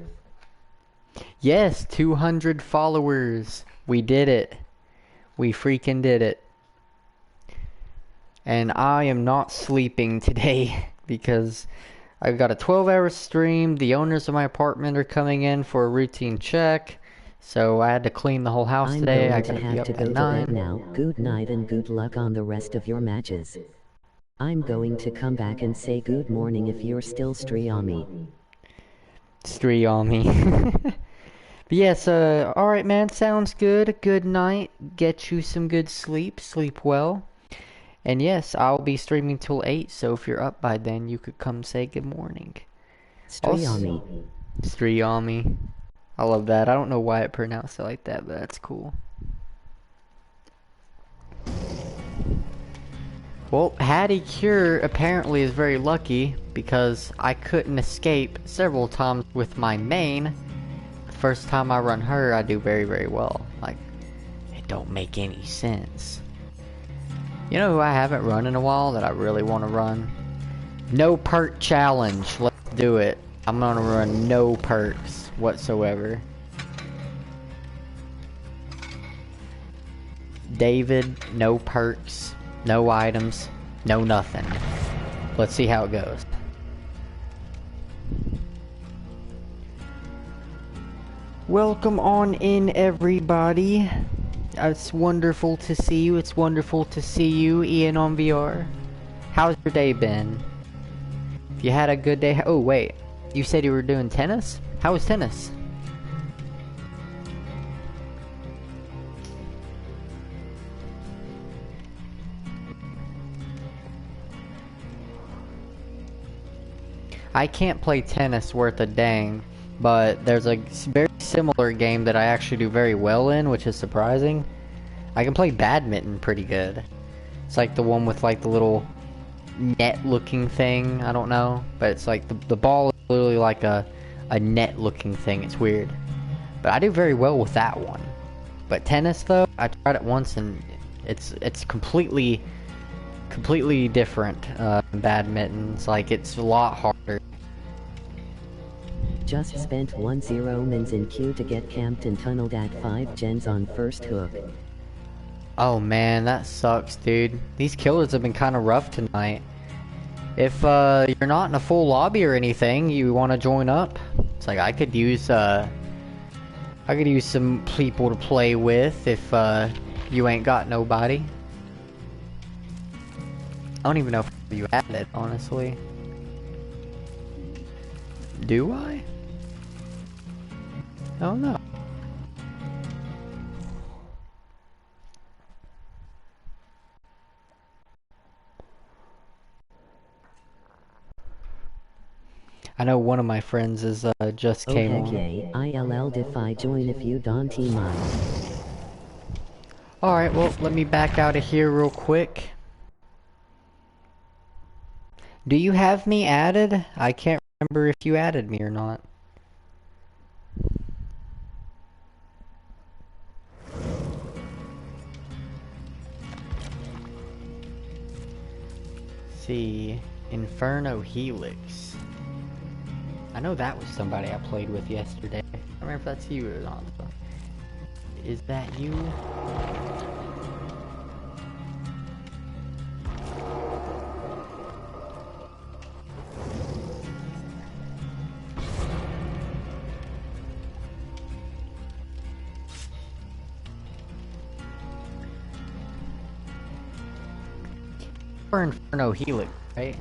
Yes, 200 followers. We did it. We freaking did it. And I am not sleeping today because I've got a 12-hour stream. The owners of my apartment are coming in for a routine check. So I had to clean the whole house today. I gotta be up to at 9. bed now. Good night and good luck on the rest of your matches. I'm going to come back and say good morning if you're still streamy. Streamy. But yes, alright man, sounds good. Good night. Get you some good sleep. Sleep well. And yes, I'll be streaming till 8, so if you're up by then, you could come say good morning. Streamy. Streamy. I love that. I don't know why it pronounced it like that, but that's cool. Well, Hattie Cure apparently is very lucky because I couldn't escape several times with my main. The first time I run her, I do very, very well. Like, it don't make any sense. You know who I haven't run in a while that I really want to run? No perk challenge. Let's do it. I'm gonna run no perks whatsoever. David, no perks. No items, no nothing. Let's see how it goes. Welcome on in, everybody. It's wonderful to see you. It's wonderful to see you, Ian on VR. How's your day been? If you had a good day... Oh, wait. You said you were doing tennis? How was tennis? I can't play tennis worth a dang, but there's a very similar game that I actually do very well in, which is surprising. I can play badminton pretty good. It's like the one with like the little net looking thing, I don't know, but it's like the ball is literally like a net looking thing. It's weird, but I do very well with that one. But tennis though, I tried it once and it's completely different. Badminton, it's like it's a lot harder. Just spent 10 mins in queue to get camped and tunneled at 5 gens on first hook. Oh man, that sucks, dude. These killers have been kind of rough tonight. If you're not in a full lobby or anything, you want to join up? It's like I could use some people to play with if you ain't got nobody. I don't even know if you added, honestly. Do I? Oh no. I know one of my friends is just came on. Okay, ILL defy join if you don't mind. Alright, well, let me back out of here real quick. Do you have me added? I can't remember if you added me or not. See, Inferno Helix. I know that was somebody I played with yesterday. I don't remember if that's you or not. Is that you? Or Inferno Helix, right?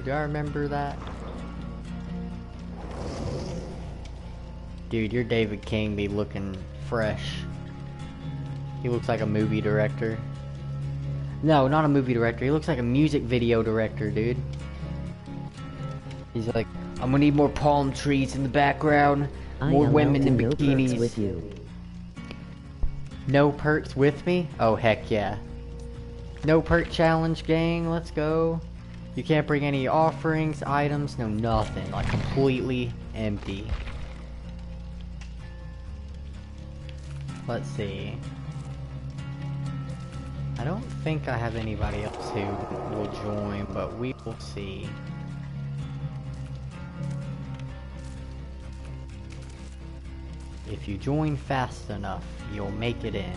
Do I remember that? Dude, your David King be looking fresh. He looks like a movie director. No, not a movie director. He looks like a music video director, dude. He's like, I'm gonna need more palm trees in the background, more women in bikinis. With you. No perks with me? Oh, heck yeah. No perk challenge, gang. Let's go. You can't bring any offerings, items, no nothing. Like, completely empty. Let's see. I don't think I have anybody else who will join, but we will see. If you join fast enough, you'll make it in.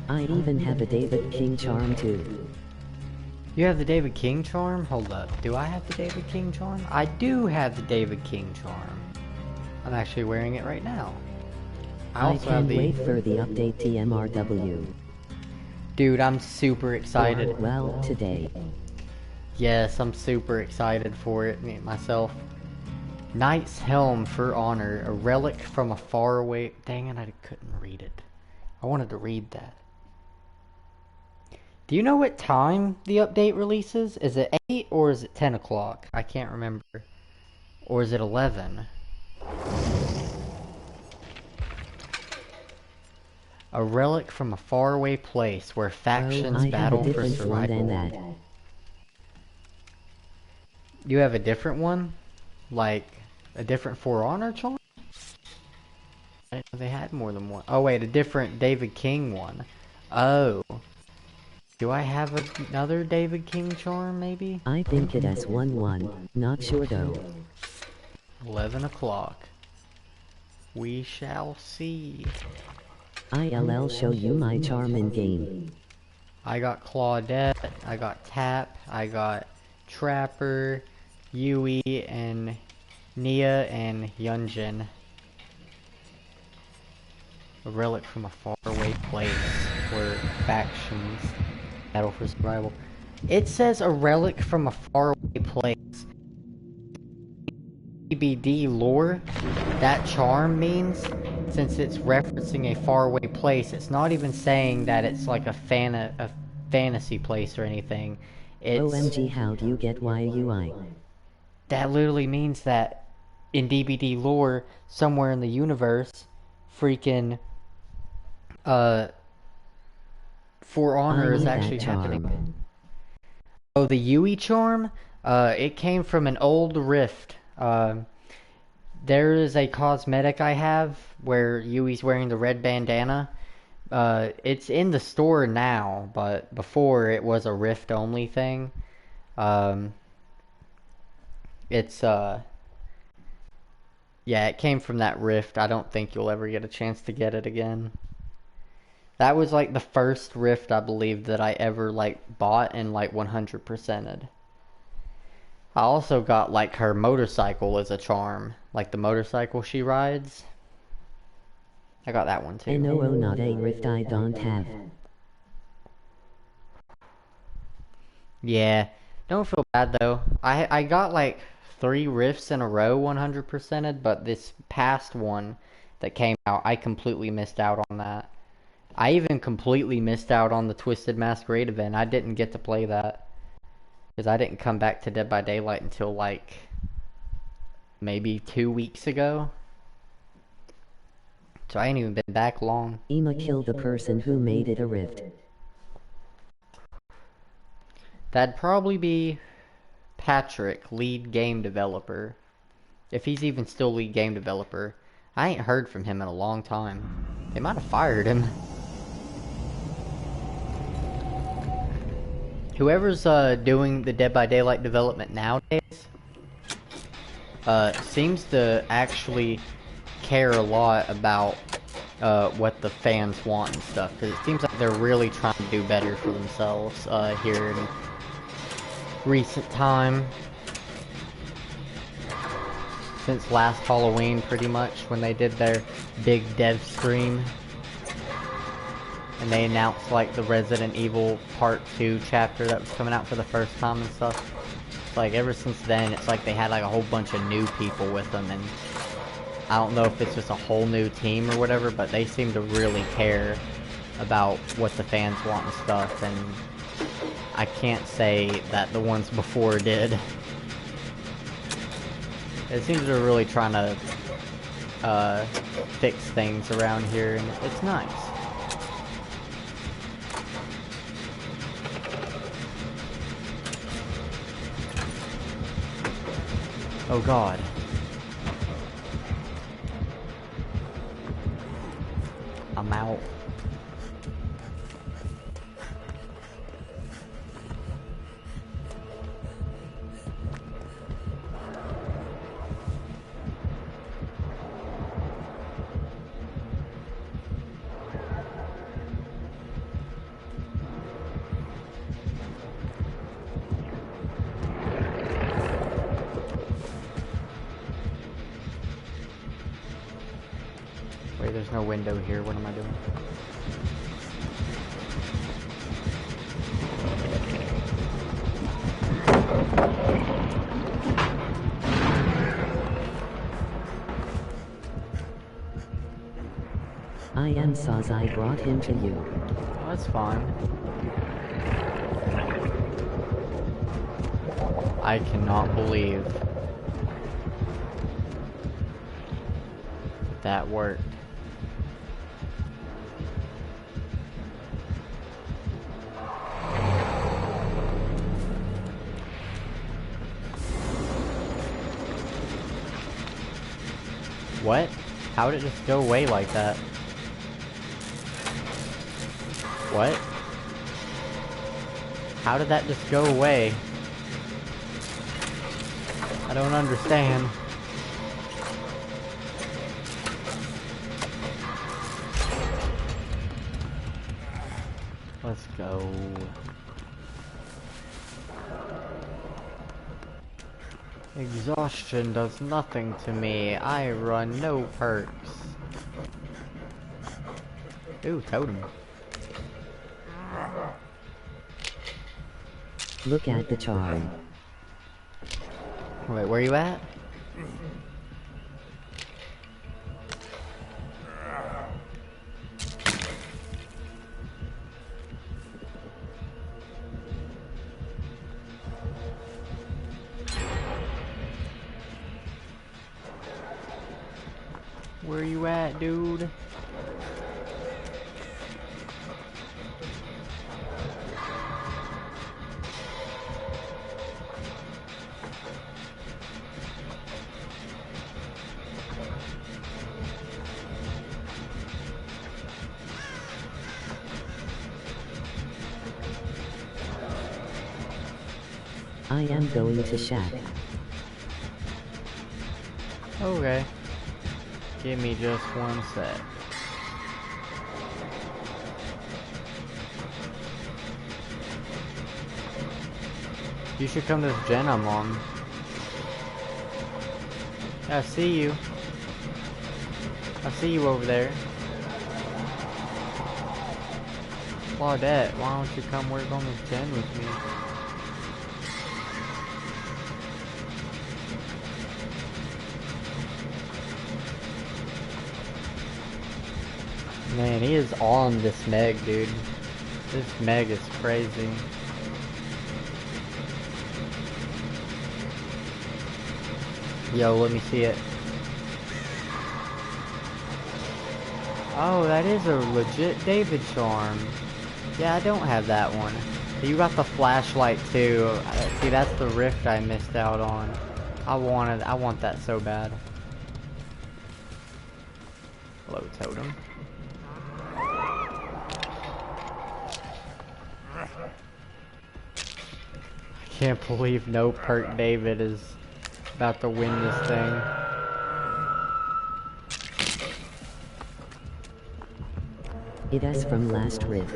I even have a David King charm too. You have the David King charm? Hold up. Do I have the David King charm? I do have the David King charm. I'm actually wearing it right now. I can't wait for the update TMRW. Dude, I'm super excited. Well, today. Yes, I'm super excited for it, myself. Knight's Helm for Honor, a relic from a faraway... Dang it, I couldn't read it. I wanted to read that. Do you know what time the update releases? Is it 8 or is it 10 o'clock? I can't remember. Or is it 11? A relic from a faraway place where factions battle for survival. You have a different one? Like, a different For Honor charm? I didn't know they had more than one. Oh wait, a different David King one. Oh. Do I have another David King charm, maybe? I think it has 1-1. Not sure though. 11 o'clock. We shall see. I'll show you my charm in game. I got Claudette, I got Tap, I got Trapper, Yui, and Nia, and Yunjin. A relic from a faraway place where factions battle for survival. It says a relic from a faraway place. DBD lore, that charm means, since it's referencing a faraway place, it's not even saying that it's like a fantasy place or anything. It's, OMG, how do you get YUI? that literally means that in DBD lore, somewhere in the universe, freaking For Honor is actually happening. Oh, the Yui charm? It came from an old rift. There is a cosmetic I have where Yui's wearing the red bandana. It's in the store now, but before it was a rift only thing. Yeah, it came from that rift. I don't think you'll ever get a chance to get it again. That was like the first rift, I believe, that I ever like bought and like 100%ed. I also got like her motorcycle as a charm, like the motorcycle she rides. I got that one too. No, not a rift I don't have. Yeah, don't feel bad though. I got like 3 rifts in a row 100%ed, but this past one that came out, I completely missed out on that. I even completely missed out on the Twisted Masquerade event. I didn't get to play that. Because I didn't come back to Dead by Daylight until like maybe 2 weeks ago. So I ain't even been back long. Ema killed the person who made it a rift. That'd probably be Patrick, lead game developer. If he's even still lead game developer. I ain't heard from him in a long time. They might have fired him. Whoever's doing the Dead by Daylight development nowadays seems to actually care a lot about what the fans want and stuff, because it seems like they're really trying to do better for themselves here in recent time. Since last Halloween, pretty much, when they did their big dev stream. And they announced like the Resident Evil Part 2 chapter that was coming out for the first time and stuff. It's like ever since then, it's like they had like a whole bunch of new people with them, and I don't know if it's just a whole new team or whatever, but they seem to really care about what the fans want and stuff, and I can't say that the ones before did. It seems they're really trying to fix things around here, and it's nice. Oh god. I'm out. Wait, there's no window here. What am I doing? I am Saz, I brought him to you. Oh, that's fine. I cannot believe that worked. What? How did it just go away like that? What? How did that just go away? I don't understand. Let's go. Exhaustion does nothing to me. I run no perks. Ooh, totem. Look at the charm. Wait, where you at? Where you at, dude? I am going to shack. Okay. Give me just one sec. You should come to this gen I'm on. I see you. I see you over there. Claudette, why don't you come work on this gen with me? Man, he is on this Meg, dude. This Meg is crazy. Yo, let me see it. Oh, that is a legit David charm. Yeah, I don't have that one. You got the flashlight too. See, that's the rift I missed out on. I want that so bad. Hello, totem. I can't believe no perk David is about to win this thing. It is from last riff.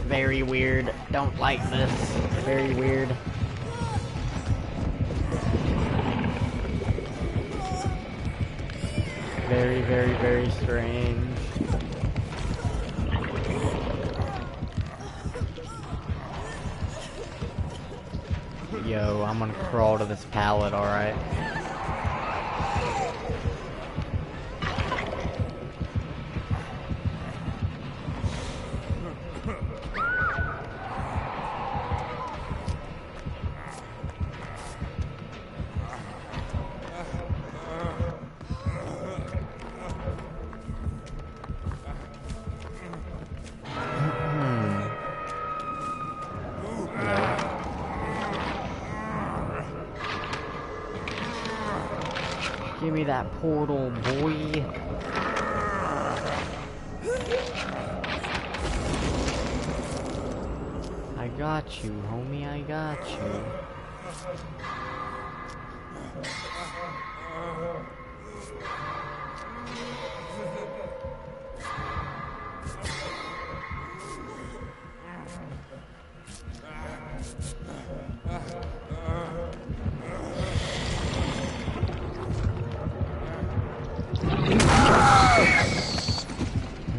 Very weird. Don't like this. Very weird. Very strange. Yo, I'm gonna crawl to this pallet, alright? Give me that portal, boy. I got you, homie, I got you.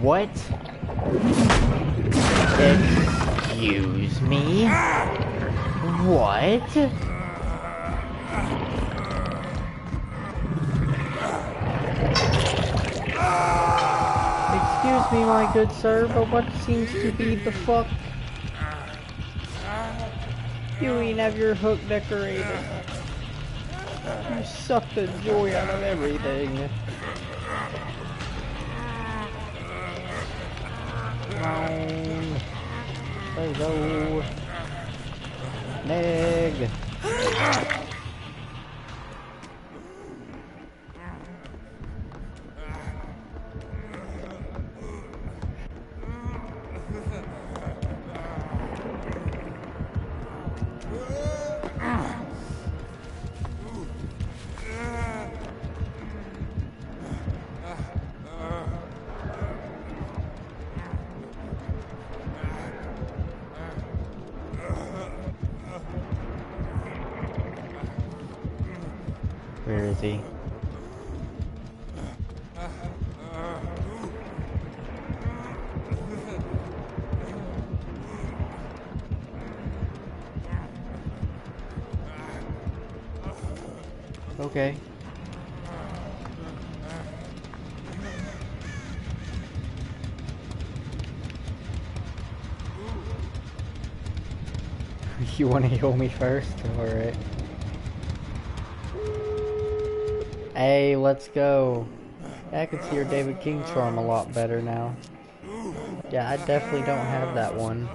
What? Excuse me? What? Excuse me, my good sir, but what seems to be the fuck? You ain't have your hook decorated. suck the joy out of everything. Come on. Let's go. Meg. Where is he? Okay. You want to heal me first? Alright. Hey, let's go. I can see your David King charm a lot better now. Yeah, I definitely don't have that one.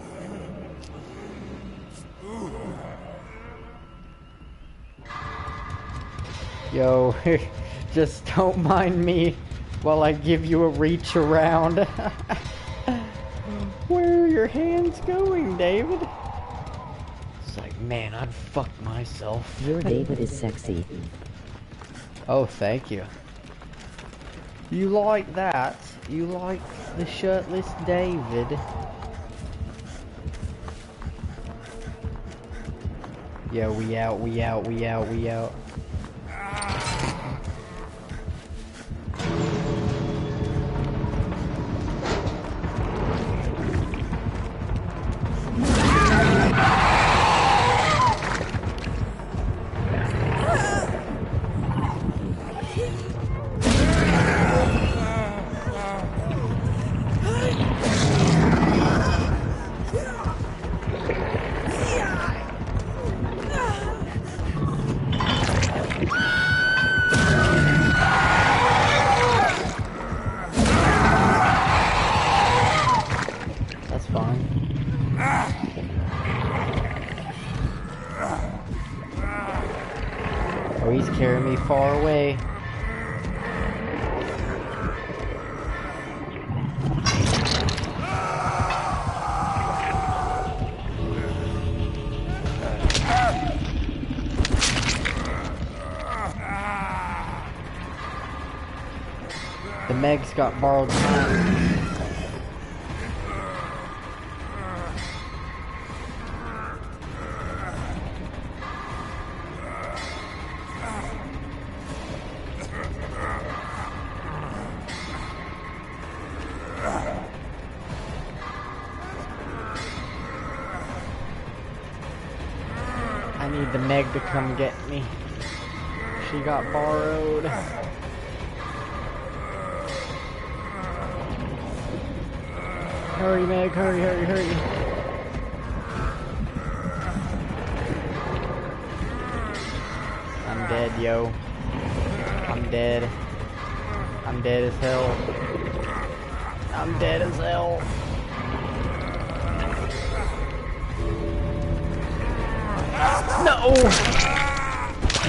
Yo, just don't mind me while I give you a reach around. Where are your hands going, David? It's like, man, I'd fuck myself. Your David is sexy. Oh, thank you. You like that? You like the shirtless David? Yeah, we out, we out, we out, we out. Oh, he's carrying me far away. The Megs got borrowed time. I need the Meg to come get me. She got borrowed. Hurry, Meg, hurry, hurry, hurry. I'm dead, yo. I'm dead. I'm dead as hell. I'm dead as hell. No!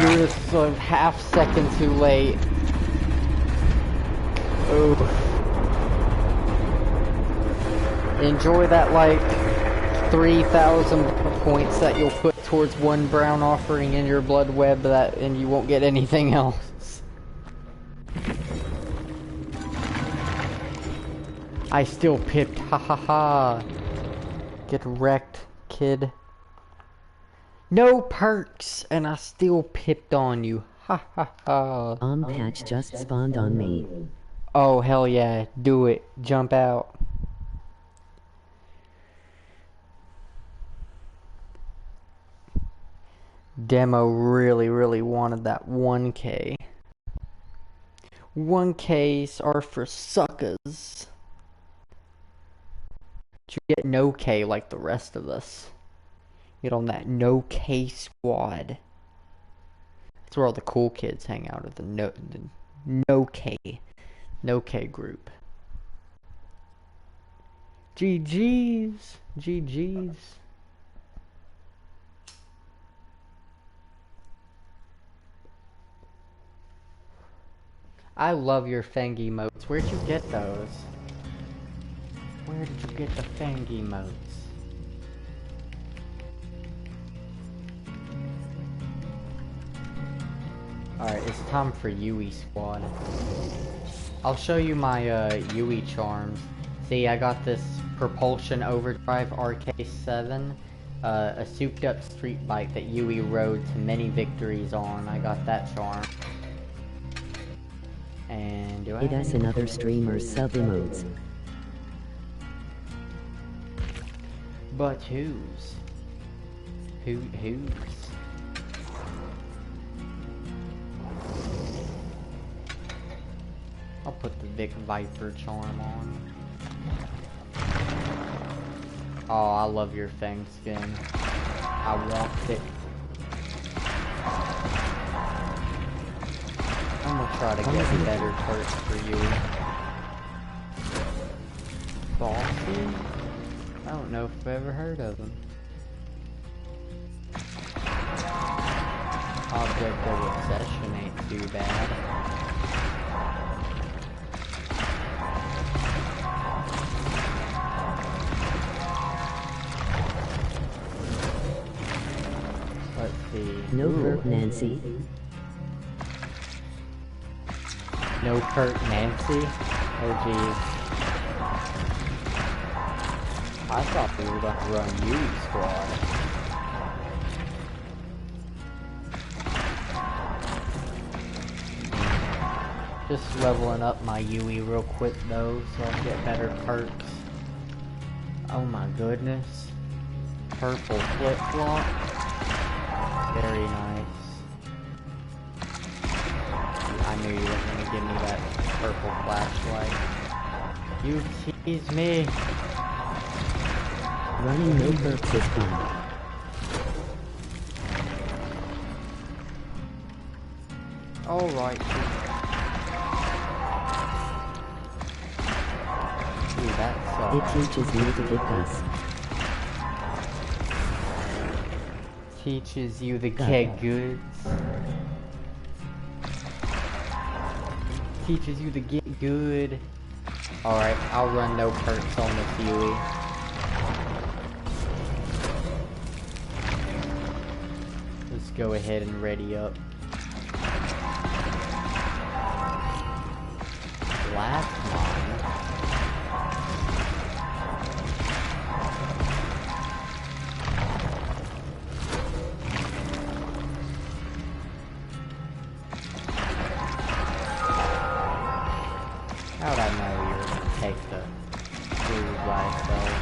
You're just a half second too late. Ooh. Enjoy that, like, 3,000 points that you'll put towards one brown offering in your blood web, and you won't get anything else. I still pipped, ha ha ha. Get wrecked, kid. No perks, and I still pipped on you. Ha ha ha. Patch just spawned on me. Oh, hell yeah. Do it. Jump out. Demo really wanted that 1K. 1Ks are for suckers. You get no K like the rest of us. Get on that no K squad. It's where all the cool kids hang out at the No K group. GG's. GG's. I love your Fang emotes. Where'd you get those? Where did you get the Fang emotes? Alright, it's time for Yui squad. I'll show you my Yui charms. See, I got this Propulsion Overdrive RK7, a souped up street bike that Yui rode to many victories on. I got that charm. And do I It has another streamer's sub emotes. But whose? Whose? I'll put the Vic Viper charm on. Oh, I love your Fang skin. I want it. I'm gonna try to get better perks for you. Bossy? I don't know if I've ever heard of them. Object of Obsession ain't too bad. Let's see. No Perk Nancy. No Perk Nancy? Oh jeez. I thought we were going to run Yui squad. Just leveling up my Yui real quick though, so I'll get better perks. Oh my goodness. Purple flip-flop. Very nice. I knew you weren't going to give me that purple flashlight. You teased me. Running no perks is fun. Alright. Ooh, that sucks. It teaches you to get us. Teaches you the get goods. Teaches you to get good. Alright, I'll run no perks on this Yui. Let's go ahead and ready up. Last line. How'd I know you were gonna take the blue life though?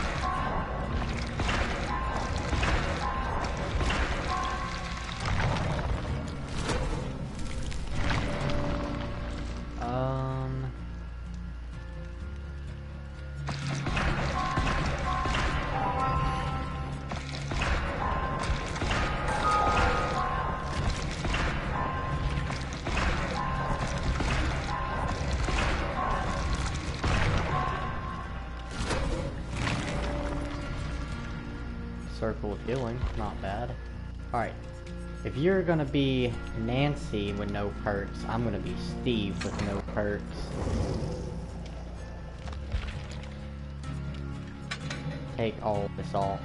Circle of Healing, not bad. Alright, if you're gonna be Nancy with no perks, I'm gonna be Steve with no perks. Take all of this off.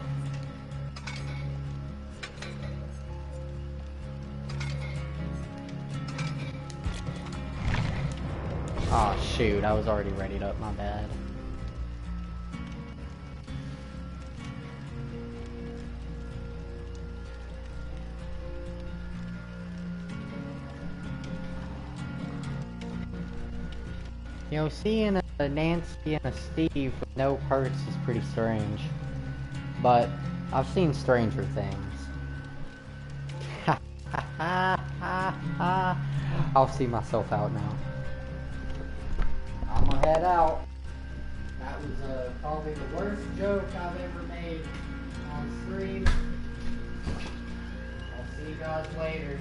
Oh shoot, I was already readied up, my bad. You know, seeing a Nancy and a Steve with no perks is pretty strange. But I've seen stranger things. I'll see myself out now. I'm gonna head out. That was probably the worst joke I've ever made on stream. I'll see you guys later.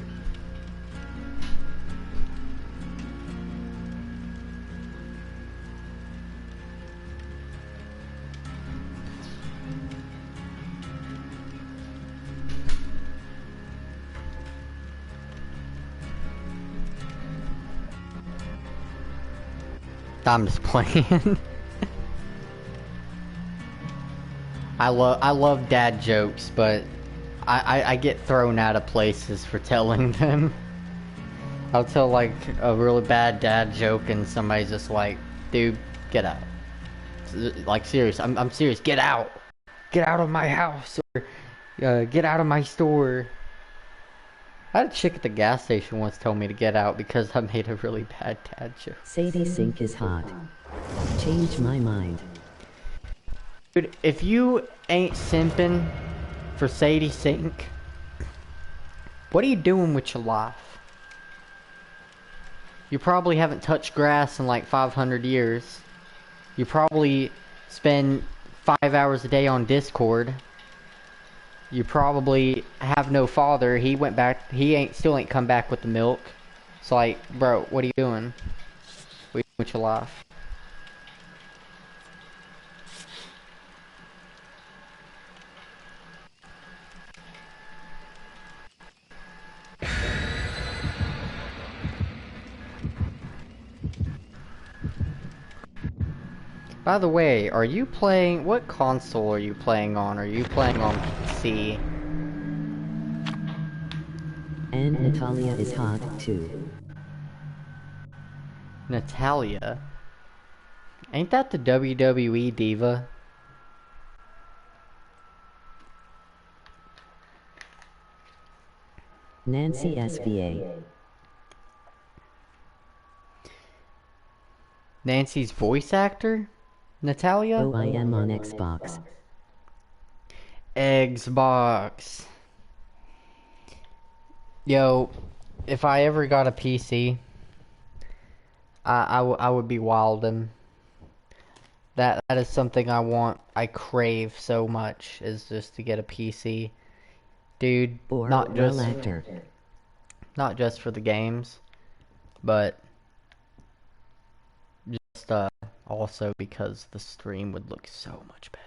I'm just playing. I love dad jokes, but I get thrown out of places for telling them. I'll tell like a really bad dad joke and somebody's just like, dude, get out. Like serious, I'm serious, get out. Get out of my house, or get out of my store. I had a chick at the gas station once tell me to get out because I made a really bad dad joke. Sadie Sink is hot. Change my mind. Dude, if you ain't simping for Sadie Sink, what are you doing with your life? You probably haven't touched grass in like 500 years. You probably spend 5 hours a day on Discord. You probably have no father. He went back. He still ain't come back with the milk. It's like, bro, what are you doing? What are you doing with your life? By the way, are you playing... What console are you playing on? Are you playing on PC? And Natalia is hot, too. Natalia? Ain't that the WWE diva? Nancy SVA. Nancy's voice actor? Natalia? Oh, I am on Xbox. Xbox. Yo, if I ever got a PC, I would be wildin'. That is something I want, I crave so much, is just to get a PC. Dude, Or not just for the games, but just also because the stream would look so much better.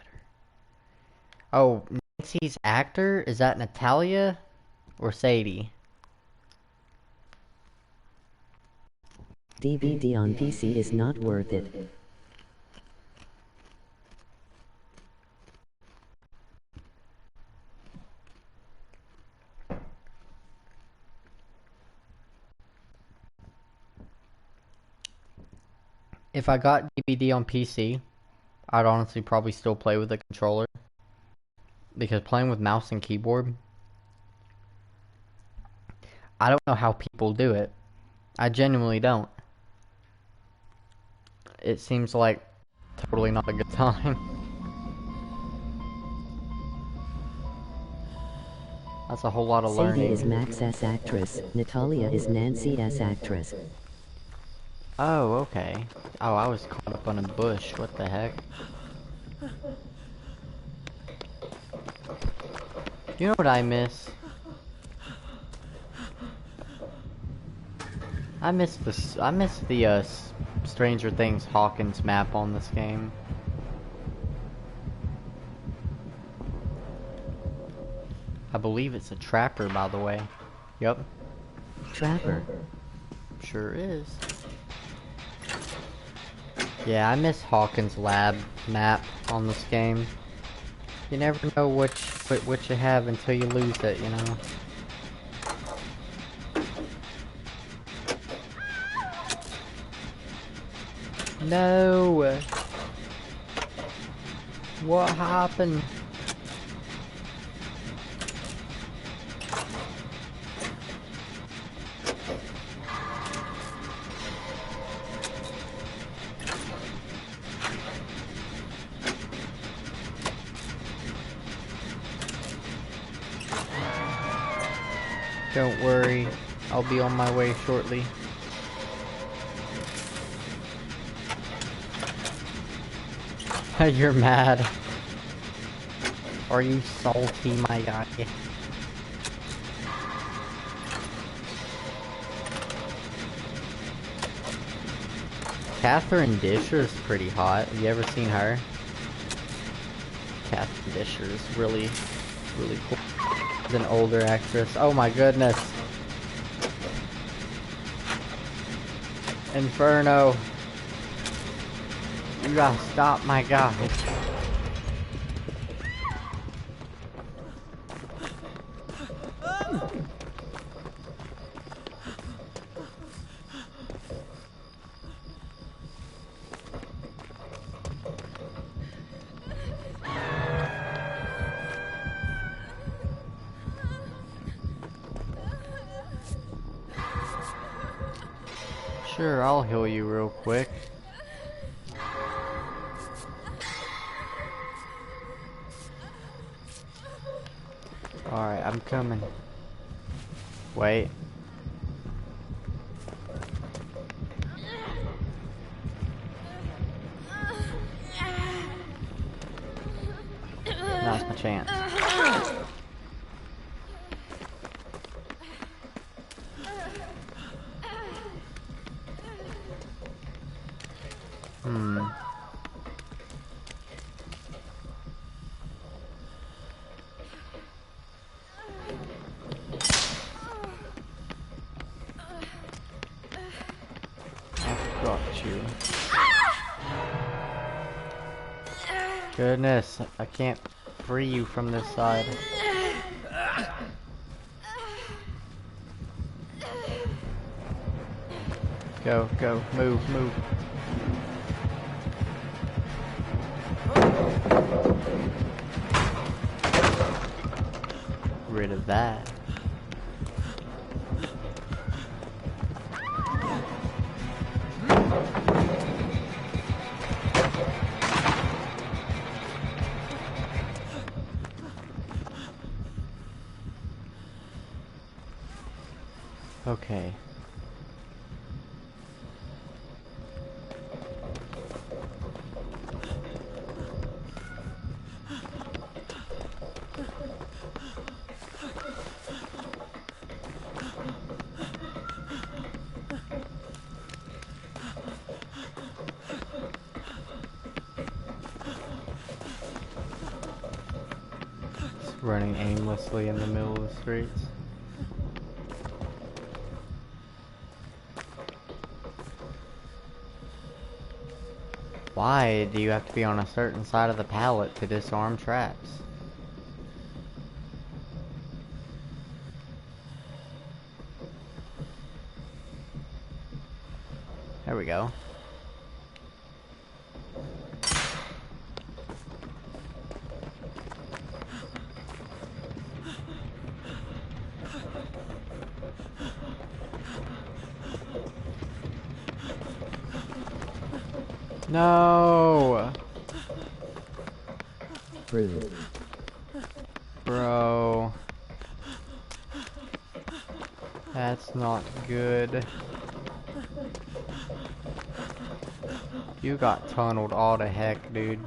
Oh, Nancy's actor? Is that Natalia or Sadie? DVD on PC is not worth it. If I got DVD on PC, I'd honestly probably still play with the controller. Because playing with mouse and keyboard, I don't know how people do it. I genuinely don't. It seems like totally not a good time. That's a whole lot of learning. Sadie is Max S actress. Natalia is Nancy S actress. Oh, okay. Oh, I was caught up on a bush. What the heck? You know what I miss? I miss the Stranger Things Hawkins map on this game. I believe it's a trapper, by the way. Yep. Trapper. Sure is. Yeah, I miss Hawkins Lab map on this game. You never know what you have until you lose it, you know? No! What happened? Don't worry, I'll be on my way shortly. You're mad. Are you salty, my guy? Catherine Disher's pretty hot. Have you ever seen her? Catherine Disher is really cool. She's an older actress. Oh my goodness. Inferno. You gotta stop my guy. Sure, I'll heal you real quick. Alright, I'm coming. Wait. Now's my chance. I've got you. Goodness, I can't free you from this side. Go, go, move, move. Rid of that. Okay. Running aimlessly in the middle of the streets. Why do you have to be on a certain side of the pallet to disarm traps? There we go. No! Bro. That's not good. You got tunneled all to heck, dude.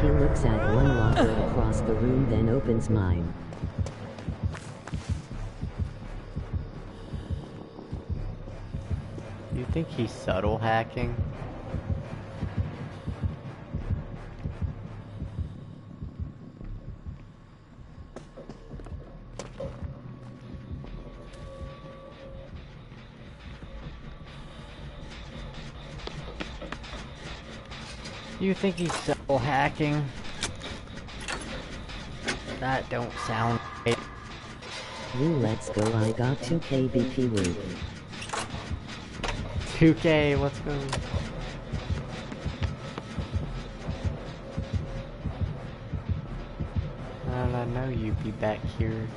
He looks at one locker across the room, then opens mine. You think he's subtle hacking? You think he's subtle hacking? That don't sound right. Woo, let's go. I got 2k BP woo. 2K, let's go. Well, I know you'd be back here.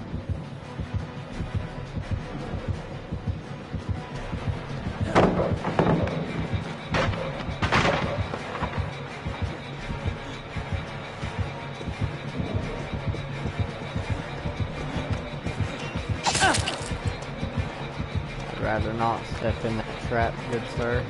I'd rather not step in that trap, good sir.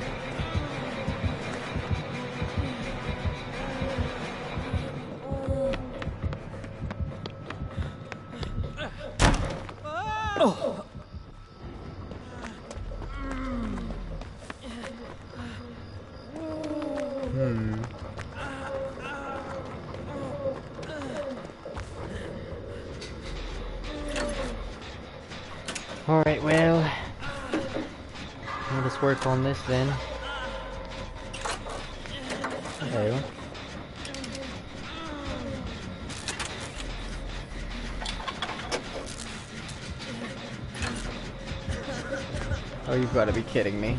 Alright, well, let us work on this then. Hello. Oh, you've got to be kidding me.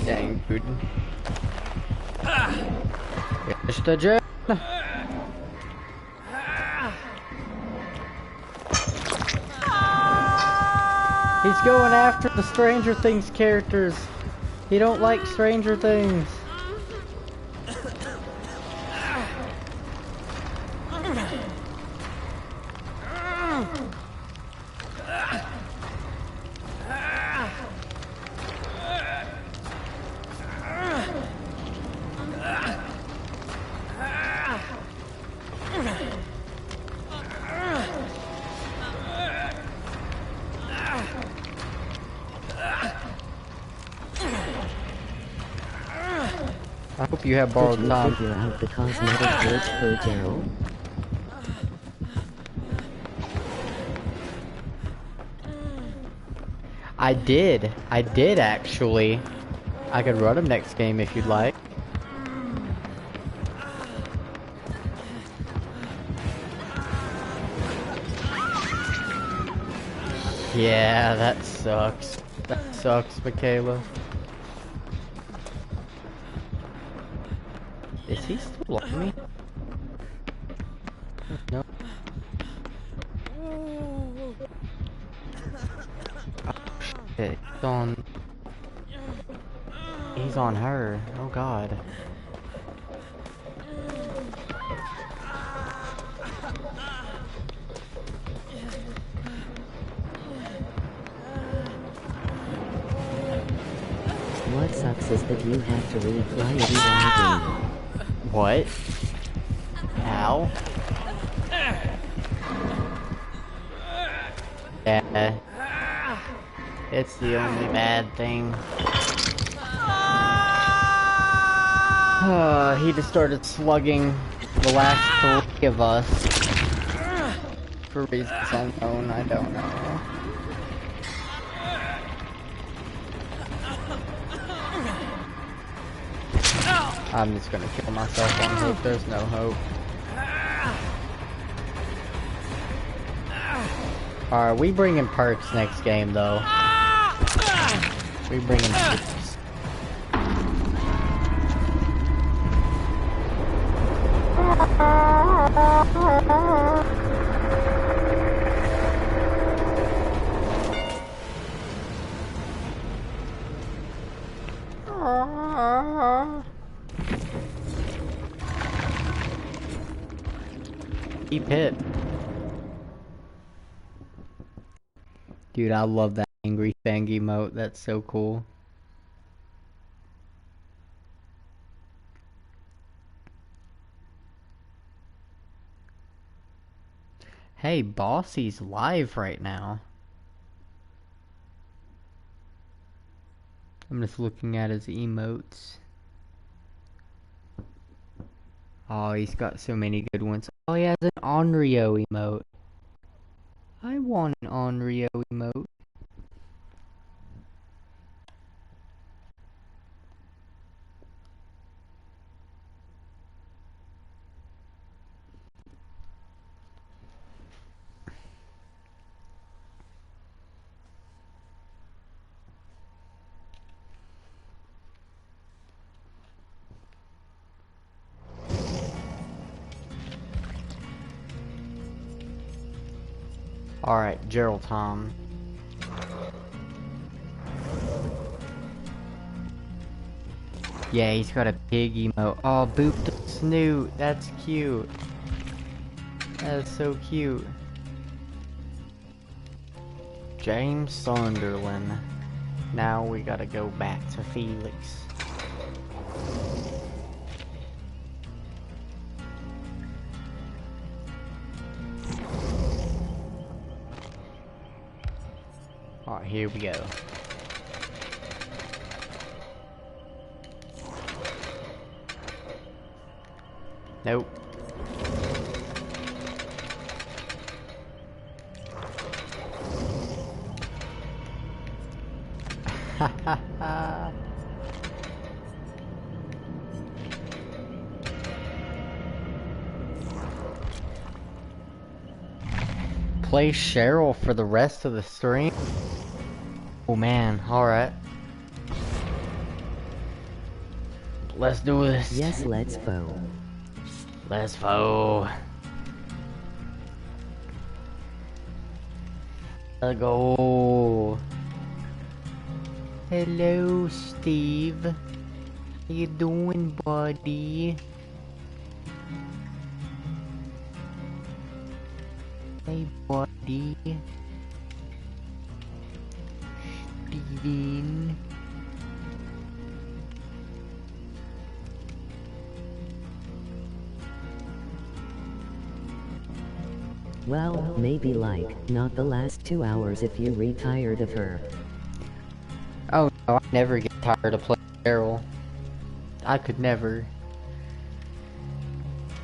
Dang, dude. Mr. J. He's going after the Stranger Things characters. He don't like Stranger Things. I hope you have borrowed Did you time. figure out the cosmetic glitch for Gerald? I did actually. I could run him next game if you'd like. Yeah, that sucks. That sucks, Michaela. Is he still on me? No. Oh, shit. He's on her. Oh god. What sucks is that you have to reapply it again. What? How? Yeah. It's the only bad thing. He just started slugging the last three of us. For reasons unknown, I don't know. I'm just gonna kill myself on hope. There's no hope. Alright, we bring in perks next game though. We bring in perks. Keep hit. Dude, I love that angry fang emote. That's so cool. Hey, Bossy's live right now. I'm just looking at his emotes. Oh, he's got so many good ones. Oh, he has an Onryo emote. I want an Onryo emote. Alright, Gerald Tom. Yeah, he's got a pig emote. Oh, Boop the Snoot. That's cute. That is so cute. James Sunderland. Now we gotta go back to Felix. here we go. Nope. Ha ha ha. Play Cheryl for the rest of the stream? Oh man, alright. Let's do this. Yes, let's go. Let's go. Let's go. Hello, Steve. How you doing, buddy? Hey, buddy. Steven. Well, maybe like, not the last 2 hours if you retired of her. Oh no, I never get tired of playing Cheryl. I could never.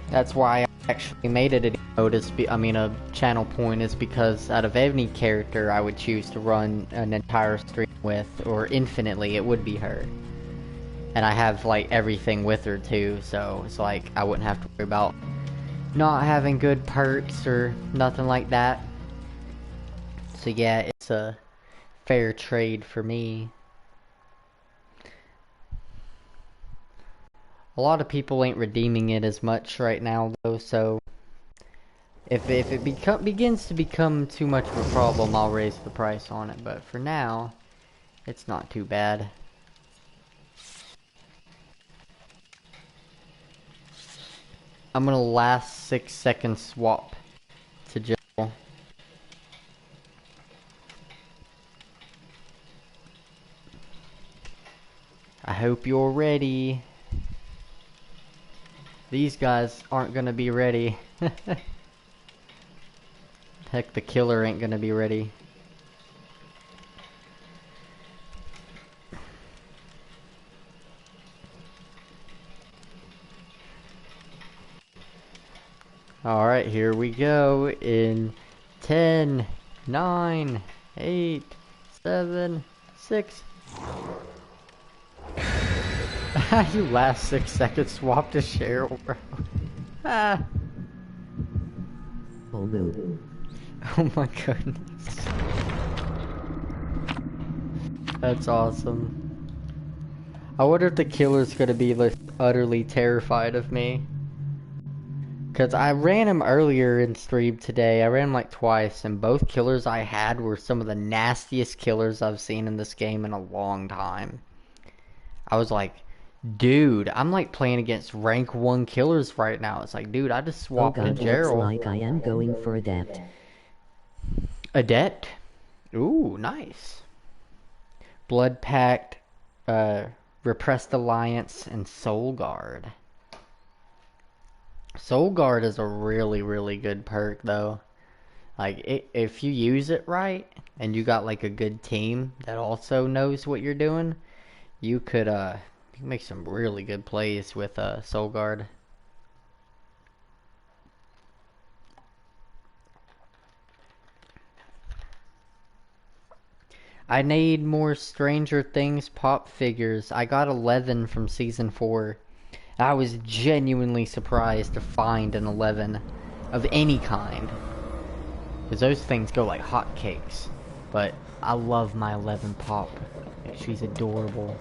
That's why I actually made it a notice. A channel point is because out of any character I would choose to run an entire stream with, or infinitely, it would be her. And I have like everything with her too, so it's like I wouldn't have to worry about not having good perks or nothing like that. So yeah, it's a fair trade for me. A lot of people ain't redeeming it as much right now though, so if it begins to become too much of a problem, I'll raise the price on it, but for now, it's not too bad. I'm gonna last 6 seconds swap to Jill. I hope you're ready. These guys aren't gonna be ready. Heck, the killer ain't gonna be ready. Alright, here we go in 10, 9, 8, 7, 6. You last 6 seconds swap to Cheryl, bro. Ah. Oh no. Oh my goodness. That's awesome. I wonder if the killer's gonna be like utterly terrified of me. Cause I ran him earlier in stream today. I ran him like twice, and both killers I had were some of the nastiest killers I've seen in this game in a long time. I was like, dude, I'm like playing against rank 1 killers right now. It's like, dude, I just swapped to Gerald. Looks like I am going for Adept. Adept? Ooh, nice. Blood Pact, Repressed Alliance, and Soul Guard. Soul Guard is a really, really good perk, though. Like, if you use it right, and you got, like, a good team that also knows what you're doing, you could, make some really good plays with, Soul Guard. I need more Stranger Things pop figures. I got 11 from Season 4. I was genuinely surprised to find an 11 of any kind. Because those things go like hotcakes. But I love my 11 pop. She's adorable.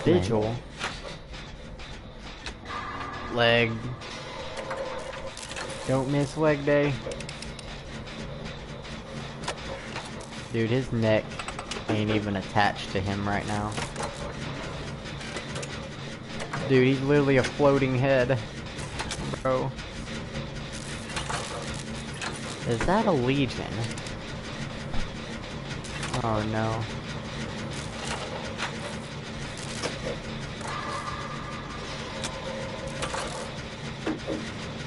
Vigil. Leg. Don't miss leg day. Dude, his neck ain't even attached to him right now. Dude, he's literally a floating head. Bro. Is that a Legion? Oh no.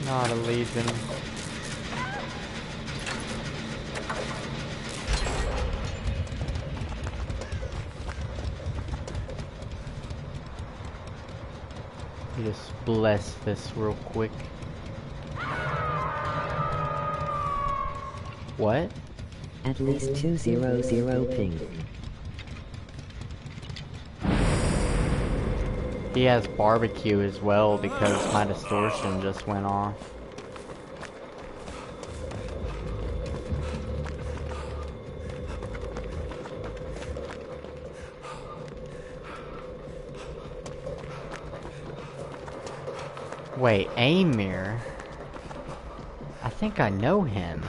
Not a legion. You just bless this real quick. What? At least 200 ping. He has barbecue as well because my distortion just went off. Wait, Amir? I think I know him.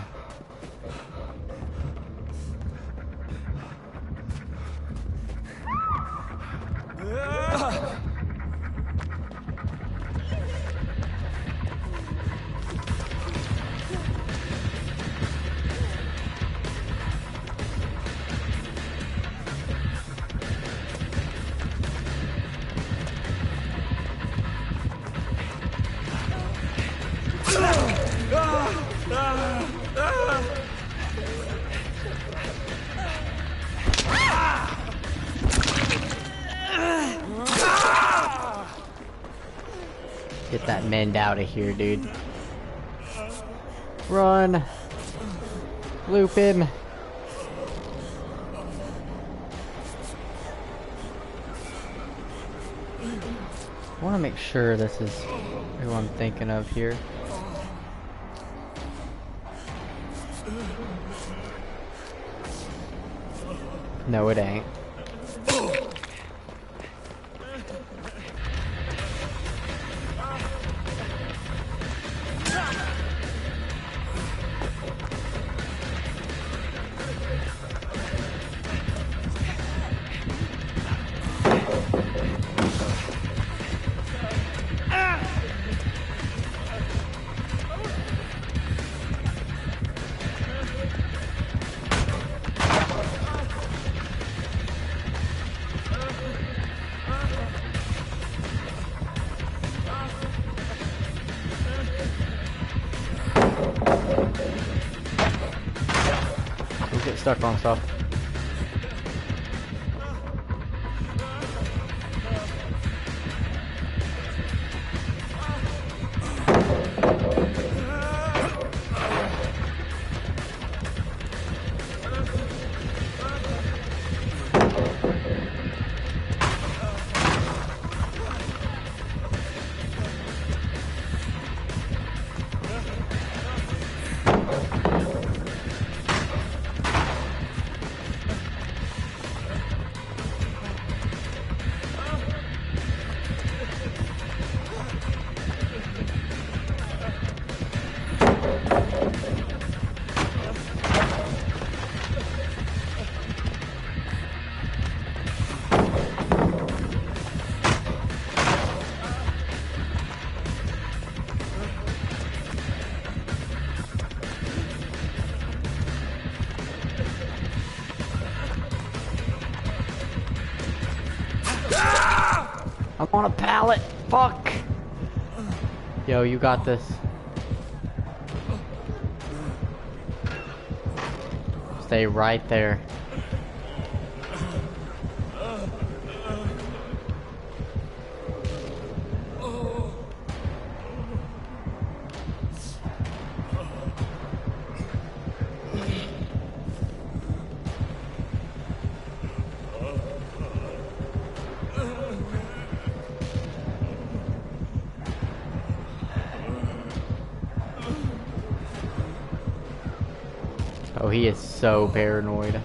Get that mend out of here, dude. Run! Loop him! I want to make sure this is who I'm thinking of here. No, it ain't. We'll get stuck on stuff. I'm on a pallet. Fuck. Yo, you got this. Stay right there. Oh, he is so paranoid.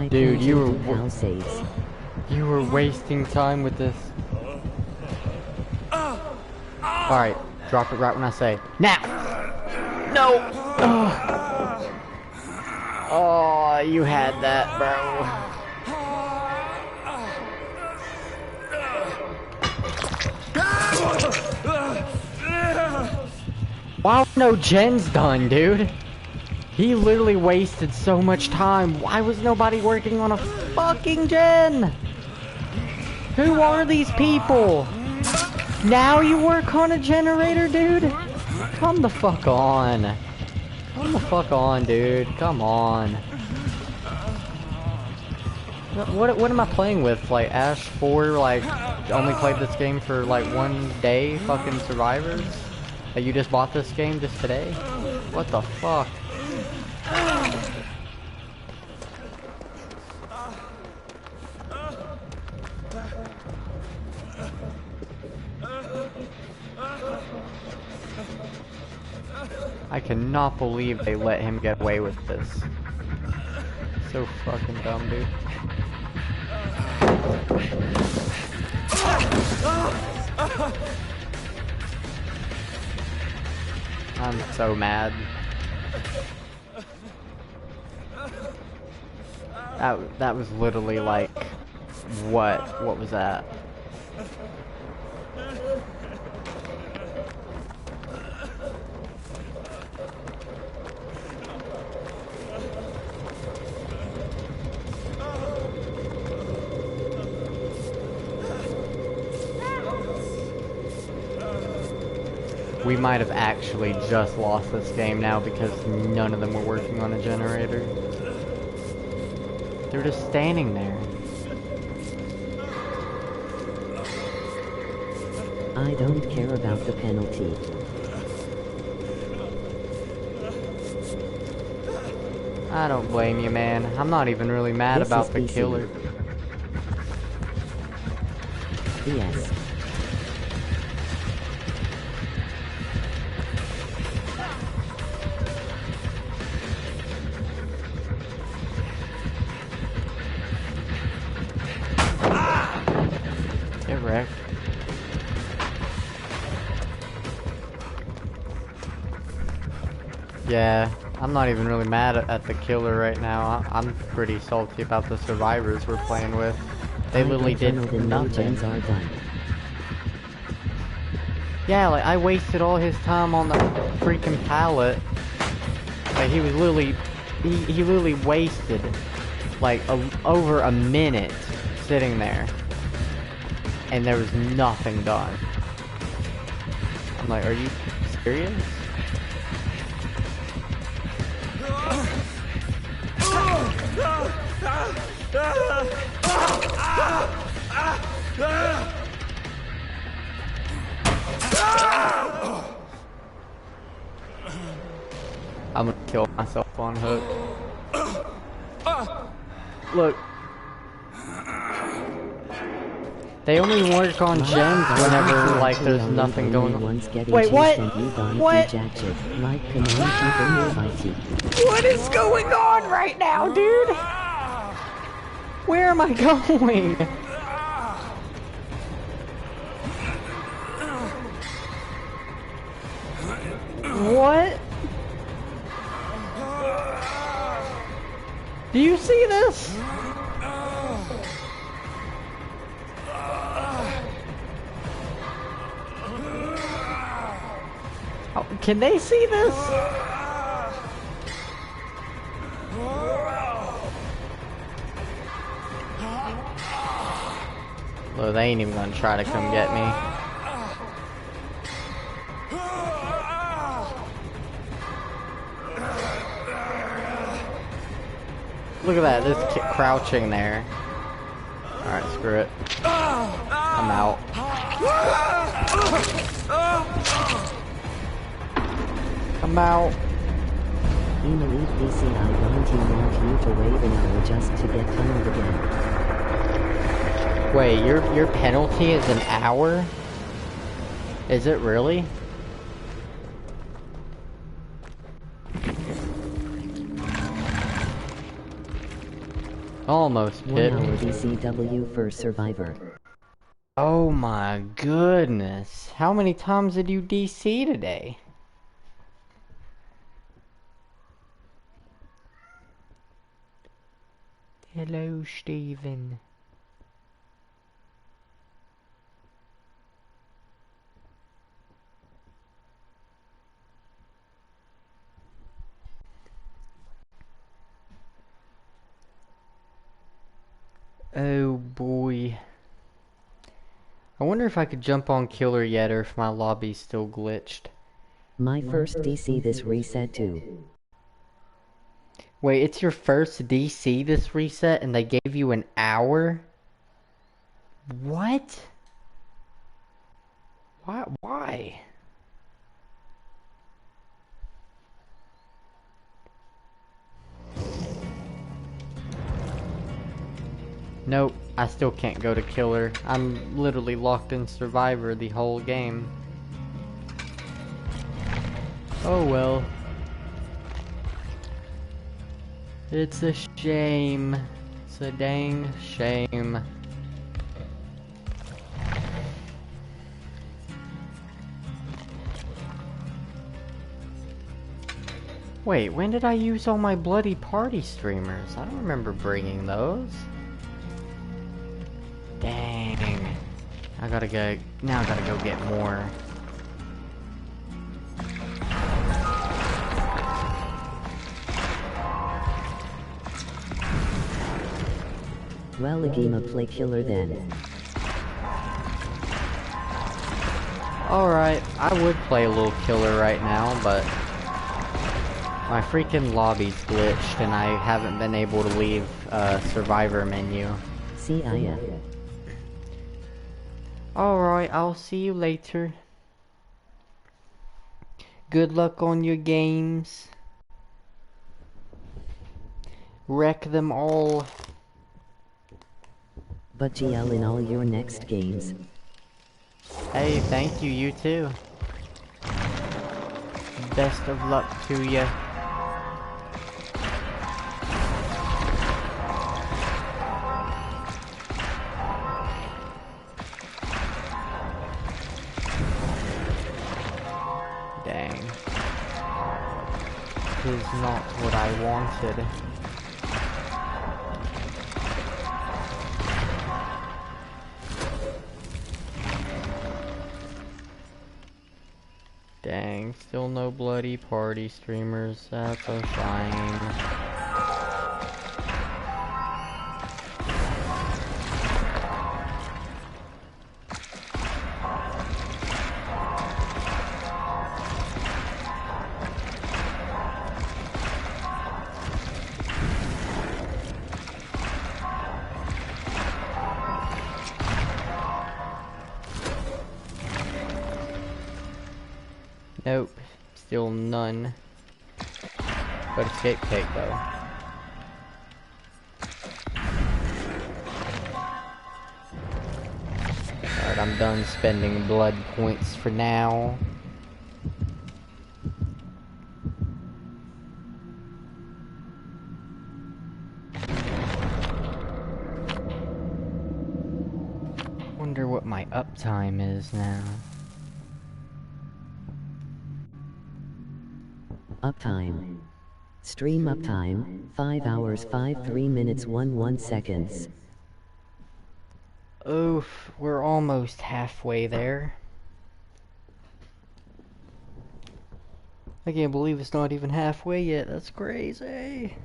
Dude, you were wasting time with this. Alright, drop it right when I say now. No. Oh, you had that, bro. Wow, no gen's done, dude. He literally wasted so much time. Why was nobody working on a fucking gen? Who are these people? Now you work on a generator, dude? Come the fuck on. Come the fuck on, dude. Come on. What am I playing with? Like Ash 4, like only played this game for like 1 day, fucking survivors? That you just bought this game just today? What the fuck? I cannot believe they let him get away with this. So fucking dumb, dude. I'm so mad. That was literally like, what was that? We might have actually just lost this game now because none of them were working on a generator. They're just standing there. I don't care about the penalty. I don't blame you, man. I'm not even really mad about the killer. Yes. Get wrecked. Yeah, I'm not even really mad at the killer right now. I'm pretty salty about the survivors we're playing with. They literally did nothing. Yeah, like I wasted all his time on the freaking pallet. Like he was literally, he literally wasted like over a minute sitting there, and there was nothing done. I'm like, are you serious? I'm gonna kill myself on hook. Look. They only work on gems whenever, like, there's nothing going on. Wait, what? What? What is going on right now, dude? Where am I going? What? Do you see this? Oh, can they see this? Well, they ain't even gonna try to come get me. Look at that, this kid crouching there. Alright, screw it. I'm out. I'm out. In Elite BCI 19 want you to wait an hour just to get tunneled again. Wait, your penalty is an hour? Is it really? Almost hit 1 me. hour DCW for Survivor. Oh my goodness. How many times did you DC today? Hello, Steven. Oh boy. I wonder if I could jump on Killer yet or if my lobby's still glitched. My first DC this reset too. Wait, it's your first DC this reset and they gave you an hour? What? Why? Nope, I still can't go to Killer. I'm literally locked in Survivor the whole game. Oh well. It's a shame. It's a dang shame. Wait, when did I use all my bloody party streamers? I don't remember bringing those. Dang. Now I gotta go get more. Well, Agima, play Killer then. Alright, I would play a little Killer right now, but my freaking lobby's glitched and I haven't been able to leave Survivor menu. See ya. Alright, I'll see you later. Good luck on your games. Wreck them all. But GL in all your next games. Hey, thank you, you too. Best of luck to you. Dang. This is not what I wanted. Dang, still no bloody party streamers. That's a shame. Nope, still none. But escape cake though. Alright, I'm done spending blood points for now. Wonder what my uptime is now. Uptime. Stream uptime, 5 hours 53 minutes 11 seconds. Oof, we're almost halfway there. I can't believe it's not even halfway yet, that's crazy.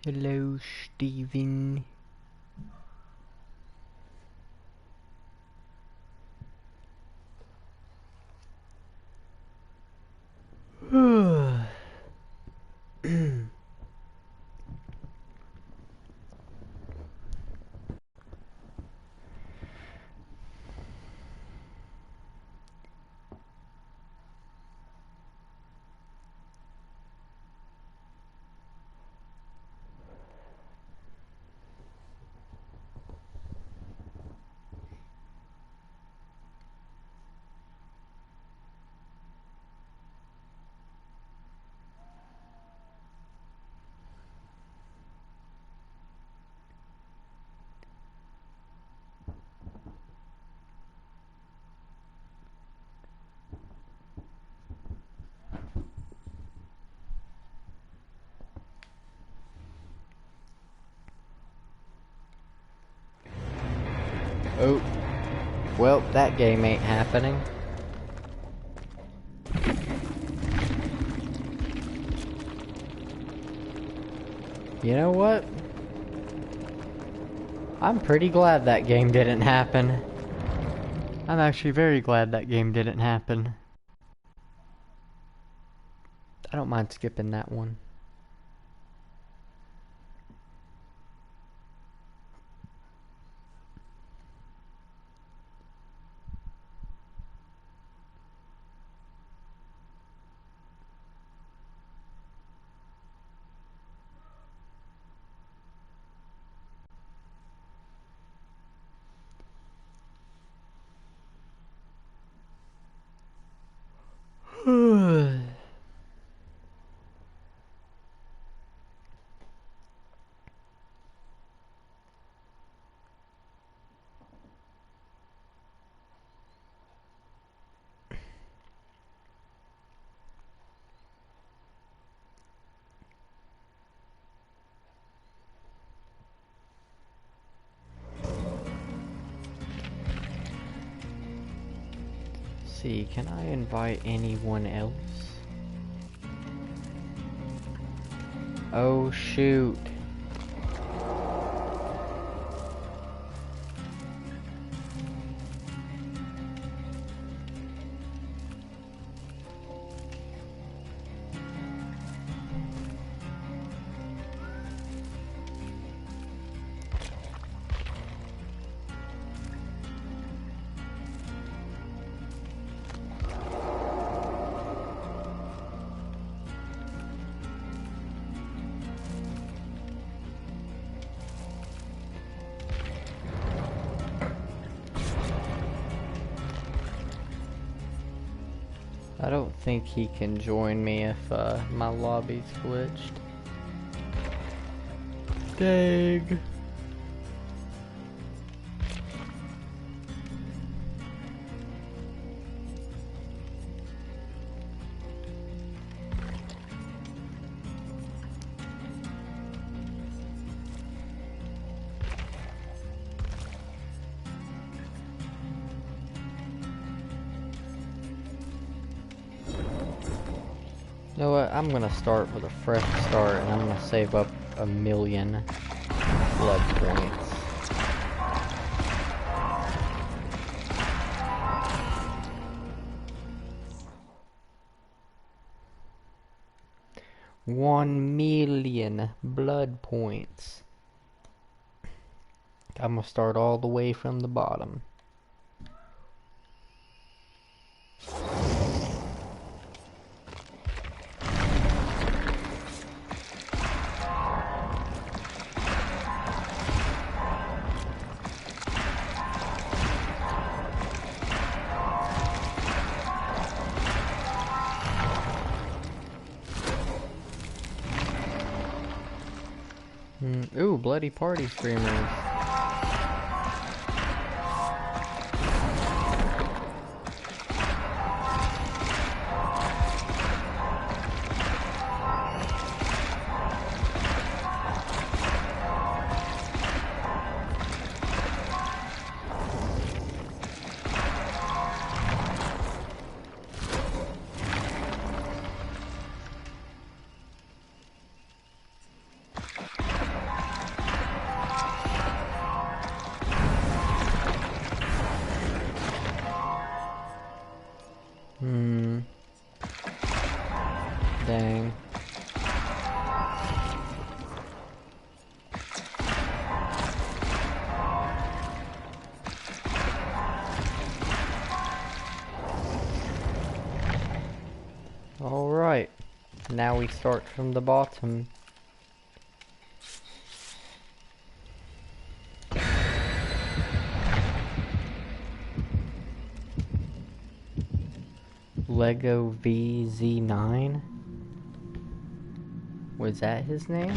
Hello, Steven. Oh. Well, that game ain't happening. You know what? I'm pretty glad that game didn't happen. I'm actually very glad that game didn't happen. I don't mind skipping that one. See, can I invite anyone else? Oh shoot. I don't think he can join me if my lobby's glitched. Dang. You know what? I'm gonna start with a fresh start and I'm gonna save up 1,000,000 blood points. $1,000,000 blood points. I'm gonna start all the way from the bottom. Ooh, bloody party streamers. Dang. Alright. Now we start from the bottom. Lego VZ9? Was that his name?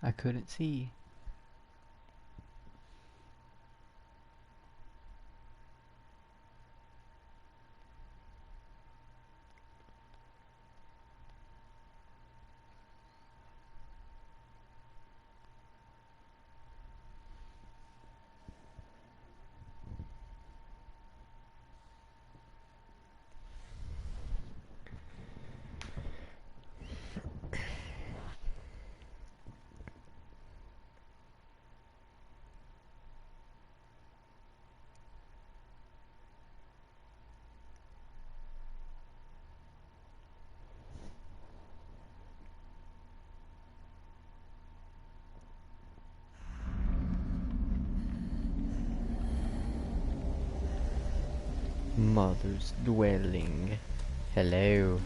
I couldn't see. Mother's dwelling. Hello.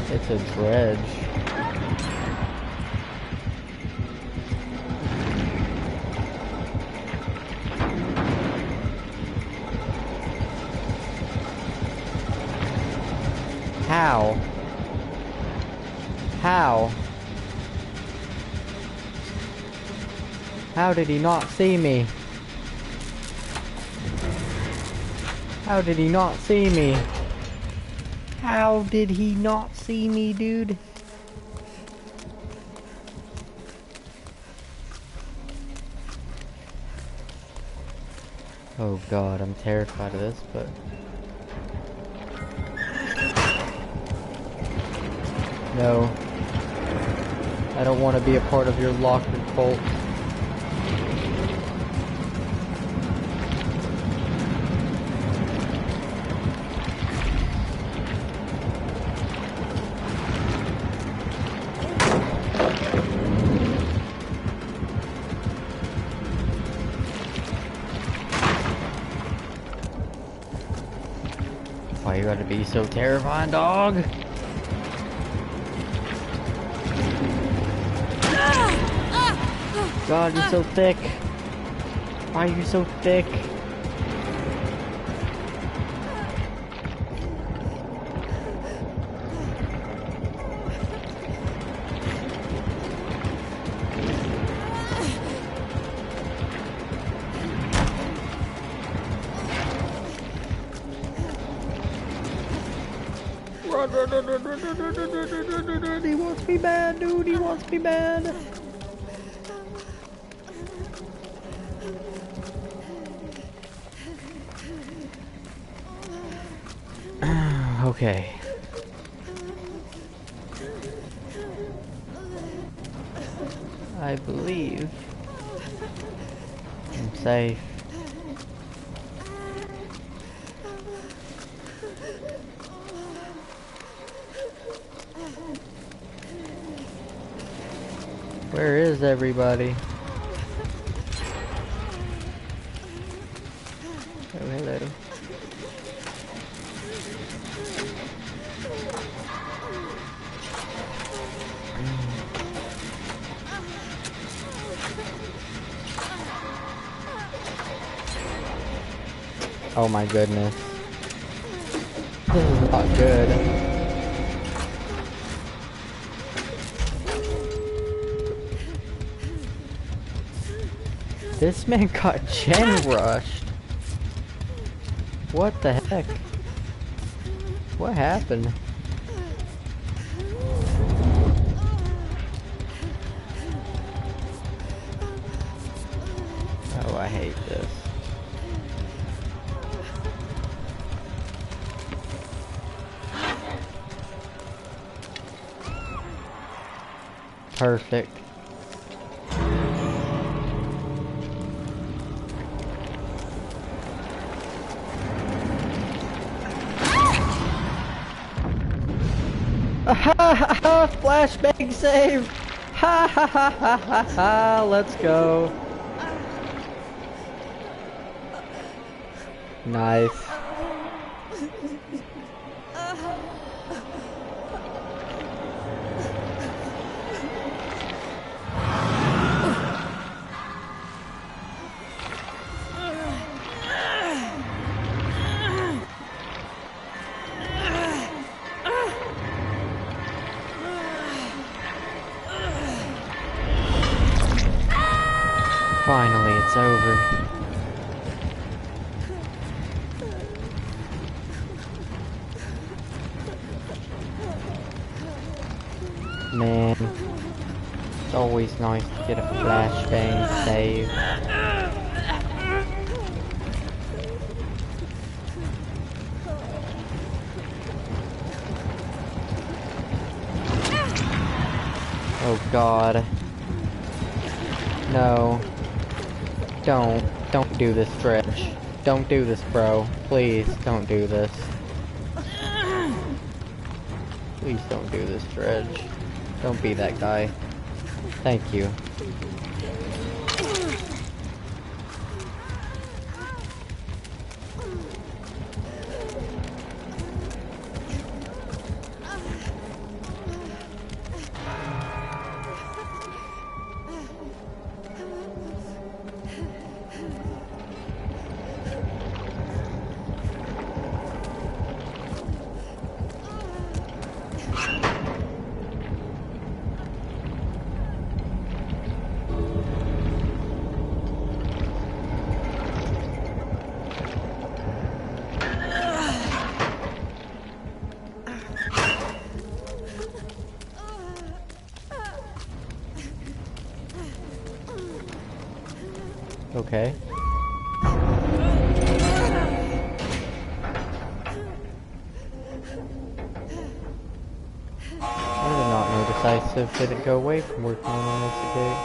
It's a dredge. How? How? How did he not see me? How did he not see me? How did he not see me, dude? Oh god, I'm terrified of this, but... No. I don't want to be a part of your locker cult. Why you gotta be so terrifying, dog? God, you're so thick. Why are you so thick? Run, run, run, run, run, run, run, run, run, run, run, run. He wants me bad, dude. He wants me bad. Okay. I believe I'm safe. Where is everybody? Oh, hello. Oh my goodness. This is not good. This man got gen rushed. What the heck? What happened? Oh, I hate this. Perfect. Ha ha ha! Flashbang save! Ha ha ha ha ha ha! Let's go. Nice. Finally, it's over. Man, it's always nice to get a flashbang save. Oh God. No. Don't do this, Dredge. Don't do this, bro. Please, don't do this. Please don't do this, Dredge. Don't be that guy. Thank you. Okay. I did not know Decisive didn't go away from working on this gate.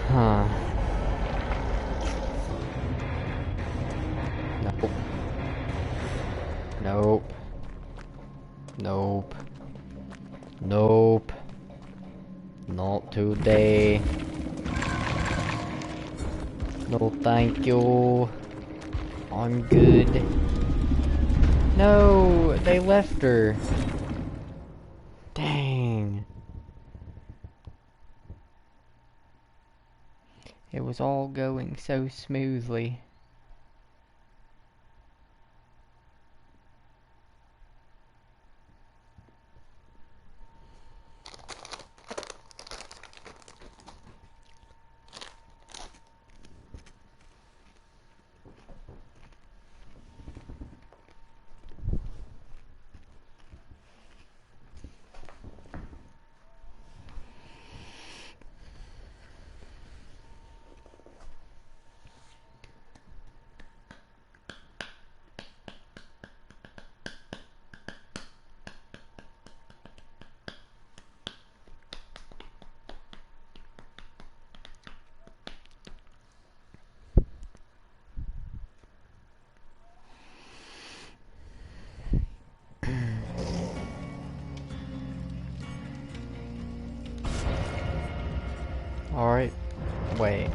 Huh. Nope. Nope. Nope. Nope. Not today. No thank you. I'm good. No, they left her. Dang. It was all going so smoothly. Alright. Wait.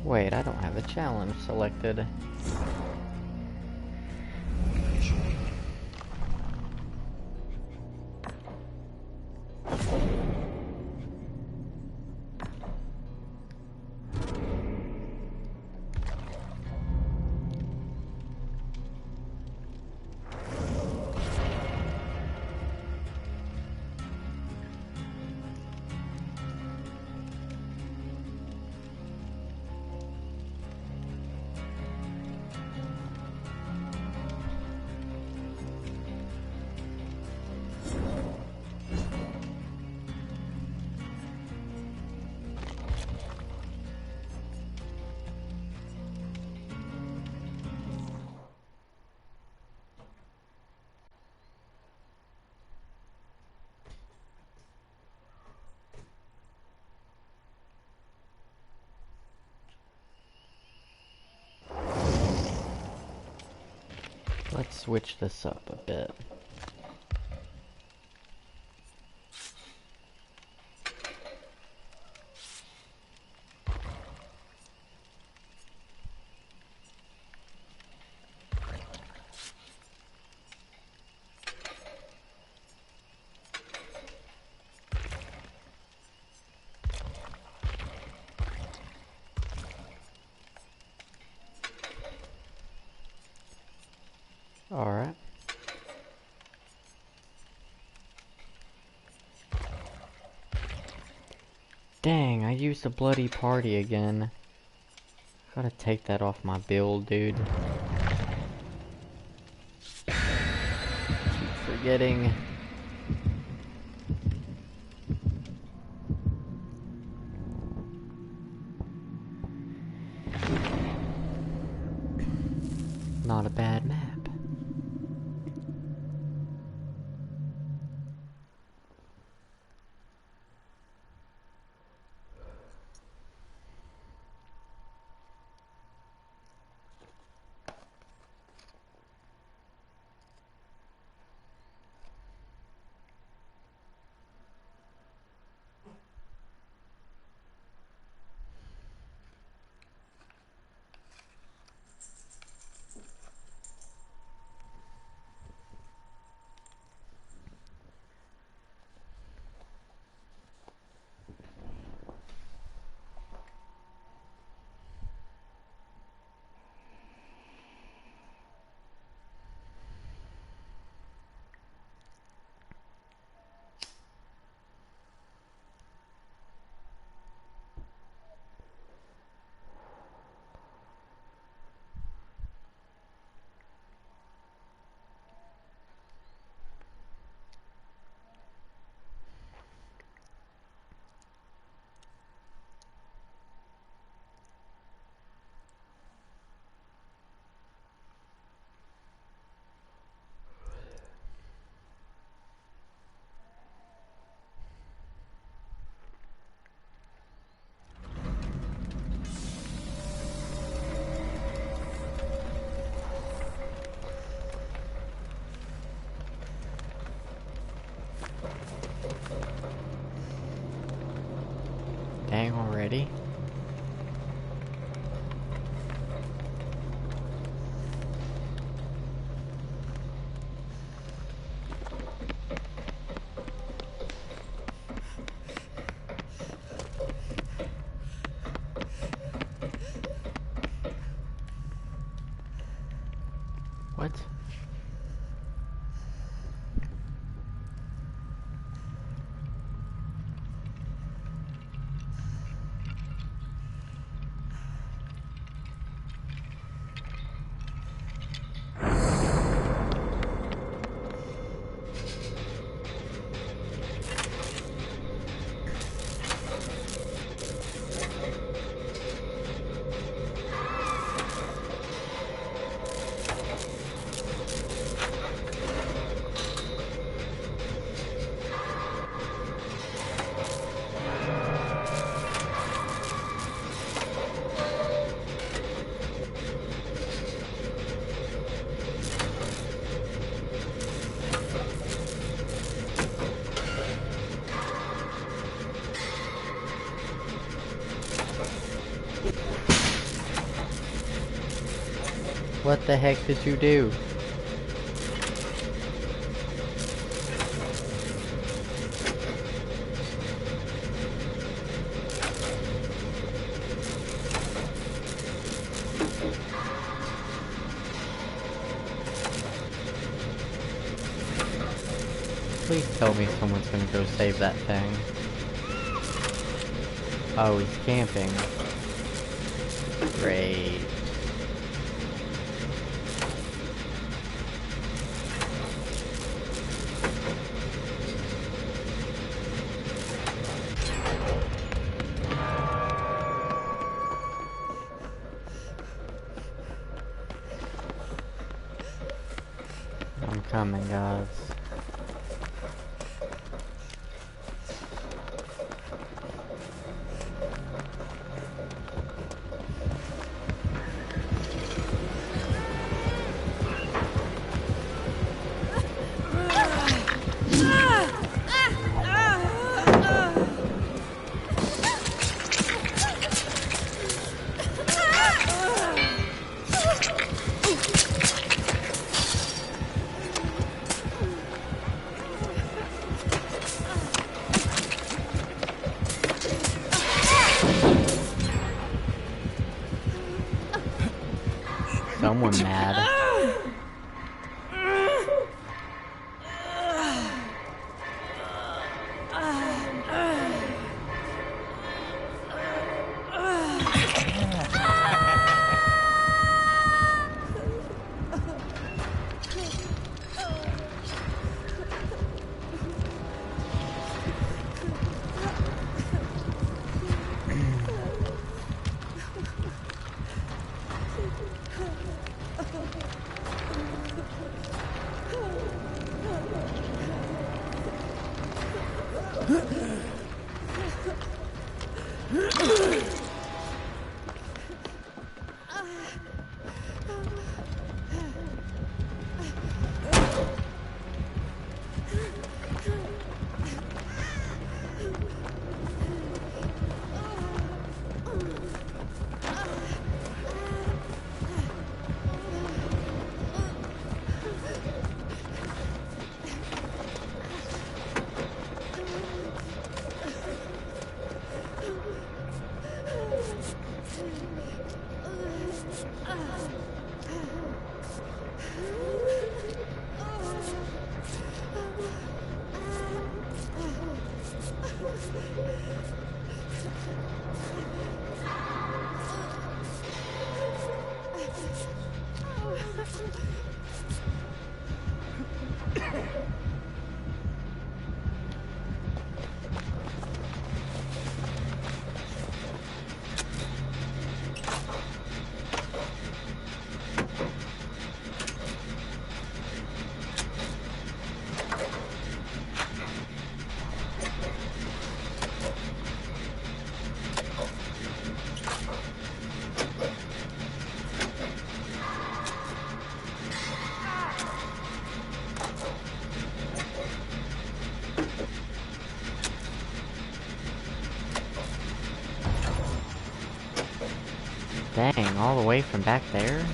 Wait, I don't have a challenge selected. switch this up a bit. Alright. Dang, I used a bloody party again. Gotta take that off my build, dude. Keep forgetting. Not a bad map. Dang, already? What? What the heck did you do? Please tell me someone's gonna go save that thing. Oh, he's camping. Great. I'm coming, guys. someone mad. Dang, all the way from back there?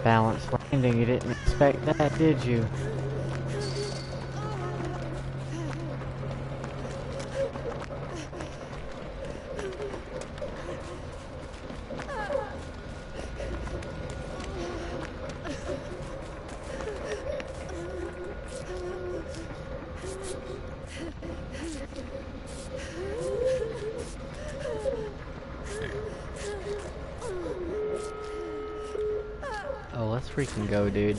Balanced landing, you didn't expect that, did you? Oh, let's freaking go, dude.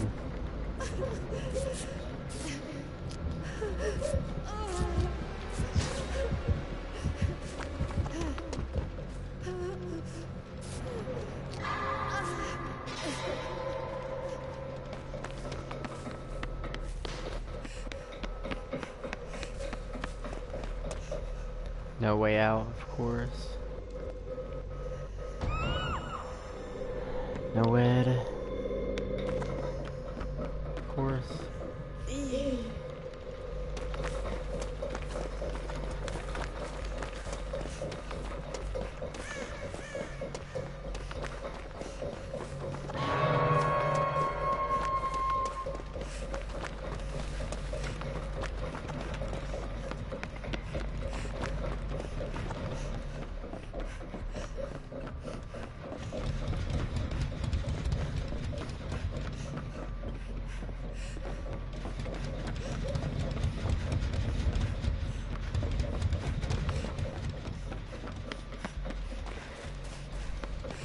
No way out, of course. Nowhere to... Of course.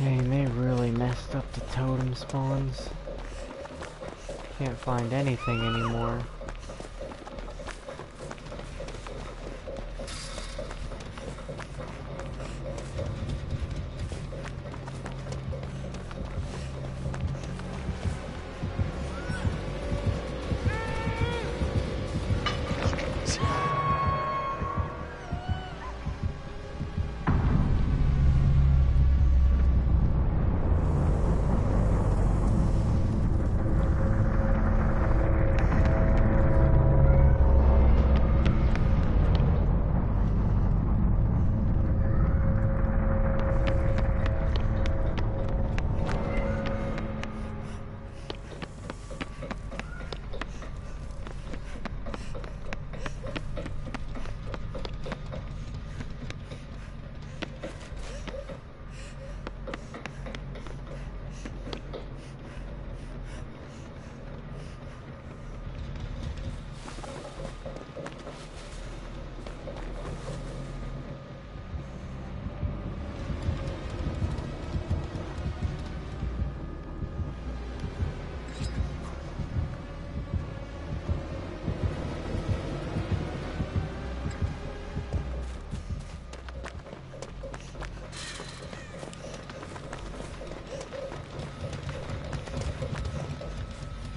Dang, they really messed up the totem spawns. Can't find anything anymore.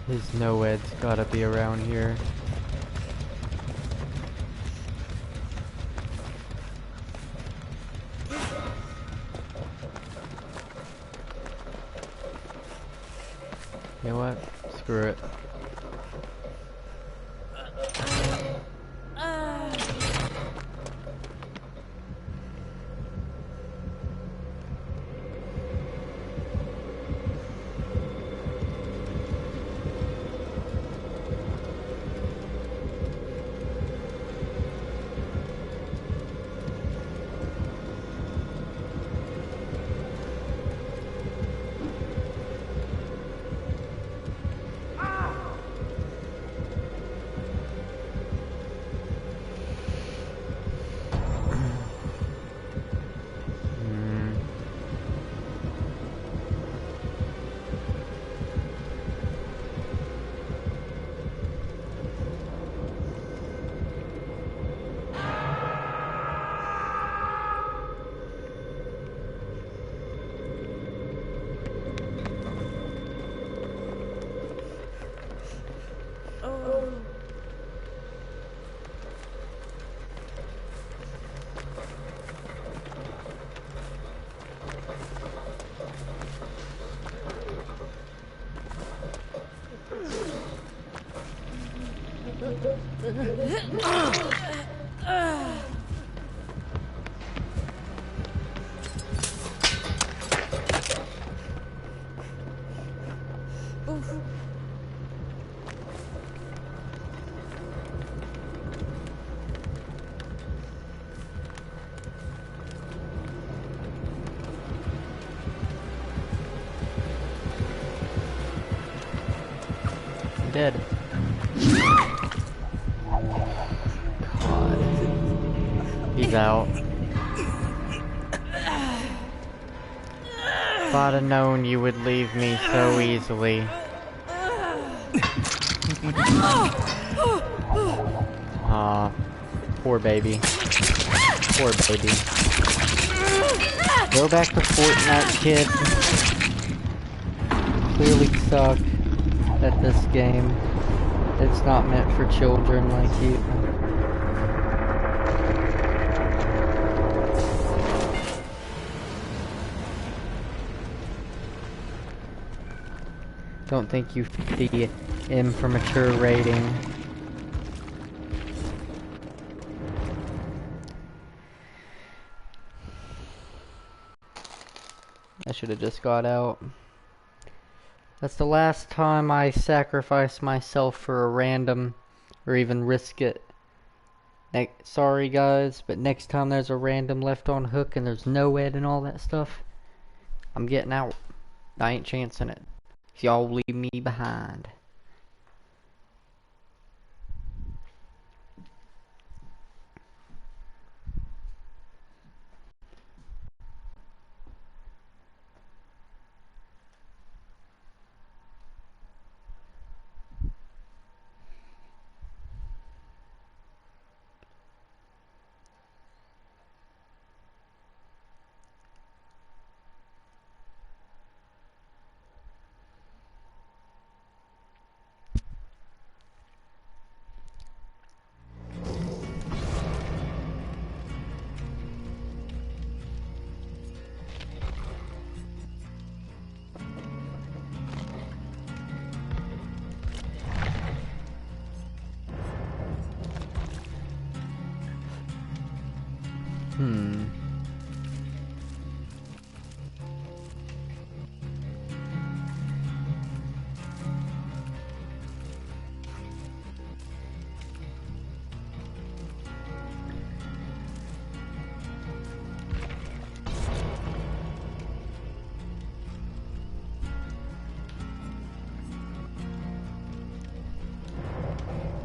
His Noed's gotta be around here. You know what? Screw it. Dead. God. He's out. If I'd have known you would leave me so easily. Aw. Poor baby. Poor baby. Go back to Fortnite, kid. Clearly suck at this game. It's not meant for children like you. Don't think you fit the M for mature rating. I should have just got out. That's the last time I sacrifice myself for a random, or even risk it. Sorry guys, but next time there's a random left on hook and there's no ed and all that stuff, I'm getting out. I ain't chancing it. If y'all leave me behind. Hmm.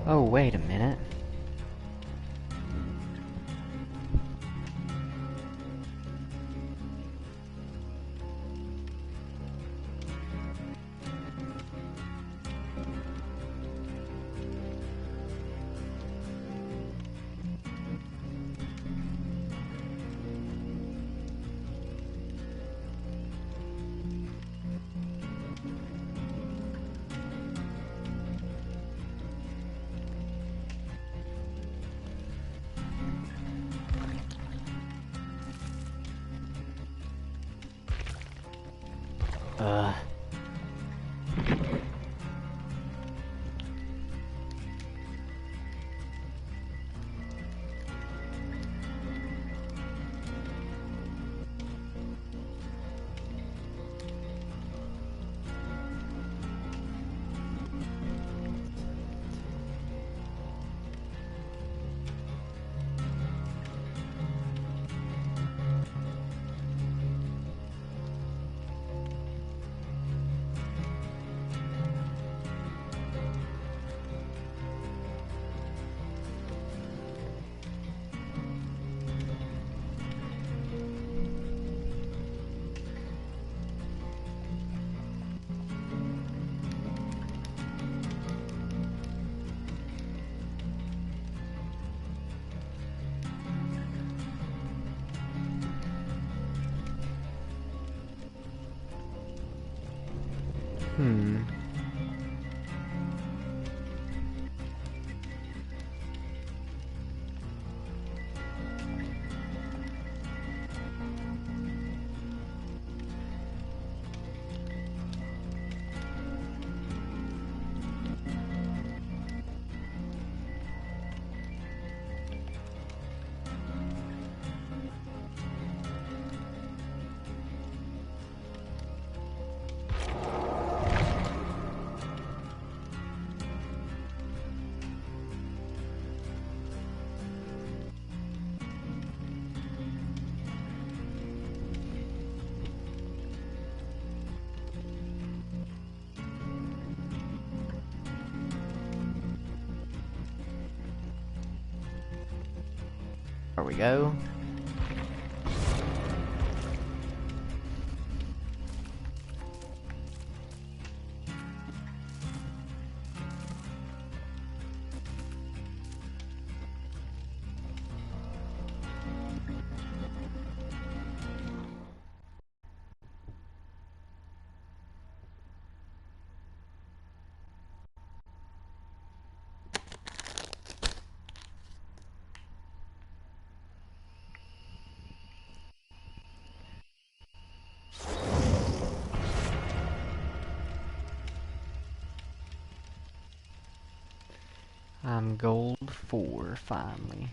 Oh, wait a minute. Uh. Hmm. There we go. I'm gold 4 finally.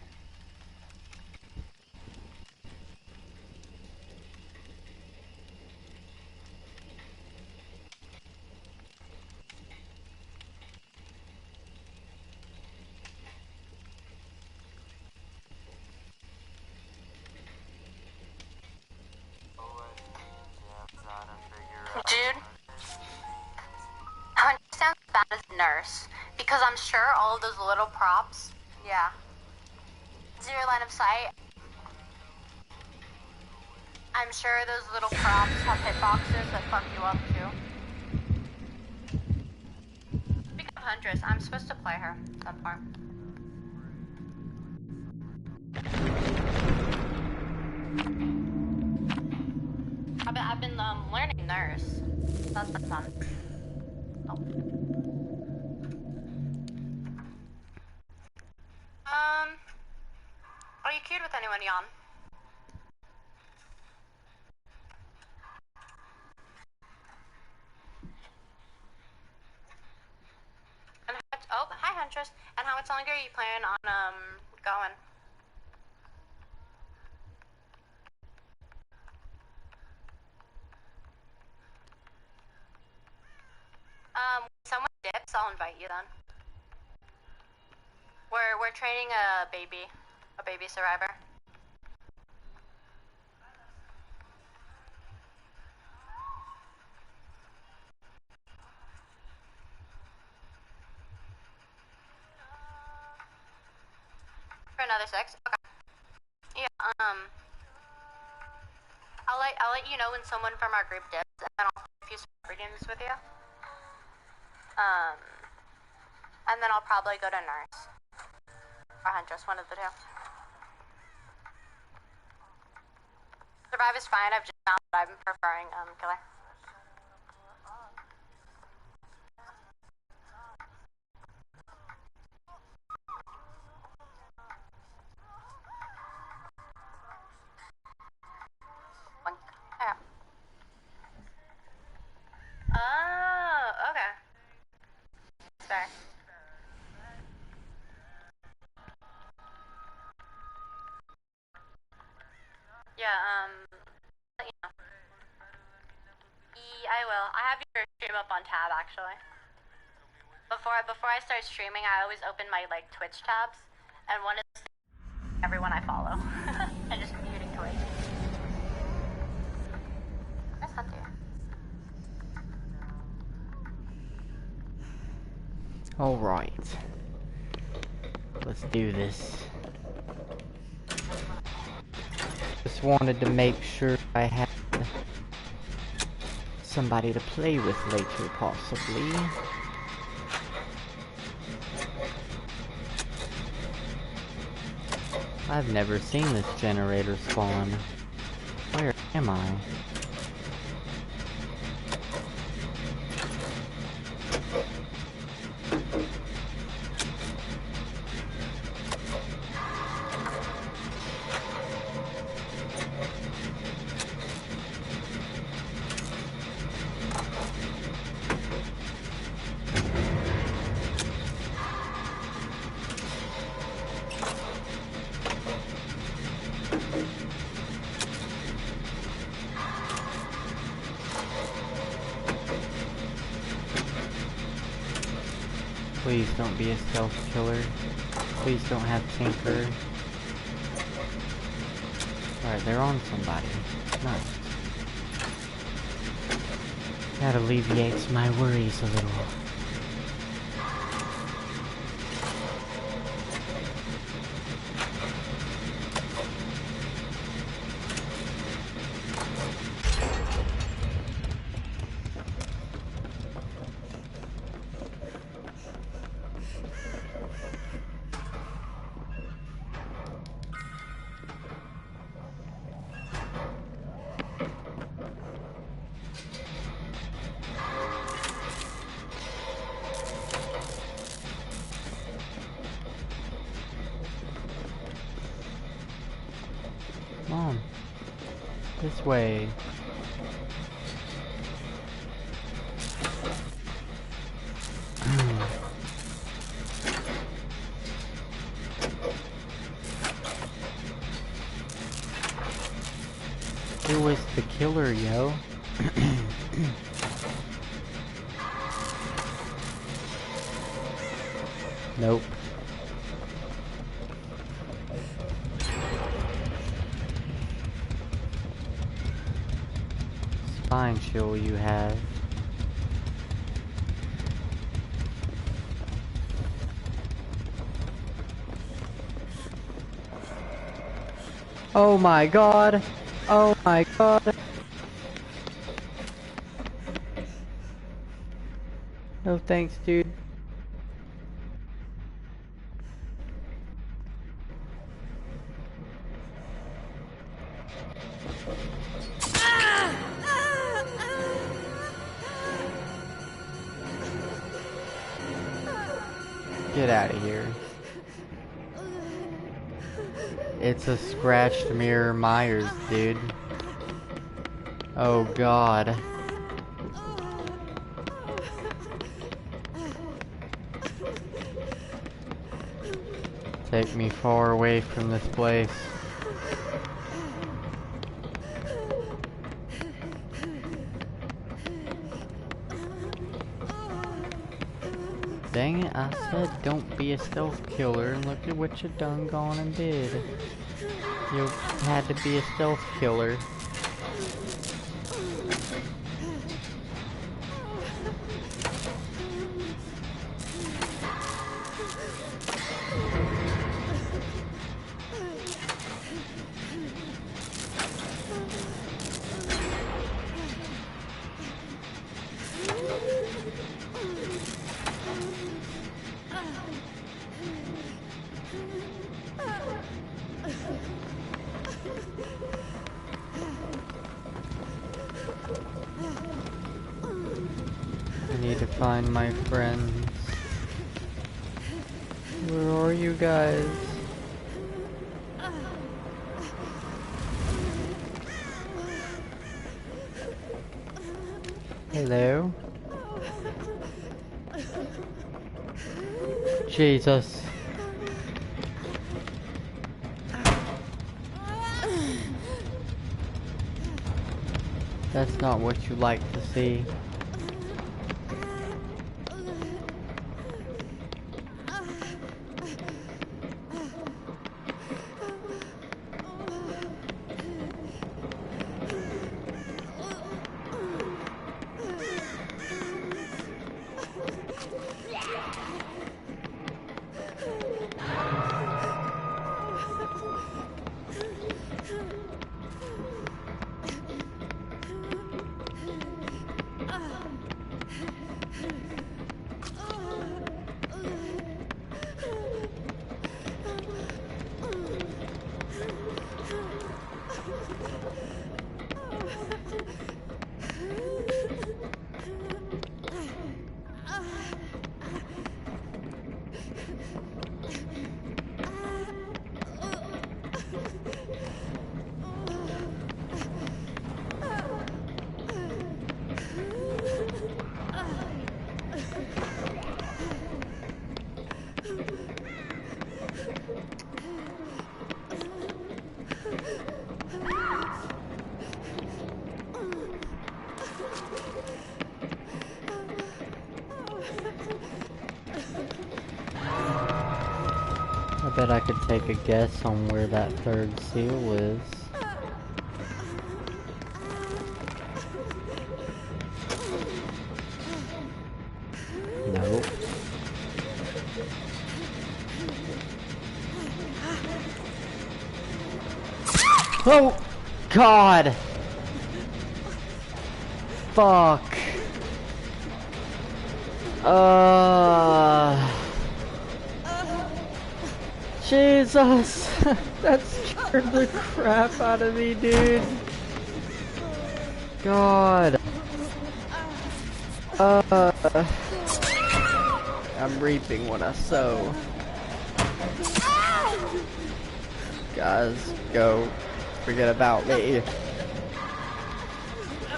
Dude, I sound bad as a nurse because I'm sure all of those little props, yeah, zero line of sight. I'm sure those little props have hitboxes that fuck you up too. Speaking of Huntress, I'm supposed to play her some part. I've been learning nurse. That's been fun. Oh. Are you cute with anyone, Jan? And oh, hi Huntress. And how much longer are you planning on going? I'll invite you then. We're training a baby survivor. For another 6? Okay. Yeah, I'll let you know when someone from our group dips, and then I'll play a few server games with you. And then I'll probably go to Nurse. Or Huntress, one of the two. Survive is fine, I've just found that I'm preferring, Killer. Oh, okay. Fair. Yeah, let you know. I will. I have your stream up on tab, actually. Before I start streaming, I always open my, like, Twitch tabs, and one is everyone I follow. And just muting Twitch. Where's Hunter? Alright. Let's do this. Just wanted to make sure I had somebody to play with later, possibly. I've never seen this generator spawn. Where am I? Please don't be a stealth killer. Please don't have Tinker. Alright, they're on somebody. Nice. That alleviates my worries a little. Come on. This way. Who was the killer, yo? Nope. Spine chill you have. Oh my god! Oh my god! No thanks, dude. Get out of here. It's a scratched mirror Myers, dude. Oh god. Take me far away from this place. Dang it, I said don't be a stealth killer, and look at what you done gone and did. You had to be a stealth killer. I need to find my friends. Where are you guys? Hello? Jesus. That's not what you like to see. I bet I could take a guess on where that third seal is. Nope. Oh! God! Fuck! Jesus! That scared the crap out of me, dude. God. I'm reaping what I sow. Guys, go. Forget about me.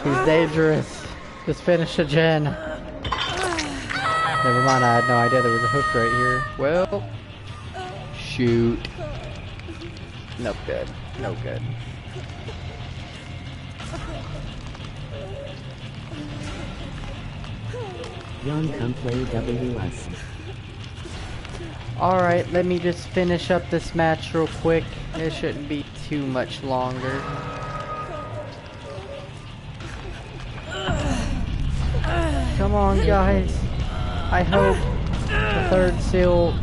He's dangerous. Just finish a gen. Never mind, I had no idea there was a hook right here. Well, shoot. No good. No good. Yon, come play WS. Alright, let me just finish up this match real quick. It shouldn't be too much longer. Come on, guys. I hope the third seal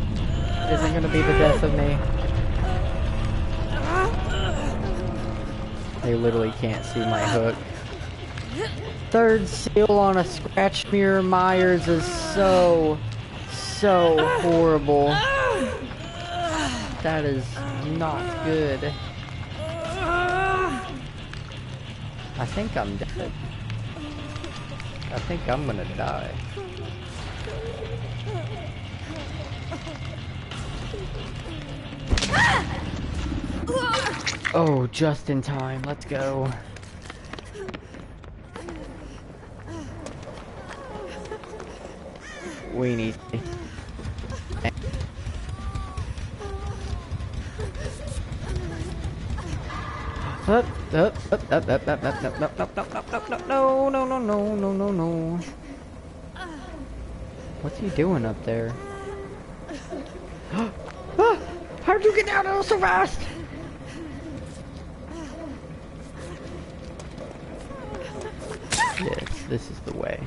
isn't gonna be the death of me. They literally can't see my hook. Third seal on a scratch mirror Myers is so horrible. That is not good. I think I'm dead. I think I'm gonna die. Oh, just in time. Let's go. We need. Up, no. What's he doing up there? Ah! How'd you get down there so fast? Yes, this is the way.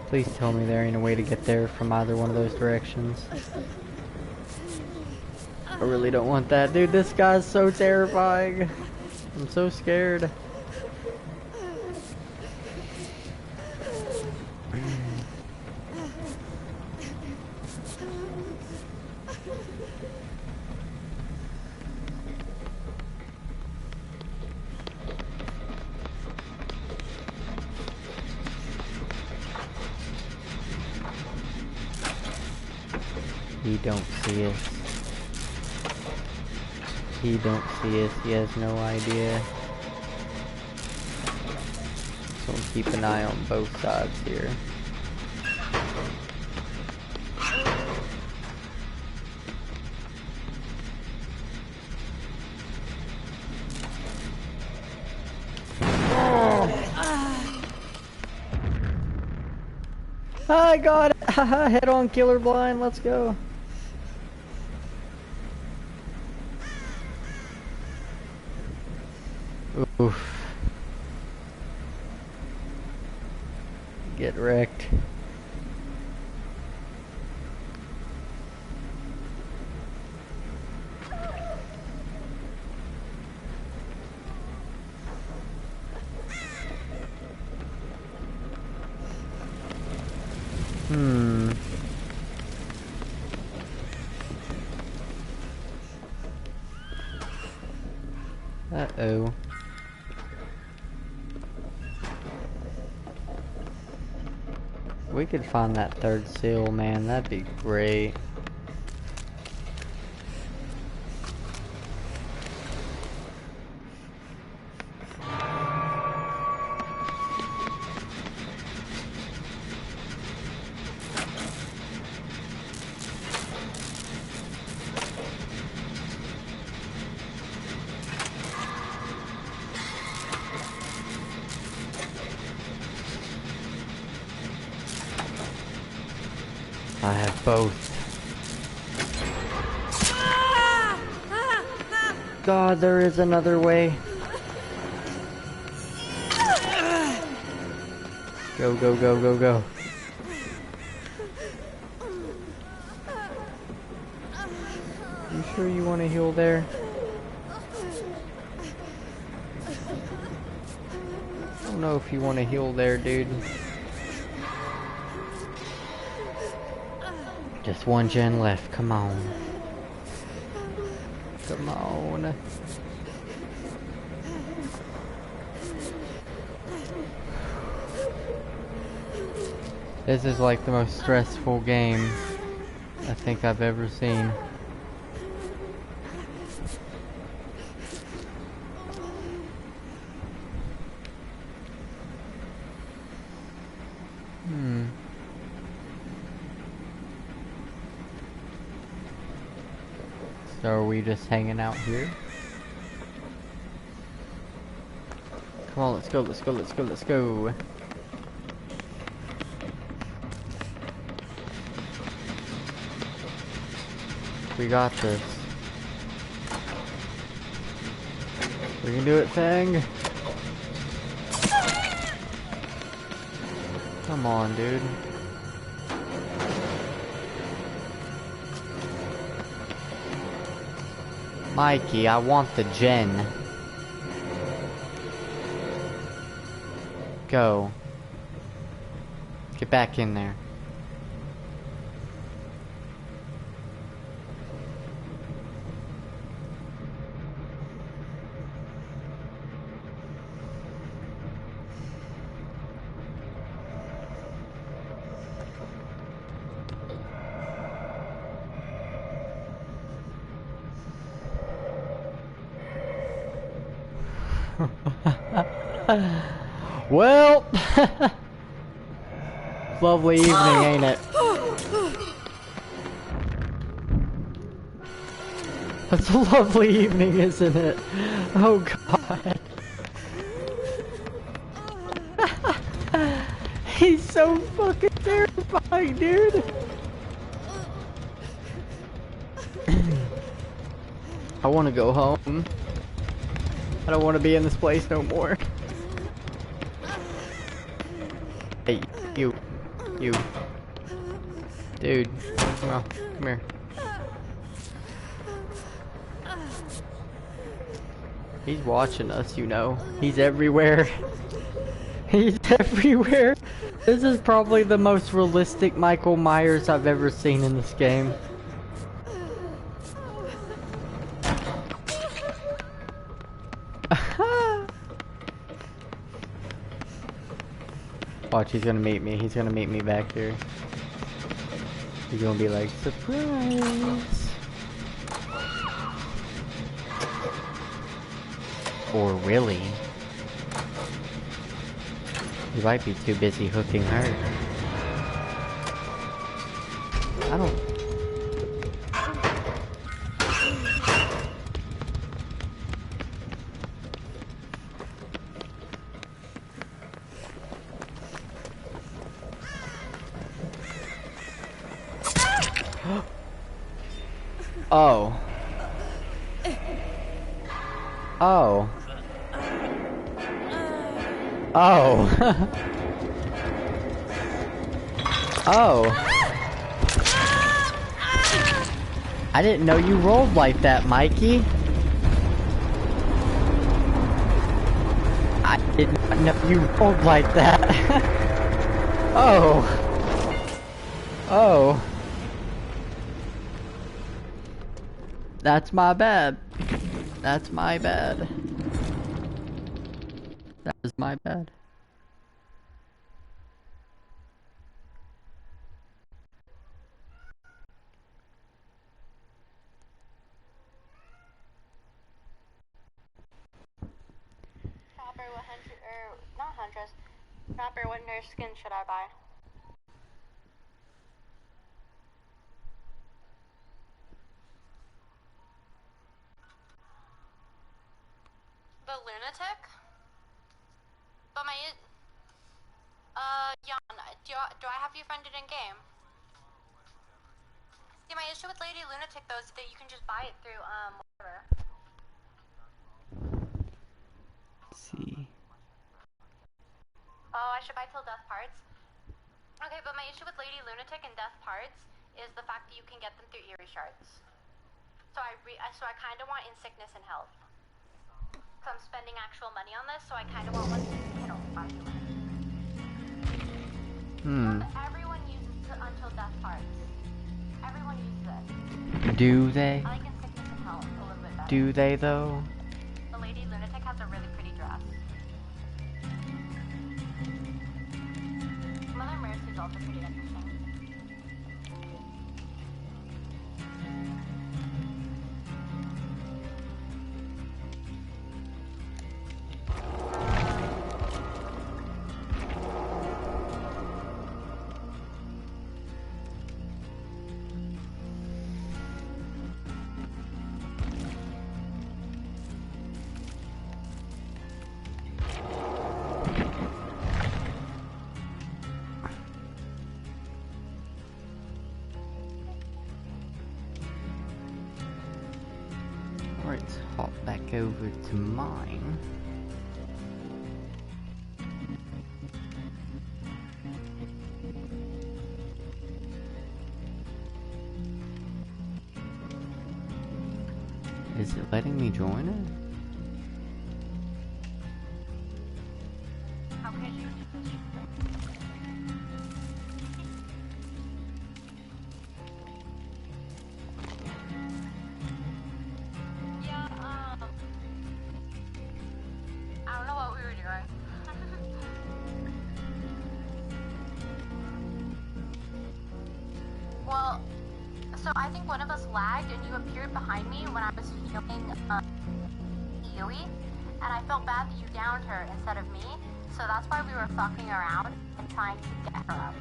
Please tell me there ain't a way to get there from either one of those directions. I really don't want that. Dude, this guy's so terrifying. I'm so scared. He don't see us. He don't see us. He has no idea. So we'll keep an eye on both sides here. I got it! Haha, head on killer blind, let's go. Oof. Get wrecked. Uh-oh. We could find that third seal, man. That'd be great. I have both. God, there is another way. Go, go, go, go, go. You sure you want to heal there? I don't know if you want to heal there, dude. Just one gen left, come on. Come on. This is like the most stressful game I think I've ever seen. So are we just hanging out here? Come on, let's go, let's go, let's go, let's go. We got this. We can do it, Fang. Come on, dude. Mikey, I want the gen. Go. Get back in there. Well, lovely evening, ain't it? It's a lovely evening, isn't it? Oh god. He's so fucking terrifying, dude. I want to go home. I don't want to be in this place no more. Hey, you. Dude, come here. He's watching us, you know. He's everywhere. He's everywhere. This is probably the most realistic Michael Myers I've ever seen in this game. Watch, he's gonna meet me. He's gonna meet me back here. He's gonna be like, surprise! Or really? He might be too busy hooking her. I don't... Oh. Oh. Oh. Oh. I didn't know you rolled like that, Mikey. I did not know you rolled like that. Oh. Oh. That's my bad. That's my bad. That was my bad. Chopper, what not Huntress. Chopper, what nurse skin should I buy? The lunatic? But my Jan, do I have you friended in game? See, my issue with Lady Lunatic though is that you can just buy it through whatever. See. Oh, I should buy till Death Parts. Okay, but my issue with Lady Lunatic and Death Parts is the fact that you can get them through Eerie Shards. So I kind of want in sickness and health. So I'm spending actual money on this, so I kind of want one, you know, buy you one. Everyone uses it until Death Parts. Everyone uses it. Do they? I like in sickness and health a little bit better. Do they though? The Lady Lunatic has a really pretty dress. Mother Mercy is also pretty interesting. Alright, let's hop back over to mine. Is it letting me join it? How could you do this? Yeah, I don't know what we were doing. Well, so I think one of us lagged and you appeared behind me when I was healing Yui, and I felt bad that you downed her instead of me, so that's why we were fucking around and trying to get her out.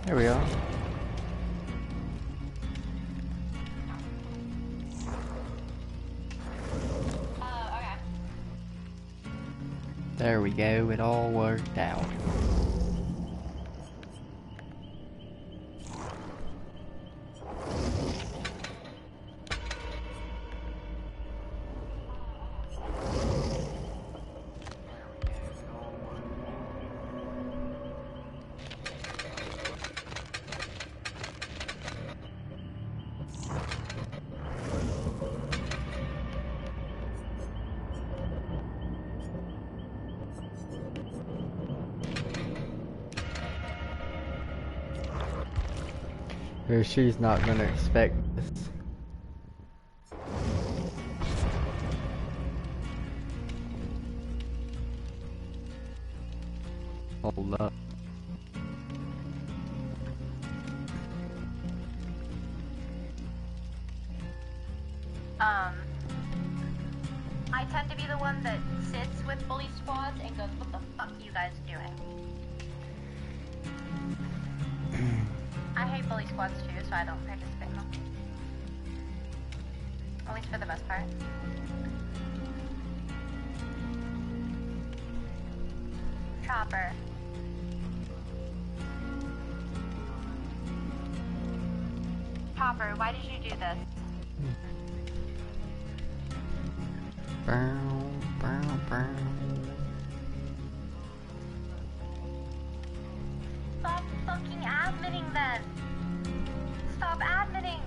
There we go. Okay. There we go, it all worked out. Or she's not gonna expect this. Hold up. I tend to be the one that sits with bully squads and goes, what the fuck are you guys doing? I hate bully squads too, so I don't participate in them. At least for the most part. Chopper. Chopper, why did you do this? Stop fucking admitting then! Stop admitting!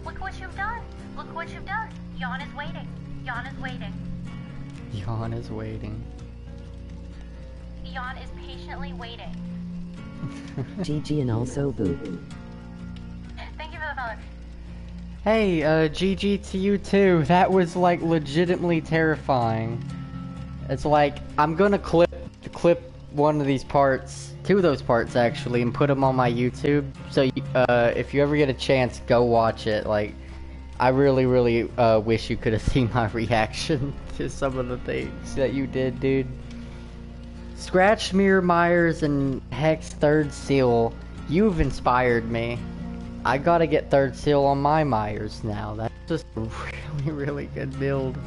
Look what you've done! Look what you've done! Yawn is waiting. Yawn is waiting. Yawn is waiting. Yawn is patiently waiting. GG and also boo. Thank you for the follow. Hey, GG to you too. That was like legitimately terrifying. It's like, I'm gonna clip one of these parts, two of those parts actually, and put them on my YouTube. So, if you ever get a chance, go watch it. Like, I really, really wish you could have seen my reaction to some of the things that you did, dude. Scratch, Mirror Myers, and Hex Third Seal, you've inspired me. I gotta get Third Seal on my Myers now. That's just a really, really good build.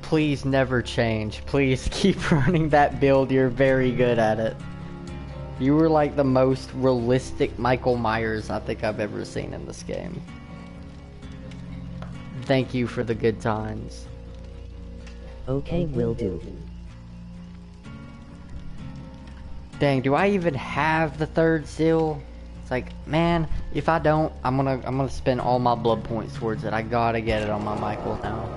Please never change. Please keep running that build. You're very good at it. You were like the most realistic Michael Myers I think I've ever seen in this game. Thank you for the good times. Okay, will do. Dang, do I even have the Third Seal? It's like, man, if I don't, I'm gonna spend all my blood points towards it. I gotta get it on my Michael now.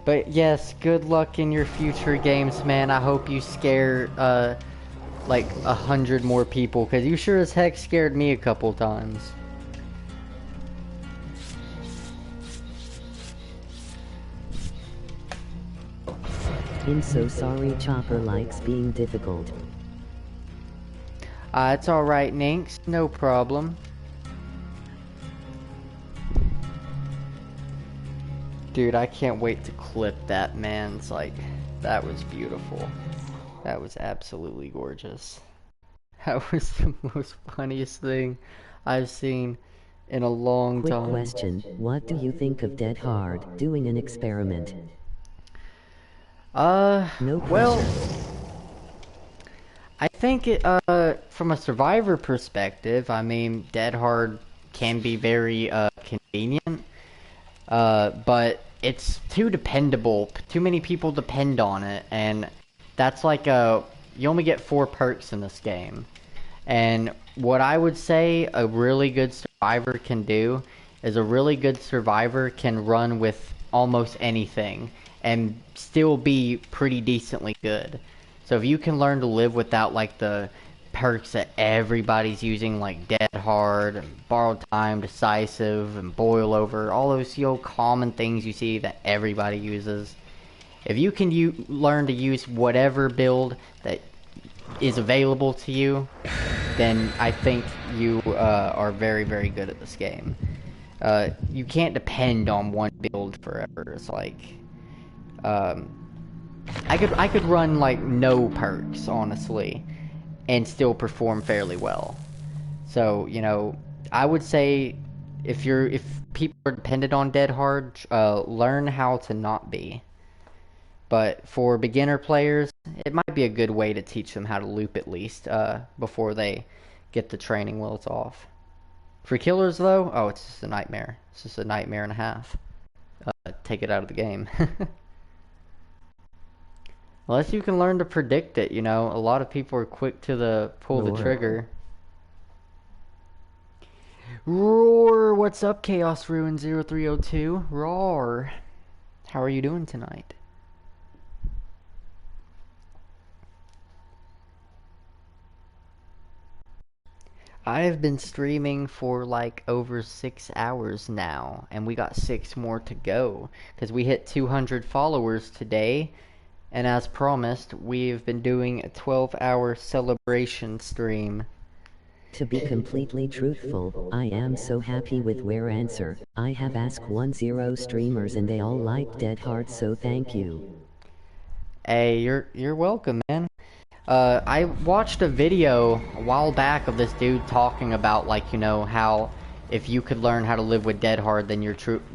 But yes, good luck in your future games, man. I hope you scare like 100 more people, cause you sure as heck scared me a couple times. I'm so sorry, Chopper likes being difficult. It's alright, Ninx. No problem. Dude, I can't wait to clip that, man. It's like, that was beautiful. That was absolutely gorgeous. That was the most funniest thing I've seen in a long Quick time. question, what do you think of Dead Hard doing an experiment? No well, pressure. I think it, from a survivor perspective, I mean, Dead Hard can be very, convenient, but it's too dependable. Too many people depend on it, and that's like you only get 4 perks in this game. And what I would say a really good survivor can do is a really good survivor can run with almost anything and still be pretty decently good. So if you can learn to live without like the perks that everybody's using, like Dead Hard, and Borrowed Time, Decisive, and Boil Over, all those common things you see that everybody uses. If you can learn to use whatever build that is available to you, then I think you are very, very good at this game. You can't depend on one build forever. It's like, I could run like no perks, honestly, and still perform fairly well. So, you know, I would say if people are dependent on Dead Hard, learn how to not be. But for beginner players, it might be a good way to teach them how to loop at least, before they get the training wheels off. For killers though, oh, it's just a nightmare. It's just a nightmare and a half. Take it out of the game. Unless you can learn to predict it, you know. A lot of people are quick to pull the trigger. Roar! What's up, Chaos Ruin 0302? Roar! How are you doing tonight? I have been streaming for like over 6 hours now, and we got 6 more to go, because we hit 200 followers today, and as promised, we've been doing a 12-hour celebration stream. To be completely truthful, I am so happy with where answer. I have asked 10 streamers and they all like Dead Hard, so thank you. Hey, you're welcome, man. I watched a video a while back of this dude talking about, like, you know, how if you could learn how to live with Dead Hard, then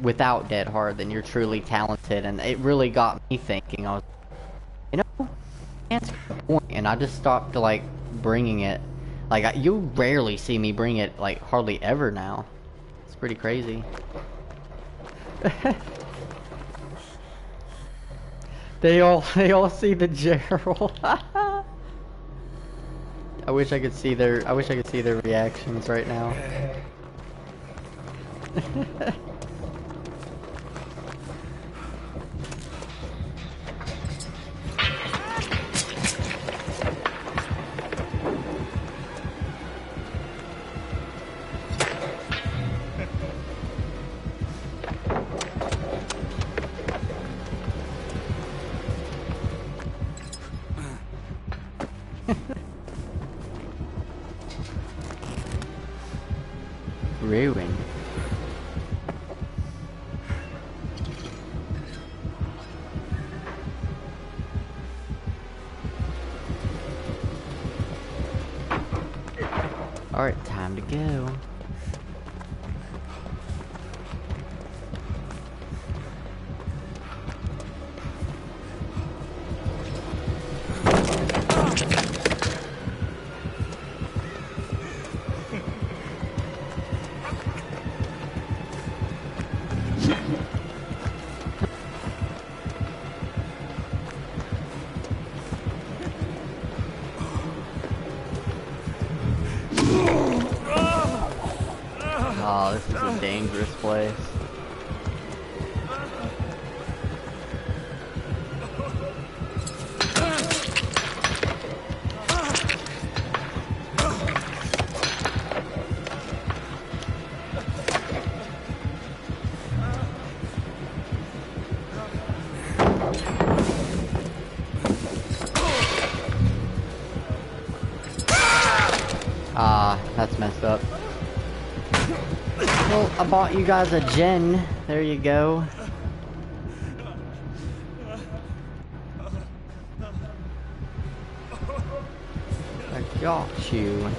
without Dead Hard, then you're truly talented, and it really got me thinking. I was, you know, answer the point, and I just stopped like bringing it. Like, you rarely see me bring it, like, hardly ever now. It's pretty crazy. They all see the Gerald. I wish I could see their reactions right now. Ruin. Alright, time to go. Oh, this is a dangerous place. Ah, that's messed up. Well, I bought you guys a gen. There you go. I got you.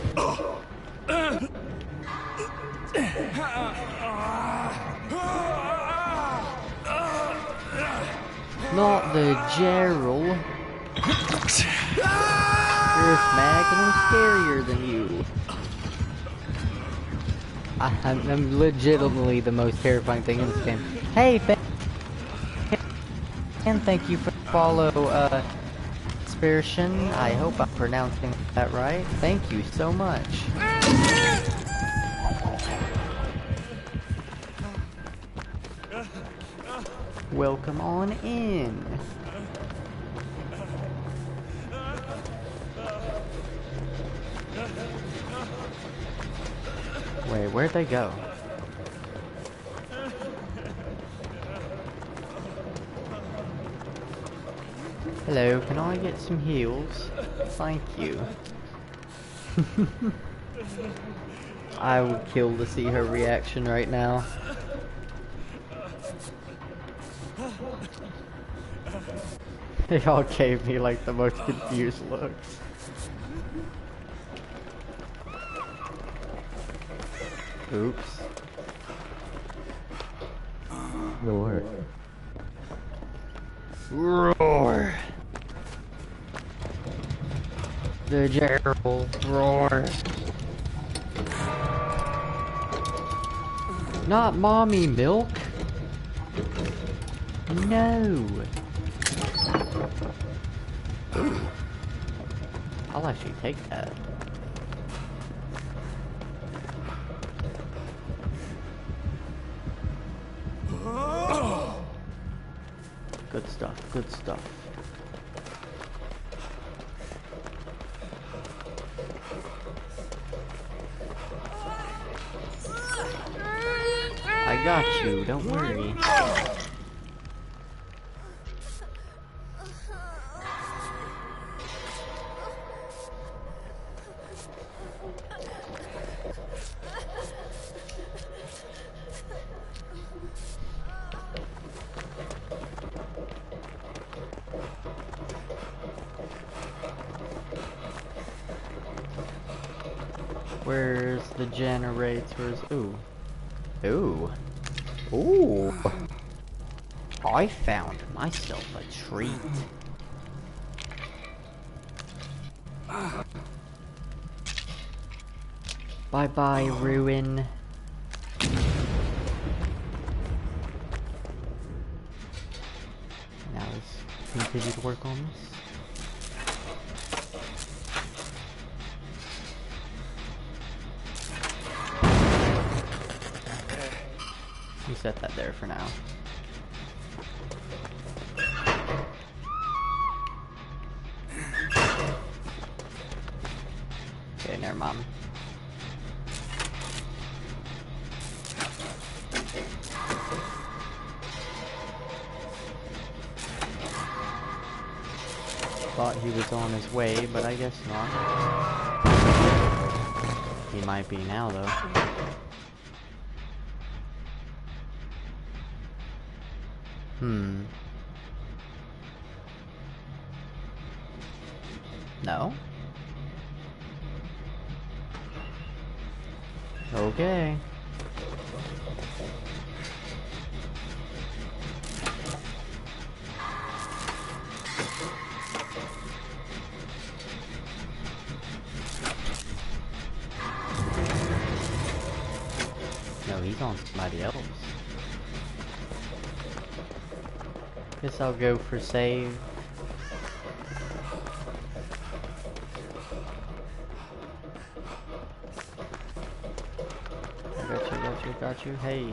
Not the Gerald. You're Smack and I'm scarier than you. I'm legitimately the most terrifying thing in this game. Hey, and thank you for the follow, Spirition. I hope I'm pronouncing that right. Thank you so much. Welcome on in. Wait, where'd they go? Hello, can I get some heals? Thank you. I would kill to see her reaction right now. They all gave me like the most confused looks. Oops. Roar. Roar. The Gerald roar. Not mommy milk. No. I'll actually take that. Good stuff, good stuff. I got you, don't worry. Where's the generators? Ooh. Ooh. Ooh. I found myself a treat. Bye bye, ruin. Now let's continue to work on this. You set that there for now. Okay, never mind. Thought he was on his way, but I guess not. He might be now, though. No? Okay. No, he's on somebody else. Guess I'll go for save. Got you. Hey.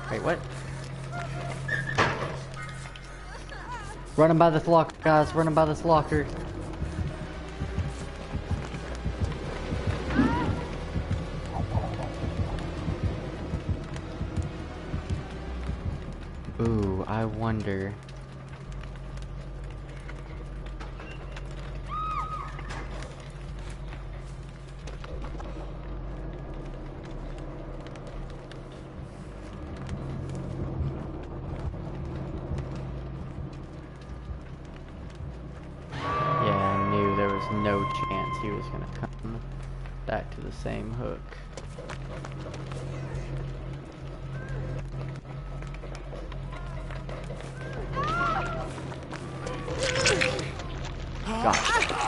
Wait, what? Running by this locker, guys. Running by this locker. Ooh, I wonder. No chance he was gonna come back to the same hook. Gotcha.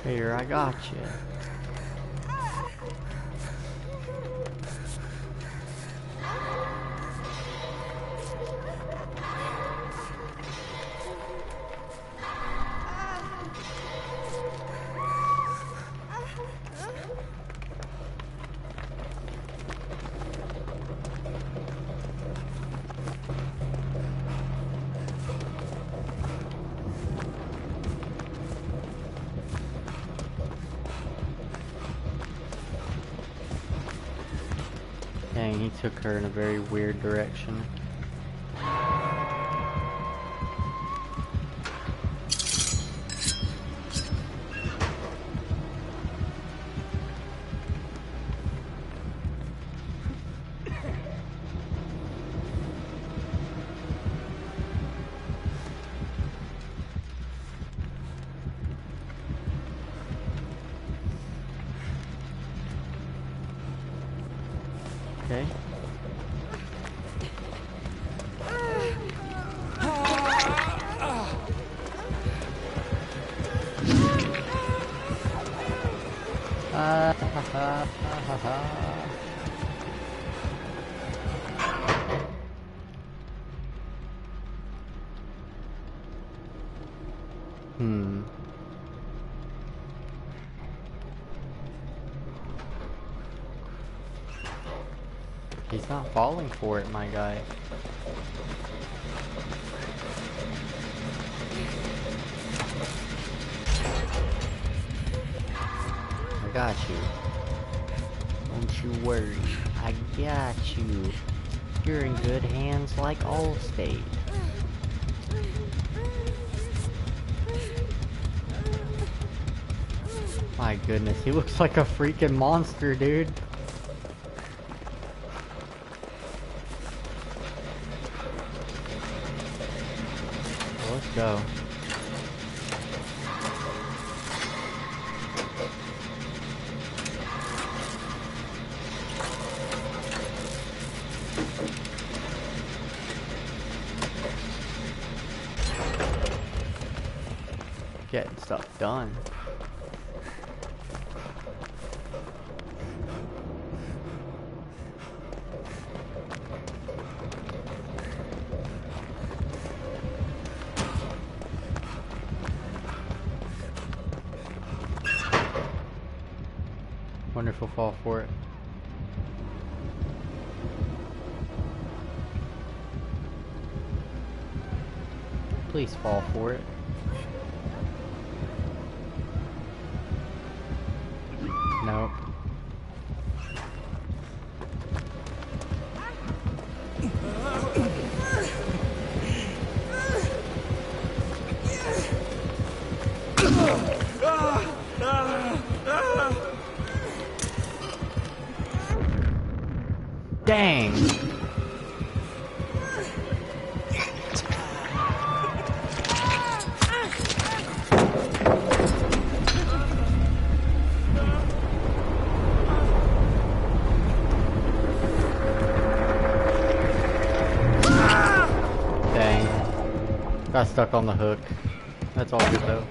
Here, I got you. Dang, he took her in a very weird direction. Okay. Ha ha ha ha ha. He's not falling for it, my guy. I got you. Don't you worry. I got you. You're in good hands like Allstate. My goodness, he looks like a freaking monster, dude. Well, let's go. Getting stuff done. Wonder if we'll fall for it. Please fall for it. Nope. Dang! Dang. Got stuck on the hook. That's all good though.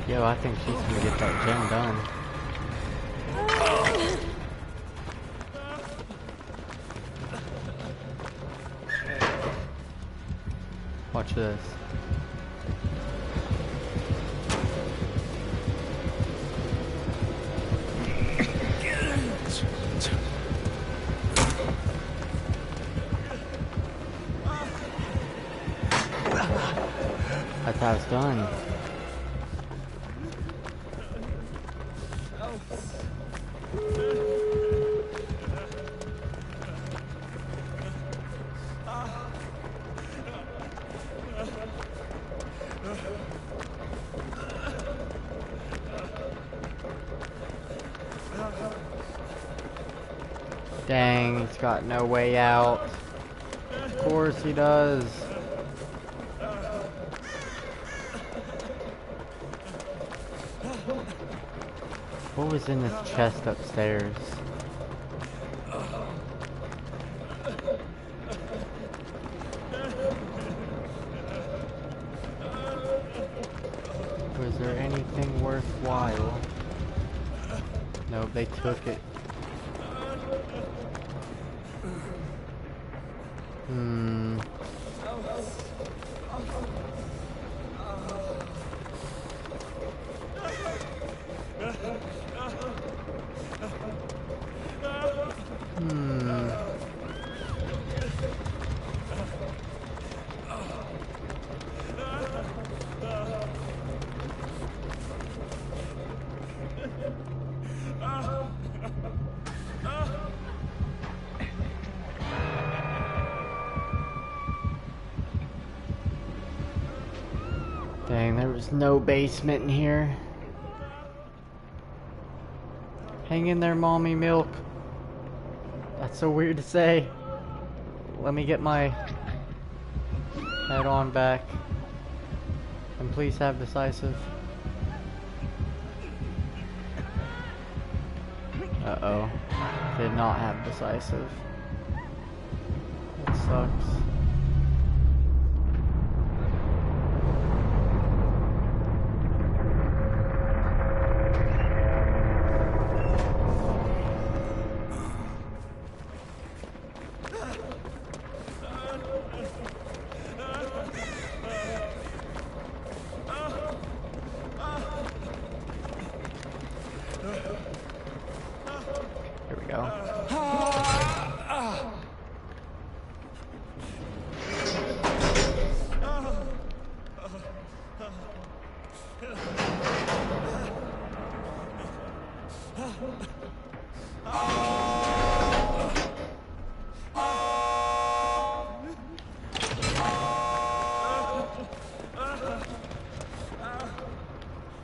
Yo, I think she's gonna get that gem done. Watch this. That's how it's done. Dang, he's got no way out. Of course he does. What was in this chest upstairs? Was there anything worthwhile? Nope, they took it. Dang, there was no basement in here. Hang in there, mommy milk. That's so weird to say. Let me get my head on back. And please have decisive. Uh-oh. Did not have decisive. That sucks. Here we go.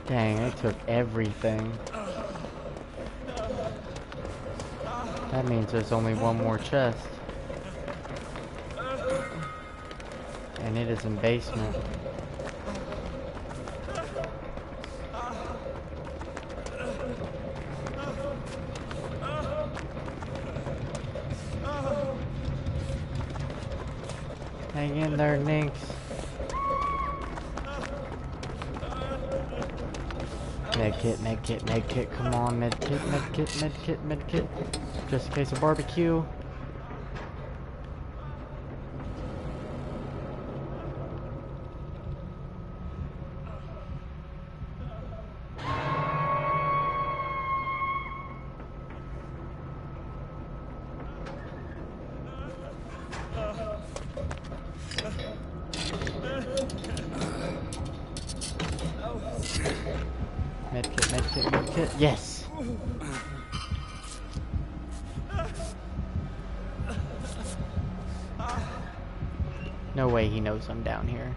Dang, I took everything. That means there's only one more chest. And it is in basement. Hang in there, Ninx. Medkit, medkit, medkit, come on, medkit, medkit, medkit, medkit. Just in case of barbecue. Medkit, medkit, medkit. Yes! No way he knows I'm down here.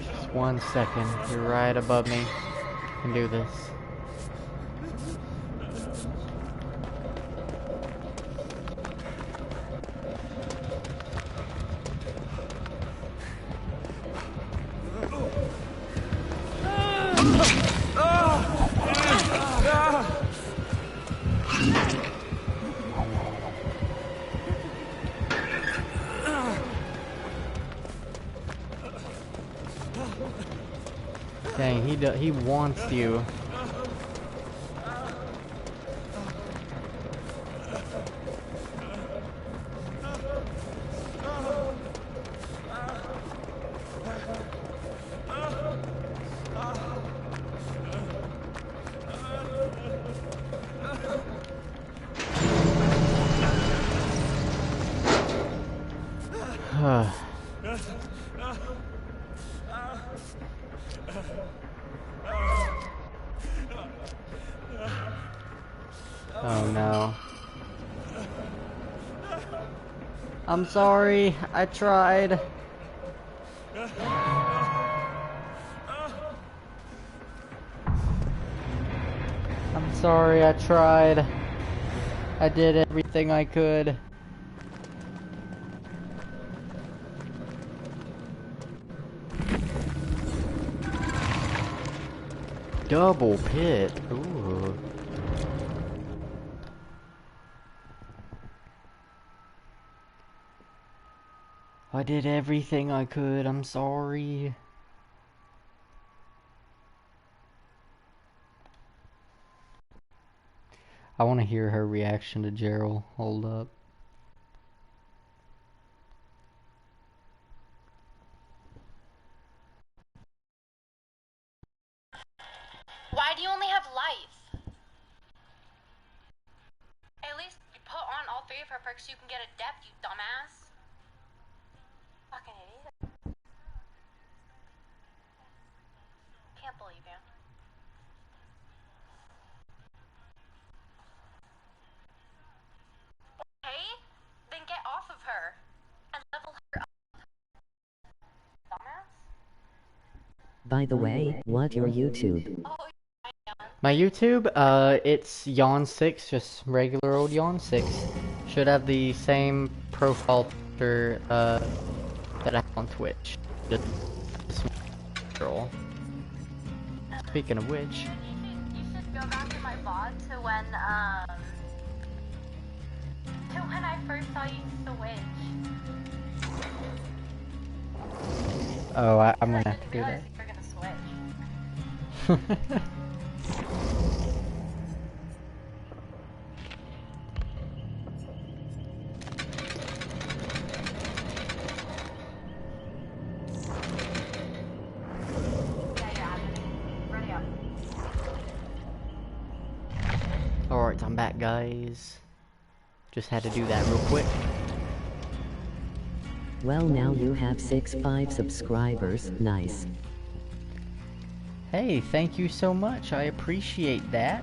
Just 1 second. You're right above me. I can do this. Dang, he wants you. Oh no. I'm sorry, I tried. I'm sorry, I tried. I did everything I could. Double pit. Ooh. I did everything I could. I'm sorry. I want to hear her reaction to Gerald. Hold up. Why do you only have life? At least you put on all 3 of her perks so you can get a depth, you dumbass. Fucking idiot. Can't believe you. By the way, what your YouTube? My YouTube, it's Yawn6, just regular old Yawn6. Should have the same profile picture, that I have on Twitch. Just a small girl. Speaking of which... You should go back to my VOD to when I first saw you switch. Oh, I'm gonna I didn't do realize that. you were gonna switch. Alright, I'm back, guys. Just had to do that real quick. Well, now you have 65 subscribers. Nice. Hey, thank you so much. I appreciate that.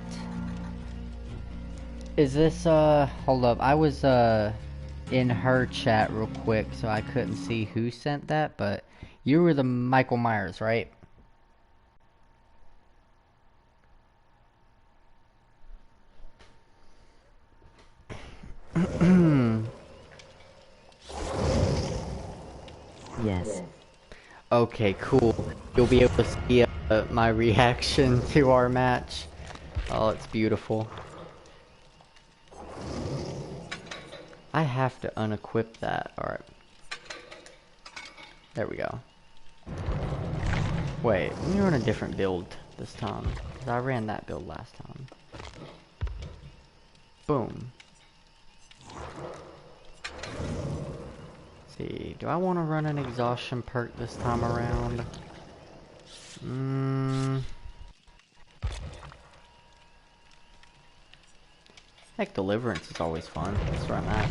Is this, hold up. I was, in her chat real quick, so I couldn't see who sent that, but you were the Michael Myers, right? Yes. Okay, cool. You'll be able to see my reaction to our match. Oh, it's beautiful. I have to unequip that. Alright. There we go. Wait, let me run a different build this time. Because I ran that build last time. Boom. See, do I want to run an exhaustion perk this time around? Heck, deliverance is always fun. Let's run that.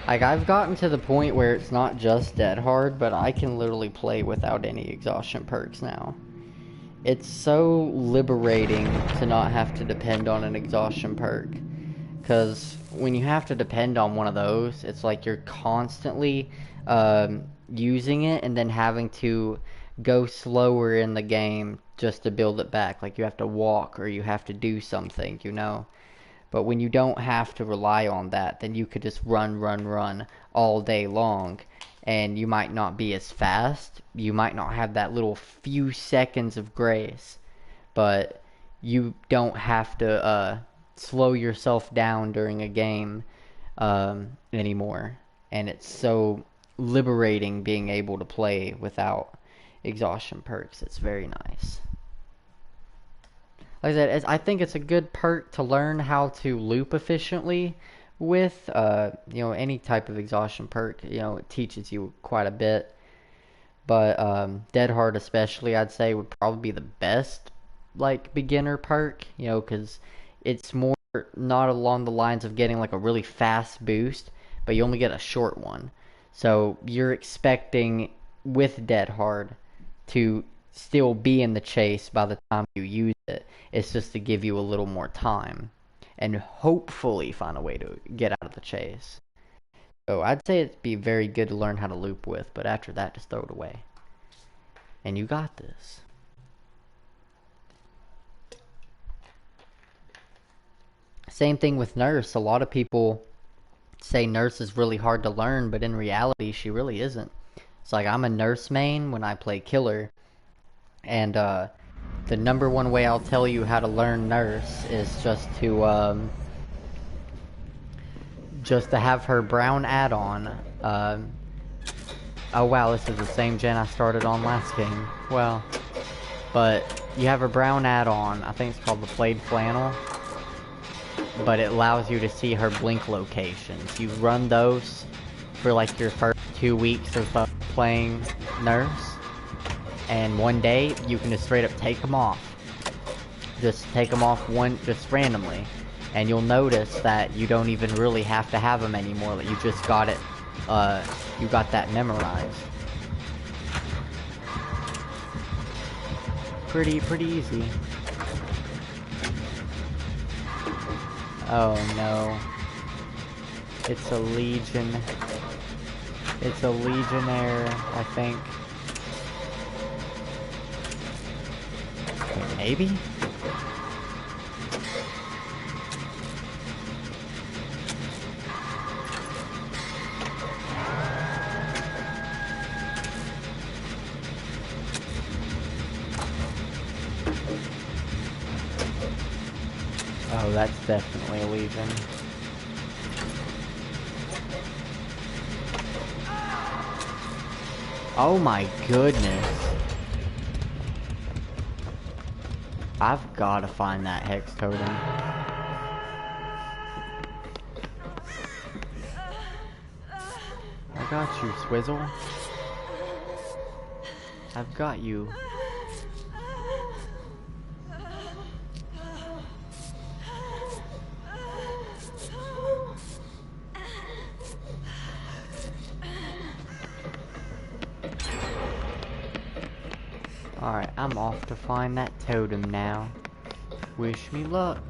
Like, I've gotten to the point where it's not just dead hard, but I can literally play without any exhaustion perks now. It's so liberating to not have to depend on an exhaustion perk. Because when you have to depend on one of those, it's like you're constantly using it and then having to go slower in the game just to build it back. Like you have to walk or you have to do something, you know. But when you don't have to rely on that, then you could just run all day long. And you might not be as fast. You might not have that little few seconds of grace. But you don't have to slow yourself down during a game anymore. And it's so liberating being able to play without exhaustion perks. It's very nice. Like I said, I think it's a good perk to learn how to loop efficiently with, you know, any type of exhaustion perk. You know, it teaches you quite a bit. But Dead Hard especially, I'd say, would probably be the best, like, beginner perk. You know, because it's more not along the lines of getting, like, a really fast boost, but you only get a short one. So you're expecting, with Dead Hard, to still be in the chase by the time you use it. It's just to give you a little more time and hopefully find a way to get out of the chase. So I'd say it'd be very good to learn how to loop with, but after that, just throw it away. And you got this. Same thing with Nurse. A lot of people say Nurse is really hard to learn, but in reality, she really isn't. It's like I'm a Nurse main when I play Killer. And the #1 way I'll tell you how to learn Nurse is just to have her brown add-on. Oh wow, this is the same gen I started on last game. Well, but you have a brown add-on. I think it's called the Flayed Flannel. But it allows you to see her blink locations. You run those for like your first 2 weeks of playing Nurse. And one day, you can just straight up take them off. Just take them off just randomly. And you'll notice that you don't even really have to have them anymore. That you just got it, you got that memorized. Pretty easy. Oh no. It's a Legion. It's a Legionnaire, I think. Maybe? Oh, that's definitely a Legion. Oh my goodness. I've gotta find that Hex Totem. I got you, Swizzle. I've got you. Alright, I'm off to find that totem now. Wish me luck.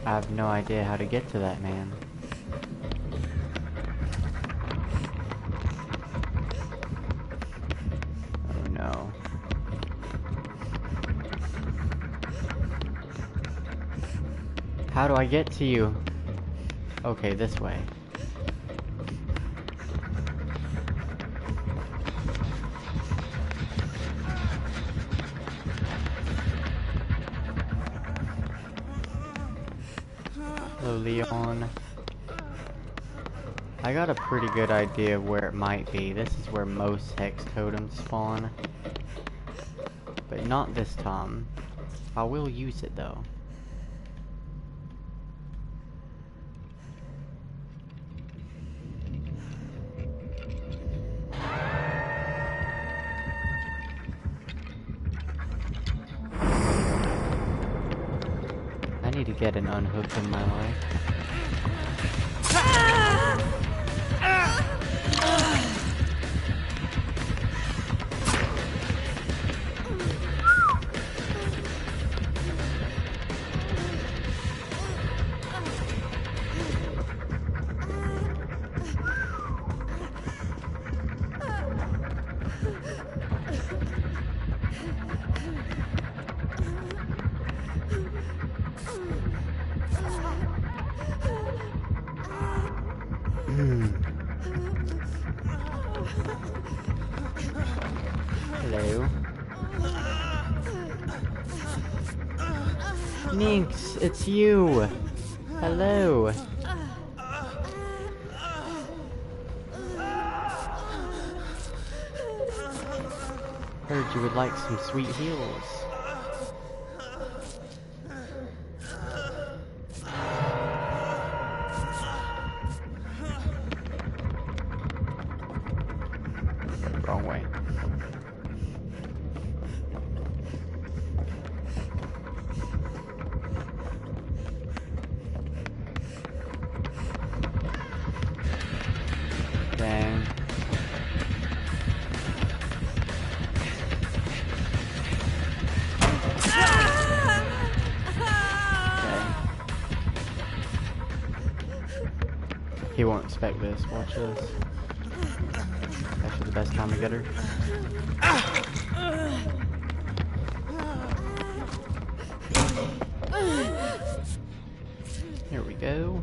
I have no idea how to get to that man. Oh no. How do I get to you? Okay, this way. Hello, Leon. I got a pretty good idea of where it might be. This is where most Hex Totems spawn. But not this time. I will use it though. I need to get an unhook in my life. Hello. Nynx, it's you! Hello! Heard you would like some sweet heals. Wrong way. Dang. He won't expect this. Watch this. Actually, the best time to get her. Here we go.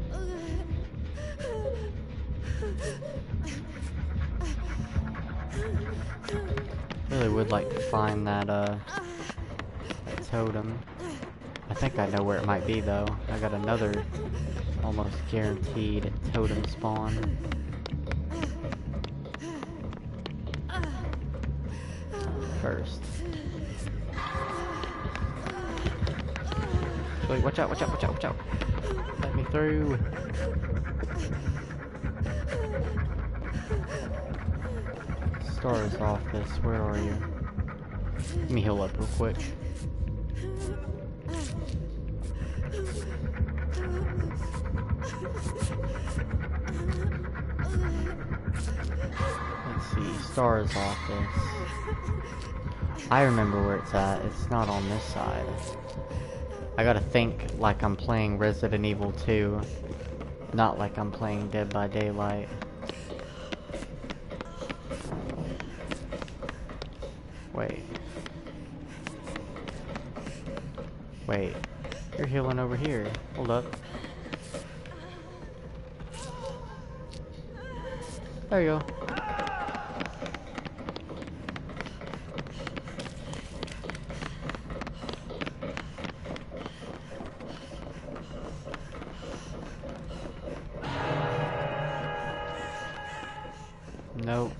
Really would like to find that that totem. I think I know where it might be though. I got another almost guaranteed totem spawn. First. Wait, watch out, watch out, watch out, watch out. Let me through. Star's office, where are you? Let me heal up real quick. Let's see, Star's office. I remember where it's at. It's not on this side. I gotta think like I'm playing Resident Evil 2, not like I'm playing Dead by Daylight. Wait. Wait. You're healing over here. Hold up. There you go. Nope.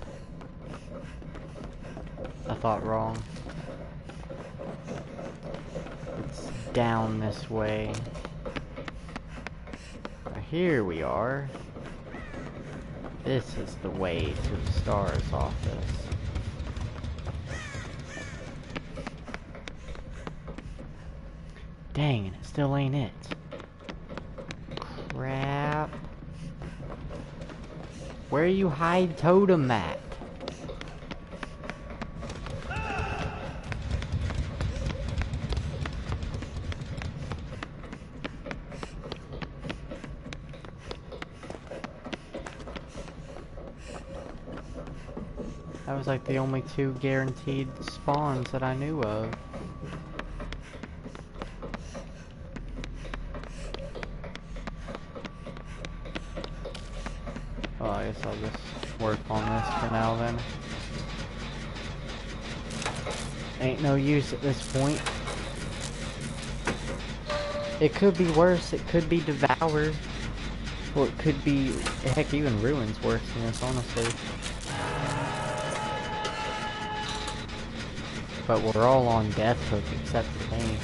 I thought wrong. It's down this way. Here we are. This is the way to the Star's office. Dang, it still ain't it. Crap. Where you hide totem at? That was like the only two guaranteed spawns that I knew of. Oh, I guess I'll just work on this for now then. Ain't no use at this point. It could be worse, it could be devoured. Or it could be, heck, even ruins worse than this, honestly. But we're all on death hook except for me.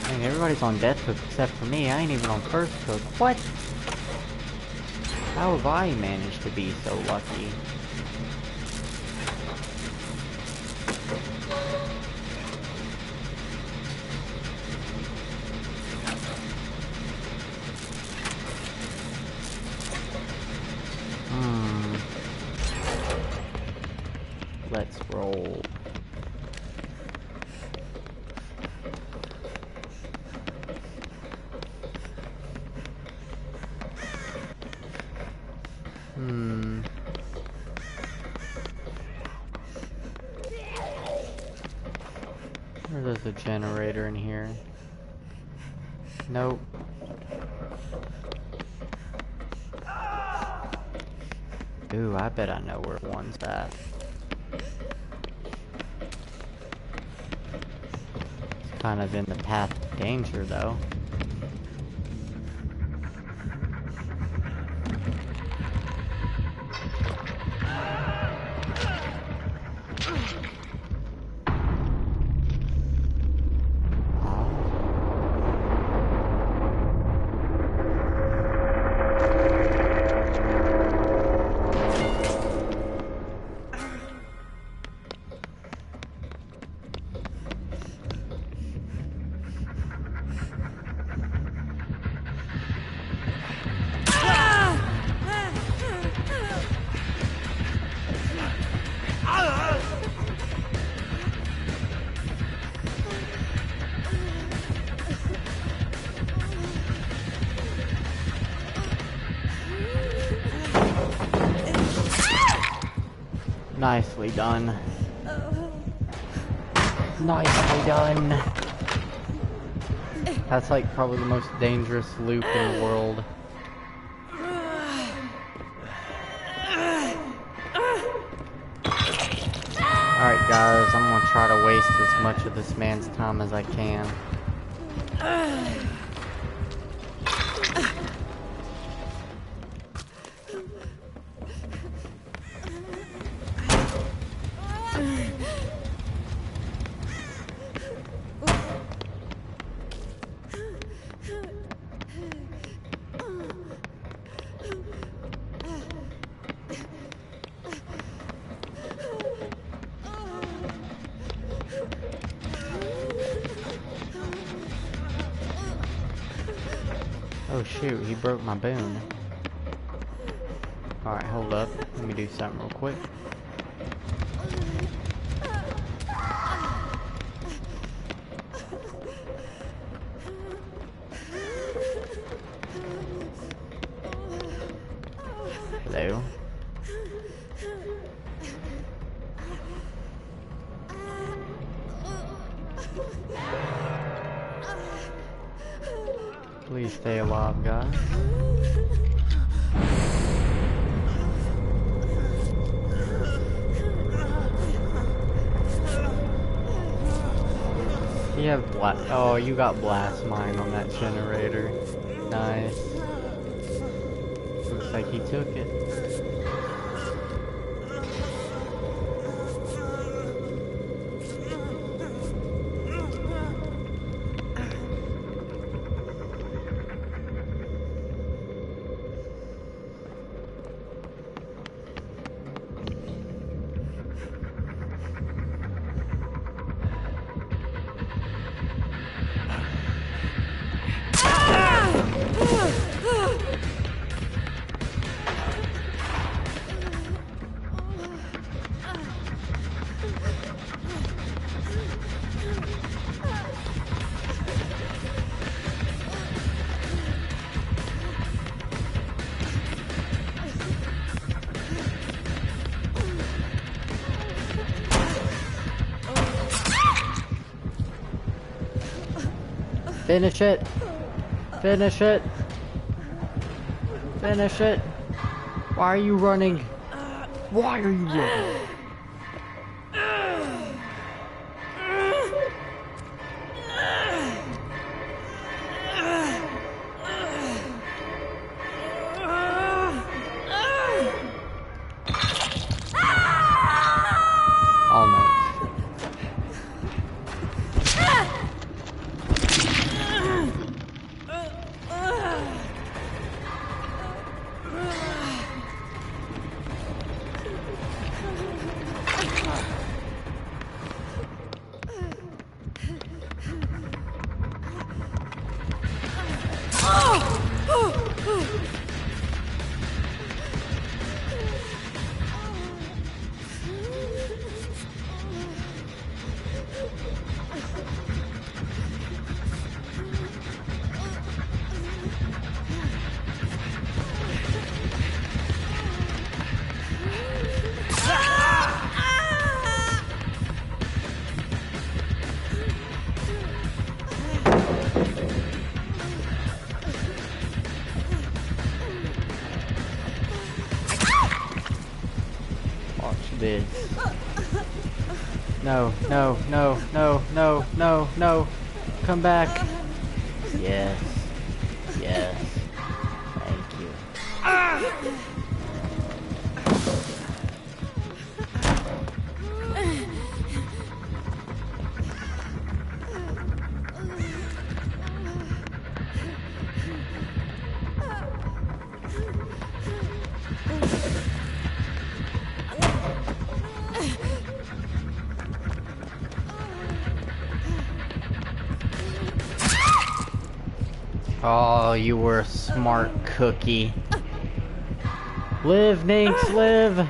I mean, everybody's on death hook except for me. I ain't even on first hook. What? How have I managed to be so lucky? Let's roll. There's a generator in here. Nope. Ooh, I bet I know where one's at. It's kind of in the path of danger, though. Nicely done. Nicely done. That's like probably the most dangerous loop in the world. Alright guys, I'm gonna try to waste as much of this man's time as I can. Oh shoot, he broke my boon. Alright, hold up. Let me do something real quick. Hello. Please stay alive, guys. You have oh, you got blast mine on that generator. Nice. Looks like he took it. Finish it! Finish it! Finish it! Why are you running? Why are you running? Almost. This. No, no, no, no, no, no, no. Come back. Yes. Yes. Thank you. Oh, you were a smart cookie. Live, Ninx, live!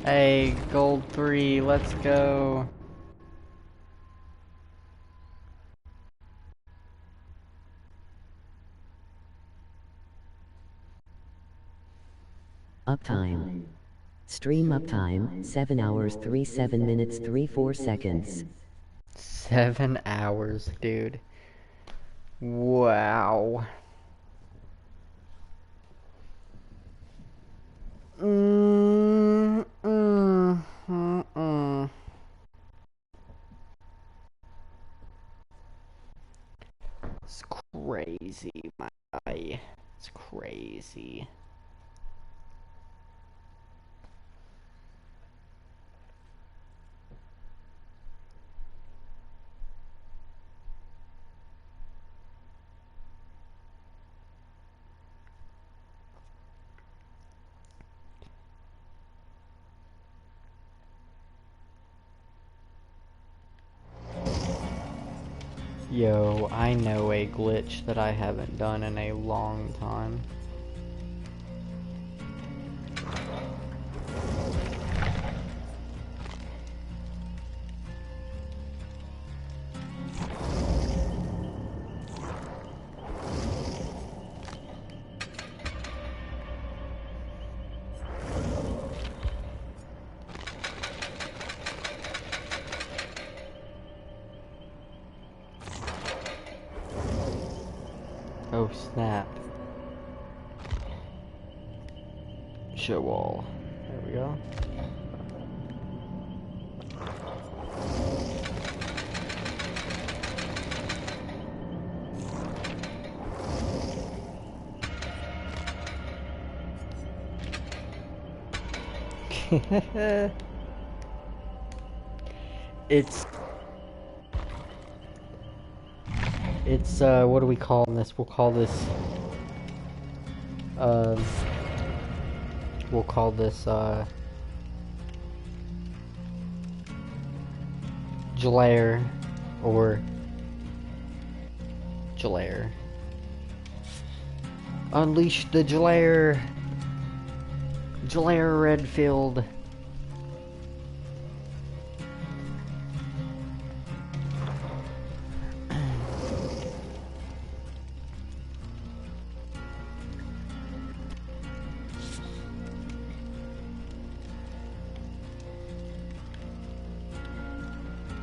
Hey, gold 3, let's go. Uptime. Stream uptime, 7 hours 37 minutes 34 seconds. 7 hours, dude. Wow. It's crazy, my guy. It's crazy. Yo, I know a glitch that I haven't done in a long time. Oh snap. Show all. There we go. It's what do we call this? We'll call this Jalair or Jalair. Unleash the Jalair! Jalair Redfield.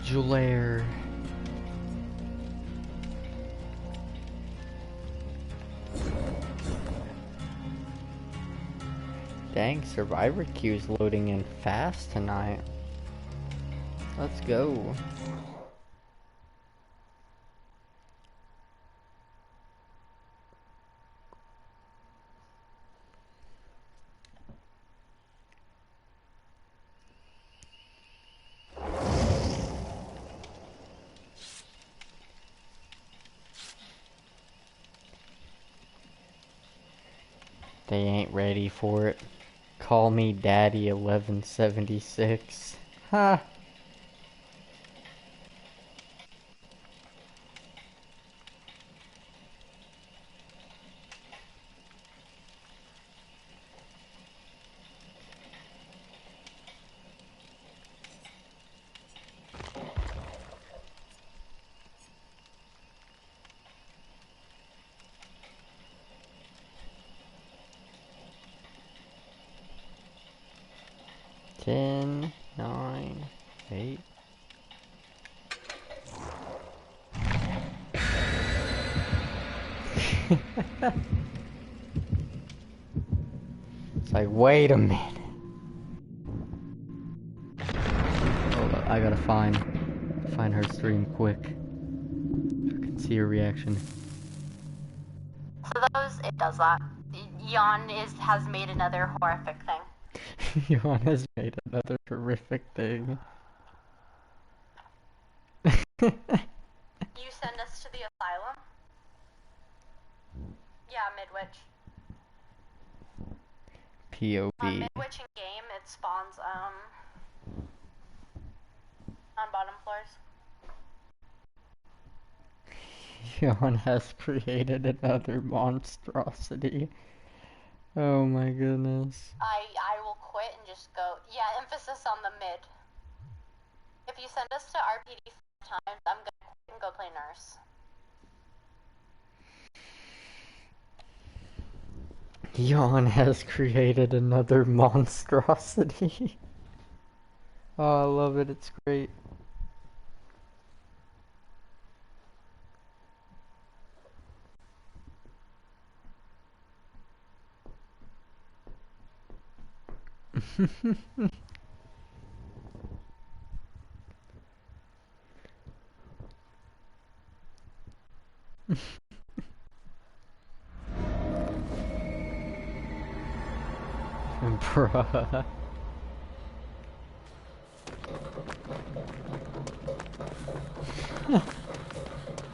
Jalair. Dang, Survivor queue's loading in fast tonight. Let's go. They ain't ready for it. Call me Daddy 1176. Ha! Ten, 9, 8. It's like, wait a minute. Hold up, I gotta find her stream quick. So I can see her reaction. For those, it does that. Yawn has made another horrific thing. Yawn has made another horrific thing. You send us to the asylum? Yeah, Midwich. POV. Midwich in game, it spawns, on bottom floors. Yawn has created another monstrosity. Oh my goodness. I will quit and just go, yeah, emphasis on the mid. If you send us to RPD 5 times, I'm gonna quit and go play nurse. Yawn has created another monstrosity. Oh, I love it, it's great. Bruh.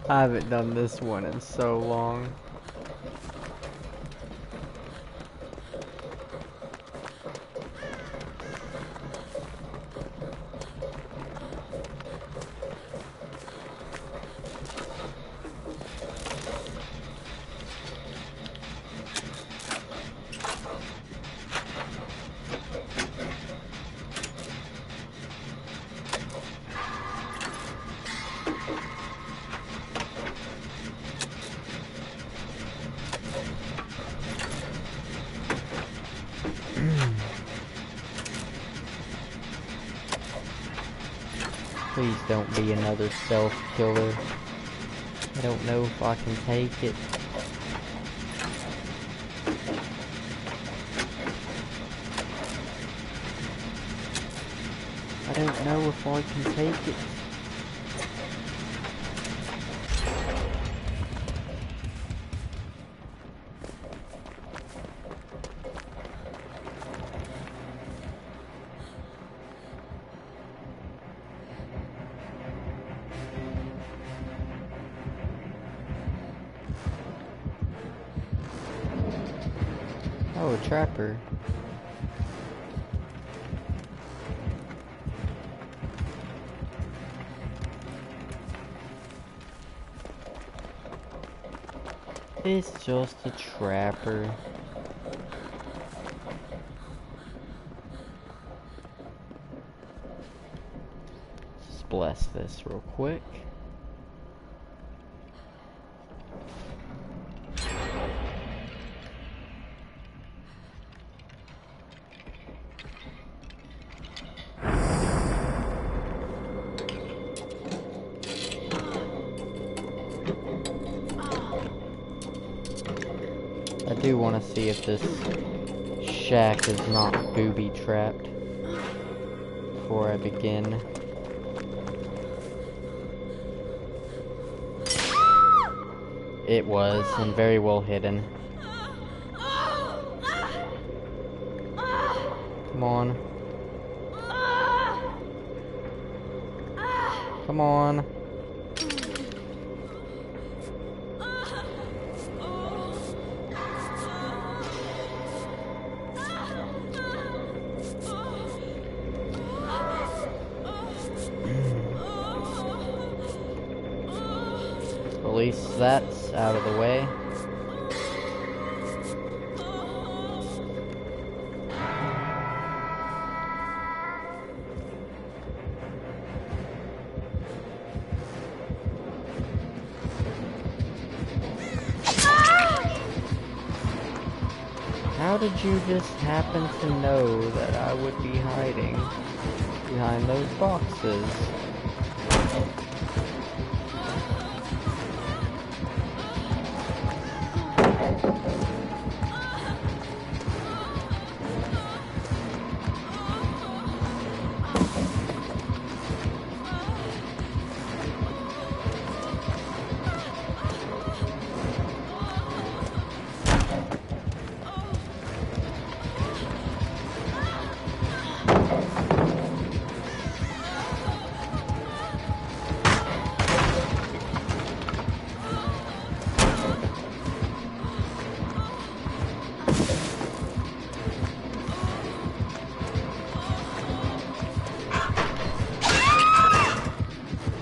I haven't done this one in so long. Please don't be another self-killer. I don't know if I can take it. I don't know if I can take it. Oh, a trapper. It's just a trapper. Just bless this real quick. I do want to see if this shack is not booby trapped before I begin. It was, and very well hidden. Come on. Come on. At least that's out of the way. How did you just happen to know that I would be hiding behind those boxes?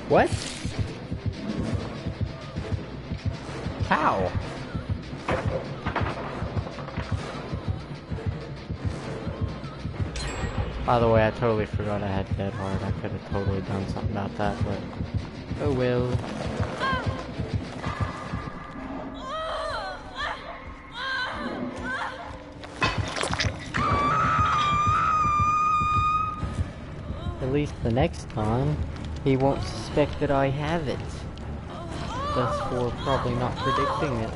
What? How? By the way, I totally forgot I had Dead Hard. I could have totally done something about that, but oh well. At least the next time, he won't suspect that I have it. Thus for probably not predicting it.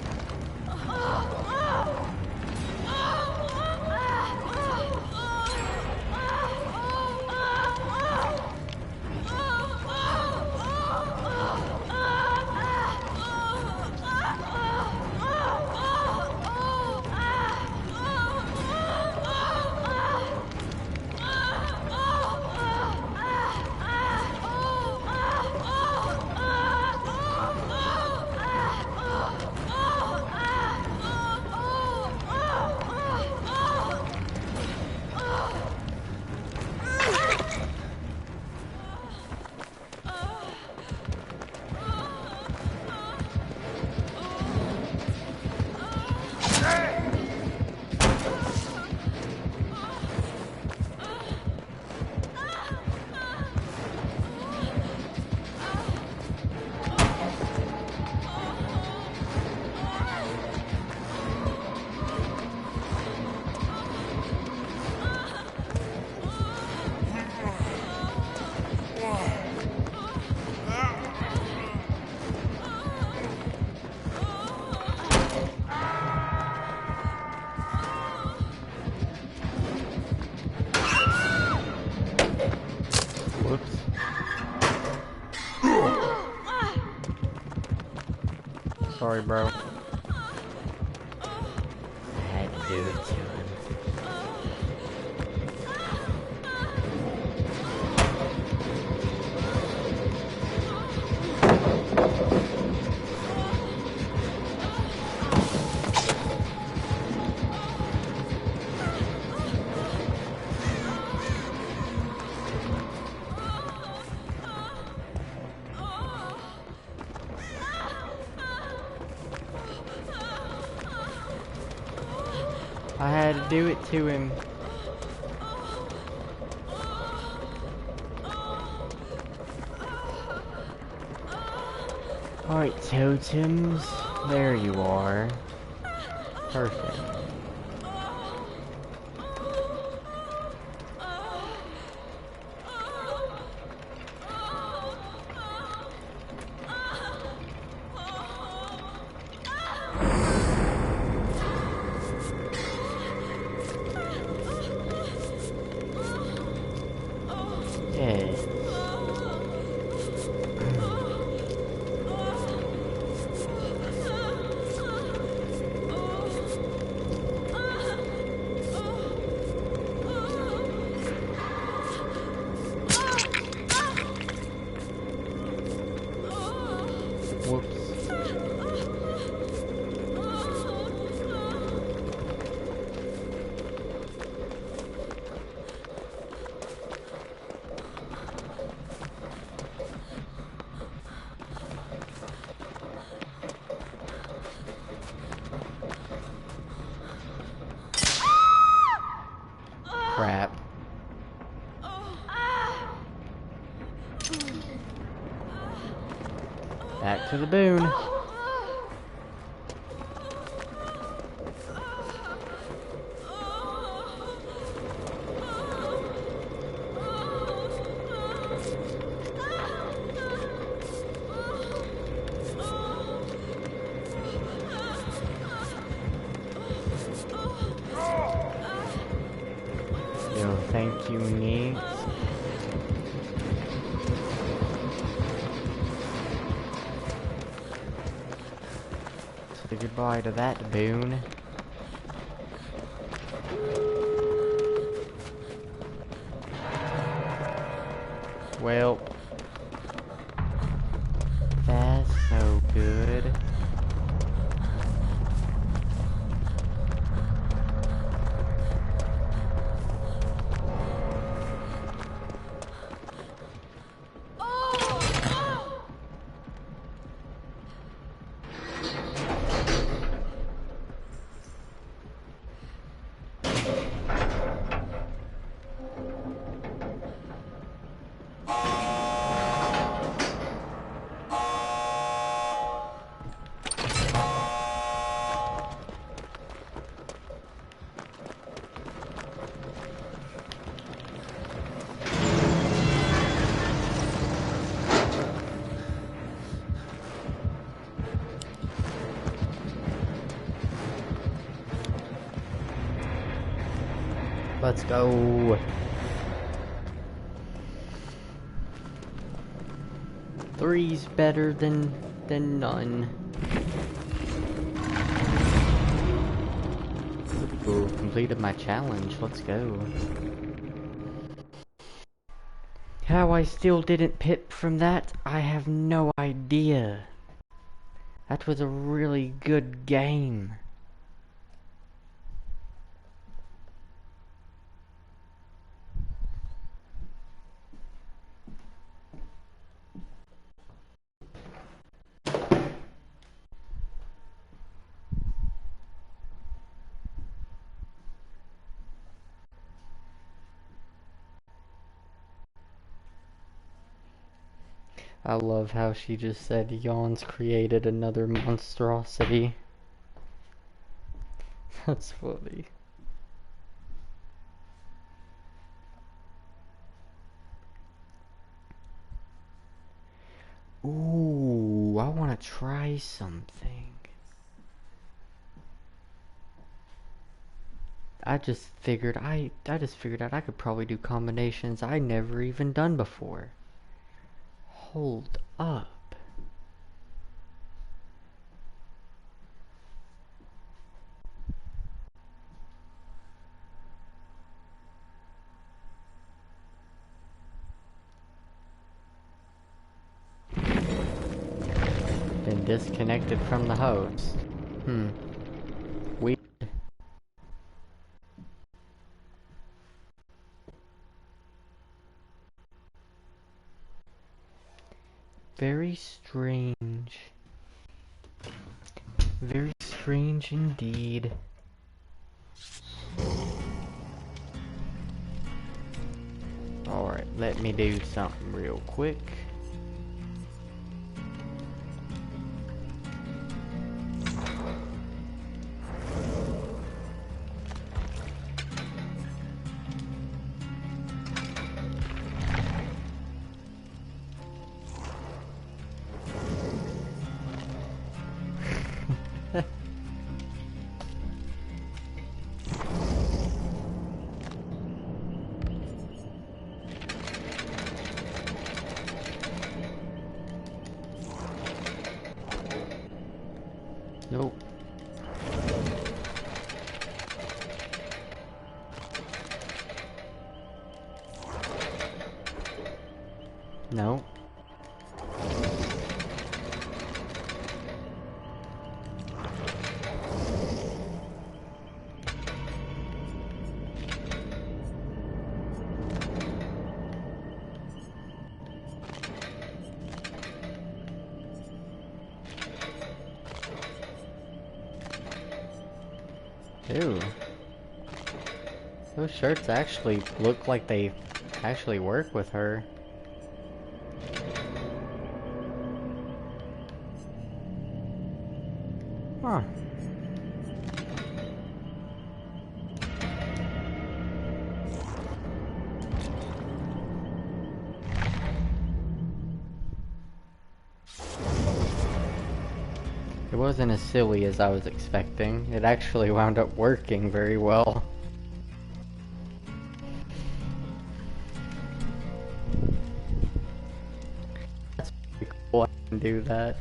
sorry, bro. I had to do it to him. I had to do it to him. Alright, totems. There you are. Perfect. Yeah. Whoops. Crap. Back to the boon. Yo, thank you, Neat. Say goodbye to that boon. Well, that's no good. Let's go. Three's better than none. Ooh, completed my challenge. Let's go. How I still didn't pip from that, I have no idea. That was a really good game. I love how she just said Yawns created another monstrosity. That's funny. Ooh, I want to try something. I just figured out I could probably do combinations I never even done before. Hold up. disconnected from the host. Weird. Very strange. Very strange indeed. Alright, let me do something real quick. Nope. No. Ew. Those shirts actually look like they actually work with her. Huh. It wasn't as silly as I was expecting. It actually wound up working very well. That's pretty cool, I can do that.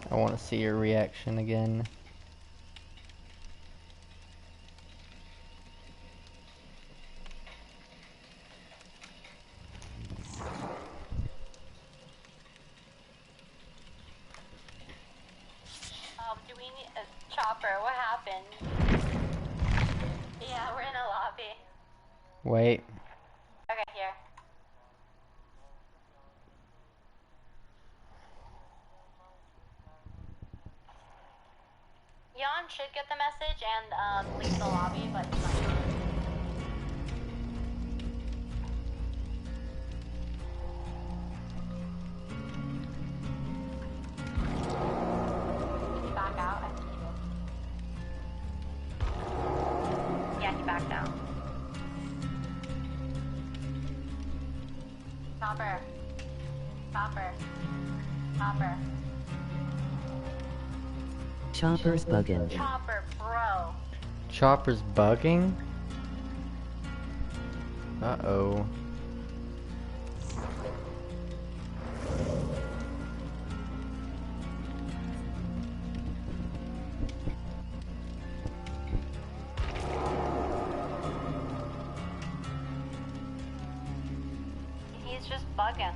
I want to see your reaction again. Do we need a chopper? What happened? Yeah, we're in a lobby. Wait. Okay, here. Jan should get the message and leave the lobby, but he's not. Did he back out? I think he did. Yeah, he backed out. Chopper. Chopper. Chopper. Chopper's buggin'. Chopper, bro. Chopper's bugging? Uh-oh. He's just bugging.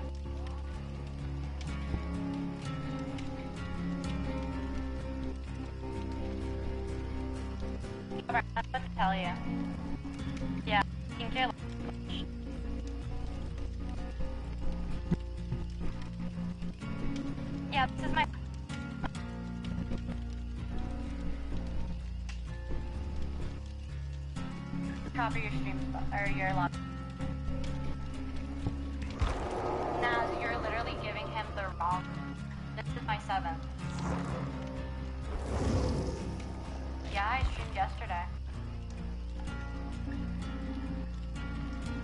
Alright, I have to tell you. Yeah, King J. Yeah, this is my. Copy your stream or your log. Naz, you're literally giving him the wrong. This is my 7th. Yeah, I streamed yesterday.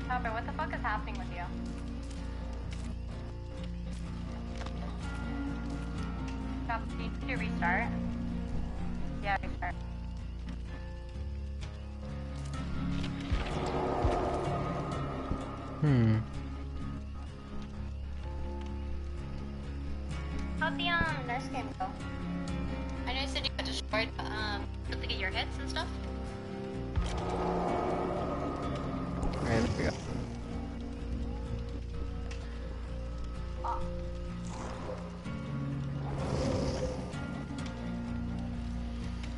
Chopper, what the fuck is happening with you? Chopper, do you need to restart? Yeah, restart. Hope the nurse game go? I know you said you got destroyed, but to get your hits and stuff. Alright, there we go. Oh.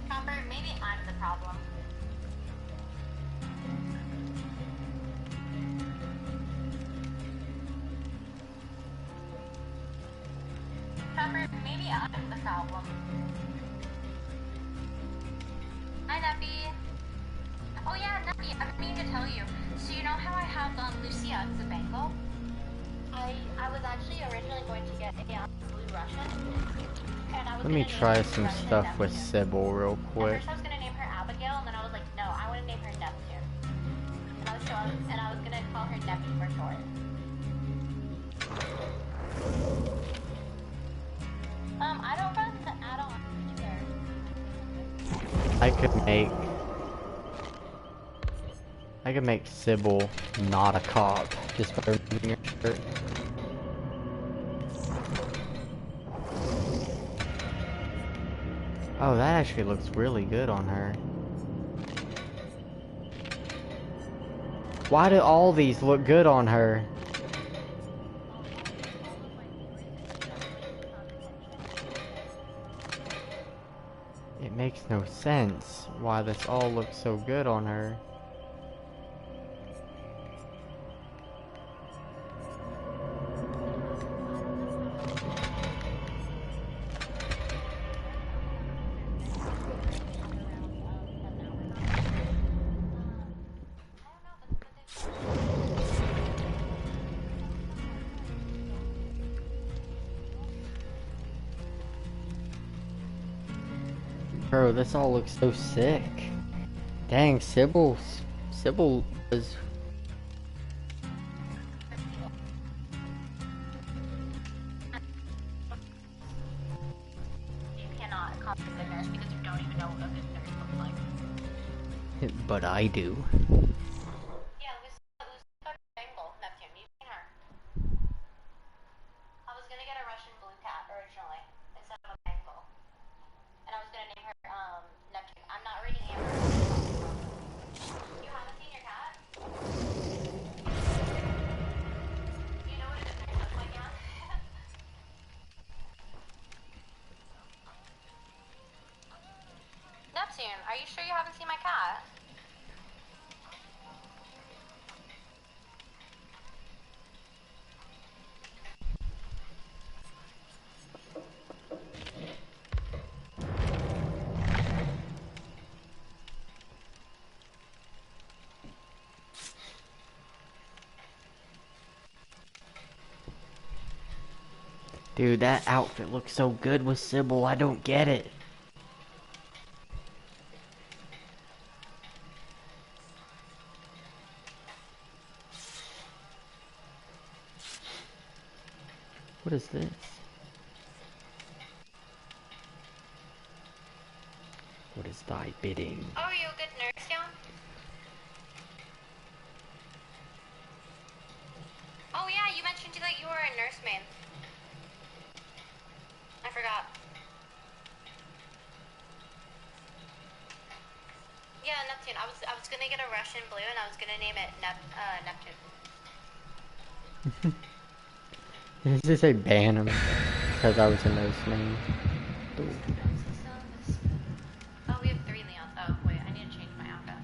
Copper, maybe I'm the problem. Copper, maybe I'm the problem. Hi, Neppy. Oh yeah, Neppy, I mean to tell you. So you know how I have Lucia as a bangle? I was actually originally going to get a blue Russian. And I was Let me gonna name try her some Russian stuff with Neptune. Sybil real At quick. first I was gonna name her Abigail, and then I was like, no, I want to name her Neptune. And I was gonna call her Neppy for short. I don't run the add-on either. I could make Sybil not a cop just by removing her shirt. Oh, that actually looks really good on her. Why do all these look good on her? It makes no sense why this all looks so good on her. Bro, this all looks so sick. Dang, Sybil was... You cannot call me a good nurse because you don't even know what a good nurse looks like. But I do. Yeah, Lucia Bangle, Neptune. You've seen her. I was gonna get a Russian blue cat originally instead of a Bengal, and I was gonna name her Neptune. I'm not reading Amber. You haven't seen your cat? You know what a good nurse looks like, yeah? Neptune, are you sure you haven't seen my cat? Dude, that outfit looks so good with Sybil, I don't get it. What is this? What is thy bidding? Oh, are you a good nurse, yeah? Oh yeah, you mentioned that you were a nursemaid. I forgot. Yeah, Neptune. I was gonna get a Russian blue and I was gonna name it Neptune. Did you say ban him? Because I was a nursemaid. Oh, we have 3 Leons. Oh, wait, I need to change my outfit.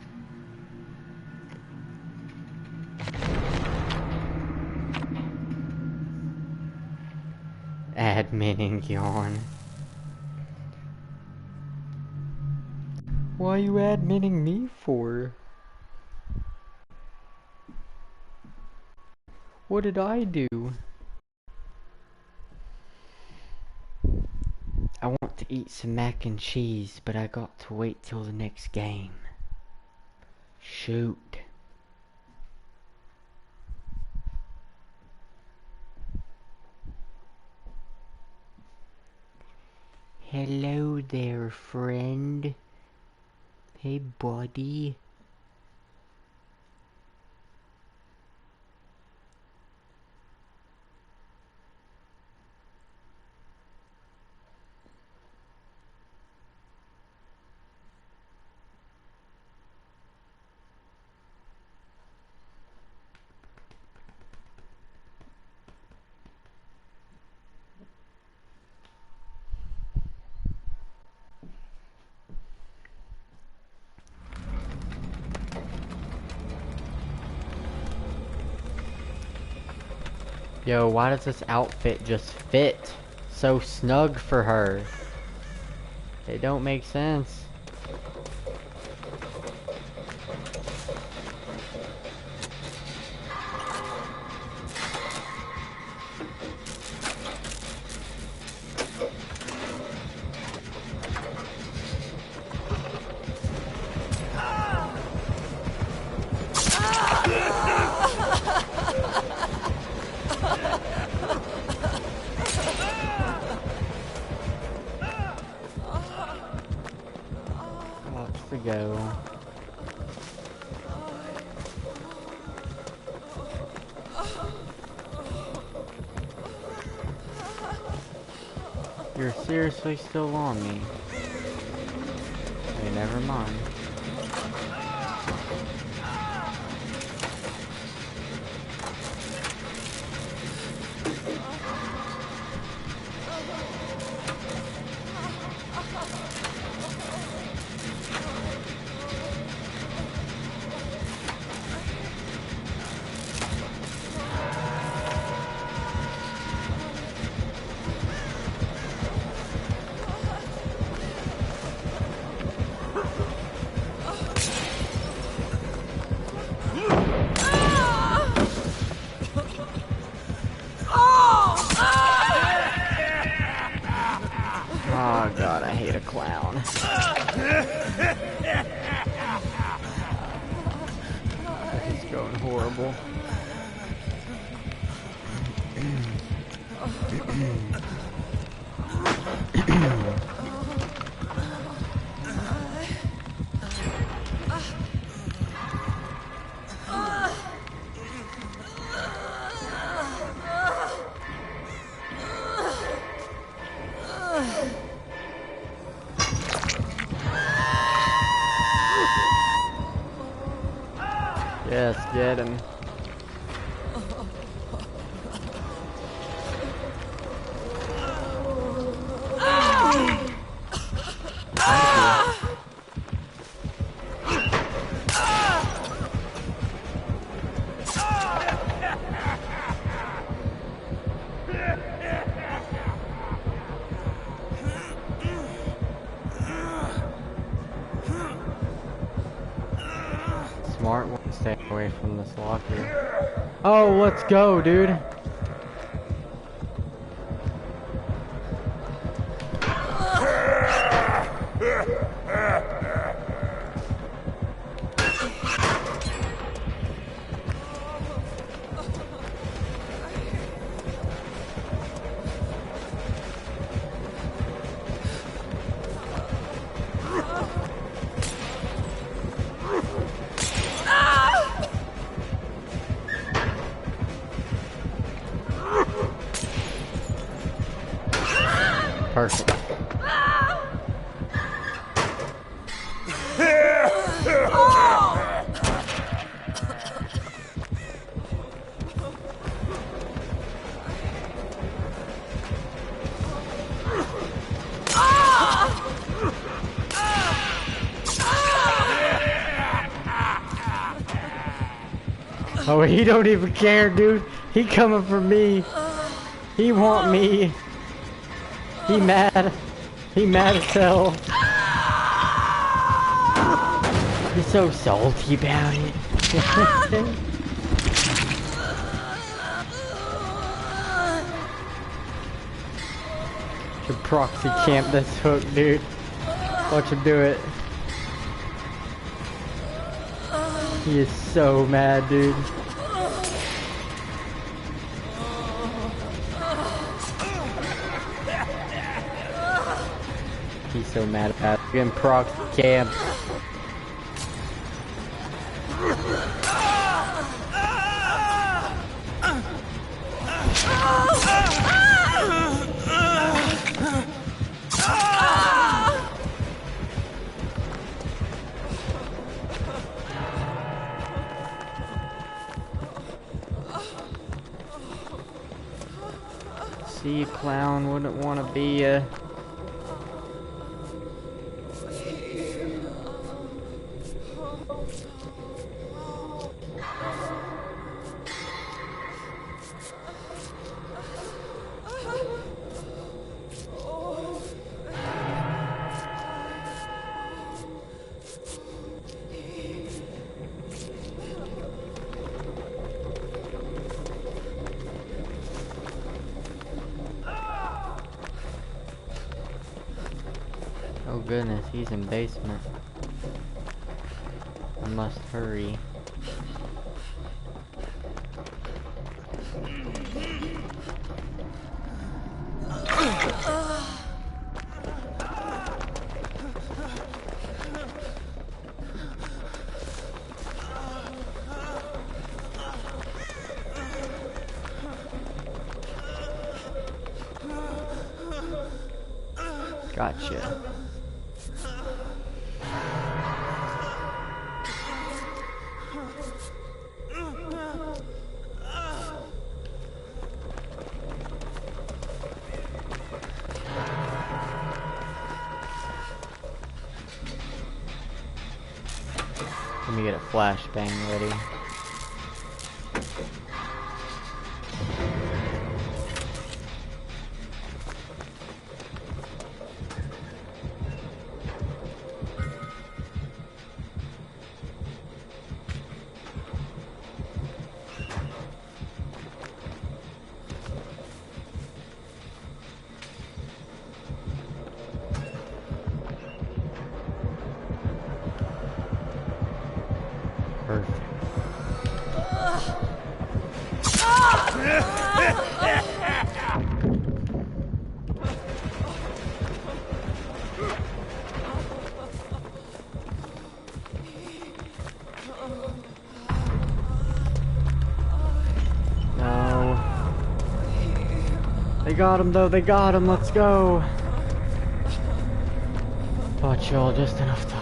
Adminning yawn. Why are you admitting me for? What did I do? I want to eat some mac and cheese, but I got to wait till the next game. Shoot. Hello there, friend. Hey, buddy. Yo, why does this outfit just fit so snug for her? It don't make sense. Lots to go. You're seriously still on me. Okay, never mind. Oh god, I hate a clown. This is going horrible. Yes, get him. Smart one, stay away from this locker. Oh, let's go, dude. Perfect. Oh, he don't even care, dude. He coming for me. He want me. He mad. He mad as hell. He's so salty about it. Should proxy camp this hook, dude. Watch him do it. He is so mad, dude. He's so mad about it. Getting proxy camp. See, a clown wouldn't want to be a... goodness, he's in basement. I must hurry. Gotcha. Let me get a flashbang ready. Perfect. No. They got him though, they got him, let's go. Thought y'all just enough time.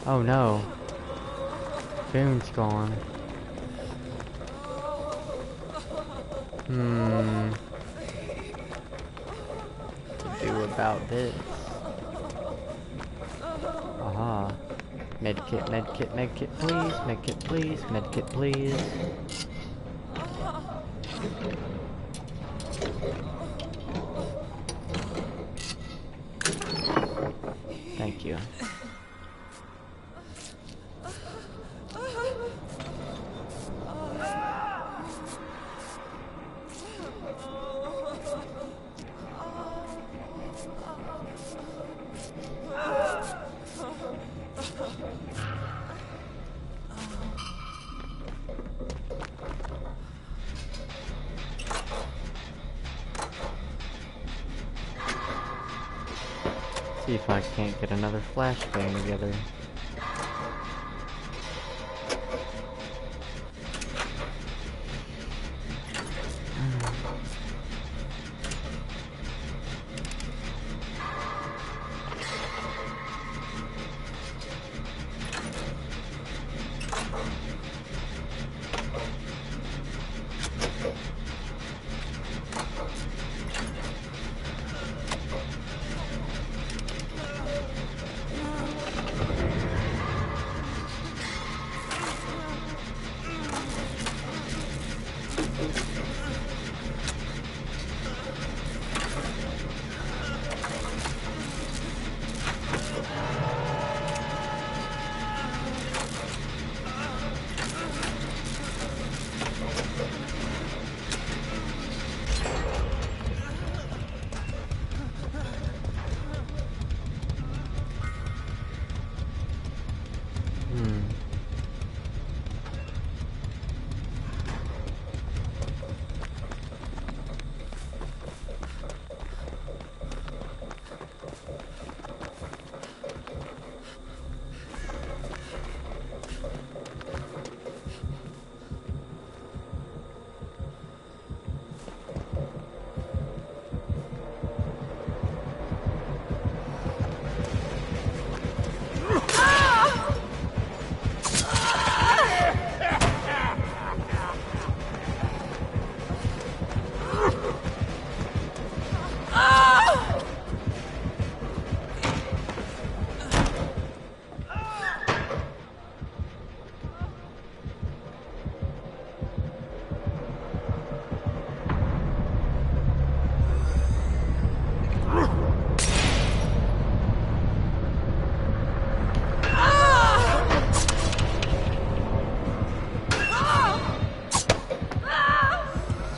Oh no. Boone's gone. What to do about this? Aha. Medkit, medkit, medkit, please. Medkit, please. Medkit, please. Thank you. See if I can't get another flashbang together.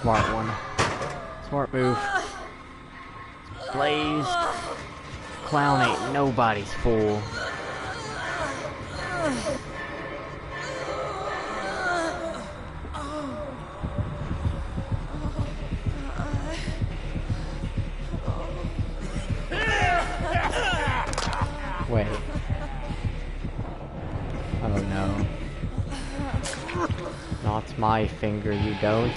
Smart one. Smart move. Blaze. clown ain't nobody's fool. Wait. Oh no. Not my finger, you don't.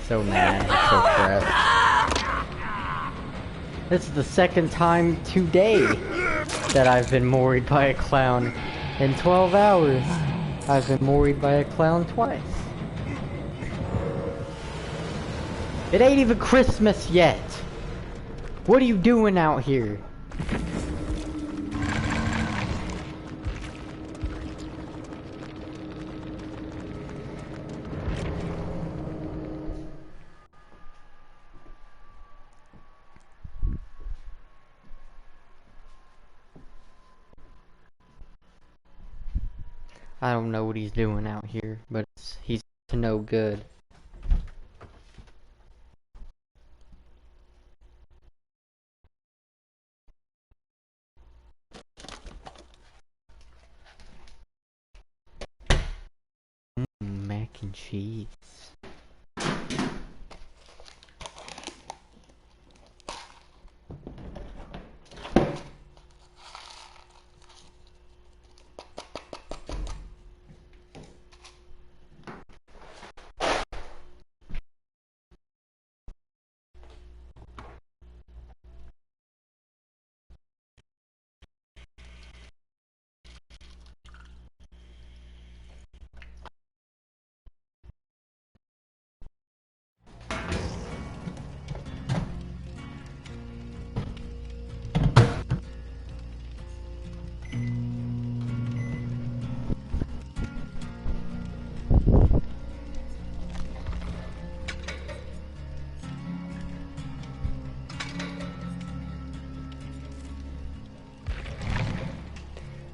So mad, so pressed. This is the second time today that I've been worried by a clown. In 12 hours, I've been worried by a clown twice. It ain't even Christmas yet. What are you doing out here? I don't know what he's doing out here, but he's to no good. Mac and cheese.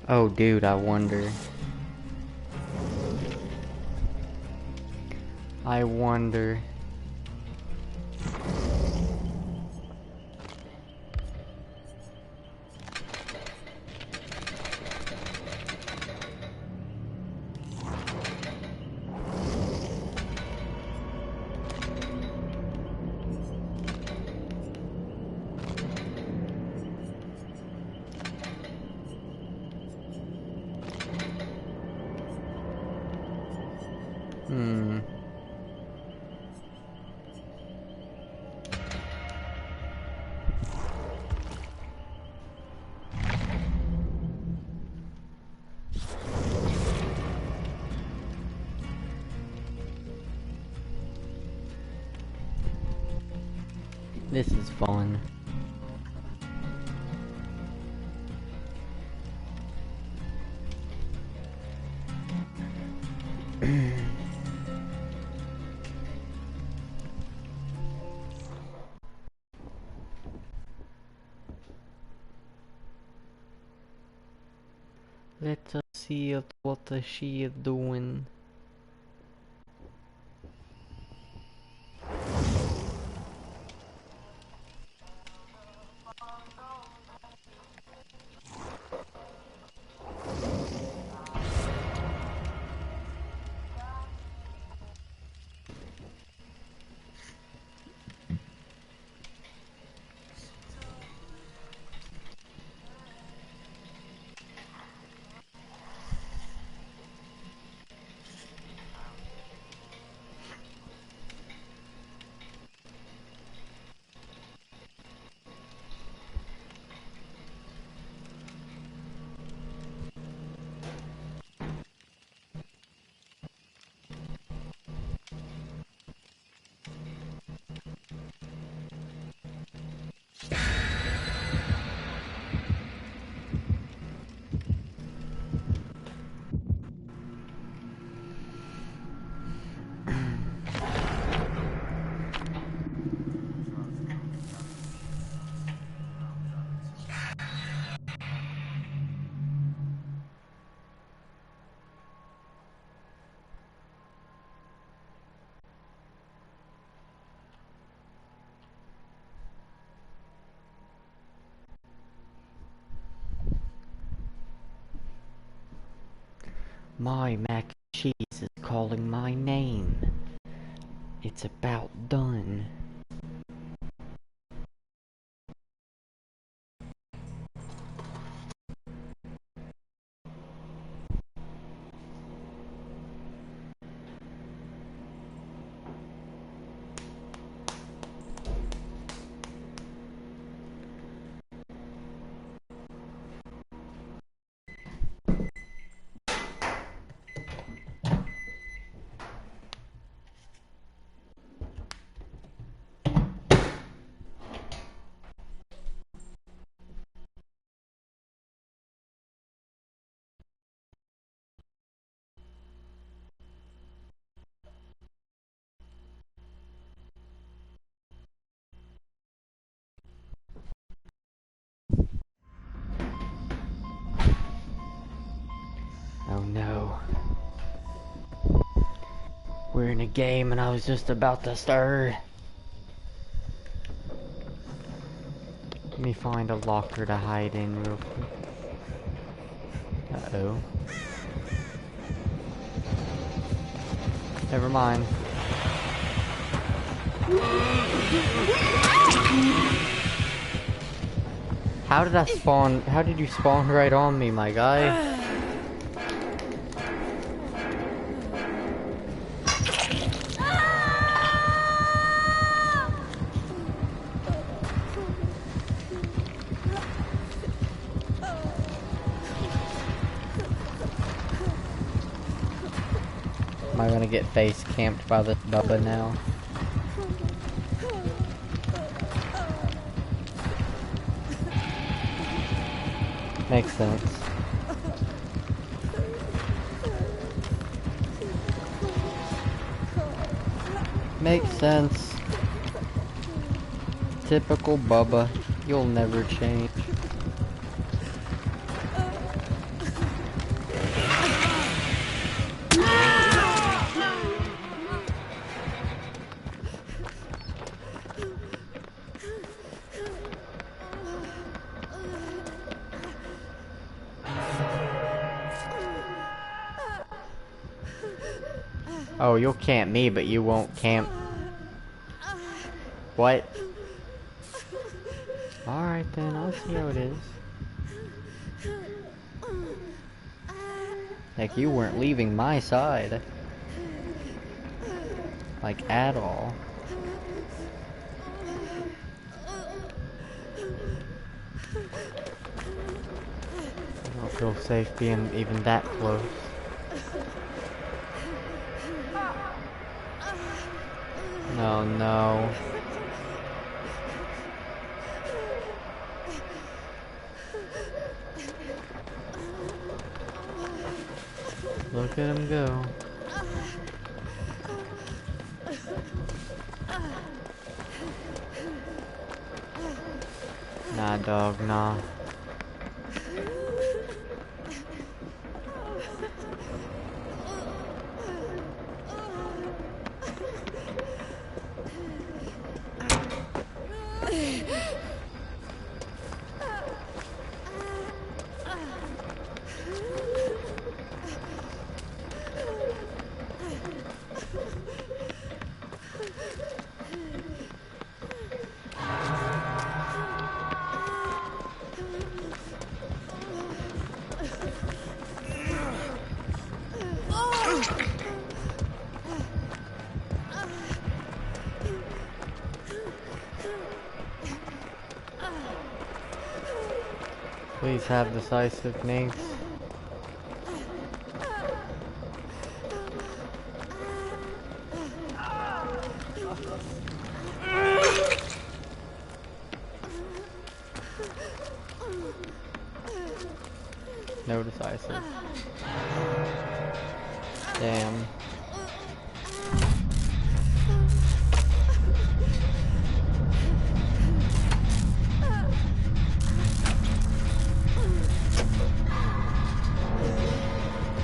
Oh, dude, I wonder. I wonder. This is fun. Let us see what she is doing. My mac and cheese is calling my name. It's about done. Oh no. We're in a game and I was just about to stir. Let me find a locker to hide in real quick. Uh-oh. Never mind. How did I spawn? How did you spawn right on me, my guy? Am I gonna get face camped by this Bubba now? Makes sense. Makes sense. Typical Bubba. You'll never change. Oh, you'll camp me, but you won't camp... What? Alright then, I'll see how it is. Like, you weren't leaving my side. Like, at all. I don't feel safe being even that close. Oh no. Look at him go. Nah, dog, nah. Please have decisive names. No decisive. Damn.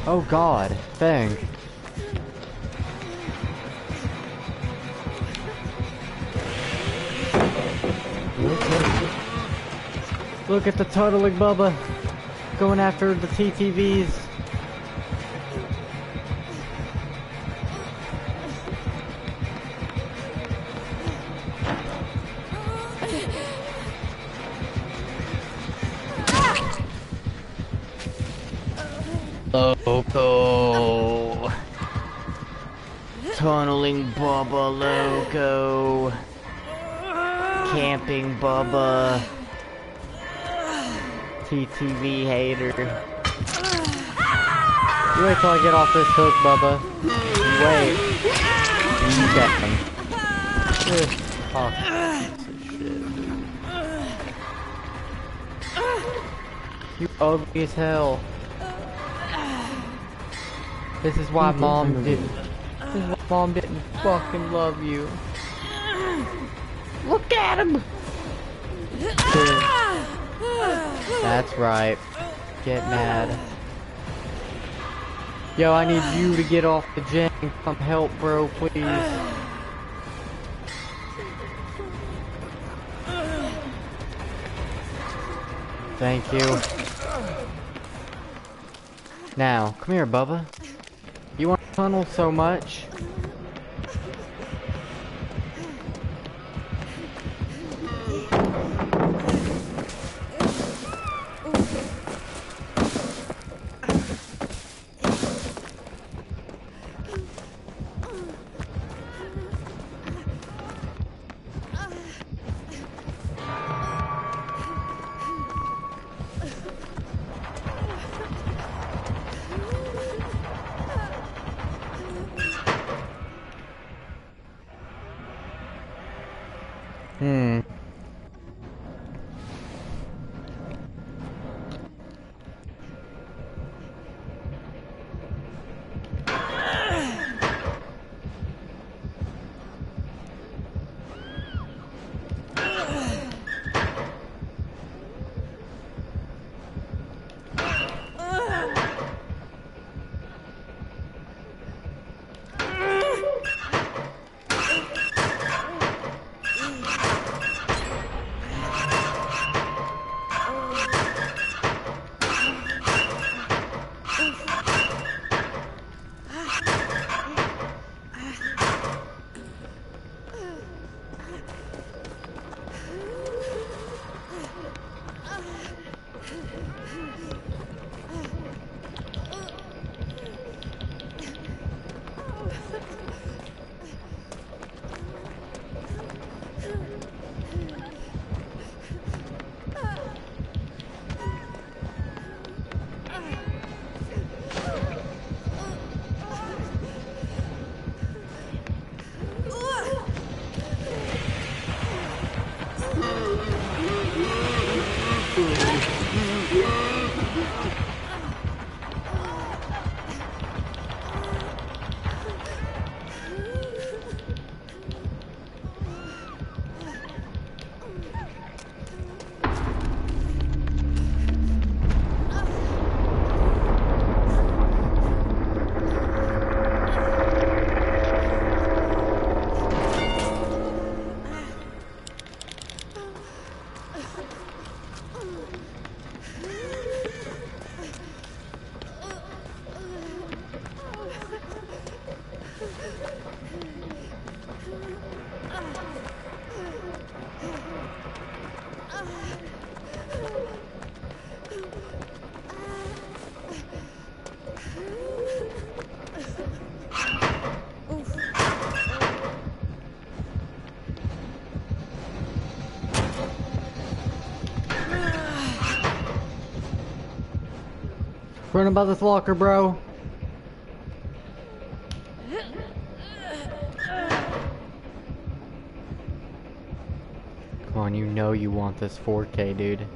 Oh god, dang. Look at the Tuttling Bubba going after the TTVs. Loco. Tunneling Bubba Loco. Camping Bubba. TTV hater. You wait till I get off this hook, Bubba. You wait. You get me. Oh, shit. You ugly as hell. This is why mom didn't. This is why mom didn't fucking love you. Look at him. That's right. Get mad. Yo, I need you to get off the gen. Come help, bro, please. Thank you. Now, come here, Bubba. You want to tunnel so much? Run about this locker, bro. Come on, you know you want this 4K, dude.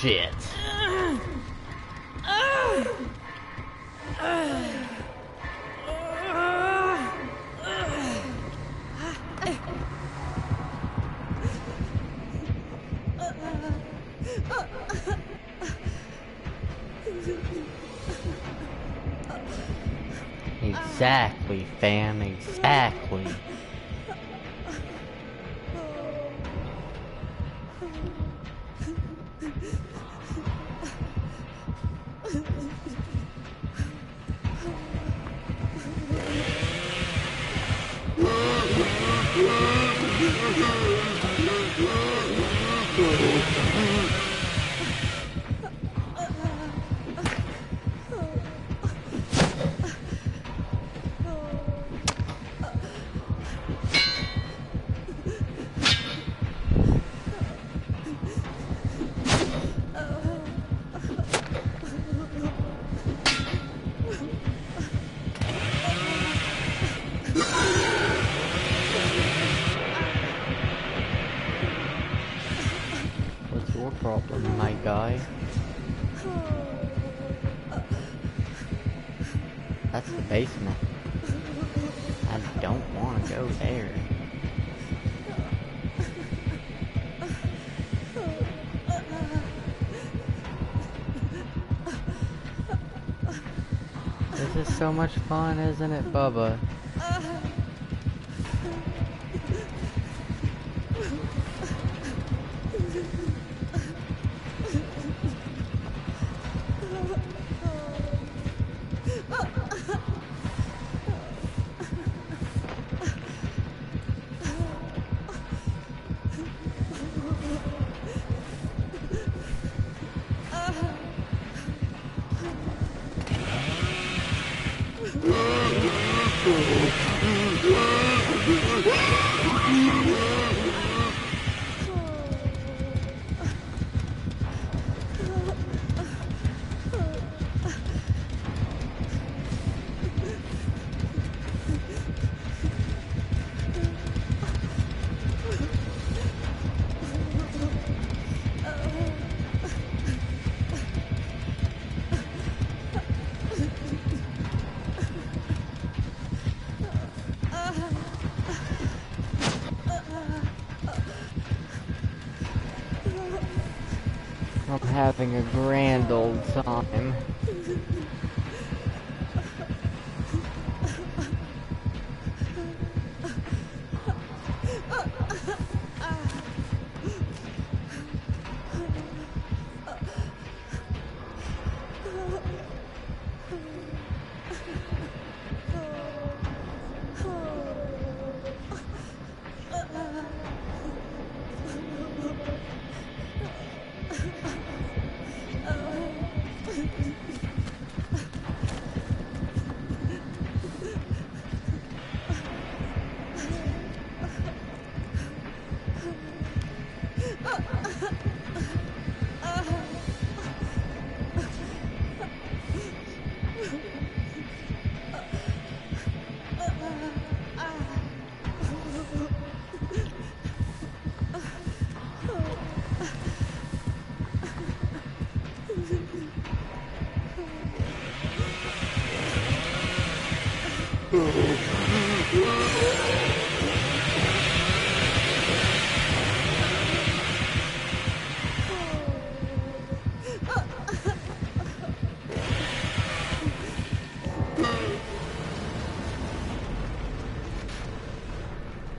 shit. Exactly, fam, exactly. What's your problem, my guy? That's the basement. I don't want to go there. This is so much fun, isn't it, Bubba? I'm having a grand old time.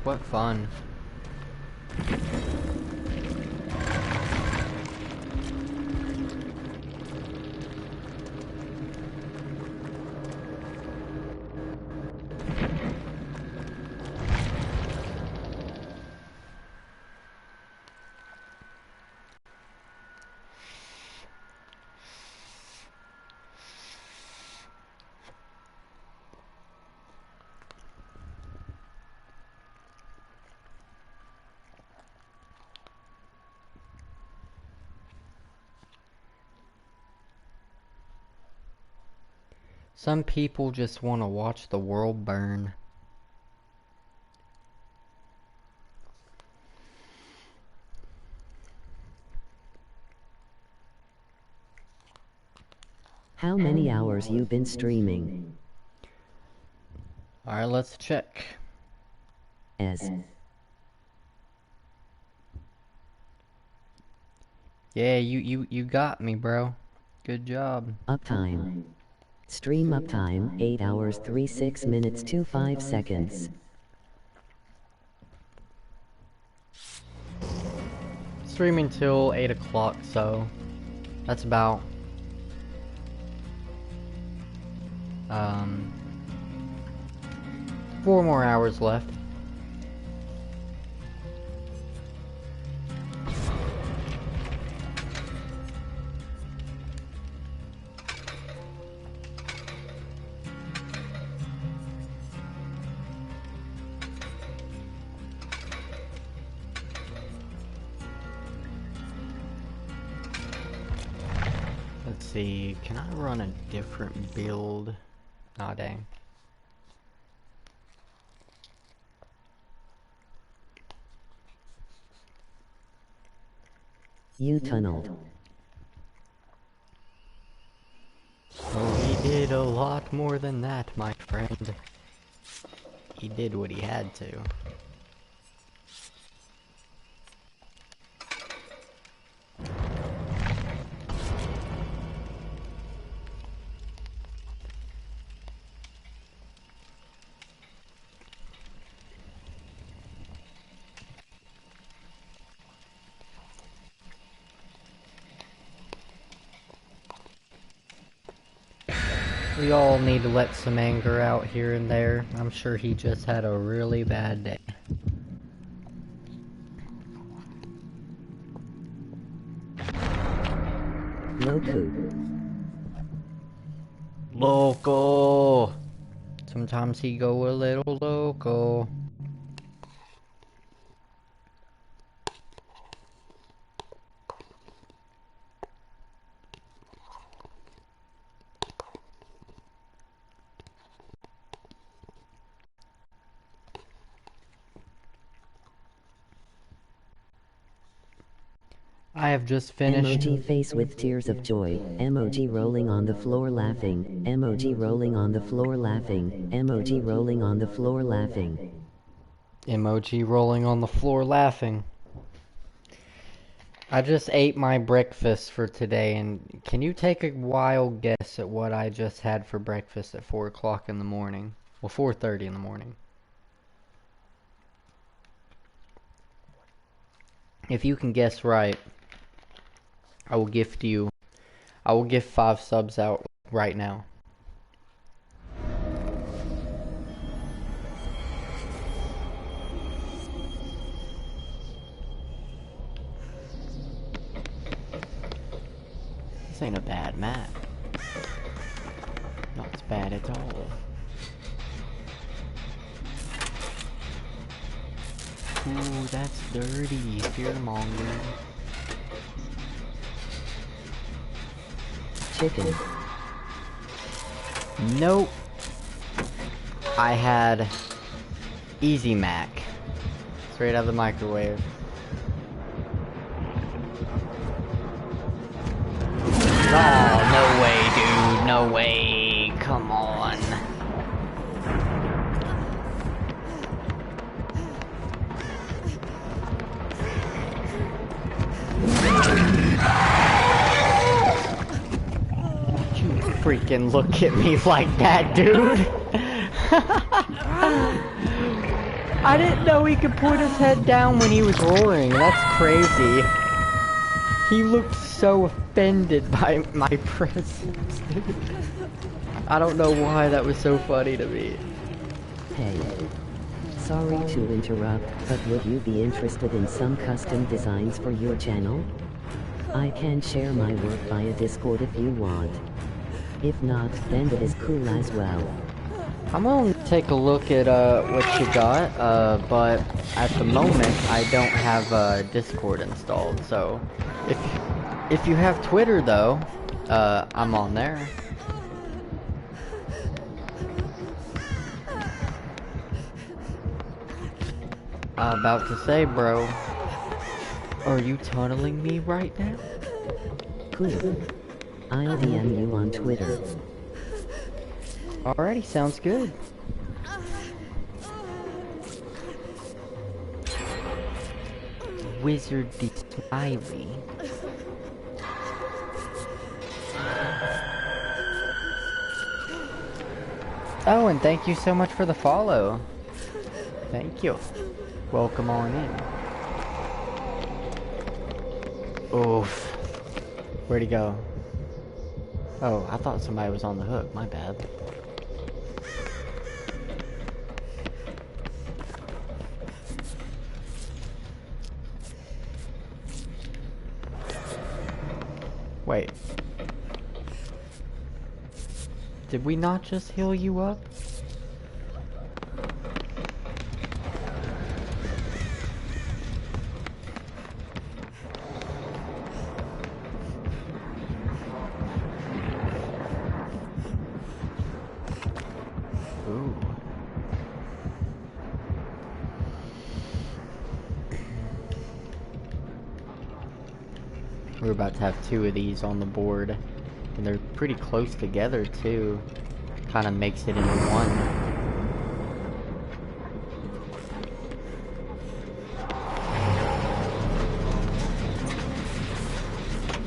What fun. Some people just want to watch the world burn. How many hours you been streaming? Alright, let's check. As Yeah, you got me, bro. Good job. uptime. Stream uptime 8 hours 36 minutes 25 seconds. Streaming till 8 o'clock, so that's about 4 more hours left. Let's see, can I run a different build? Aw, dang. You tunneled. Oh, he did a lot more than that, my friend. He did what he had to. We all need to let some anger out here and there. I'm sure he just had a really bad day. Loco. Loco! Sometimes he go a little loco. I have just finished. Emoji face with tears of joy. Emoji rolling on the floor laughing. Emoji rolling on the floor laughing. Emoji rolling on the floor laughing. Emoji rolling on the floor laughing. I just ate my breakfast for today, and can you take a wild guess at what I just had for breakfast at 4 o'clock in the morning? Well, 4:30 in the morning. If you can guess right, I will gift 5 subs out right now. This ain't a bad map. Not as bad at all. Ooh, that's dirty. Fearmonger. Chicken. Nope. I had Easy Mac. Straight out of the microwave. Oh, no way, dude. No way. Come on. You freaking look at me like that, dude. I didn't know he could put his head down when he was roaring. That's crazy. He looked so offended by my presence, dude. I don't know why that was so funny to me. Hey. Sorry to interrupt, but would you be interested in some custom designs for your channel? I can share my work via Discord if you want. If not, then it is cool as well. I'm gonna take a look at what you got, but at the moment I don't have Discord installed. So if you have Twitter though, I'm on there. I'm about to say, bro, are you tunneling me right now? Cool. I'll DM you on Twitter. Alrighty, sounds good. Wizardy Smiley. Oh, and thank you so much for the follow. Thank you. Welcome on in. Oof. Where'd he go? Oh, I thought somebody was on the hook. My bad. Wait. Did we not just heal you up? Ooh. We're about to have 2 of these on the board. And they're pretty close together too. Kind of makes it into one.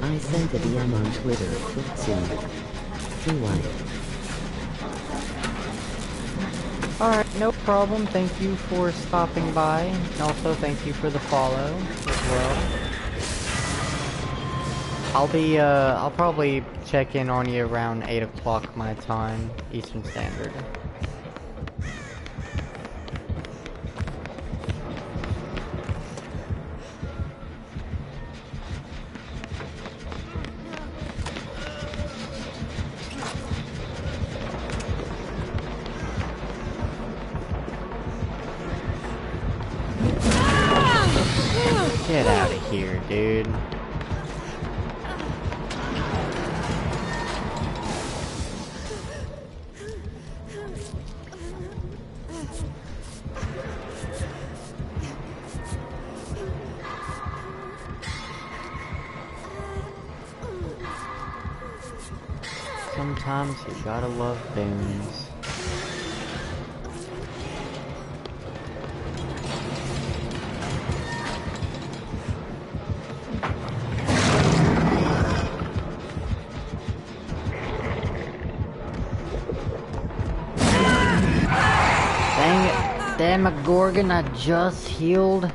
I sent a DM on Twitter. Soon. See why. Alright, no problem. Thank you for stopping by. And also thank you for the follow as well. I'll probably check in on you around 8 o'clock my time, Eastern Standard. Get out of here, dude. Sometimes you gotta love boons. Dang it, Demogorgon, I just healed.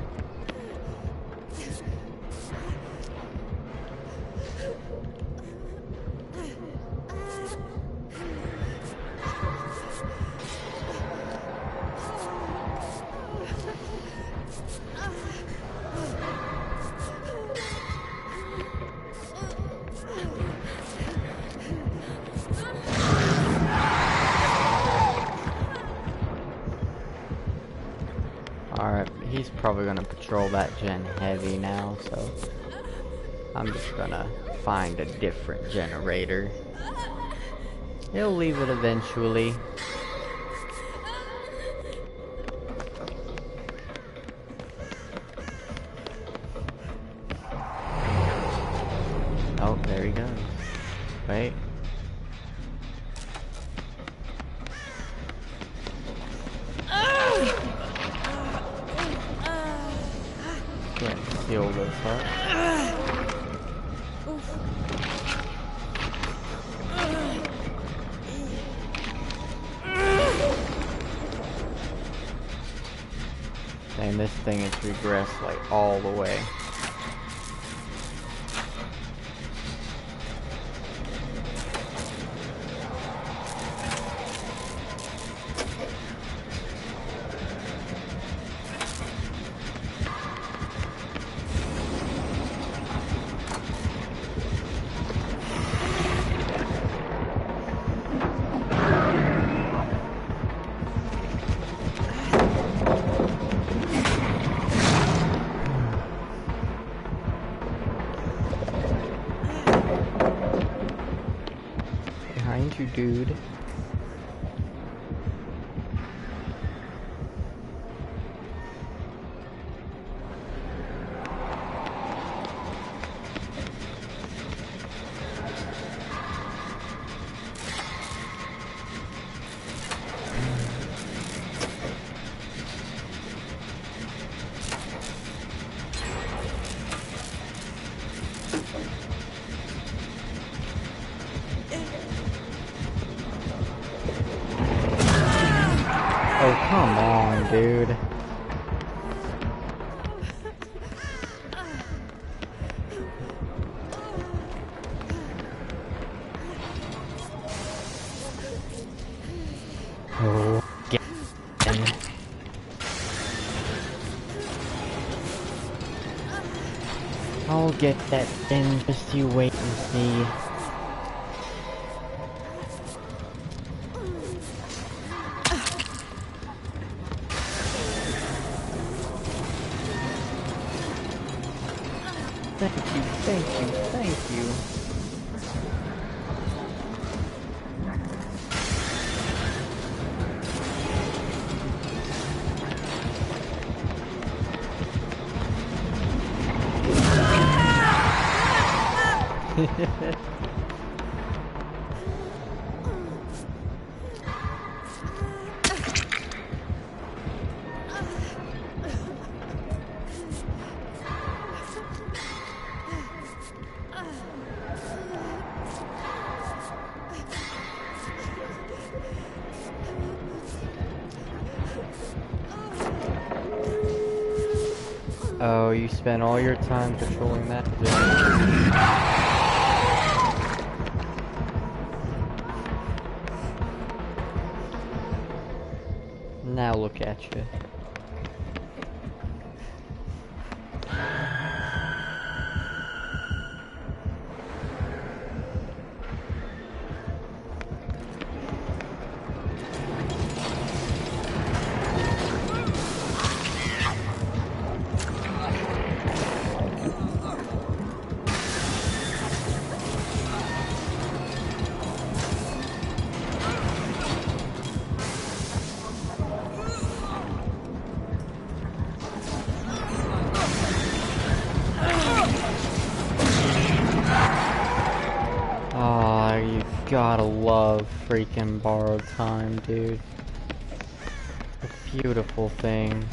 Alright, he's probably gonna patrol that gen heavy now, so I'm just gonna find a different generator. He'll leave it eventually. Oh, there he goes. Wait. Heal this up. Dang, this thing has regressed like all the way. Behind you, dude. dude. Oh, get in. I'll get that thing, just you wait and see. Thank you, thank you, thank you. Oh, you spent all your time patrolling that zone. Now look at you. Oh, you gotta love freaking borrowed time, dude. A beautiful thing.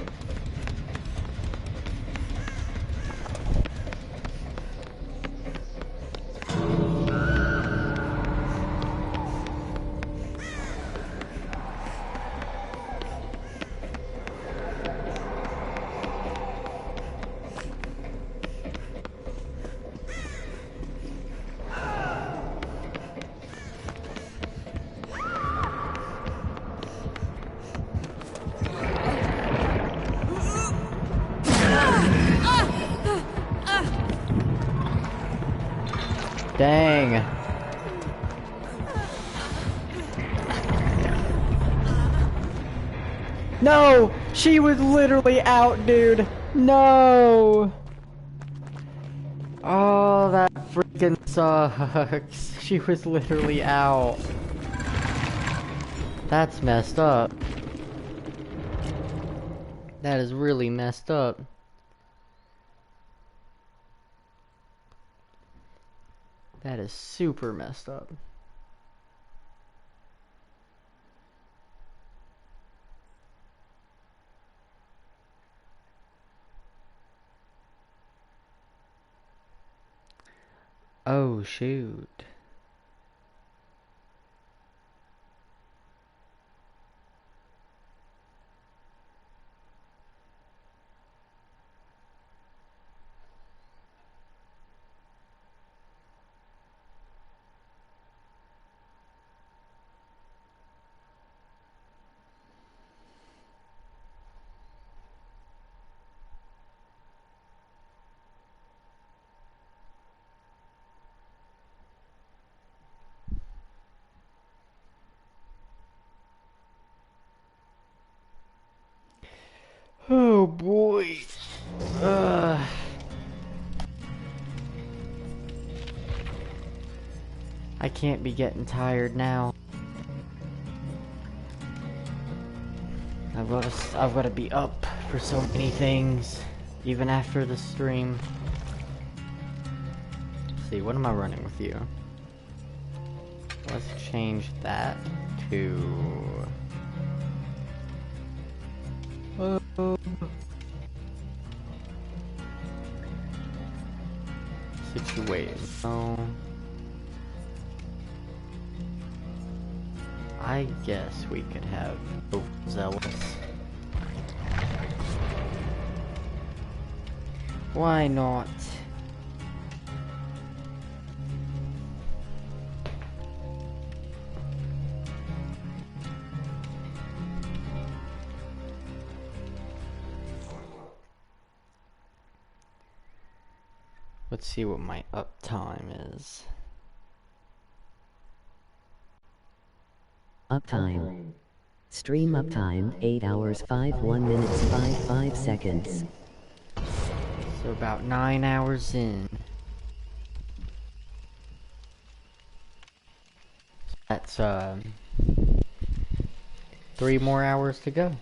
Dang. No! She was literally out, dude! No! Oh, that freaking sucks. She was literally out. That's messed up. That is really messed up. That is super messed up. Oh, shoot. Oh boy. I can't be getting tired now. I've gotta be up for so many things, even after the stream. Let's see, what am I running with you? Let's change that to... Situate. So I guess we could have Overzealous. Why not? Let's see what my uptime is. Uptime. Stream uptime 8 hours 51 minutes 55 seconds. So about 9 hours in. That's 3 more hours to go.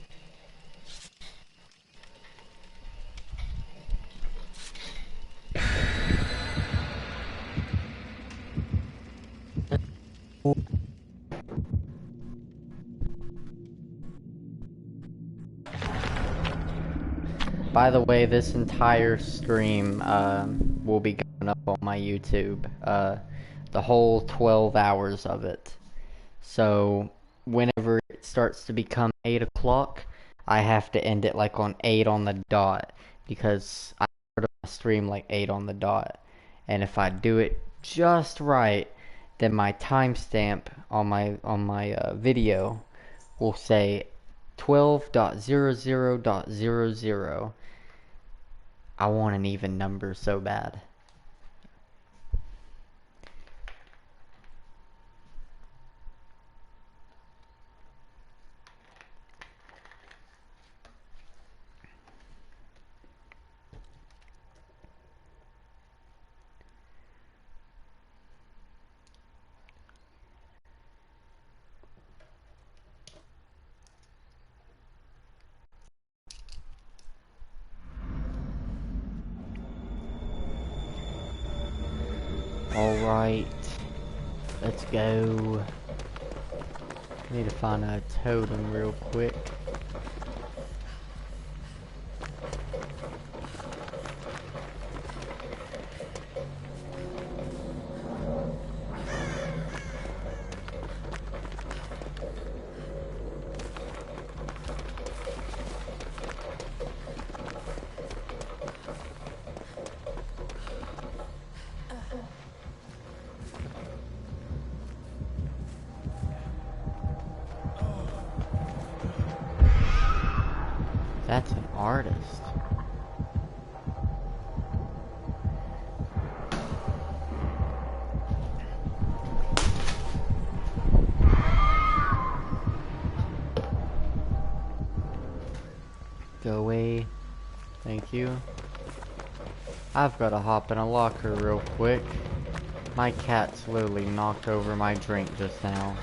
By the way, this entire stream will be going up on my YouTube. The whole 12 hours of it. So whenever it starts to become 8 o'clock, I have to end it like on 8 on the dot, because I started my stream like 8 on the dot. And if I do it just right, then my timestamp on my video will say 12.00.00. I want an even number so bad. Alright, let's go. Need to find a totem real quick. That's an artist. Go away. Thank you. I've got to hop in a locker real quick. My cat slowly knocked over my drink just now.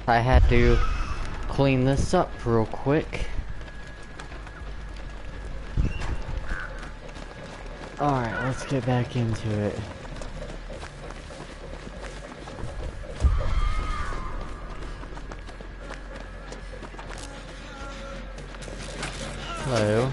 I had to clean this up real quick. Alright, let's get back into it. Hello.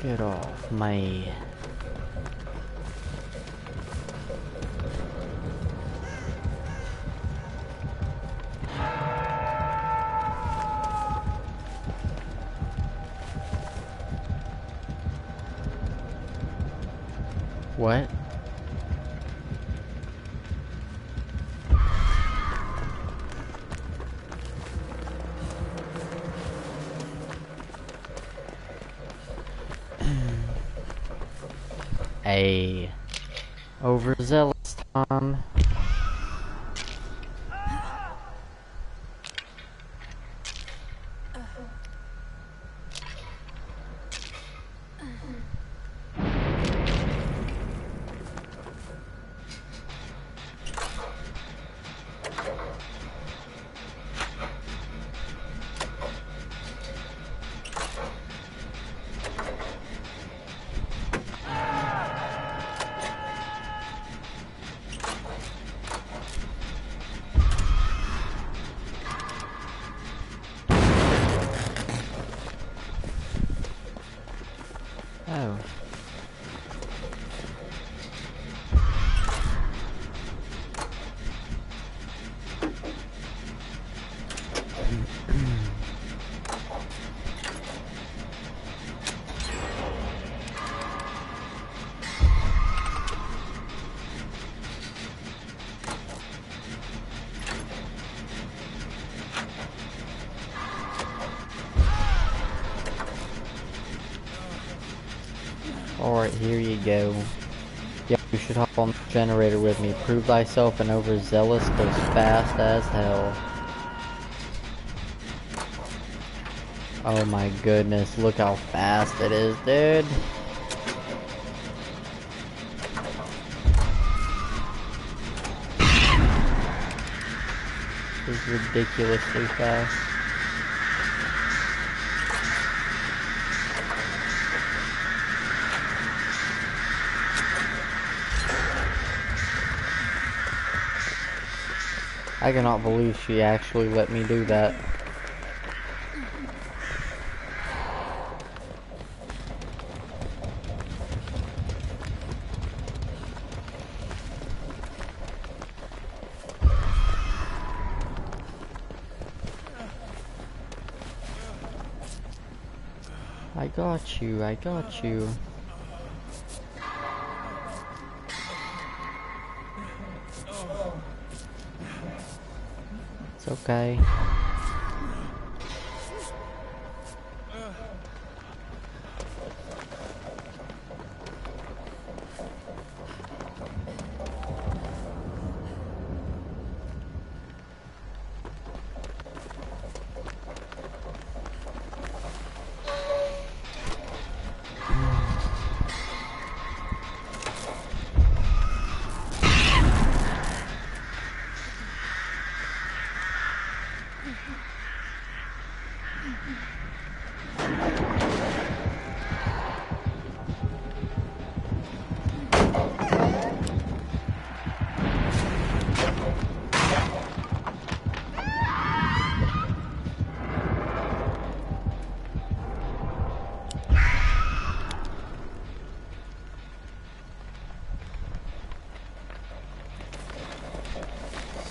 Get off my... What? A overzealous Tom. Oh. Alright, here you go. Yeah, you should hop on the generator with me. Prove thyself an overzealous goes fast as hell. Oh my goodness, look how fast it is, dude. It's ridiculously fast. I cannot believe she actually let me do that. I got you, I got you. It's okay.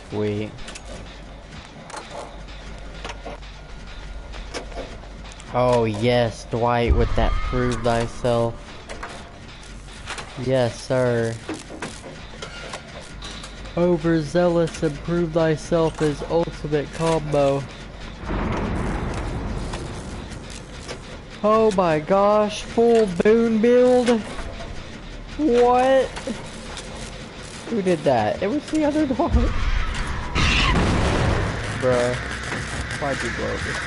Sweet. Oh yes, Dwight with that prove thyself. Yes, sir. Overzealous and prove thyself is ultimate combo. Oh my gosh, full boon build? What? Who did that? It was the other dog. Bruh. Why'd you blow this?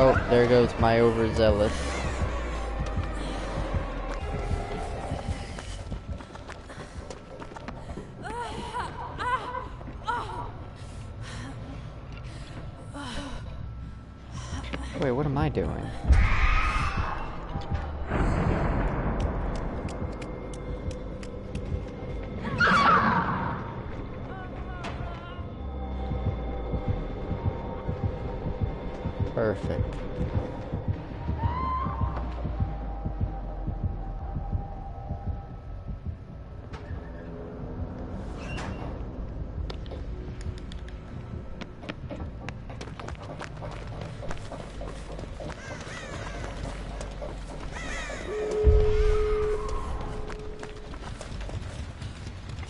Oh, there goes my overzealous. Wait, what am I doing? Perfect.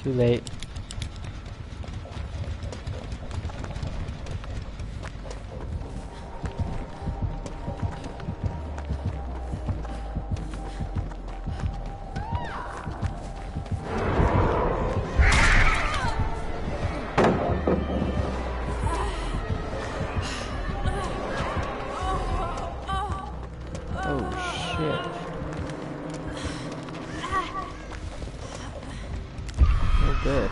Too late. Oh shit. Oh good.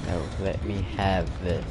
No, let me have this.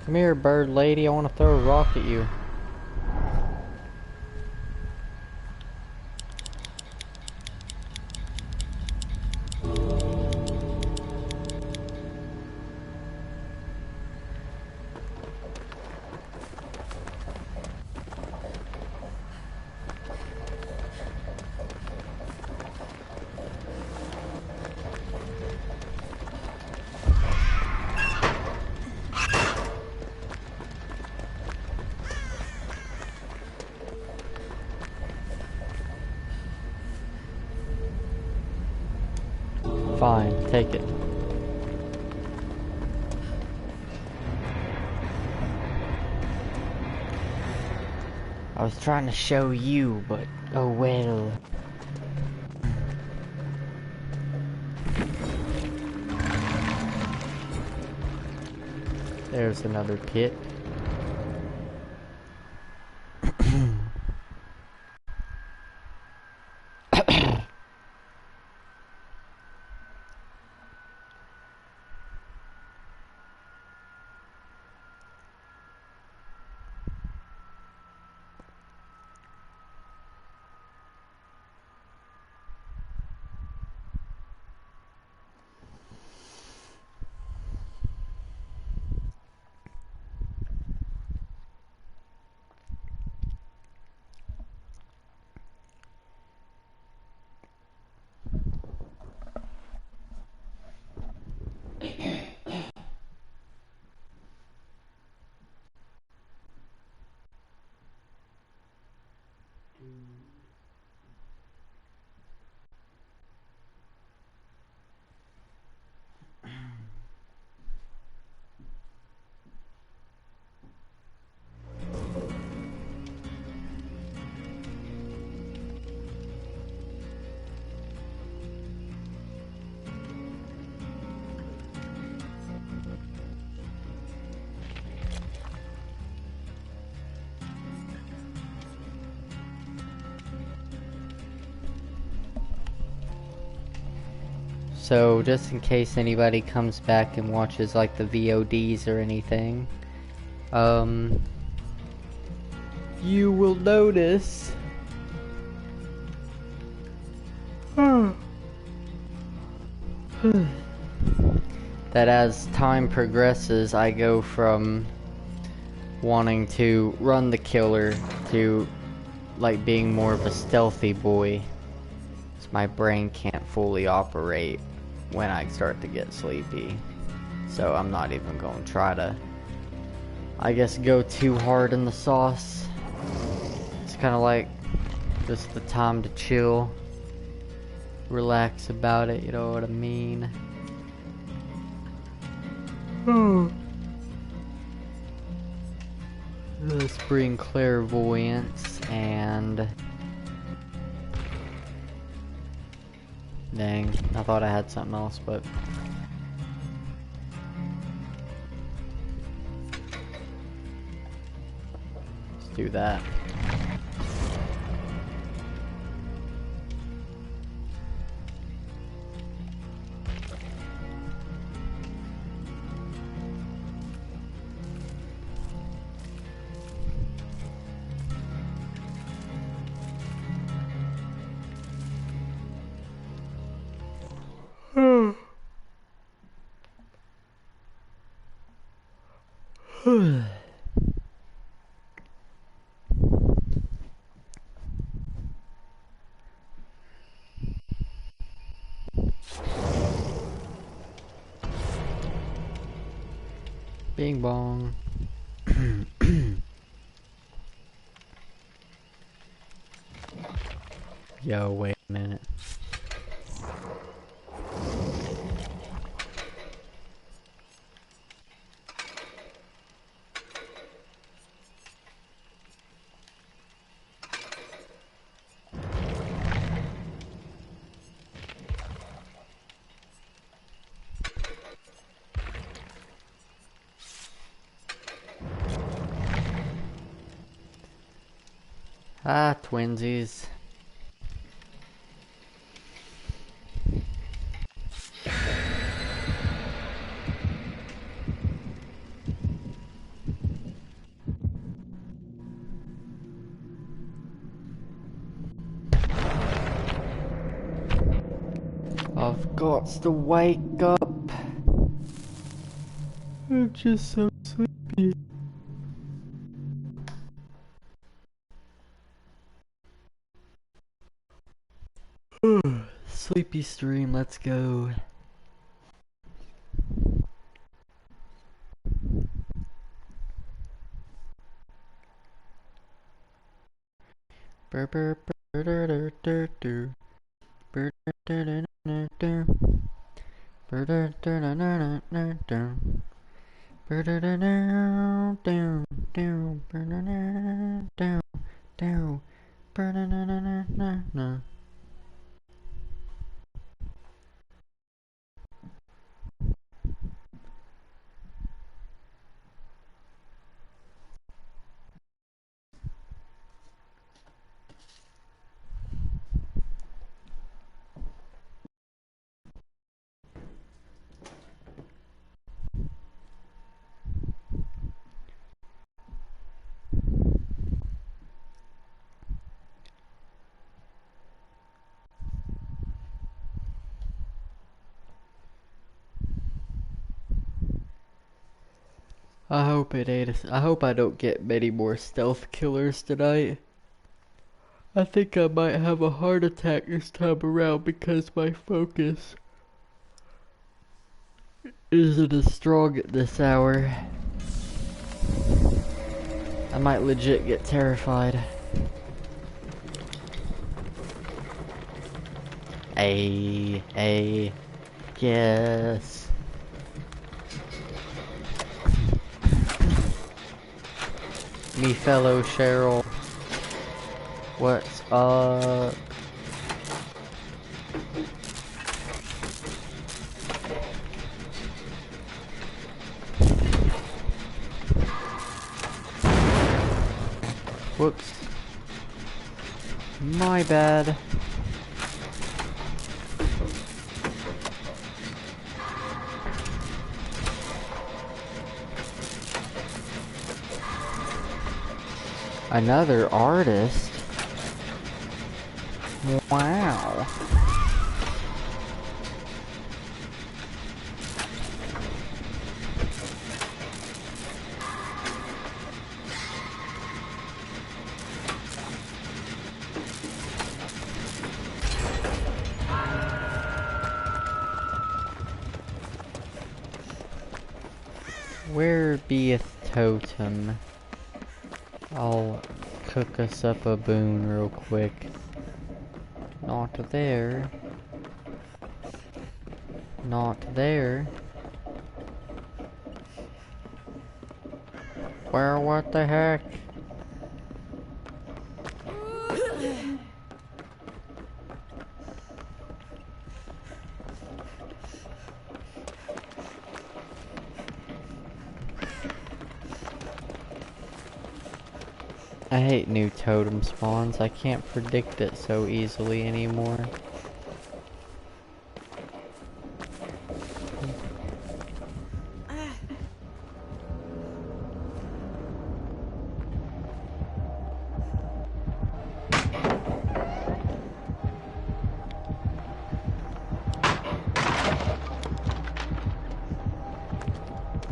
Come here, bird lady. I want to throw a rock at you. Fine, take it. I was trying to show you, but oh well. There's another kit. So, just in case anybody comes back and watches like the VODs or anything, you will notice that as time progresses, I go from wanting to run the killer to like being more of a stealthy boy. So my brain can't fully operate when I start to get sleepy. So I'm not even going to try to, I guess, go too hard in the sauce. It's kind of like just the time to chill, relax about it, you know what I mean? Let's bring clairvoyance and... Dang, I thought I had something else, but... Let's do that. Bing bong. Yo, wait a minute. Ah, twinsies. I've got to wake up. I'm just so sleepy. Sleepy stream, let's go. I hope it ain't. I hope I don't get many more stealth killers tonight. I think I might have a heart attack this time around because my focus isn't as strong at this hour. I might legit get terrified. Yes. Me fellow Cheryl. What's up? Whoops. My bad. Another artist? Wow. Where beeth Totem? I'll cook us up a boon real quick. Not there. Not there. Where, what the heck? I hate new totem spawns. I can't predict it so easily anymore.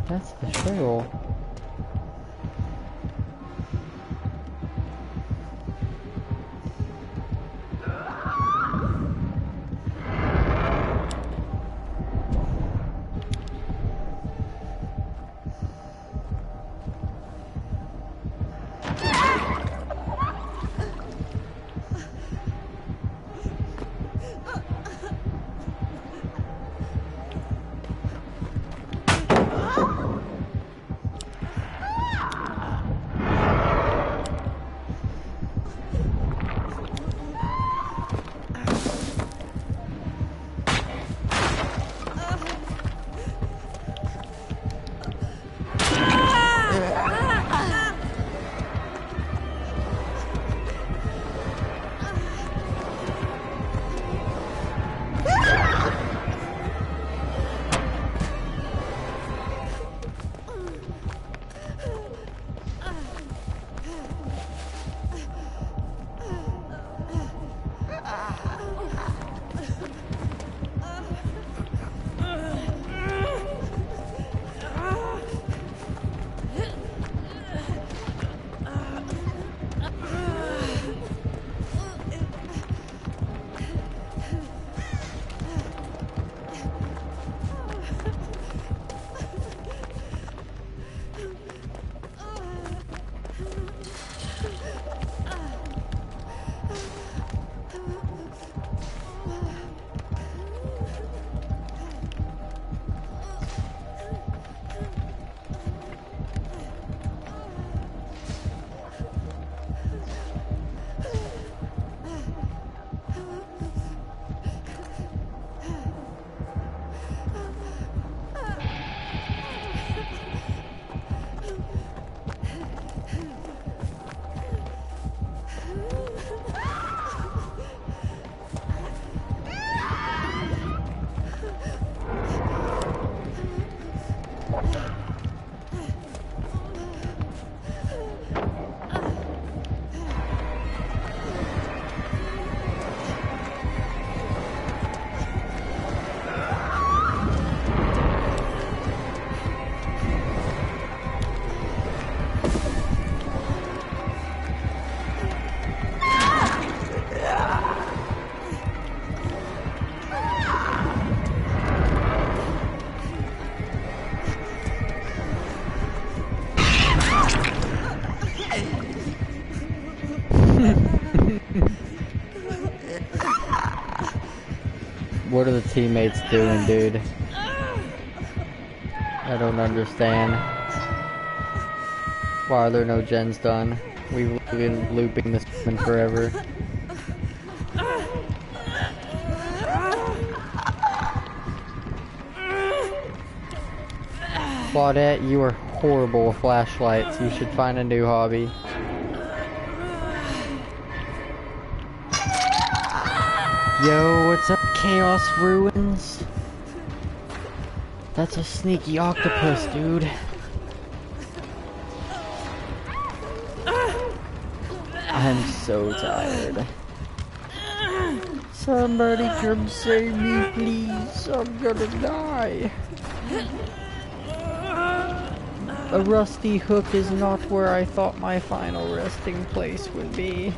That's the trail. What are the teammates doing, dude? I don't understand. Why are there no gens done? We've been looping this one forever. Claudette, you are horrible with flashlights. You should find a new hobby. Yo, what's up, Chaos Ruins? That's a sneaky octopus, dude. I'm so tired. Somebody come save me, please. I'm gonna die. A rusty hook is not where I thought my final resting place would be.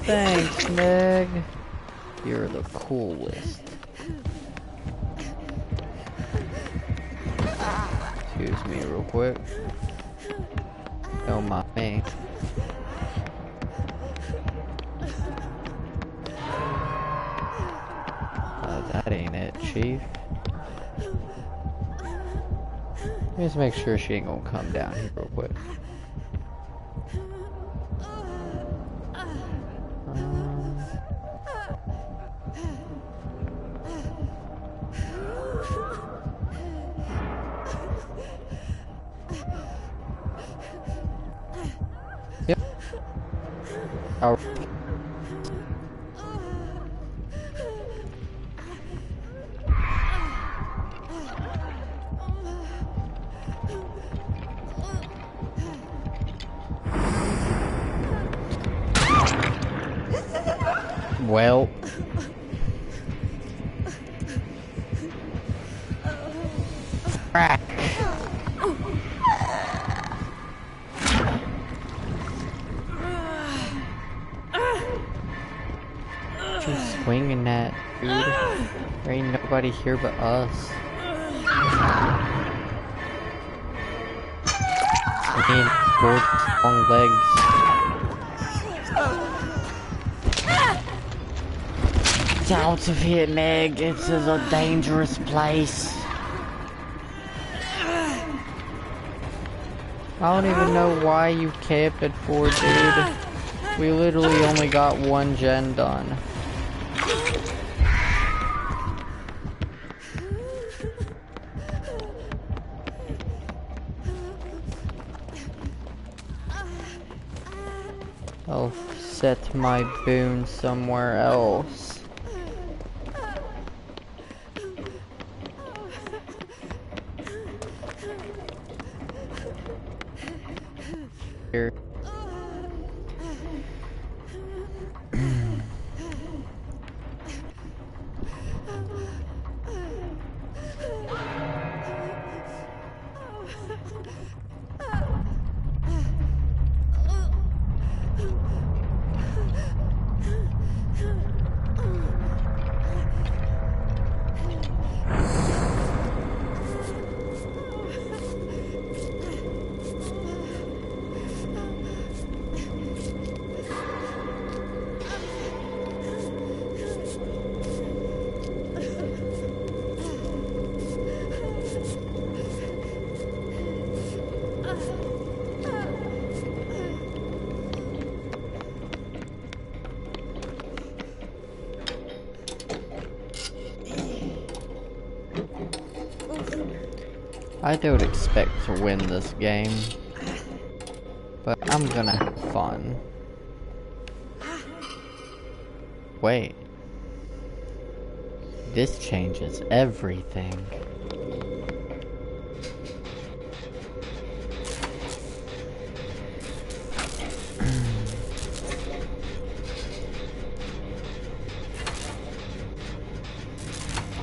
Thanks, Meg. You're the coolest. Excuse me real quick. Don't mind me. That ain't it, Chief. Let me just make sure she ain't gonna come down here real quick. Yep. Our well, frack. Just swinging that, dude. There ain't nobody here but us. I mean, short, long legs. Out of here, Meg. This is a dangerous place. I don't even know why you camped it for, dude. We literally only got one gen done. I'll set my boon somewhere else. Here. I don't expect to win this game, but I'm gonna have fun. Wait. This changes everything.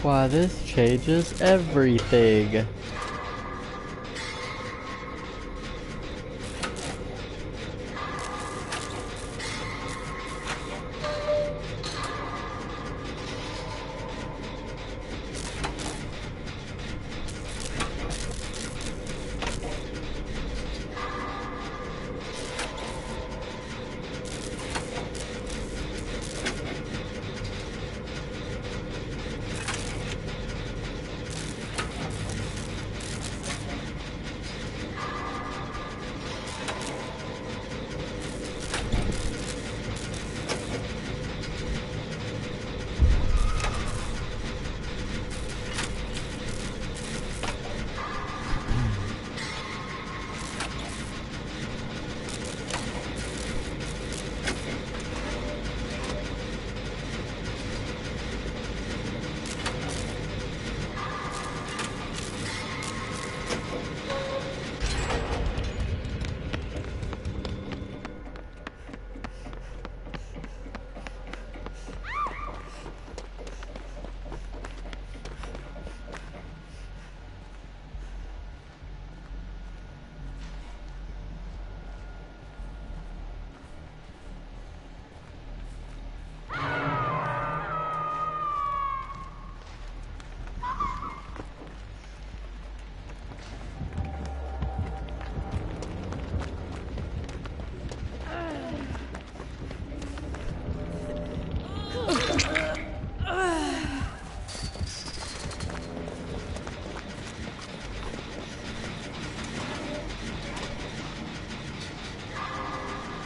Why, this changes everything.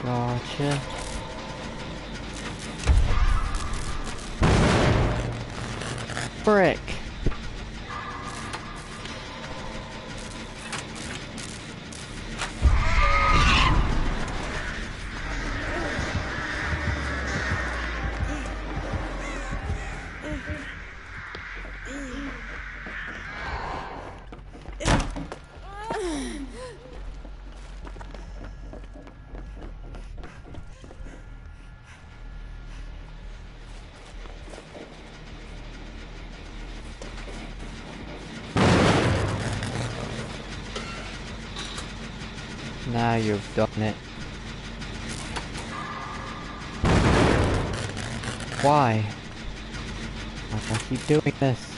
Gotcha. Frick. Now you've done it. Why? Why do I keep doing this?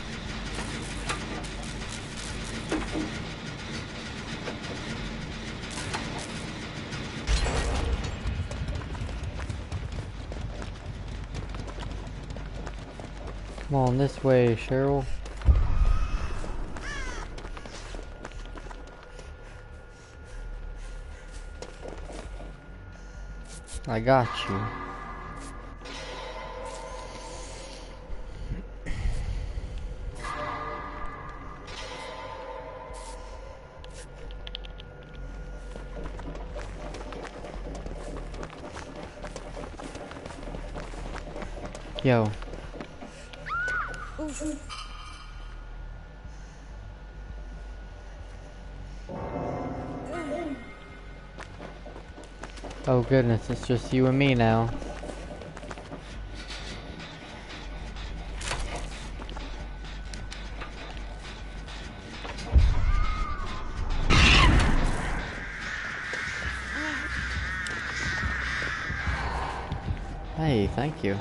Come on this way, Cheryl. I got you. Yo. Oh goodness, it's just you and me now. Hey, thank you.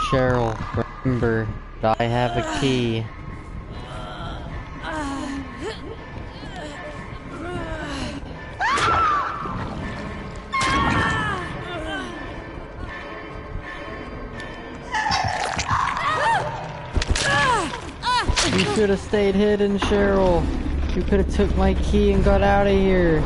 Cheryl, remember that I have a key. You should have stayed hidden, Cheryl. You could have took my key and got out of here.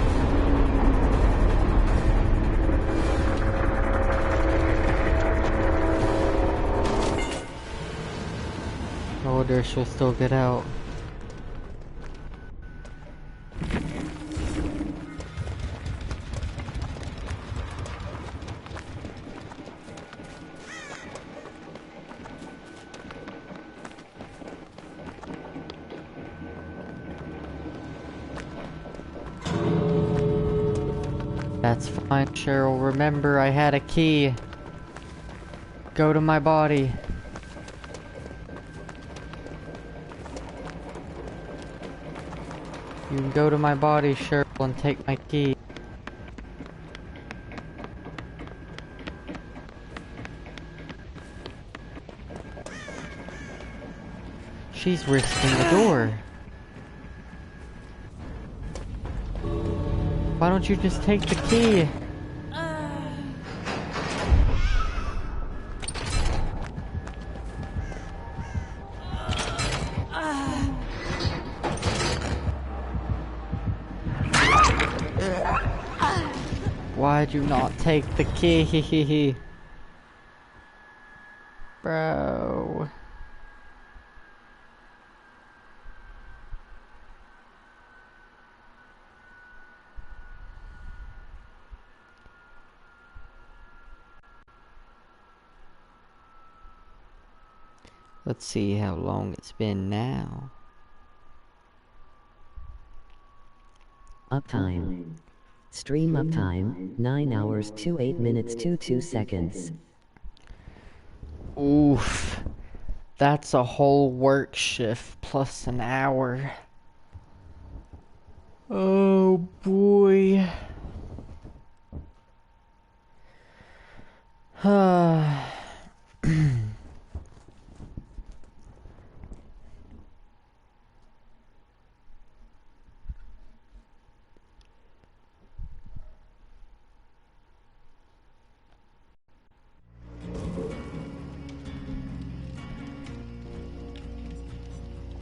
I wonder if she'll still get out. That's fine, Cheryl. Remember, I had a key. Go to my body. You can go to my body, Cheryl, and take my key. She's risking the door. Why don't you just take the key? Why'd you not take the key? Bro. Let's see how long it's been now. Uptime. Stream uptime, 9 hours 28 minutes 22 seconds. Oof. That's a whole work shift plus an hour. Oh boy.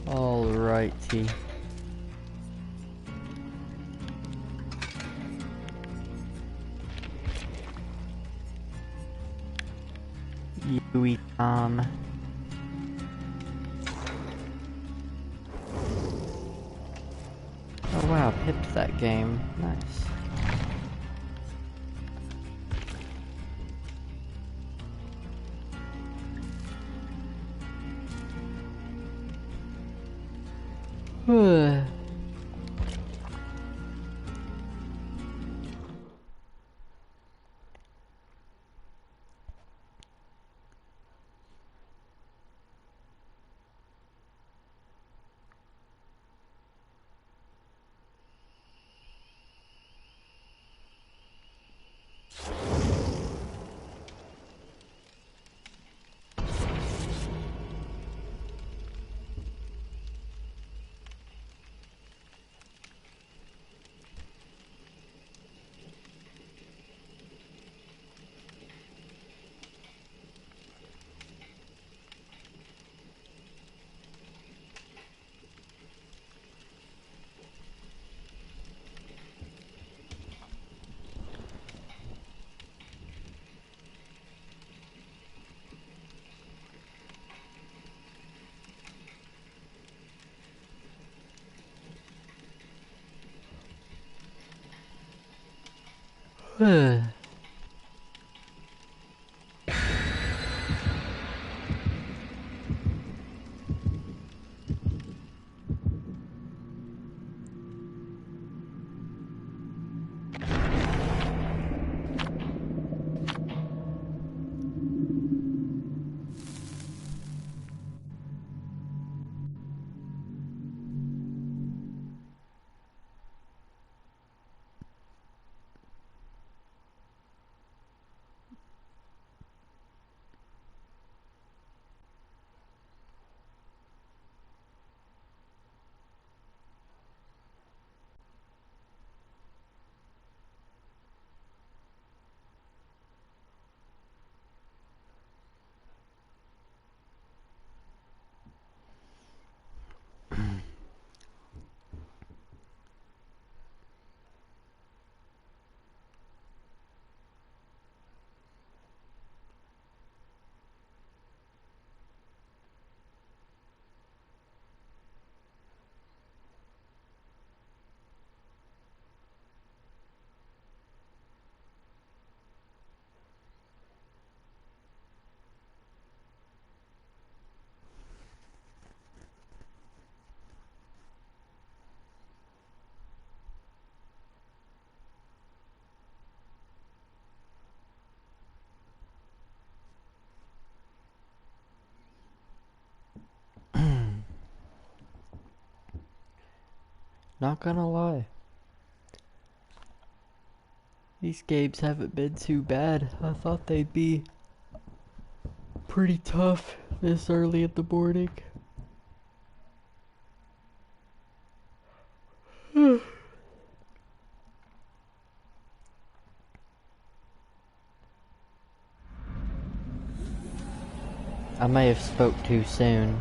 Alrighty. Yui Tom. Oh wow, pipped that game. Nice. Not gonna lie. These games haven't been too bad. I thought they'd be pretty tough this early in the morning. I may have spoke too soon.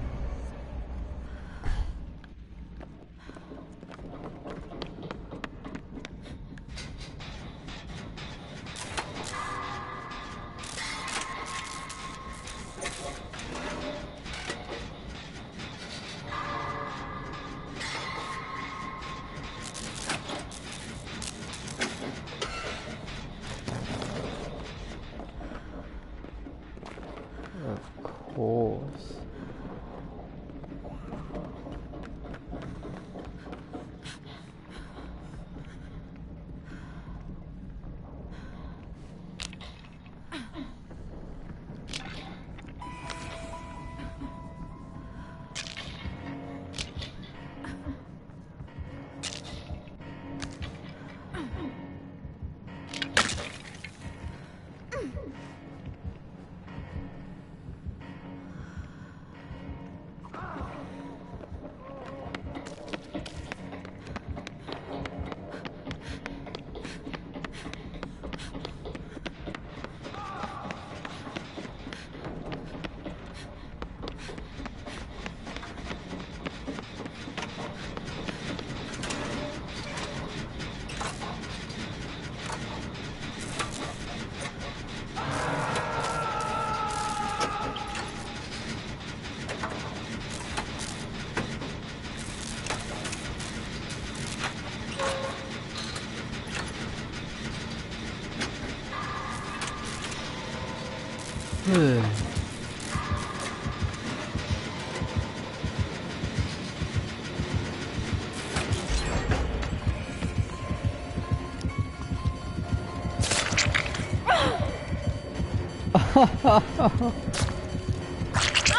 Of course.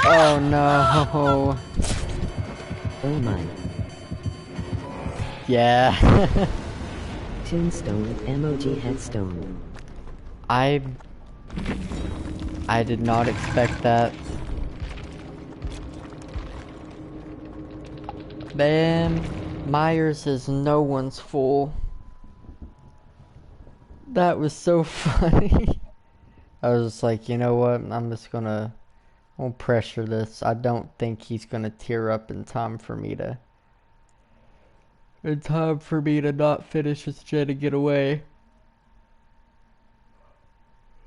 Oh no. Oh my. Yeah. Tombstone, emoji headstone. I did not expect that. Man, Myers is no one's fool. That was so funny. I was just like, you know what? I'm just gonna won't pressure this. I don't think he's gonna tear up in time for me to not finish his jet and get away.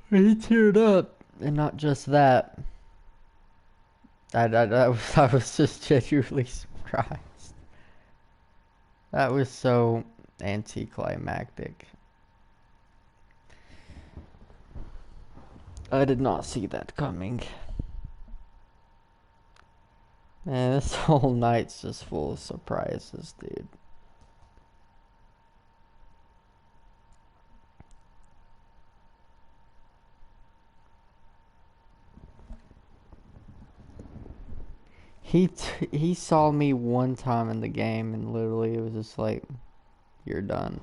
He teared up, and not just that. I was just genuinely surprised. That was so anticlimactic. I did not see that coming. Man, this whole night's just full of surprises, dude. He saw me one time in the game and literally it was just like, you're done.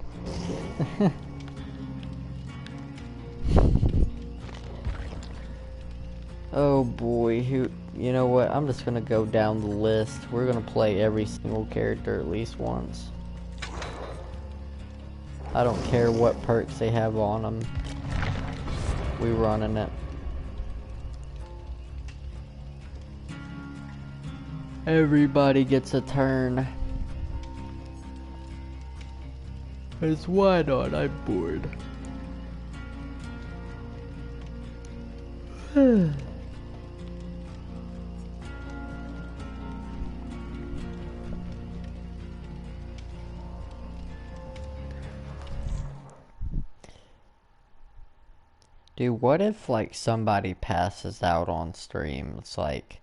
Oh boy, you know what? I'm just gonna go down the list. We're gonna play every single character at least once. I don't care what perks they have on them. We running it. Everybody gets a turn. It's why not? I'm bored. Dude, what if like somebody passes out on stream? It's like,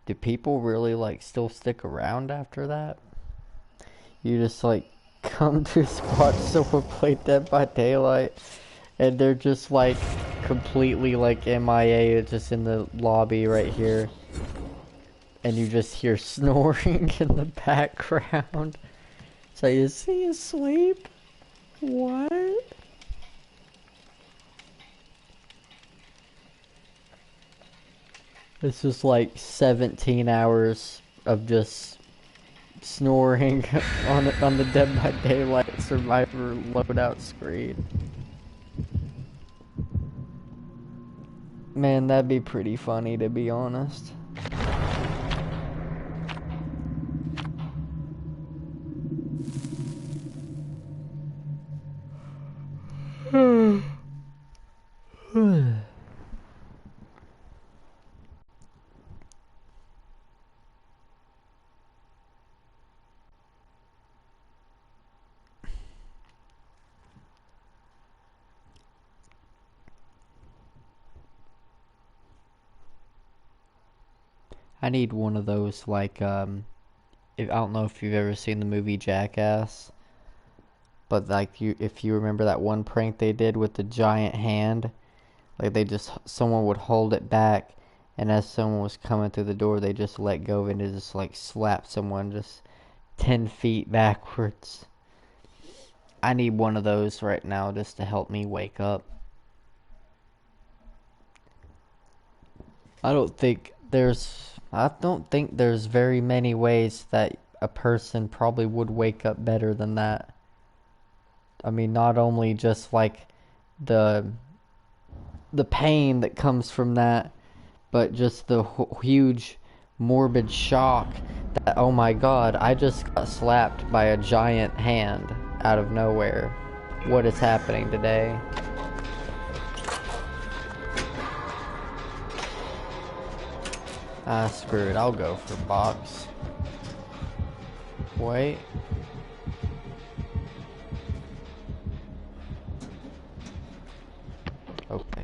do people really like still stick around after that? You just like come to a spot someone played Dead by Daylight and they're just like completely like MIA just in the lobby right here. And you just hear snoring in the background. So is he asleep? What? It's just like 17 hours of just snoring on the Dead by Daylight Survivor loadout screen. Man, that'd be pretty funny to be honest. I need one of those like I don't know if you've ever seen the movie Jackass, but like if you remember that one prank they did with the giant hand, like someone would hold it back, and as someone was coming through the door, they just let go of it and just like slap someone just 10 feet backwards. I need one of those right now just to help me wake up. I don't think there's very many ways that a person probably would wake up better than that. I mean, not only just like the pain that comes from that, but just the huge morbid shock that, oh my god, I just got slapped by a giant hand out of nowhere. What is happening today? Ah, screw it. I'll go for box. Wait. Okay.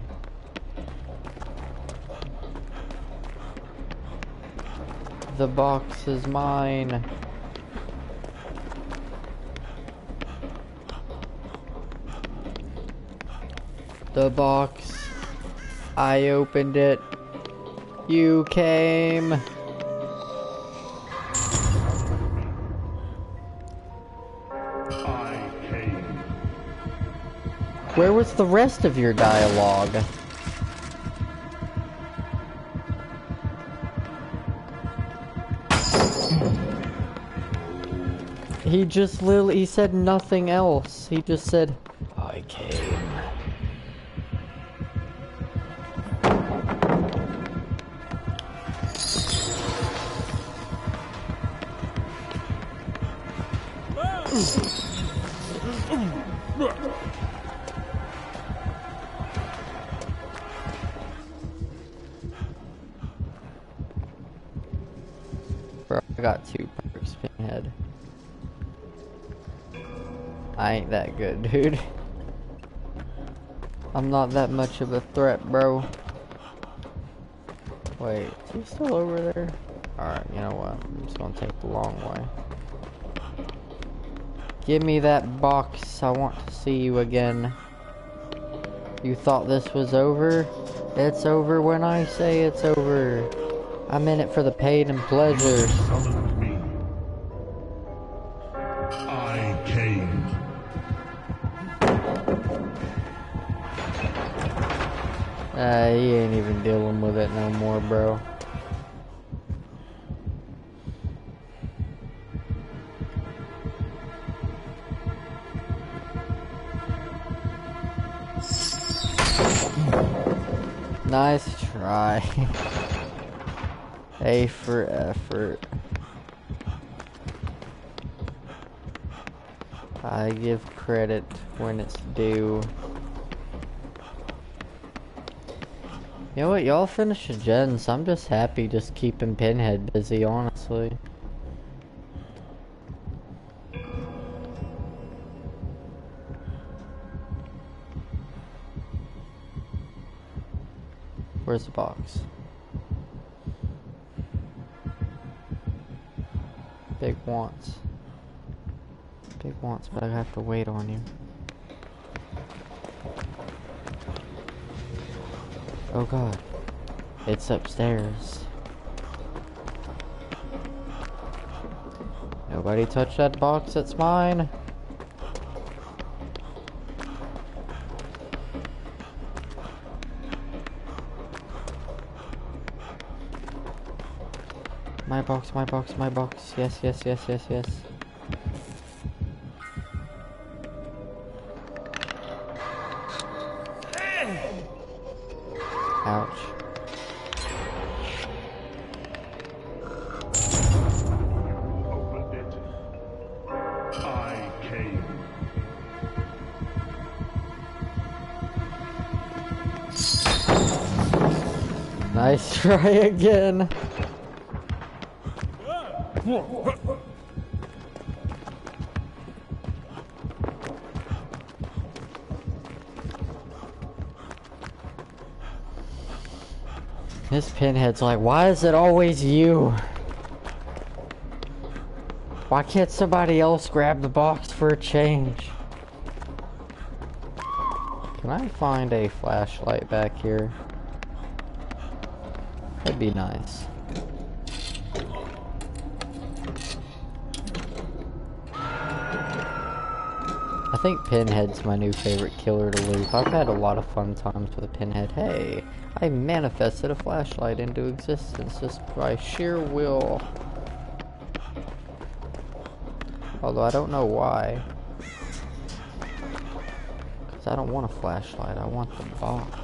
The box is mine. The box I opened it. You came. I came. Where was the rest of your dialogue? He just literally, he said nothing else. He just said, I came. Bro, I got 2 perks, Pinhead. I ain't that good, dude. I'm not that much of a threat, bro. Wait, is he still over there? Alright, you know what? I'm just gonna take the long way. Give me that box. I want to see you again. You thought this was over? It's over when I say it's over. I'm in it for the pain and pleasure. Summoned me. I came. He ain't even dealing with it no more, bro. Nice try. A for effort. I give credit when it's due. You know what, y'all finish the gens. I'm just happy just keeping Pinhead busy, honestly. Where's the box? Big wants. Big wants, but I have to wait on you. Oh god. It's upstairs. Nobody touch that box, it's mine. My box, my box, my box. Yes, yes, yes, yes, yes. Ouch. Opened it. I came. Nice try again. This Pinhead's like, why is it always you? Why can't somebody else grab the box for a change? Can I find a flashlight back here? That'd be nice. I think Pinhead's my new favorite killer to loop. I've had a lot of fun times with a Pinhead. Hey, I manifested a flashlight into existence just by sheer will. Although I don't know why. Because I don't want a flashlight, I want the box.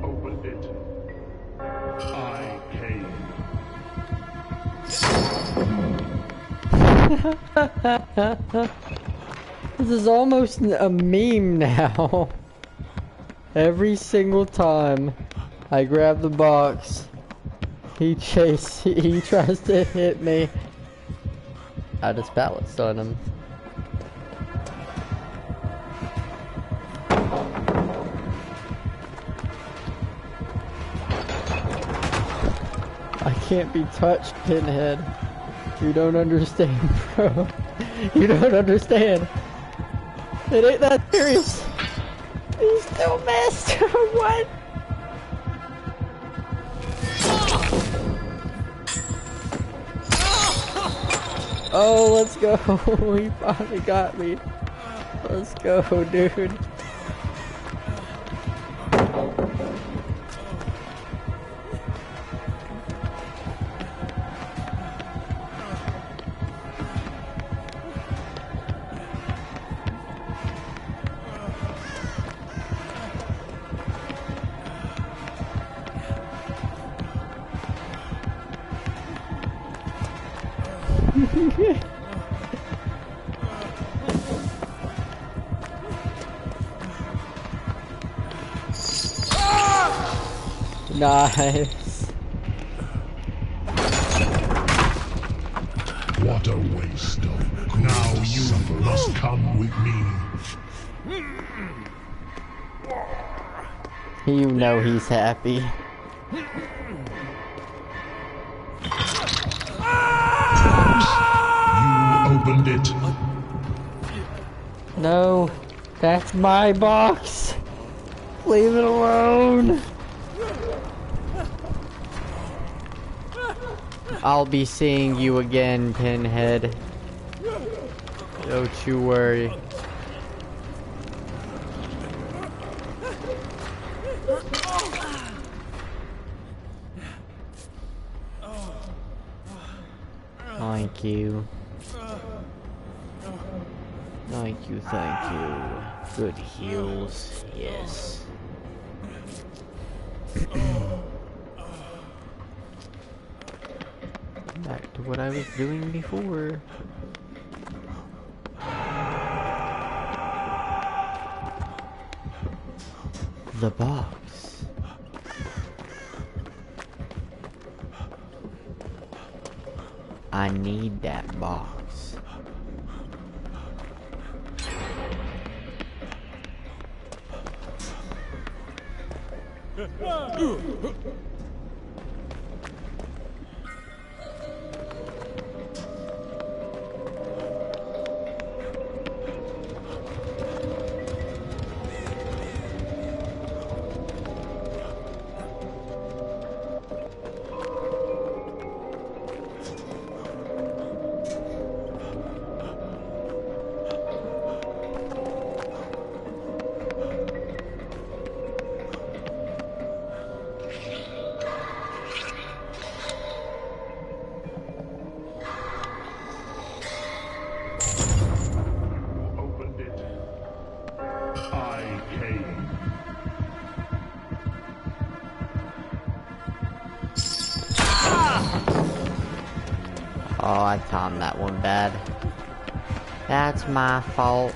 Opened it. I came. This is almost a meme now. Every single time I grab the box, he tries to hit me. I just balanced on him. I can't be touched, Pinhead. You don't understand, bro. You don't understand. It ain't that serious. He still missed. What? Oh, let's go. He finally got me. Let's go, dude. Nice. What a waste of. Now you must come with me. You know he's happy. You opened it. No, that's my box. Leave it alone. I'll be seeing you again, Pinhead. Don't you worry. Thank you. Thank you, thank you. Good heals, yes. Back to what I was doing before. The box. I need that box. Opened it. I came. Oh, I timed that one bad. That's my fault.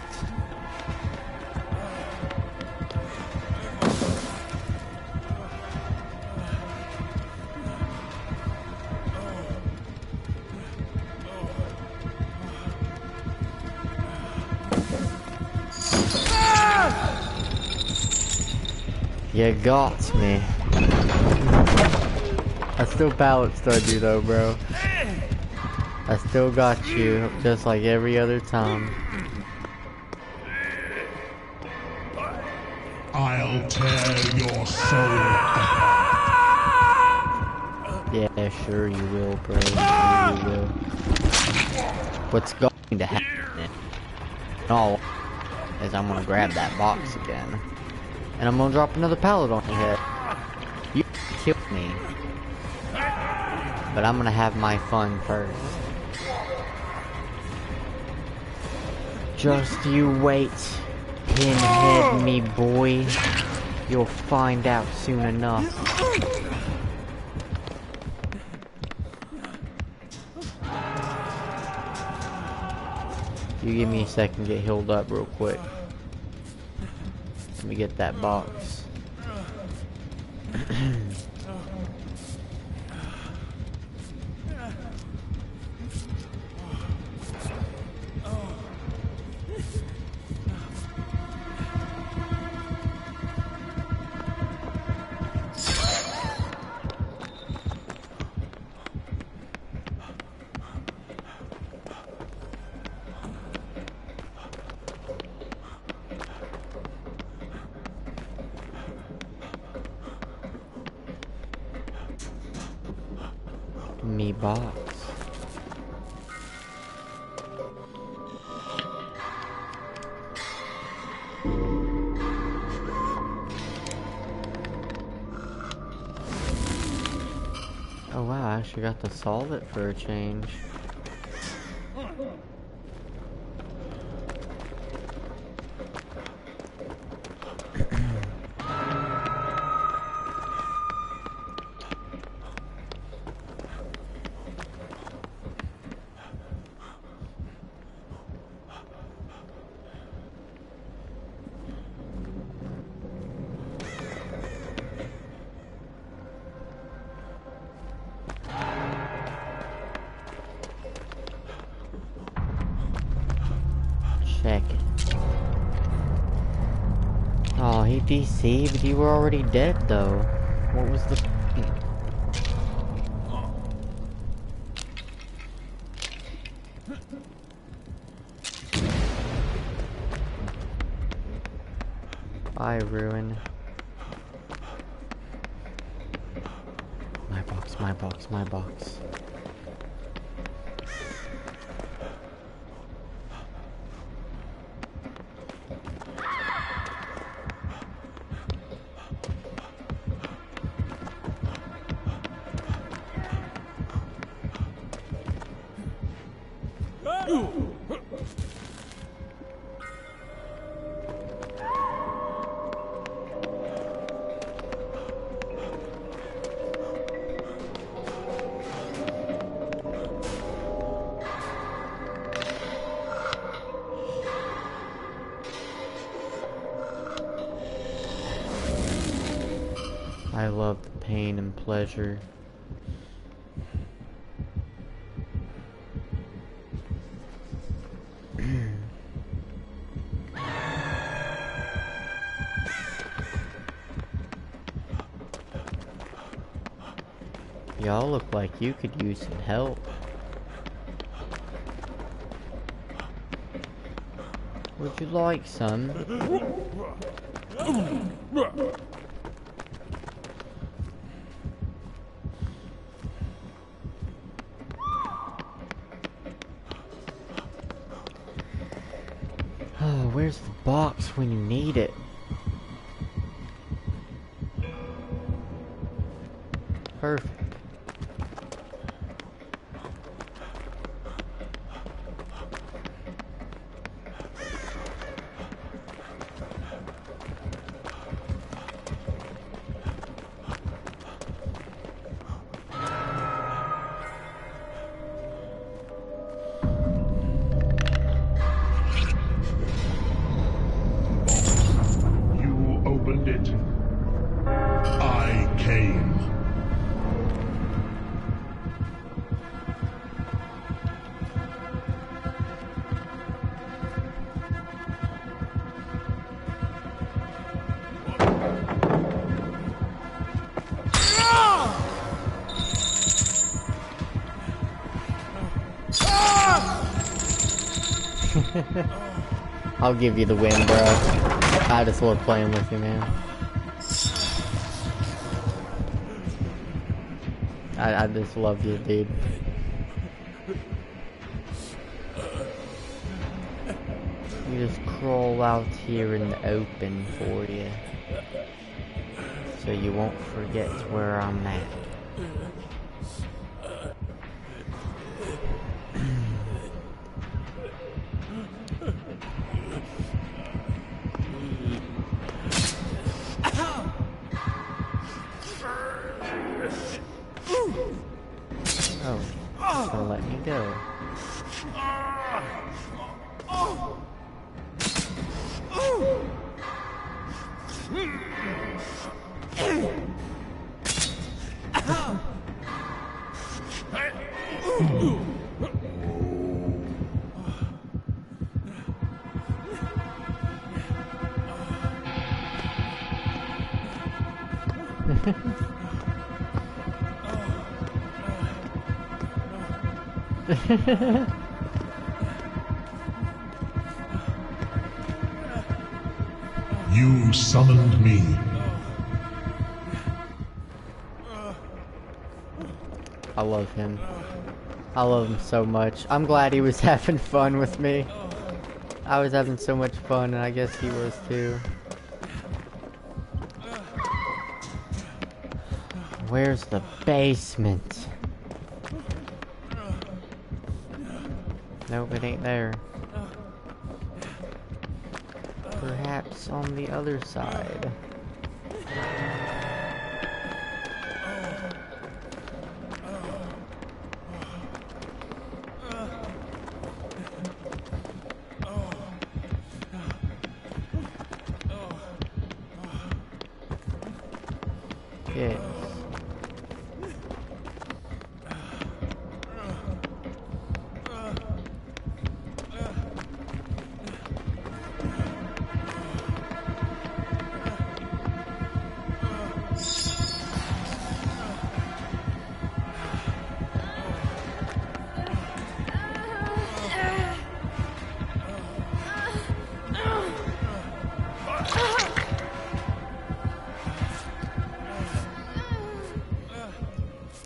You got me. I still balanced on you though, bro. I still got you, just like every other time. I'll tear your soul apart. Yeah, sure you will, bro. Sure you will. What's going to happen? No, is I'm gonna grab that box again. And I'm gonna drop another pallet on your head. You killed me. But I'm gonna have my fun first. Just you wait, Pinhead me boy. You'll find out soon enough. You give me a second, get healed up real quick. Let me get that box. me box. Oh wow, I actually got to solve it for a change. Check it. Oh, he deceived. You were already dead, though. What was the... Bye, Ruin. My box, my box, my box. I love the pain and pleasure. Y'all look like you could use some help. Would you like some? Oh, where's the box when you need it? Perfect. You opened it. I came. I'll give you the win, bro. I just love playing with you, man. I just love you, dude. You just crawl out here in the open for you. So you won't forget where I'm at. Oh, so let me go. You summoned me. I love him. I love him so much. I'm glad he was having fun with me. I was having so much fun, and I guess he was too. Where's the basement? Nope, it ain't there. Perhaps on the other side. Yes.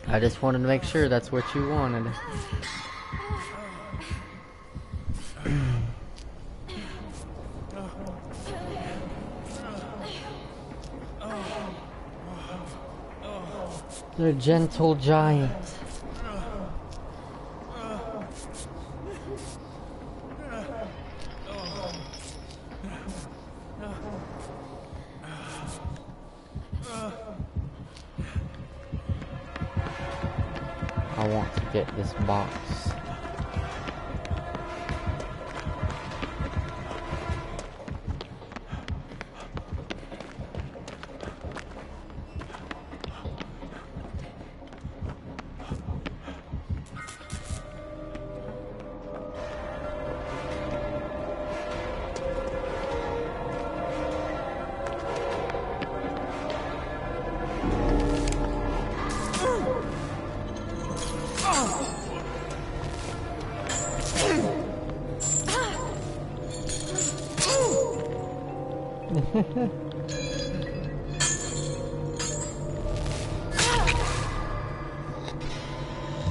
I just wanted to make sure that's what you wanted. The gentle giant. I want to get this box.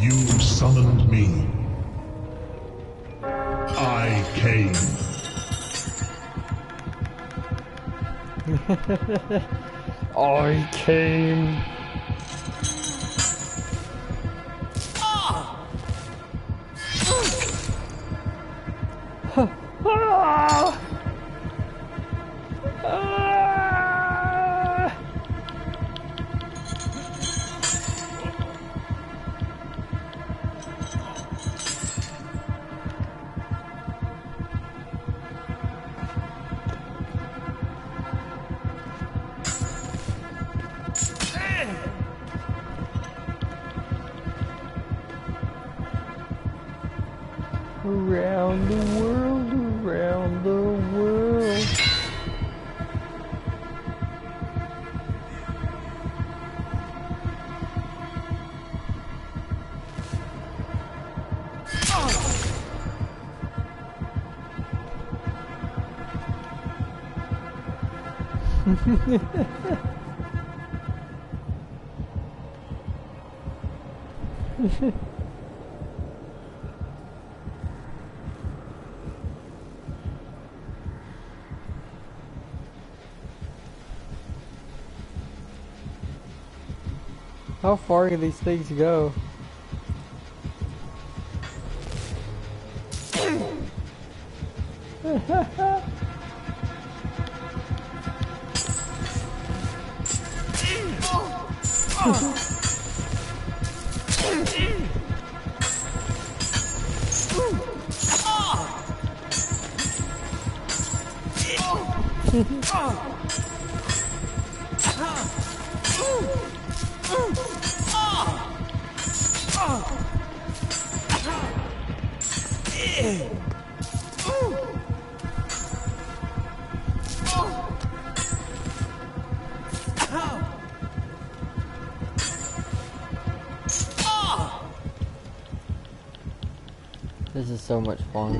You summoned me. I came. I came. Around the world, around the world. How far can these things go? This is so much fun.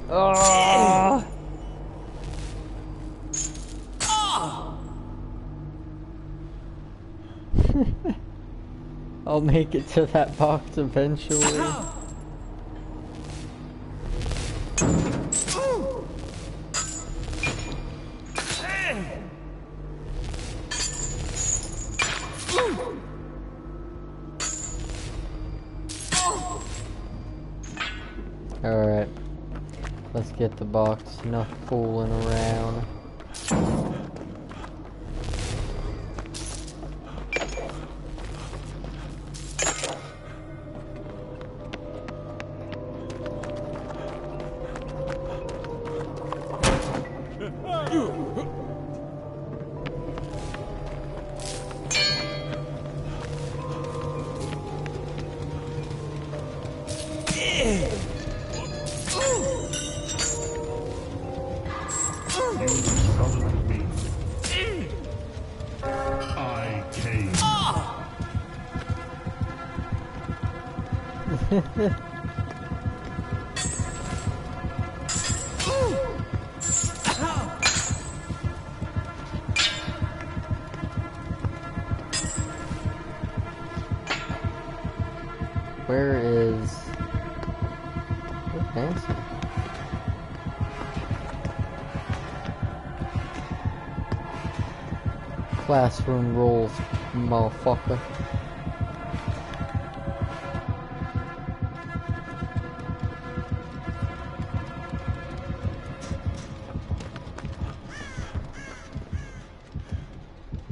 Oh! I'll make it to that box eventually. Alright. Let's get the box. Enough fooling around. Where is... Where's Nancy? Classroom rules, motherfucker.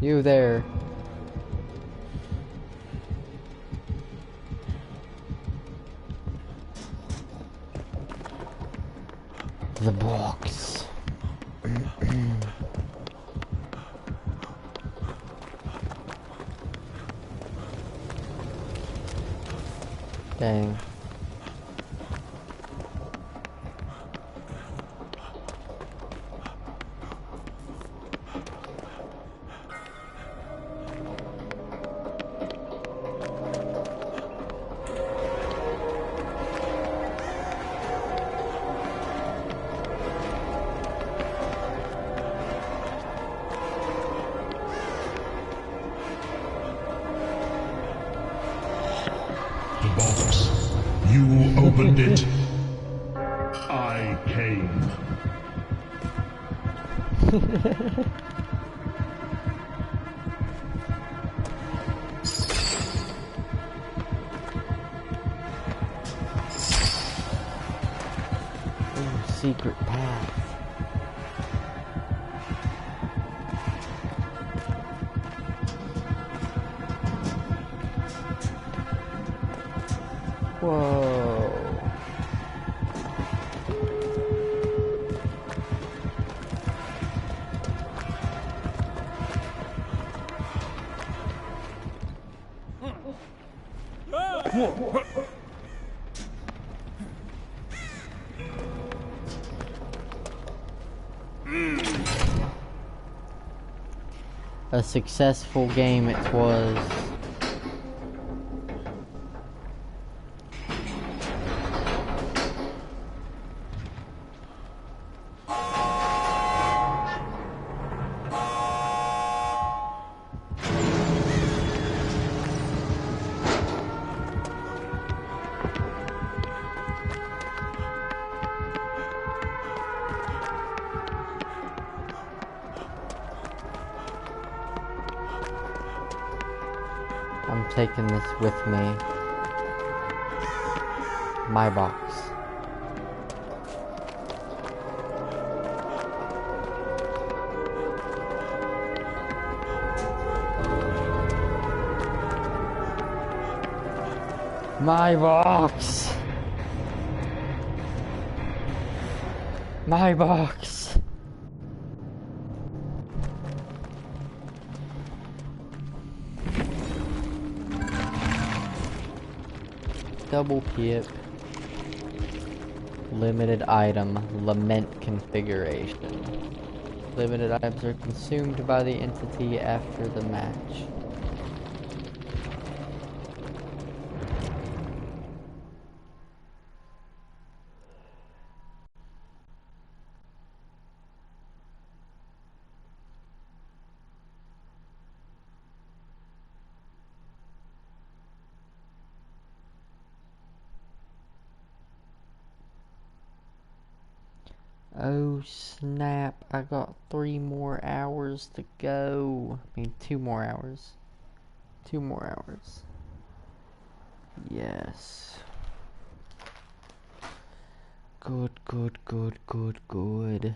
You there. The box. Dang. The box. You opened it. I came. Ooh, secret path. Whoa. A successful game it was. I'm taking this with me. My box. My box. My box. Double pip. Limited item. Lament configuration. Limited items are consumed by the entity after the match. Oh snap, I got 3 more hours to go. I mean 2 more hours. 2 more hours. Yes. Good, good, good, good, good.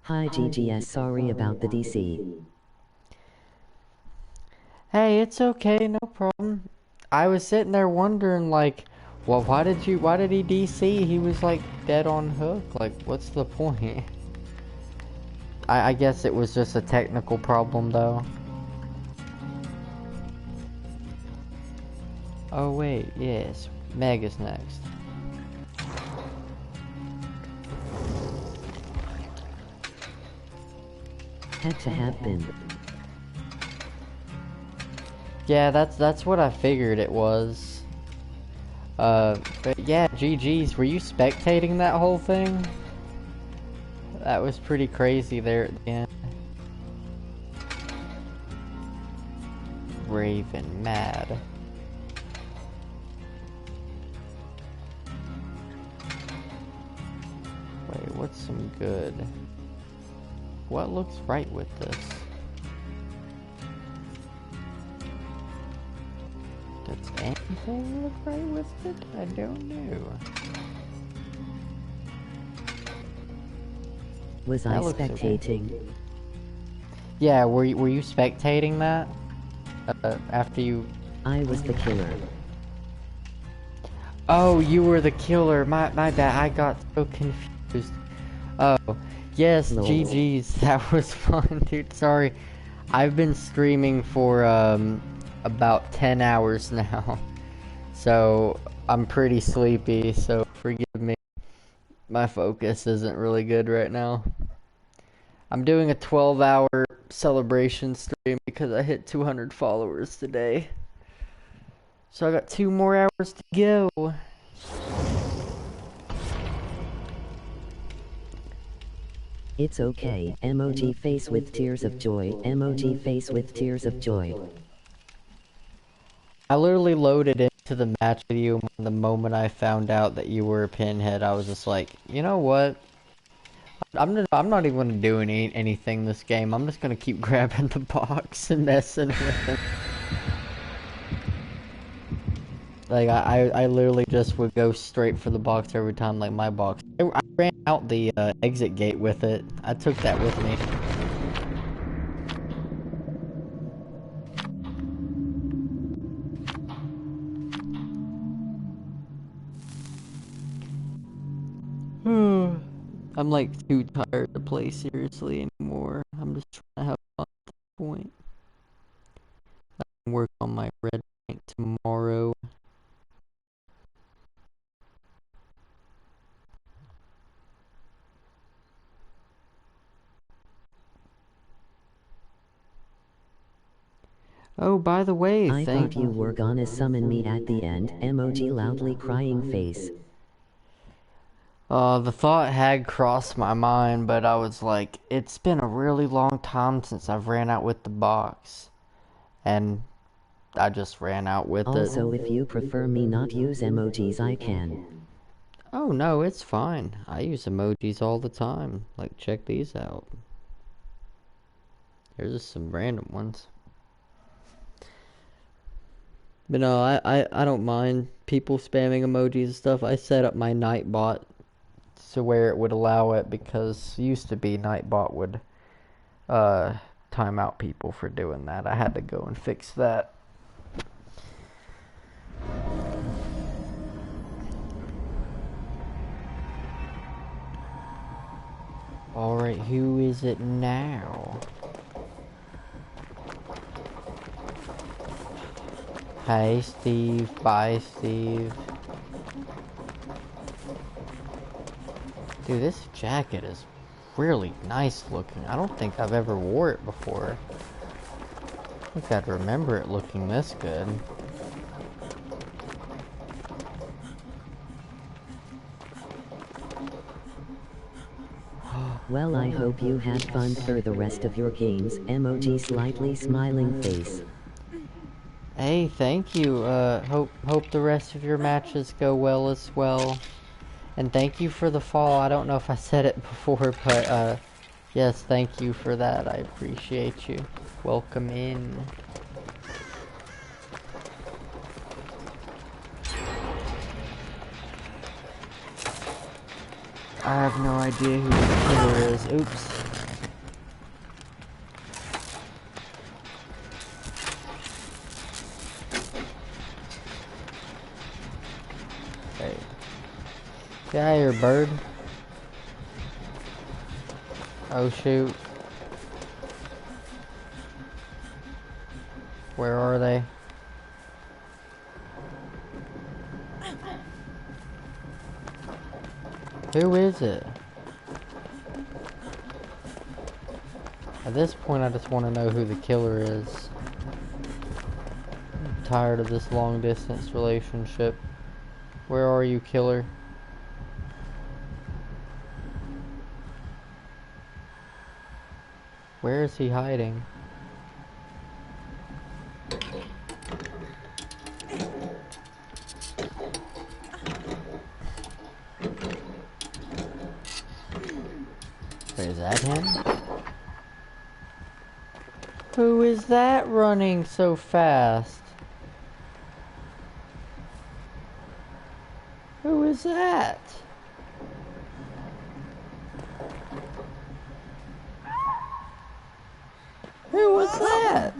Hi GGS, sorry about the DC. Hey, it's okay, no problem. I was sitting there wondering, like, well, why did he DC? He was, like, dead on hook. Like, what's the point? I guess it was just a technical problem, though. Oh, wait, yes. Meg is next. Had to have been. Yeah, that's what I figured it was. But yeah, GG's. Were you spectating that whole thing? That was pretty crazy there at the end. Raven mad. Wait, what's some good? What looks right with this? Does anything look right with it? I don't know. Was I spectating? Okay. Yeah, were you spectating that? After you... I was the killer. Oh, you were the killer. My bad. I got so confused. Oh, yes, Lol. GG's. That was fun, dude. Sorry. I've been streaming for about 10 hours now. So, I'm pretty sleepy, so forgive me. My focus isn't really good right now. I'm doing a 12-hour celebration stream because I hit 200 followers today. So I got 2 more hours to go. It's okay. Emoji face with tears of joy. Emoji face with tears of joy. I literally loaded into the match with you, and the moment I found out that you were a pinhead, I was just like, you know what? I'm not even gonna do anything this game. I'm just gonna keep grabbing the box and messing with it. Like I literally just would go straight for the box every time, like my box. I ran out the exit gate with it. I took that with me. I'm like too tired to play seriously anymore. I'm just trying to have fun at this point. I can work on my red rank tomorrow. Oh, by the way, I thought you were gonna summon me at the end. Emoji loudly crying face. The thought had crossed my mind, but I was like, it's been a really long time since I've ran out with the box. And I just ran out with it. Also, if you prefer me not use emojis, I can. Oh no, it's fine. I use emojis all the time. Like, check these out. Here's just some random ones. But no, I don't mind people spamming emojis and stuff. I set up my Nightbot to where it would allow it, because it used to be Nightbot would time out people for doing that. I had to go and fix that. Alright, who is it now? Hey Steve, bye Steve. Dude, this jacket is really nice looking. I don't think I've ever wore it before. I think I'd remember it looking this good. Well, I hope you had fun for the rest of your games. Emoji slightly smiling face. Hey, thank you. Hope the rest of your matches go well as well. And thank you for the follow. I don't know if I said it before, but yes, thank you for that. I appreciate you. Welcome in. I have no idea who the killer is. Oops. Hey. Get out of here, bird. Oh shoot. Where are they? Who is it? At this point, I just want to know who the killer is. I'm tired of this long distance relationship. Where are you, killer? Where is he hiding? Wait, is that him? Who is that running so fast? Who is that? Who was that?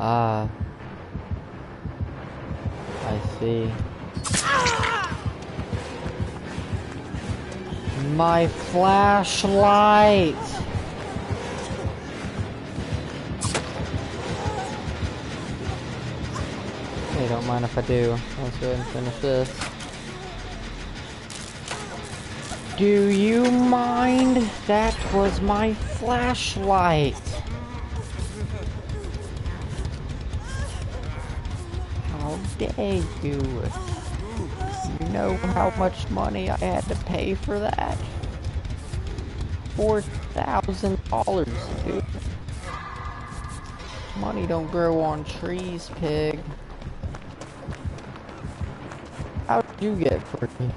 Ah, I see. My flashlight! Hey, don't mind if I do. Let's go ahead and finish this. Do you mind? That was my flashlight! How dare you? You know how much money I had to pay for that? $4,000, dude. Money don't grow on trees, pig. How did you get free?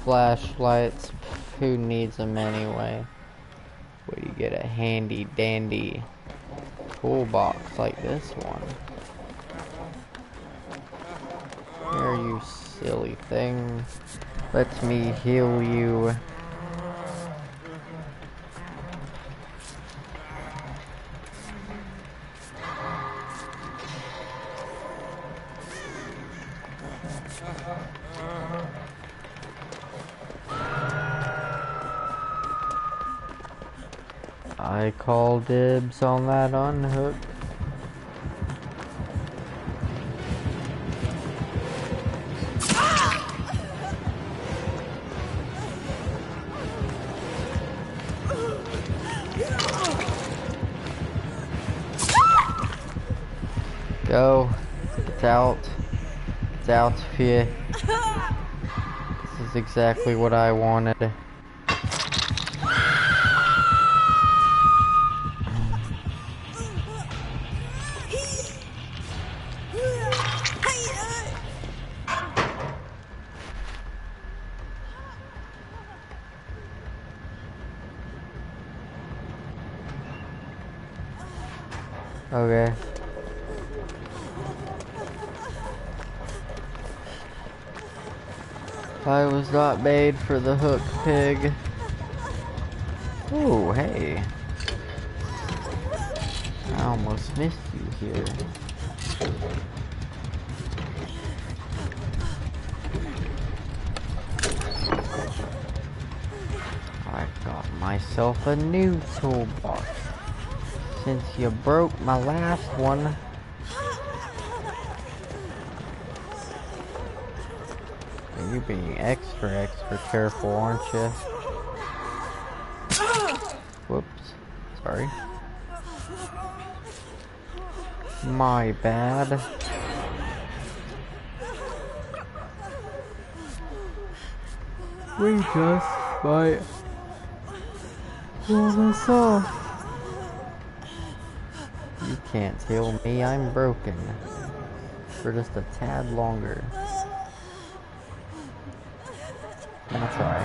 Flashlights. Who needs them anyway? Where do you get a handy dandy toolbox like this one? Here, you silly thing. Let me heal you. I call dibs on that unhook. Go. It's out. It's out of here. This is exactly what I wanted. Okay. I was not made for the hook, pig. Oh, hey. I almost missed you here. I got myself a new toolbox. Since you broke my last one. You're being extra careful, aren't you? Whoops. Sorry. My bad. We just might pull this off. You can't heal me, I'm broken. For just a tad longer. I'm gonna try.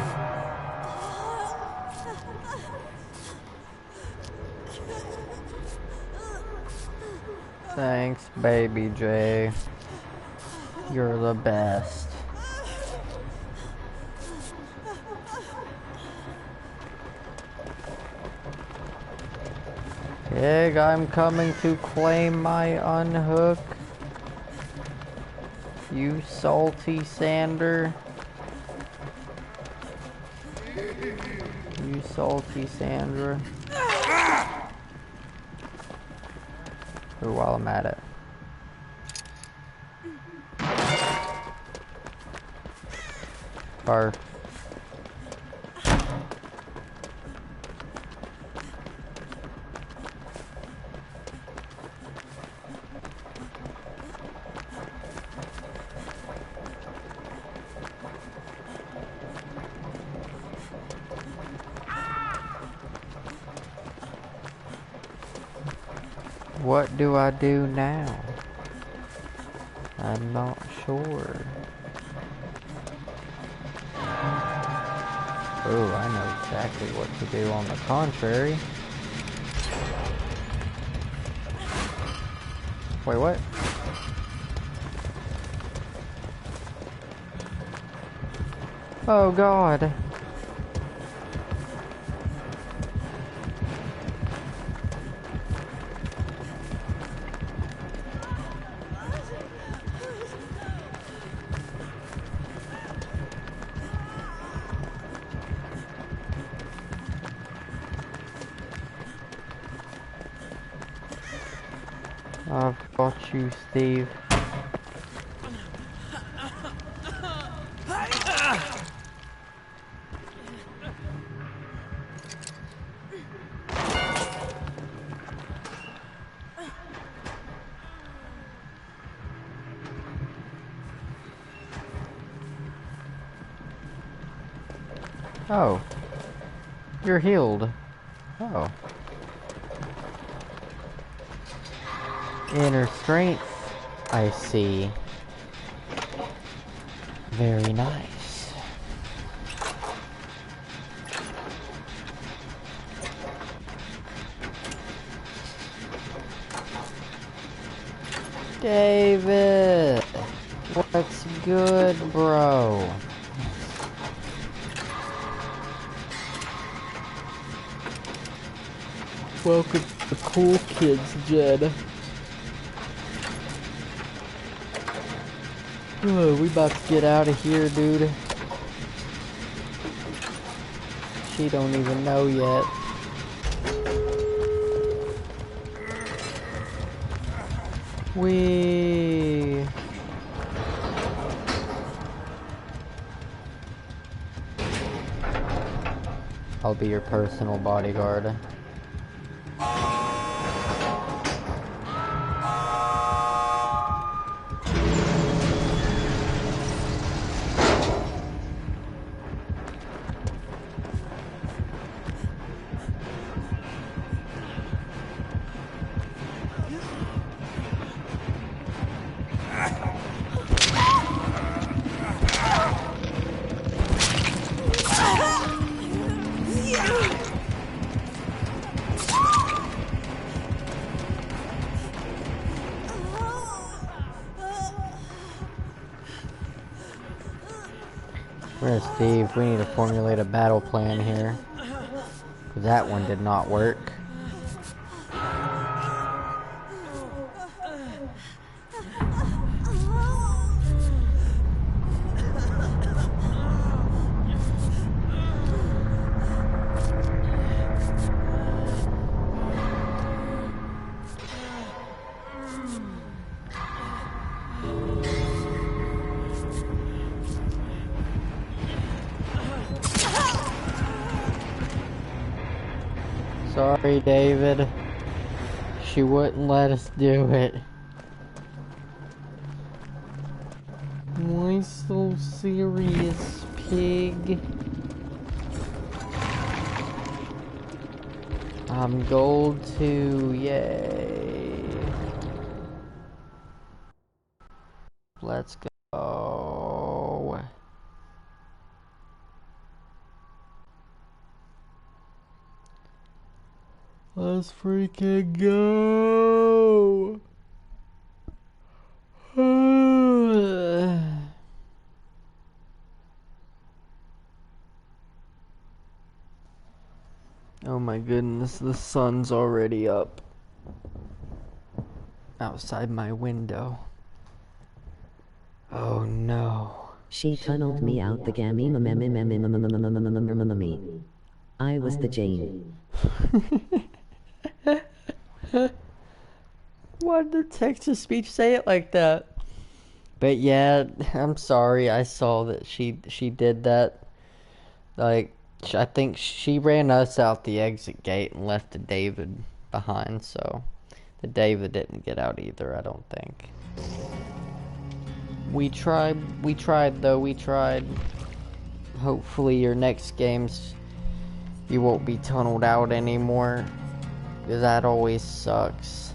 Thanks, baby J. You're the best. Pig, I'm coming to claim my unhook. You salty Sander. You salty Sandra. Ooh, while I'm at it. Car. What do I do now? I'm not sure. Oh, I know exactly what to do on the contrary. Wait, what? Oh God. I've got you, Steve. Oh. You're healed. Oh. Inner strength, I see. Very nice. David! What's good, bro? Welcome to the cool kids, Jed. Oh, we about to get out of here, dude. She don't even know yet. Wee. I'll be your personal bodyguard. Where's Steve? We need to formulate a battle plan here. 'Cause that one did not work. sorry, David. She wouldn't let us do it. Why so serious, pig? I'm gold too, yay. Let's go. Let's freaking go. Oh my goodness, the sun's already up outside my window. Oh no. She tunneled me out the gammy. I was the Jane. Why did the text-to-speech say it like that? But yeah, I'm sorry. I saw that she did that. Like, I think she ran us out the exit gate and left the David behind. So the David didn't get out either. I don't think. We tried though. We tried. Hopefully, your next games you won't be tunneled out anymore, because that always sucks.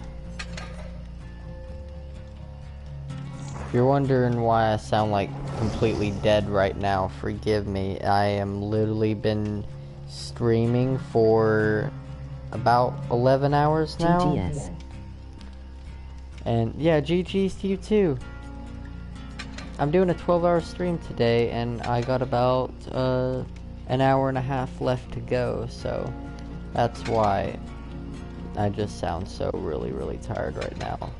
If you're wondering why I sound like completely dead right now, forgive me. I am literally been streaming for about 11 hours now. GGS. And yeah, GG's to you too. I'm doing a 12-hour stream today, and I got about an hour and a half left to go, so that's why I just sound so really tired right now.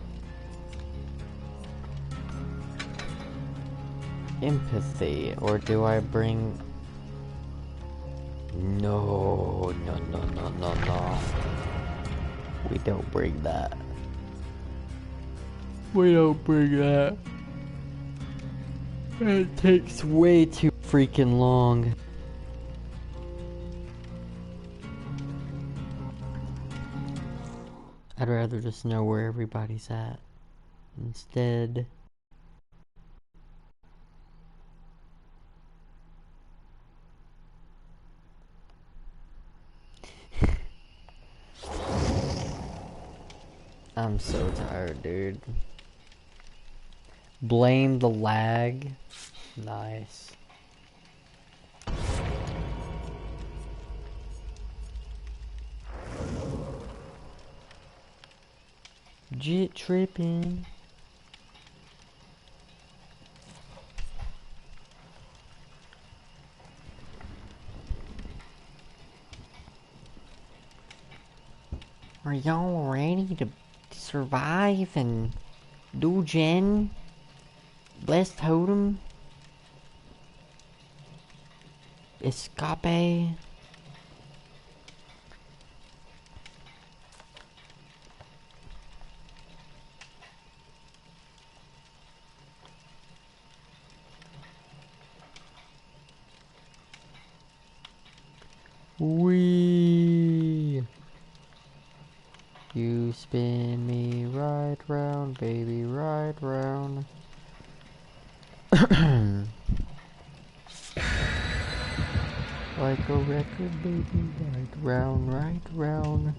Empathy, or do I bring... No. We don't bring that. We don't bring that. It takes way too freaking long. I'd rather just know where everybody's at instead. I'm so tired, dude. Blame the lag. Nice. Jit tripping. Are y'all ready to survive and do gen? Bless Totem? Escape? Wee. You spin me right round, baby, right round. Like a record, baby, right round, right round.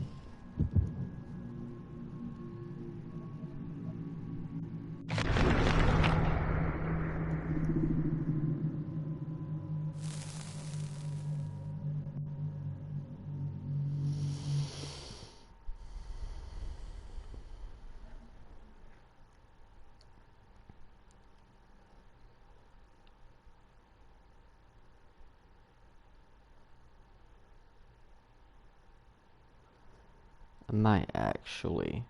I might actually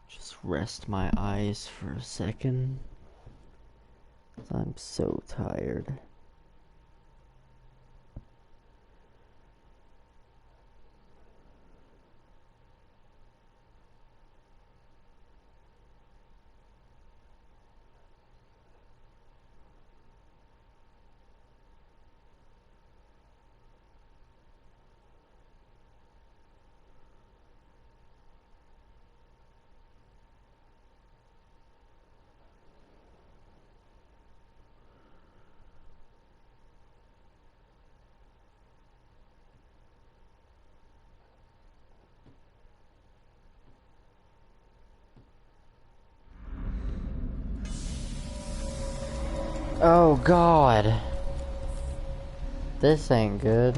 just rest my eyes for a second. I'm so tired. Oh god. This ain't good.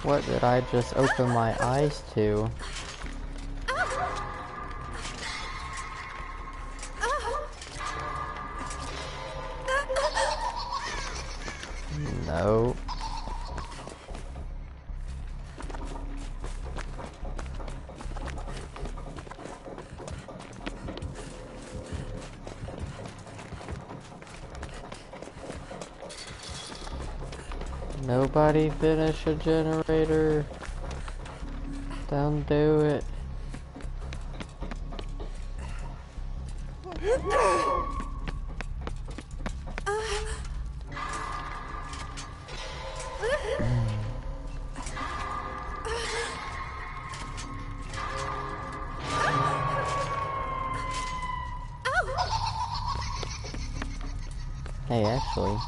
What did I just open my eyes to? No. Nobody finish a generator. Don't do it. Hey, actually.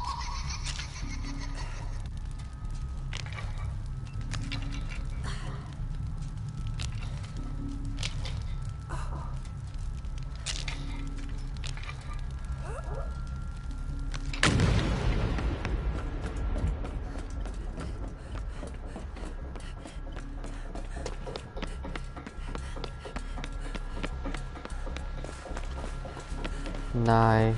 Nice.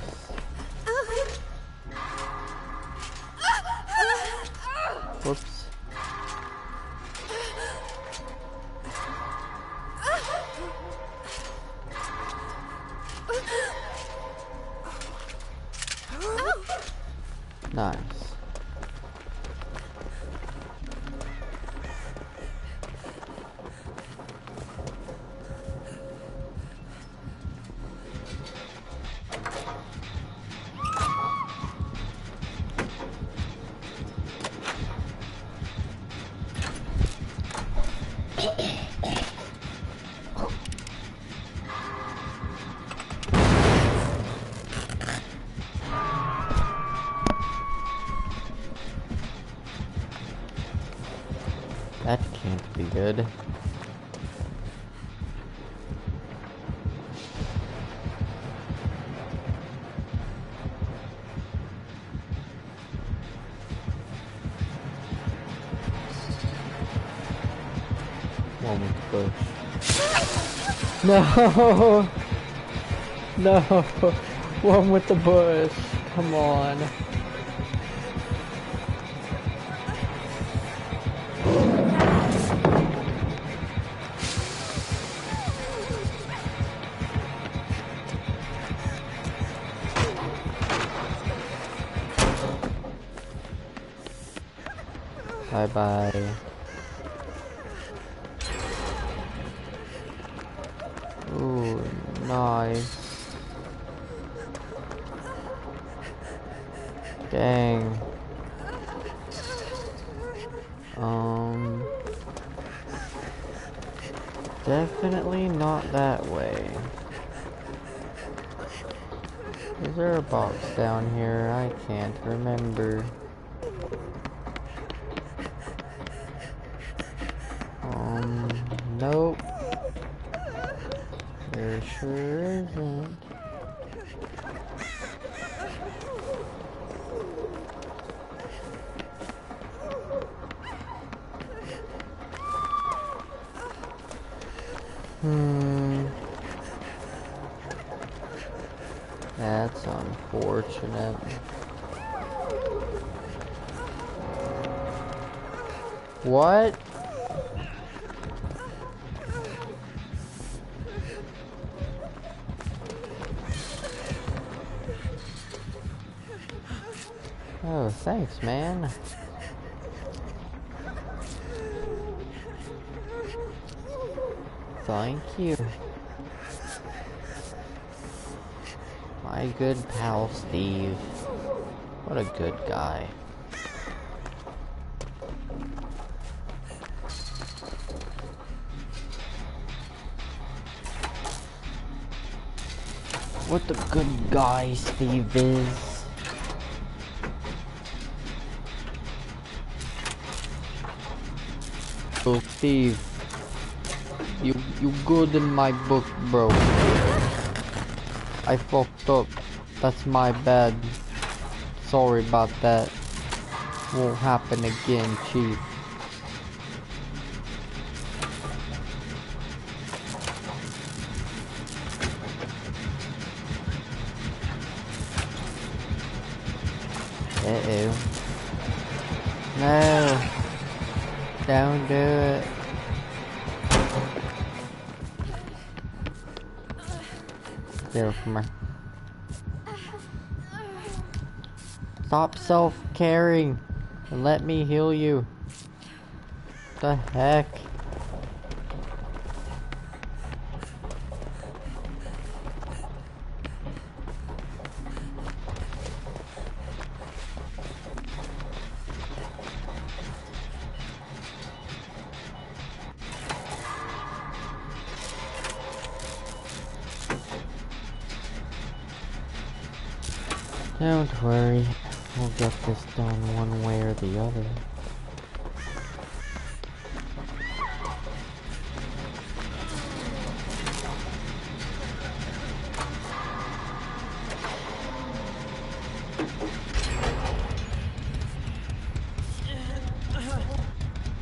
Whoops. Nice. That can't be good. One with the bush. No! No! One with the bush. Come on. Bye bye. Ooh, nice. Dang. Definitely not that way. Is there a box down here? I can't remember. Nope. There sure isn't. That's unfortunate. What? Oh, thanks, man. Thank you. My good pal, Steve. What a good guy. What the good guy Steve is. Oh, Steve. You good in my book, bro. I fucked up. That's my bad. Sorry about that. Won't happen again, Chief. Uh-oh. No. Don't do it. Get away from her. Stop self-caring and let me heal you. The heck? Don't worry, we'll get this done one way or the other.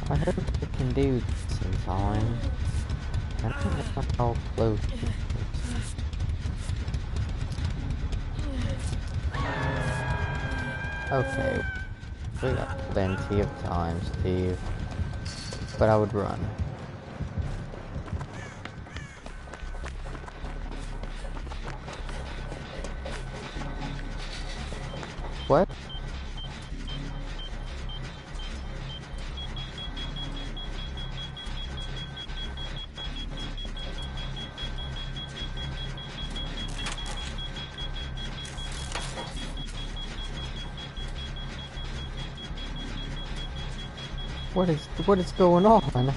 I hope we can do this in time. I don't know how close it is. Okay, we got plenty of time, Steve. But I would run. What? What is going on?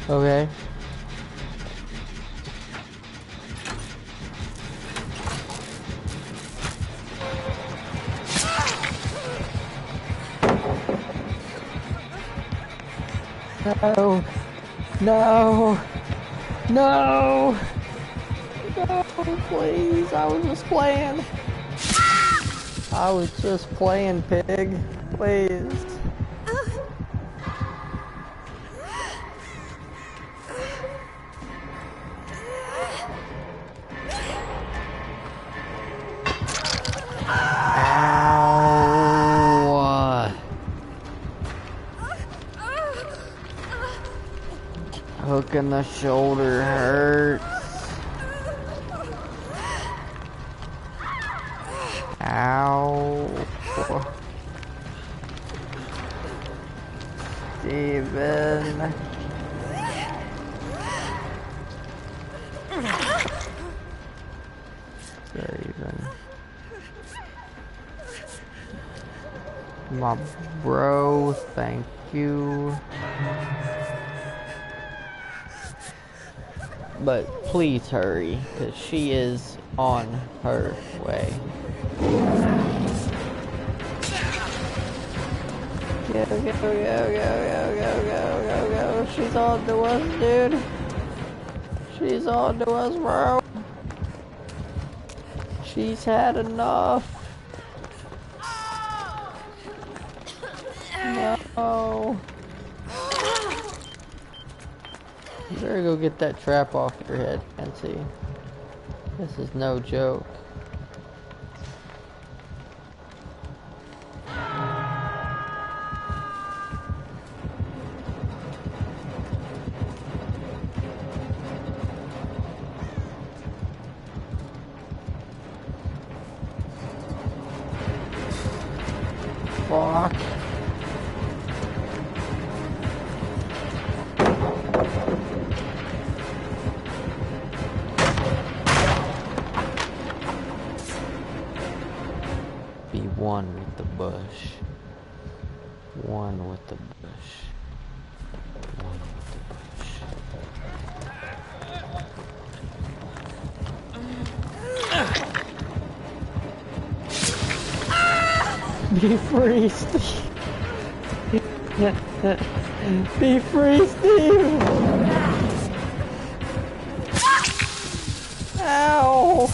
Okay. No. No. No. No, please. I was just playing. I was just playing, pig. Please. Hook in the shoulder hurts. Ow. Steven. Steven. My bro, thank you. But please hurry, because she is on her way. Go, go, go, go, go, go, go, go, go. She's on to us, dude. She's on to us, bro. She's had enough. No. You better go get that trap off your head, Nancy. This is no joke. Fuck. bush. One with the bush. One with the bush. Be free, Steve! Be free, Steve! Ow!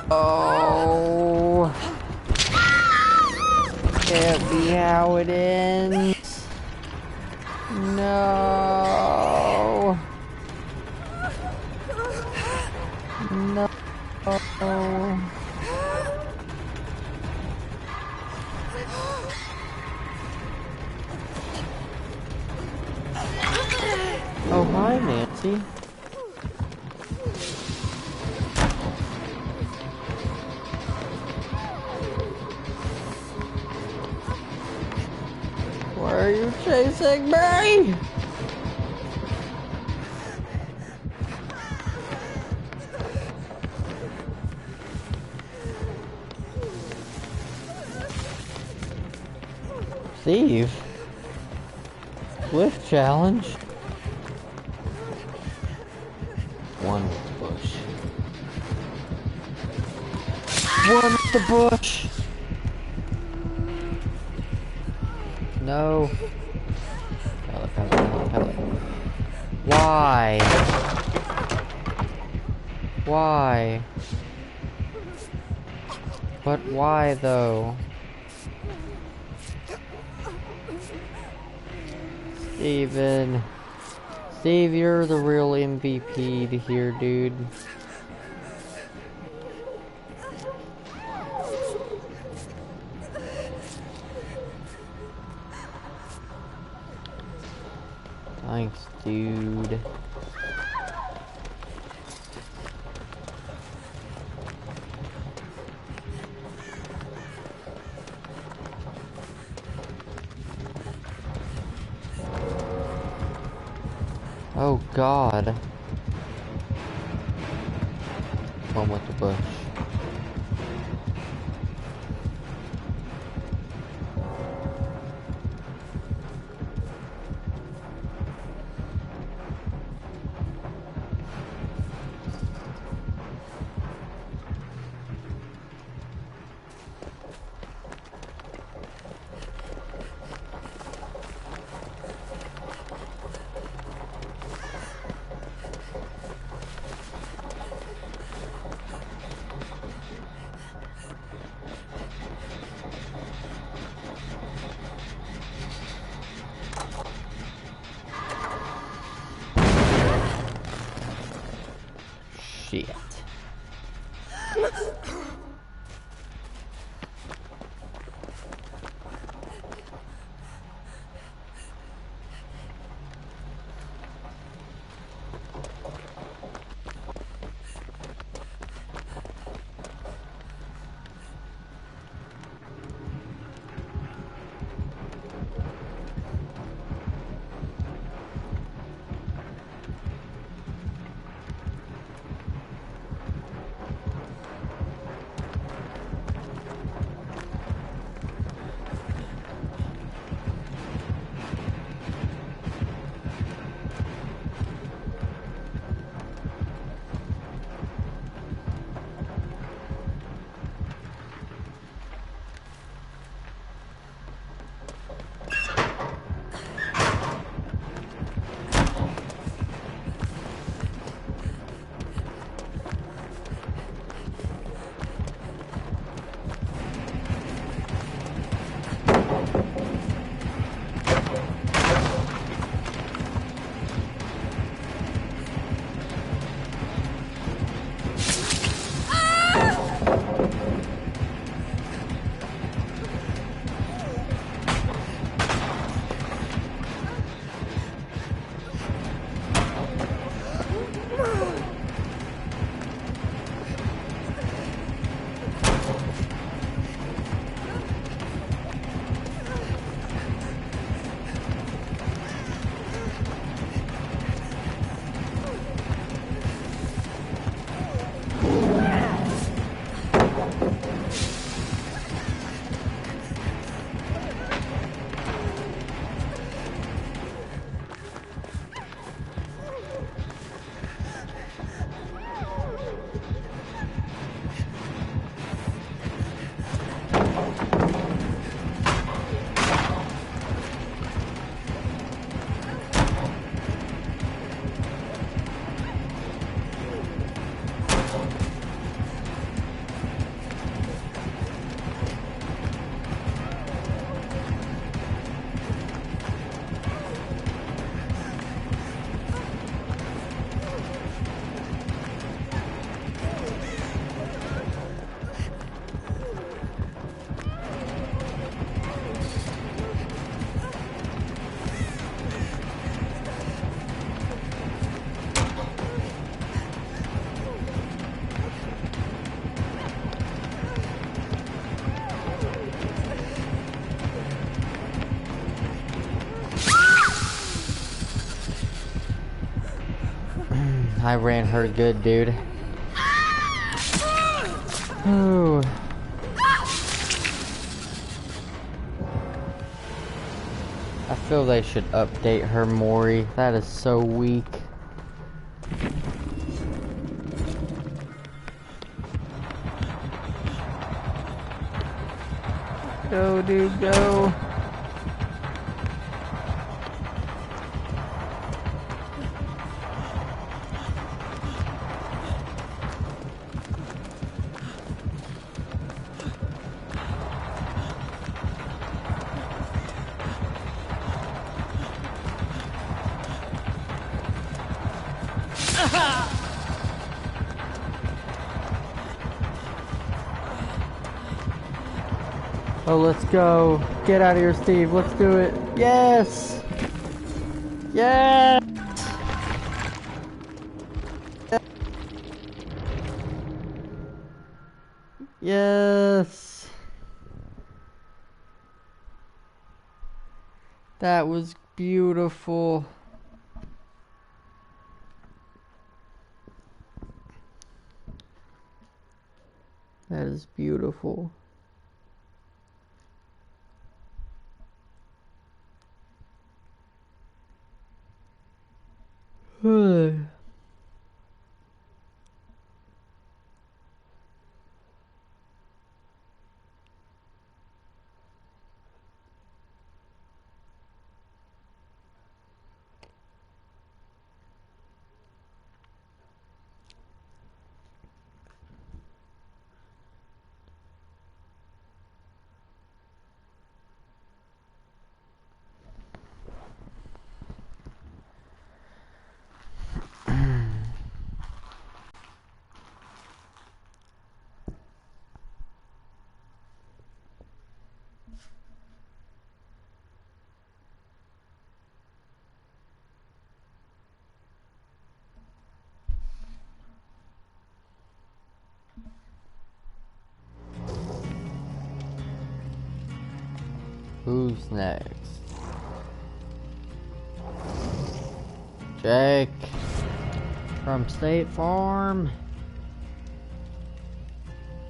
Oh! Can't be how it ends. No! No! Oh, hi, Nancy. Why are you chasing me? Steve? Lift challenge? One with the bush. One with the bush! No. Pellet, pellet, pellet, pellet. Why? Why? But why though? Steven. Steve, you're the real MVP here, dude. Thanks, dude. Oh God. One with the bush. Shit. I ran her good, dude. Ooh. I feel they should update her, Mori. That is so weak. Go, dude, go. Oh, let's go. Get out of here, Steve. Let's do it. Yes! Yes! Yes! That was beautiful. That is beautiful. Who's next? Jake from State Farm.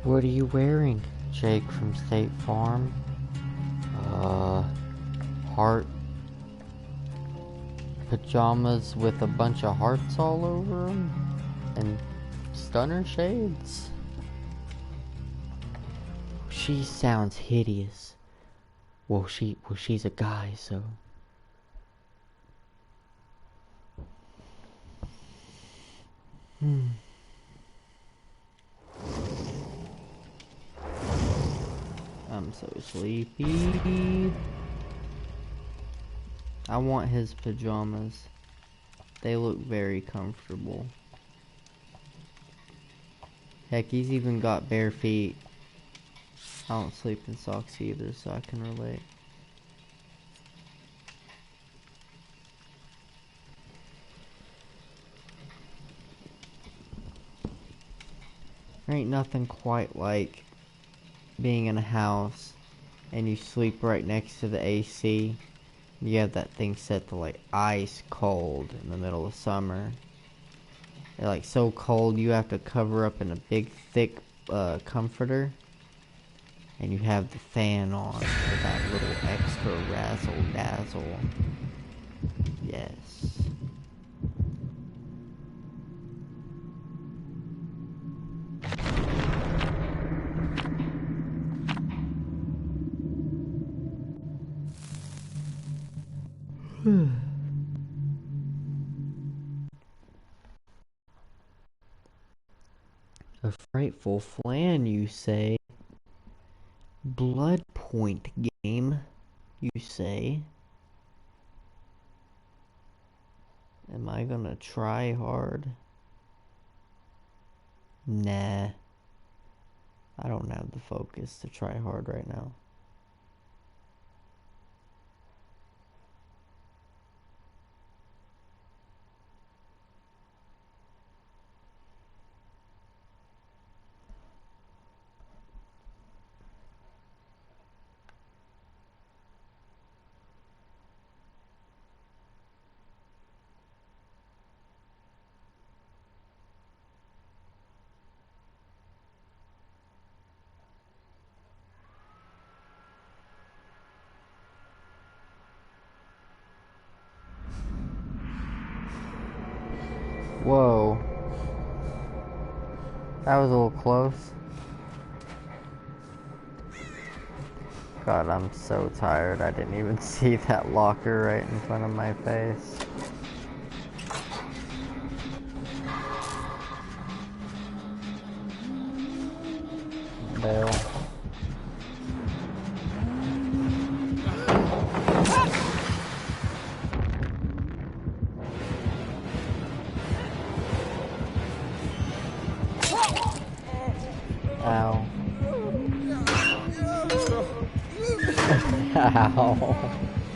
What are you wearing, Jake from State Farm? Heart pajamas with a bunch of hearts all over them and stunner shades. She sounds hideous. Well, she's a guy, so. I'm so sleepy. I want his pajamas. They look very comfortable. Heck, he's even got bare feet. I don't sleep in socks either, so I can relate. There ain't nothing quite like being in a house and you sleep right next to the AC. You have that thing set to like ice cold in the middle of summer. They're like so cold you have to cover up in a big thick comforter. And you have the fan on for that little extra razzle dazzle. Yes. A frightful flan, you say? Blood point game, you say? Am I gonna try hard? Nah. I don't have the focus to try hard right now. Whoa. That was a little close. God, I'm so tired. I didn't even see that locker right in front of my face. Bell. Ow.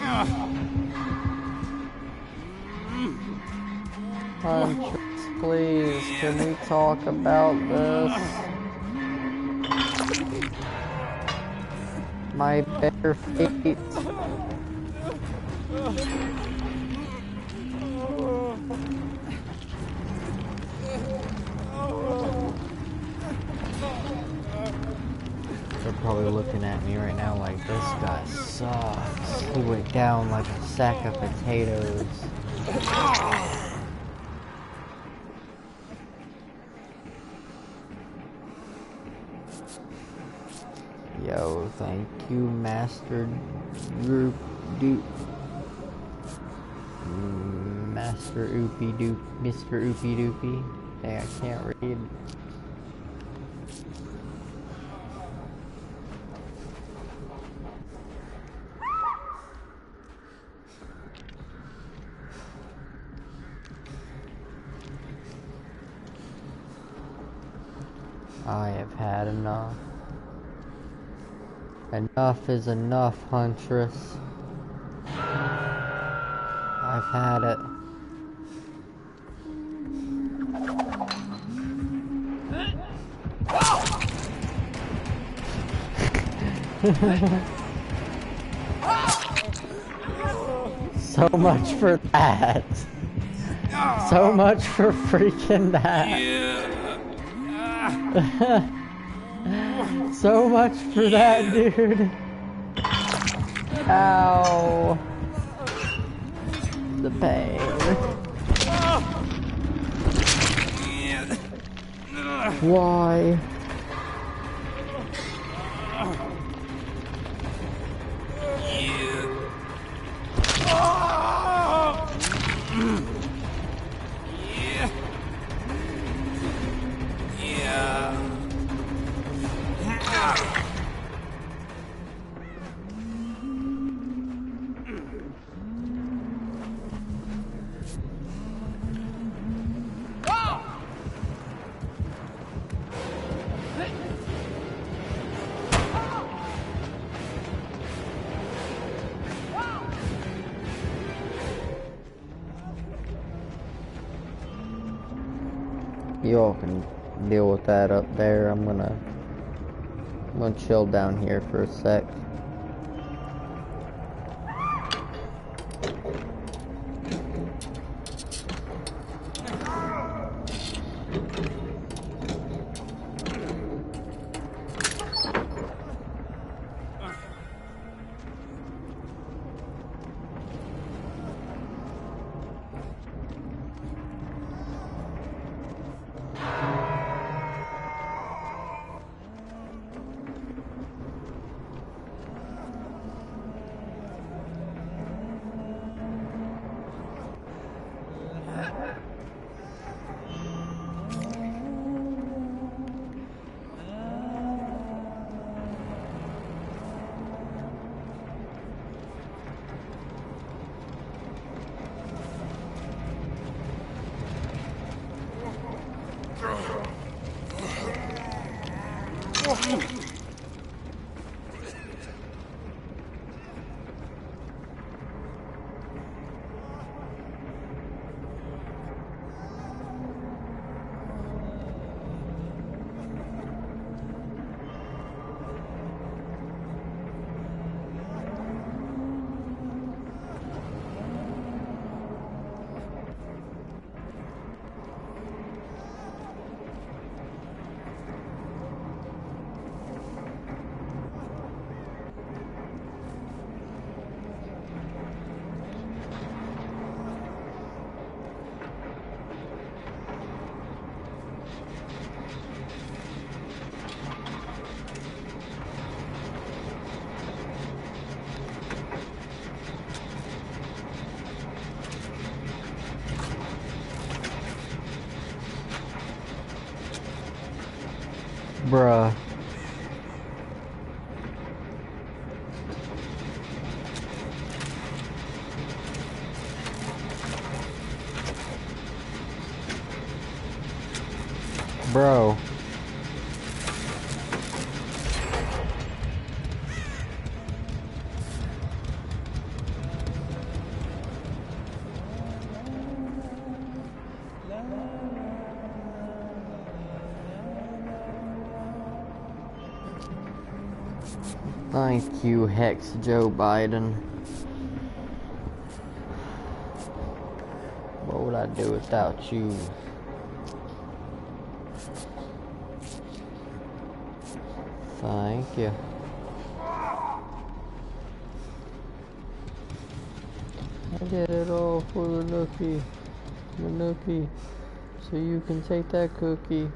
Ow. Huntress, please, can we talk about this? My bare feet. They're probably looking at me right now like, this guy sucks. He went down like a sack of potatoes. Yo, thank you, Master Group Doop. Master Oopie Doop. Mr. Oopie Doopie. Dang, I can't read. I have had enough. Enough is enough, Huntress. I've had it. So much for that. So much for freaking that. So much for that, dude. Ow. The pain. Why? Y'all can deal with that up there. I'm gonna chill down here for a sec. Bruh. Bro. Thank you, Hex Joe Biden. What would I do without you? Thank you. I did it all for the nookie, so you can take that cookie.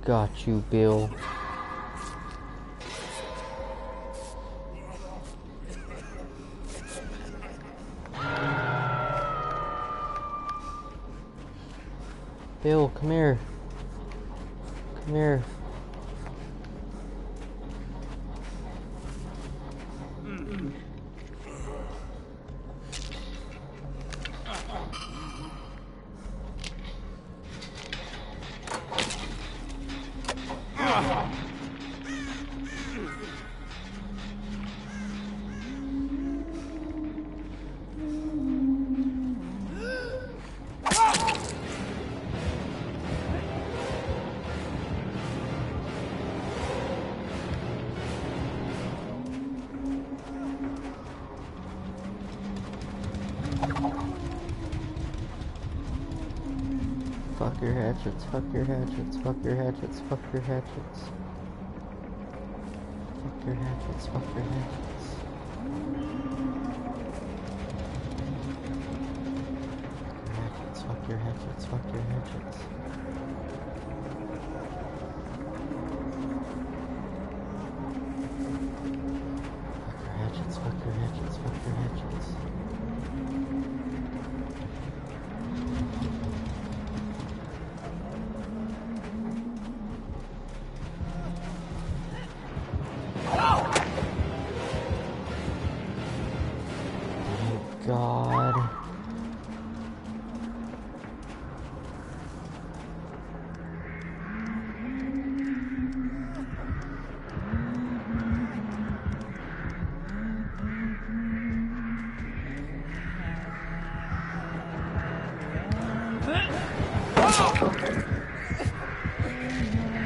Got you, Bill. Bill, come here. Come here. Fuck your hatchets, fuck your hatchets, fuck your hatchets, fuck your hatchets. Fuck your hatchets, fuck your hatchets. Hatchets, fuck your hatchets, fuck your hatchets. Fuck your hatchets, fuck your hatchets. God.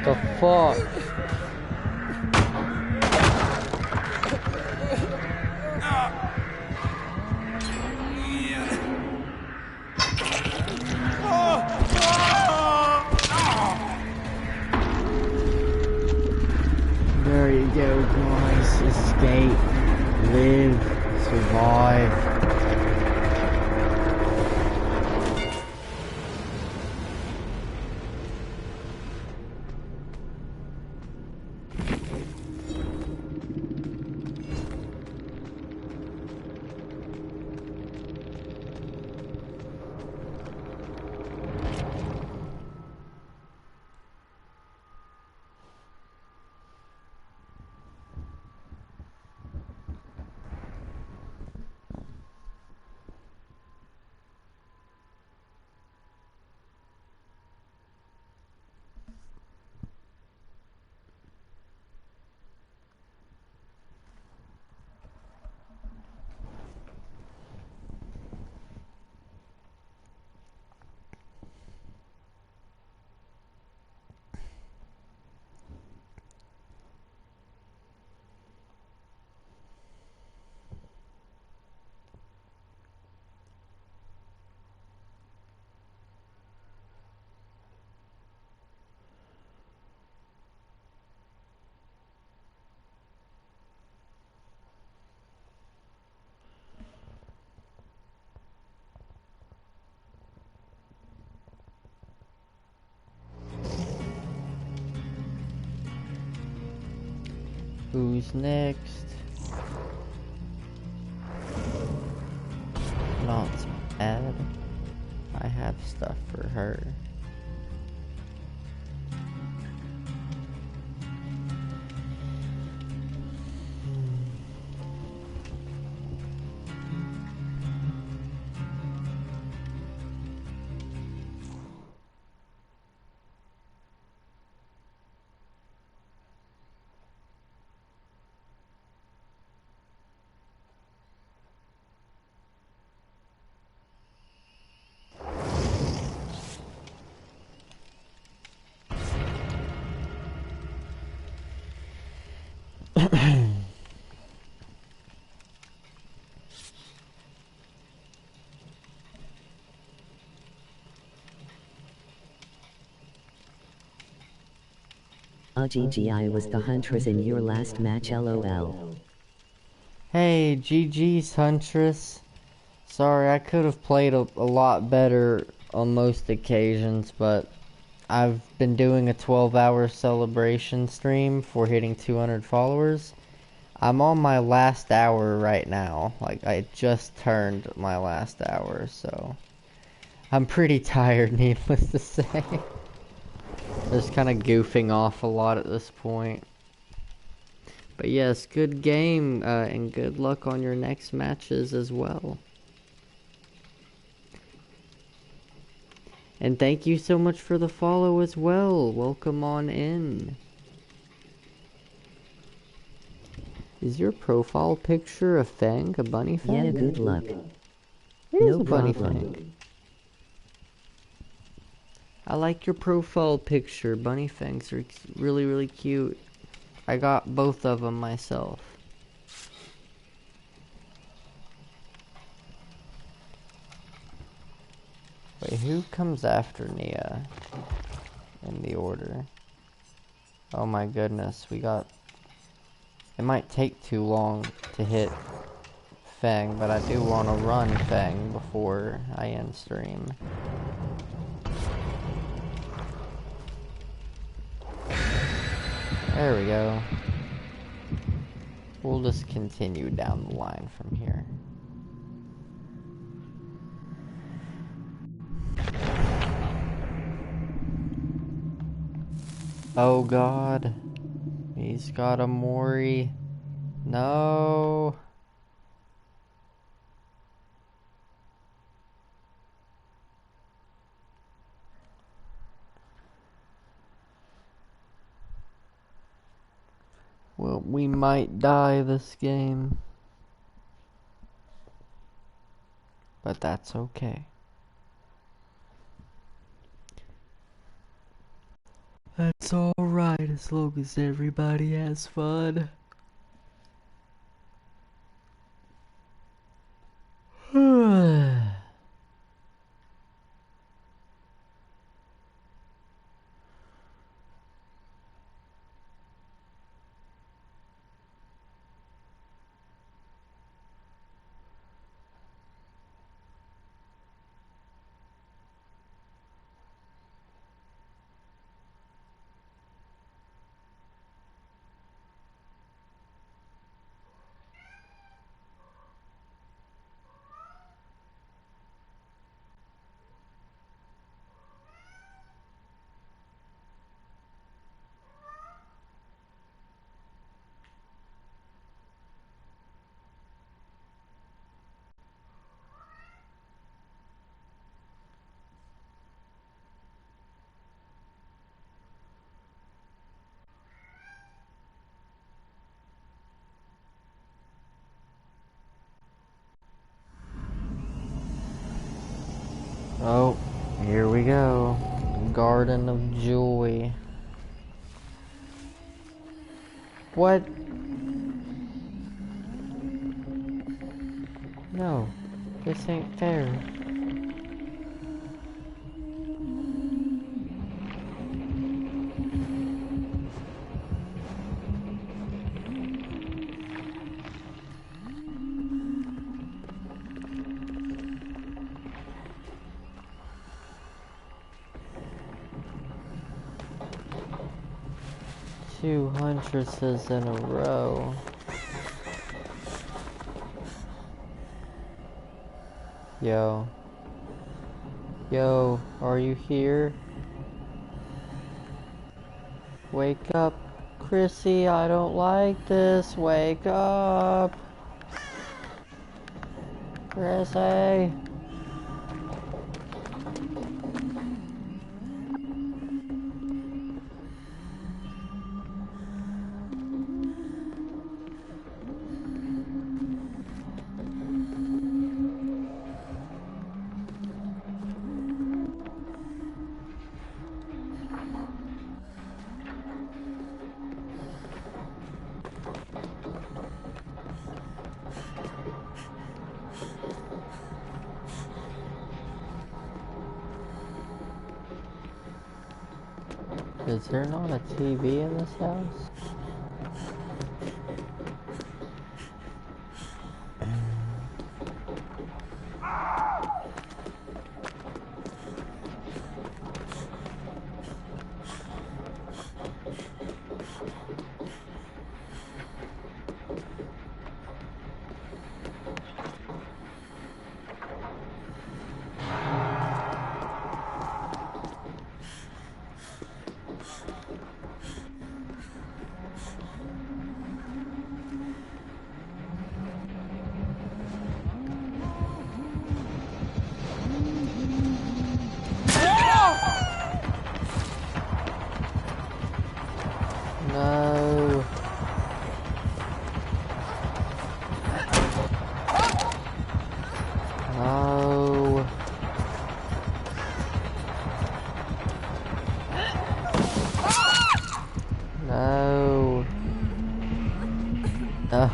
The fuck? There you go, guys. Escape, live, survive. Who's next? Not bad. I have stuff for her. GG, I was the Huntress in your last match, lol. Hey, GG's Huntress. Sorry, I could have played a lot better on most occasions, but I've been doing a 12-hour celebration stream for hitting 200 followers. I'm on my last hour right now. Like, I just turned my last hour, so I'm pretty tired, needless to say. Just kind of goofing off a lot at this point. But yes, good game, and good luck on your next matches as well. And thank you so much for the follow as well. Welcome on in. Is your profile picture a fang, a bunny fang? Yeah, good luck. It is No a bunny problem. fang. I like your profile picture. Bunny fangs are really, really cute. I got both of them myself. Wait, who comes after Nia in the order? Oh my goodness, we got... It might take too long to hit Fang, but I do want to run Fang before I end stream. There we go. We'll just continue down the line from here. Oh god. He's got a Mori. No. Well, we might die this game. But that's okay. That's alright as long as everybody has fun. Oh, here we go. Garden of Joy. What? No, this ain't fair. 2 huntresses in a row. Yo. Yo, are you here? Wake up, Chrissy, I don't like this. Wake up. Chrissy. Is there not a TV in this house? No. No. No. No.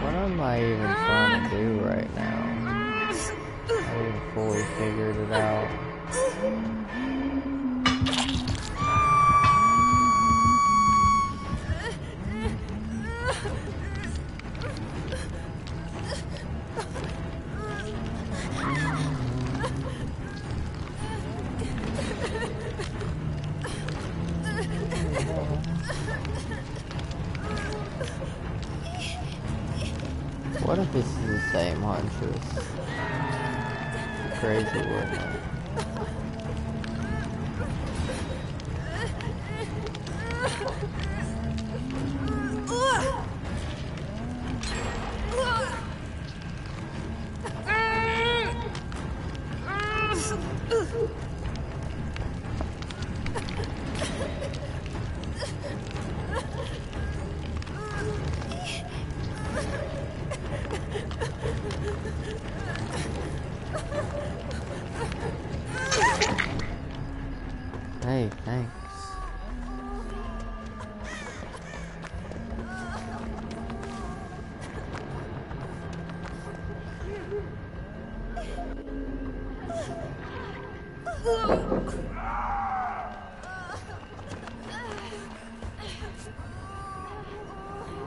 What am I even trying to do right now? I haven't fully figured it out. What if this is the same huntress? Crazy, wouldn't it? Hey, thanks.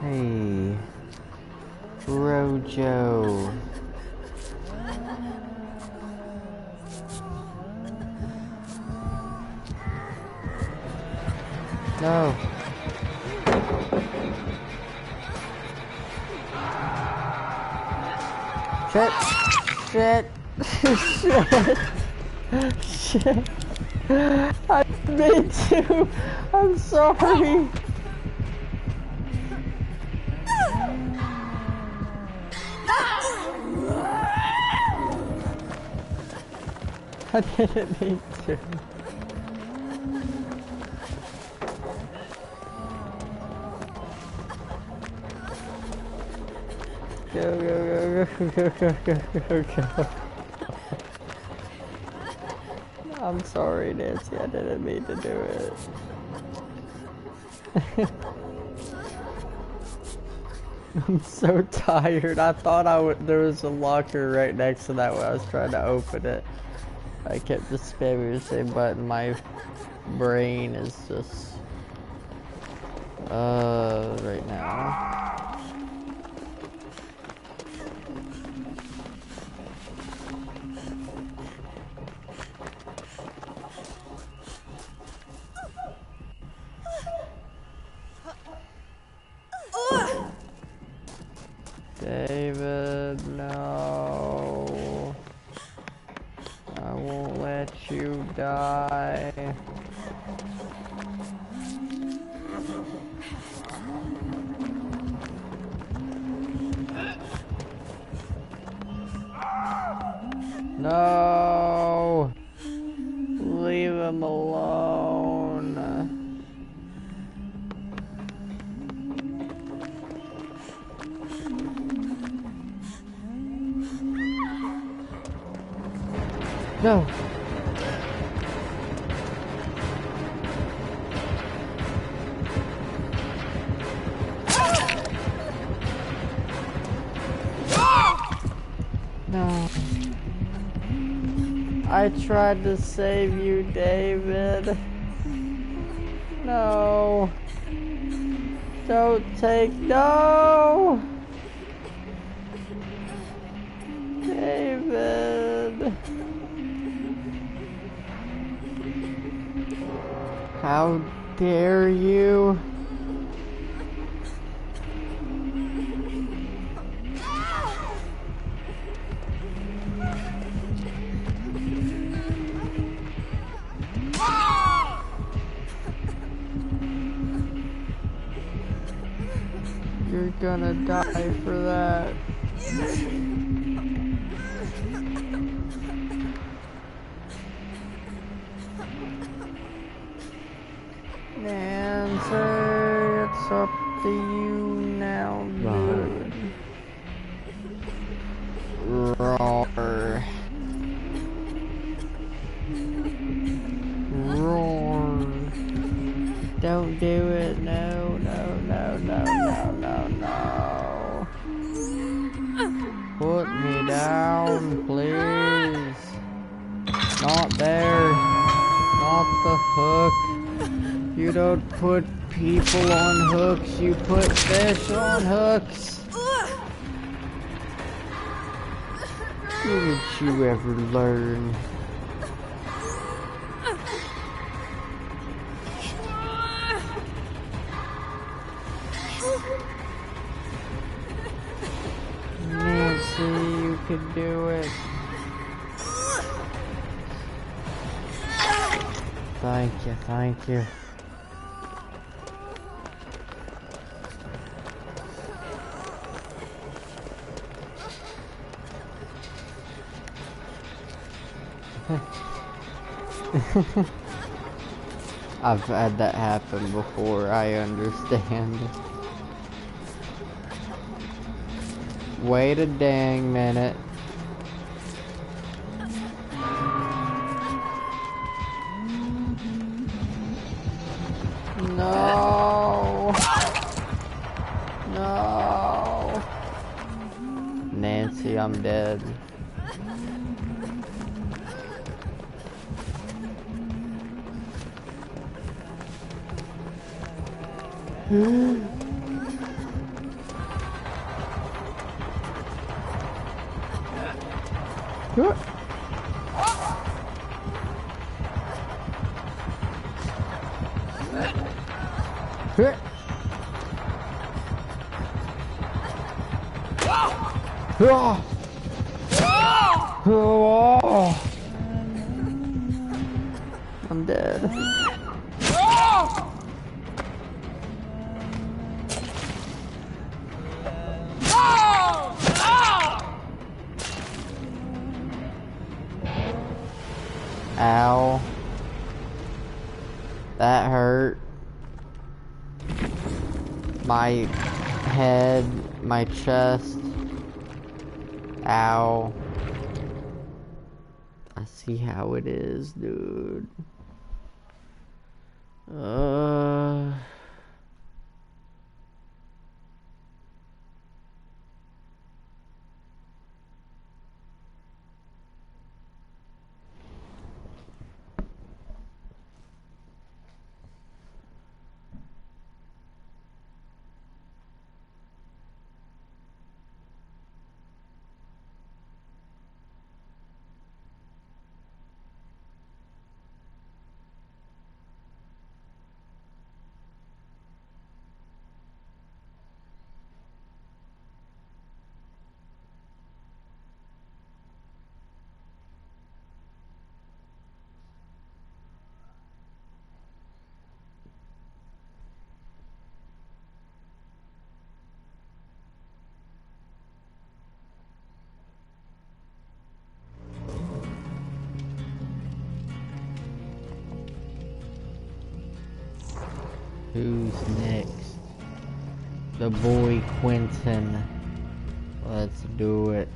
Hey, Rojo. No. Shit. Shit. Shit. Shit. I meant to. I'm sorry. I didn't mean to. Go, go, go, go, go, go, go, go. I'm sorry, Nancy, I didn't mean to do it. I'm so tired. I thought there was a locker right next to that when I was trying to open it. I kept just spamming the same button. My brain is just right now. David, no. I won't let you die. No! Leave him alone. No! No. I tried to save you, David. No. Don't take... No! David. How dare you? You're gonna die for that. Nancy, it's up to you now, dude. Roar. Roar. Don't do it. No, no, no, no, no, no, no. Put me down, please. Not there. Not the hook. You don't put people on hooks, you put fish on hooks. Didn't you ever learn? Nancy, you could do it. Thank you, thank you. I've had that happen before, I understand. Wait a dang minute. No! No! Nancy, I'm dead. I'm dead. Ow. That hurt. My head, my chest. Ow. I see how it is, dude. Who's next? The boy Quentin. Let's do it.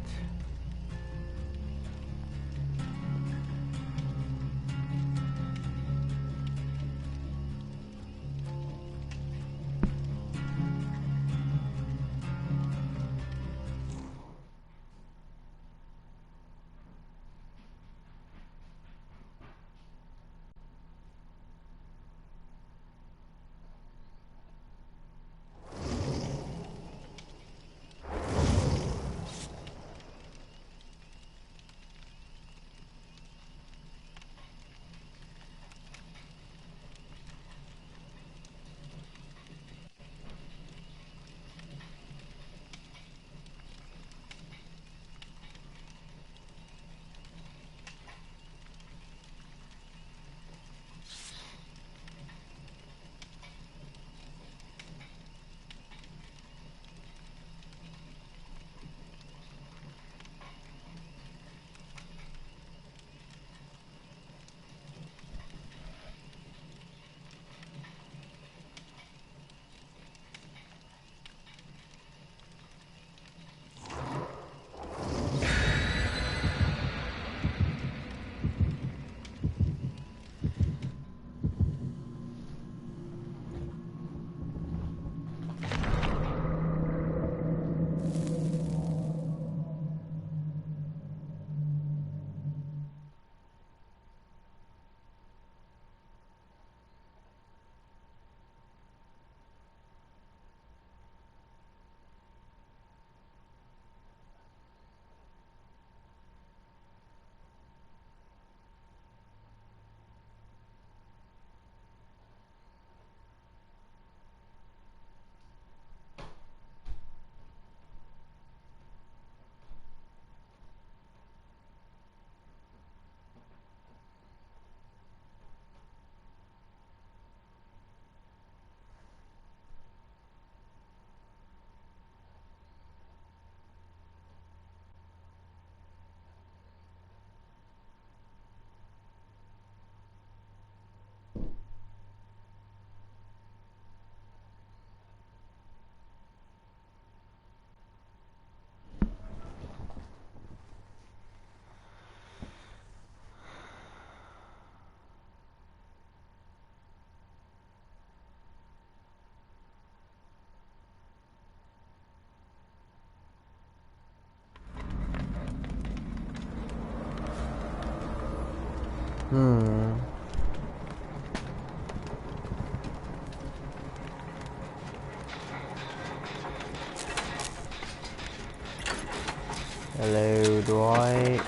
Hello, Dwight.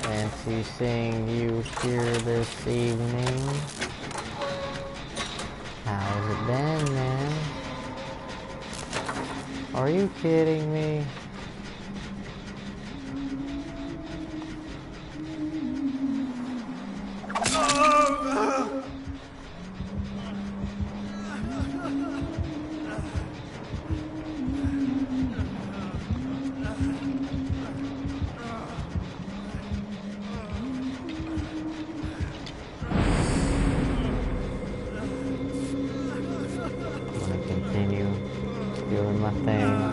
Fancy seeing you here this evening. How's it been, man? Are you kidding me? Doing my thing.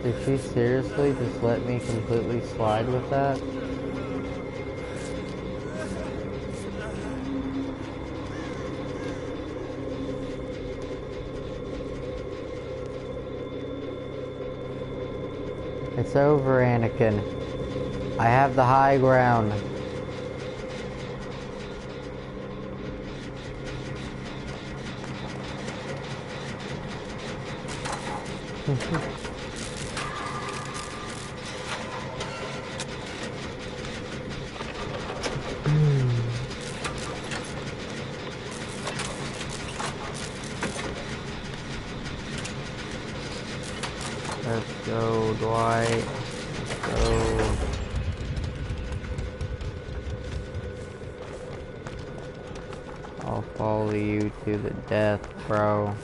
Did she seriously just let me completely slide with that? It's over, Anakin. I have the high ground. Let's go, Dwight. Let's go. I'll follow you to the death, bro.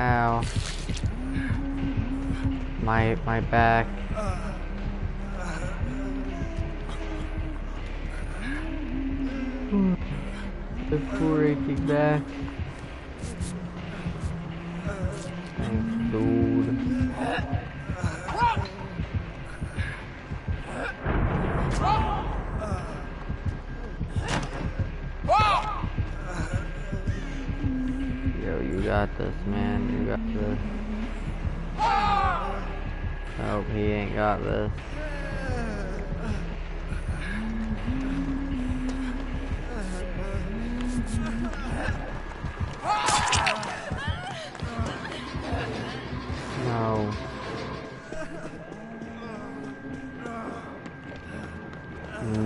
Ow. My back. The poor aching back. Thanks, dude. Yo, you got this, man. You got this. Nope, he ain't got this. No.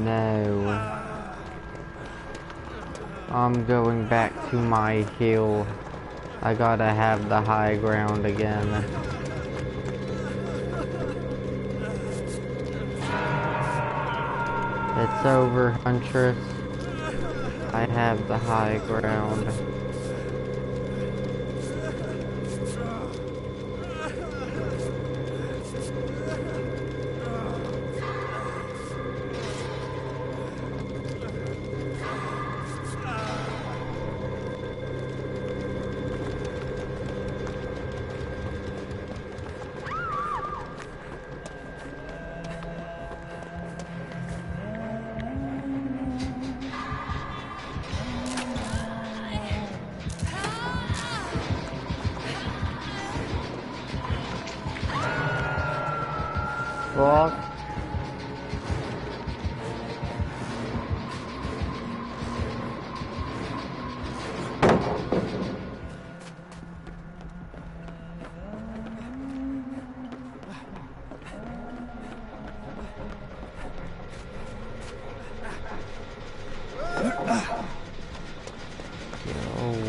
No. I'm going back to my hill. I gotta have the high ground again. It's over, Huntress. I have the high ground. Fuck. Yo,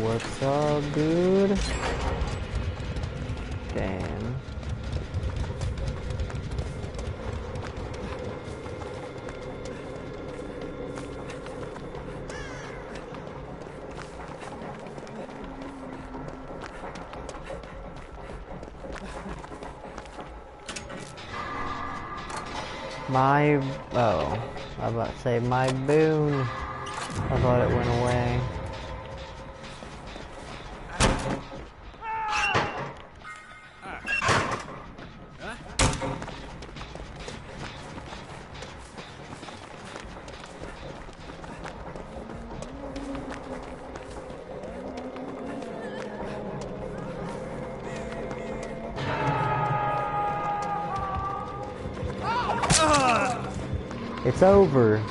what's up, dude? Damn. Oh, I was about to say my boon. I thought it went away. It's over.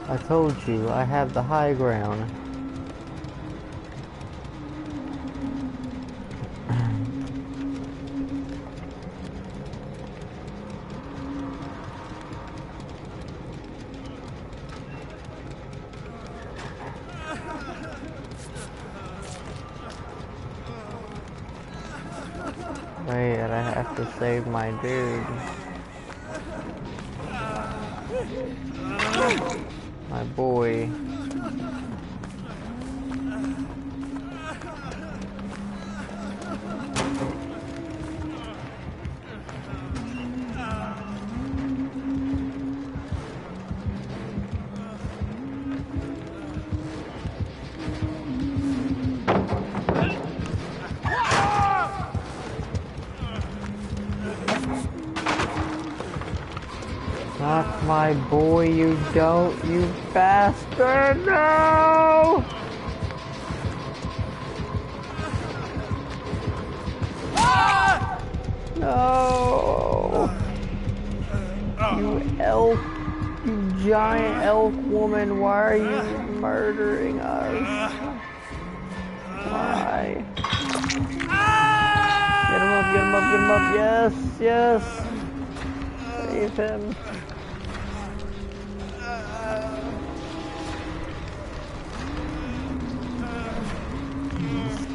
I told you, I have the high ground. Wait, I have to save my dude. My boy. Not my boy, you don't, you bastard! No! No! You elk, you giant elk woman, why are you murdering us? Why? Get him up, get him up, get him up, yes, yes! Save him.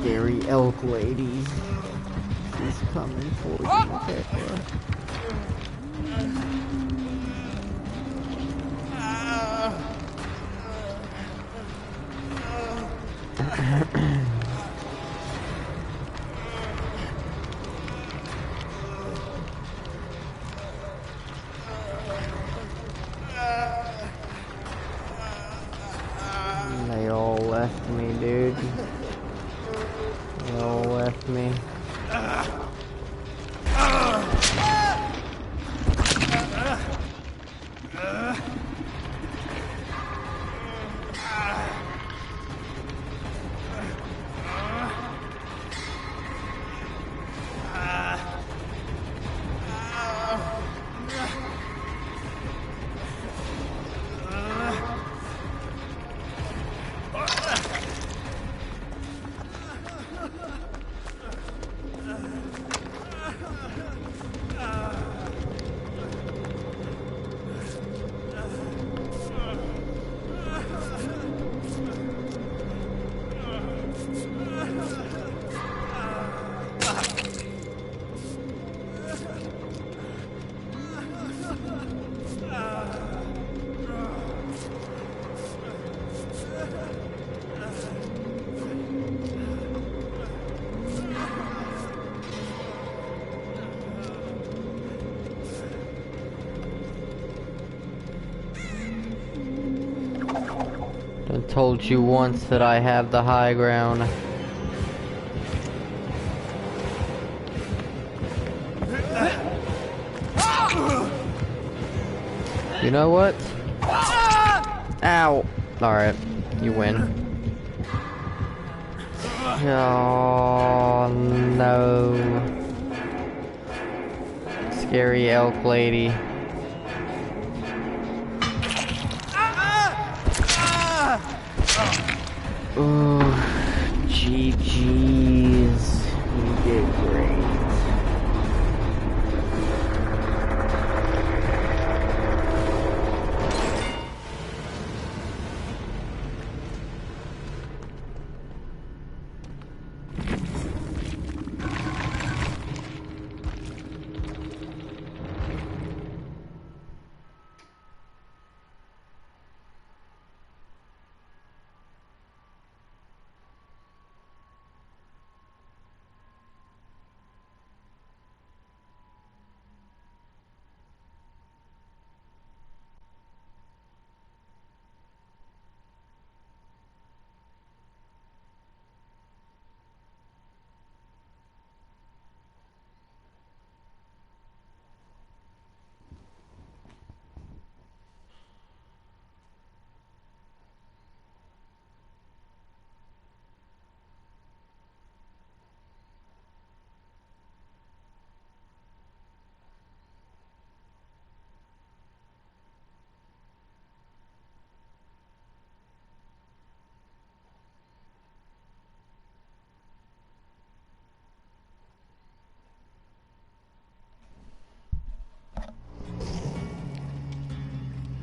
Scary elk lady. She's coming for you, Tekla. They all left me, dude. They all left me. I told you once that I have the high ground. You know what? Ow! Alright, you win. Oh no. Scary elk lady. Ooh, GG's. You did great.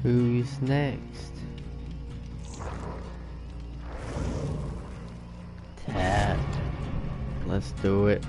Who's next? Tat. Let's do it.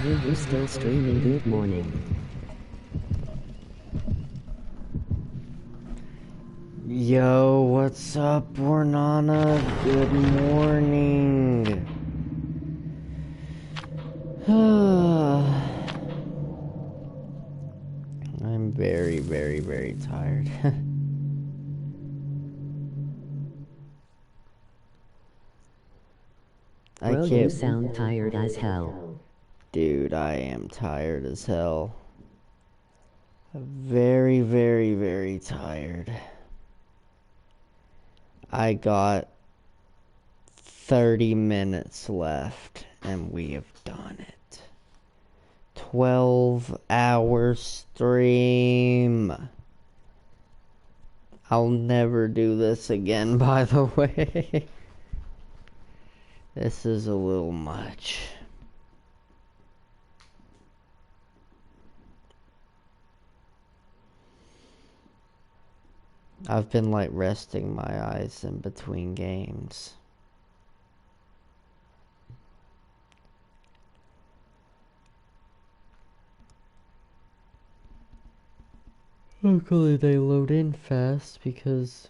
You still streaming? Good morning. Yo, what's up, Warnana? Good morning. I'm very, very, very tired. Bro, you sound tired as hell. Dude, I am tired as hell. Very, very, very tired. I got 30 minutes left, and we have done it. 12-hour stream. I'll never do this again, by the way. This is a little much. I've been like resting my eyes in between games. Luckily they load in fast, because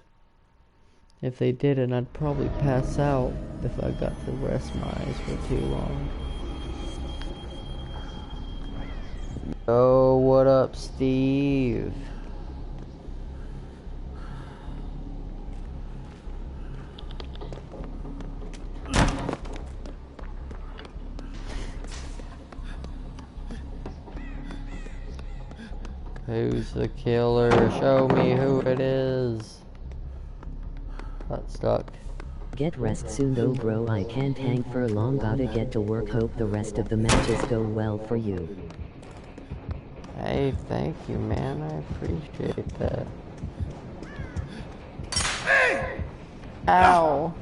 if they didn't, I'd probably pass out if I got to rest my eyes for too long. Yo, what up, Steve? Who's the killer? Show me who it is. Got stuck. Get rest soon though, bro. I can't hang for long, gotta get to work. Hope the rest of the matches go well for you. Hey, thank you, man. I appreciate that. Ow!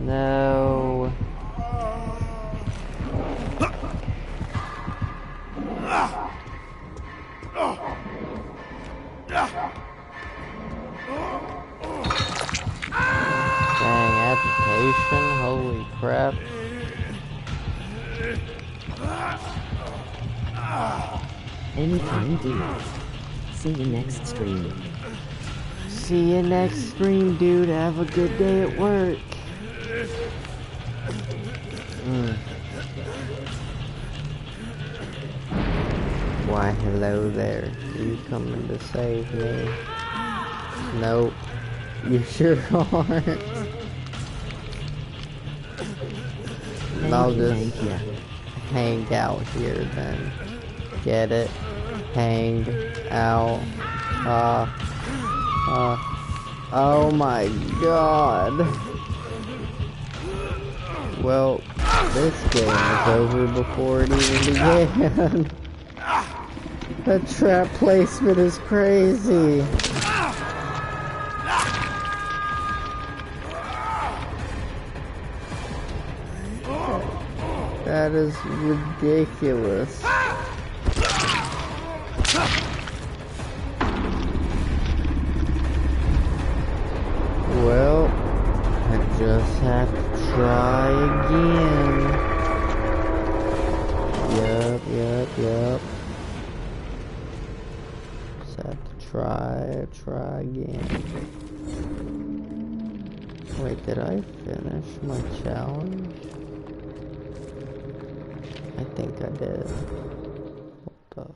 No. Dang, agitation, holy crap. Anytime, dude. See you next stream. See you next stream, dude. Have a good day at work. Why, hello there. Are you coming to save me? Nope. You sure aren't. I'll just hang out here then. Get it? Hang out. Oh my god. Well, this game is over before it even began. That trap placement is crazy. That is ridiculous. Well, I just have to try again. Yup. Just have to try again. Wait, did I finish my challenge? I think I did. Hold up.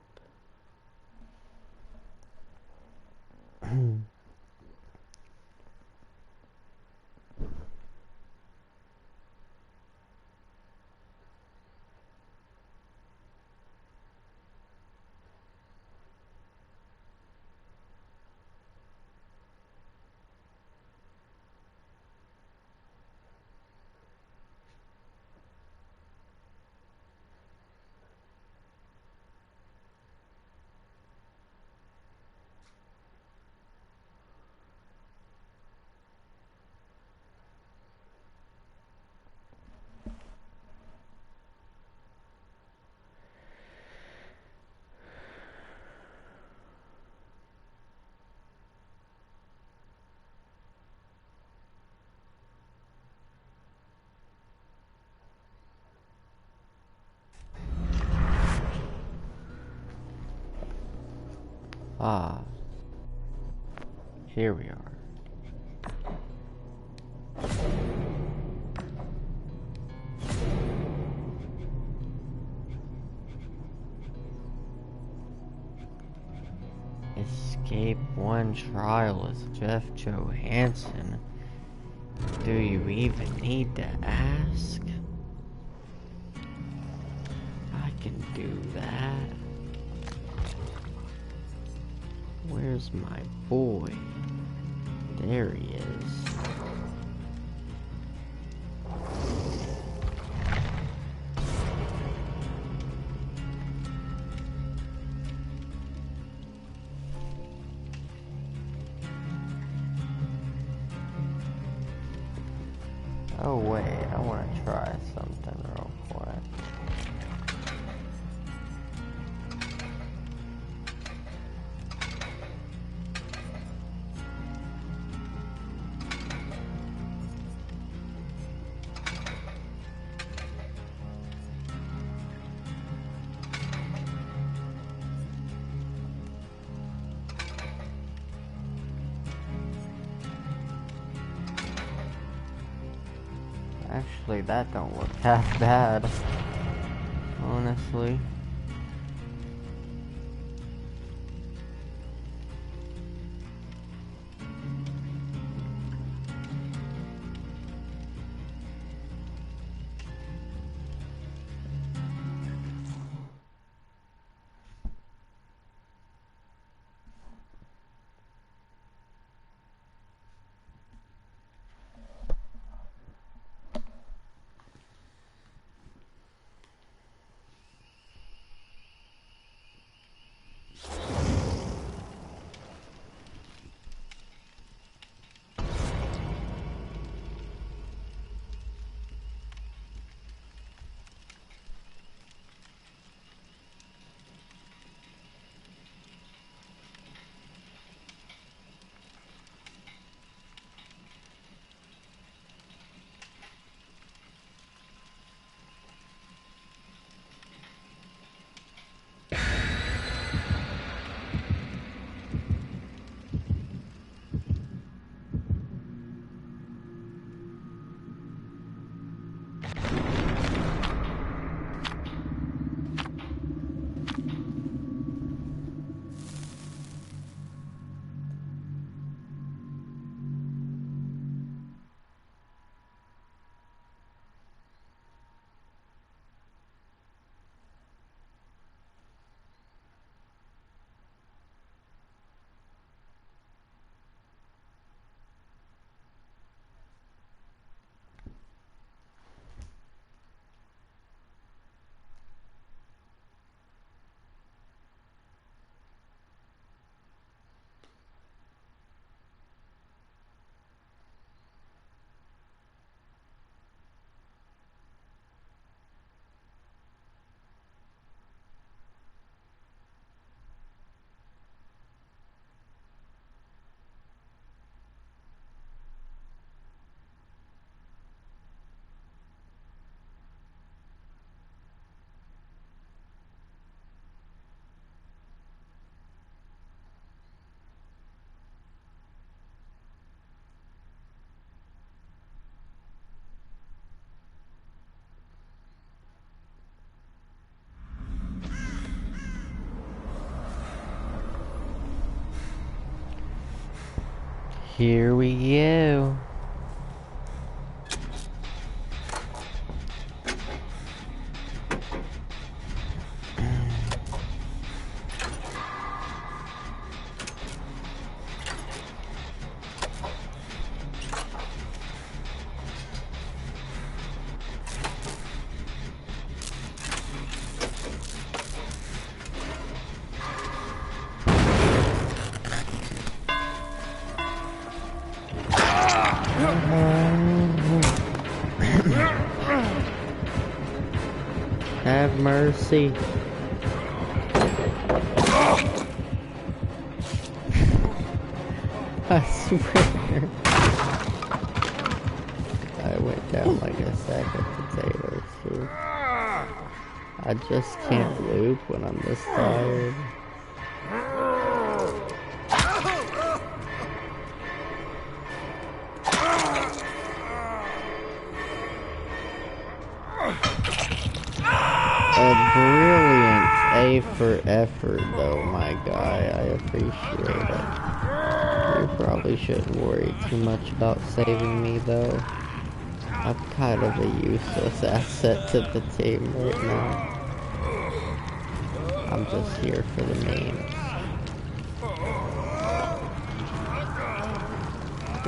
Ah. Here we are. Escape one trial as Jeff Johansson. Do you even need to ask? I can do that. Where's my boy? There he is. Oh wait, I want to try something real quick. Actually, that don't look half bad, honestly. Here we go. Have mercy. I swear. I went down like a sack of potatoes, too. I just can't loop when I'm this tired. for effort though, my guy. I appreciate it. You probably shouldn't worry too much about saving me though. I'm kind of a useless asset to the team right now. I'm just here for the memes.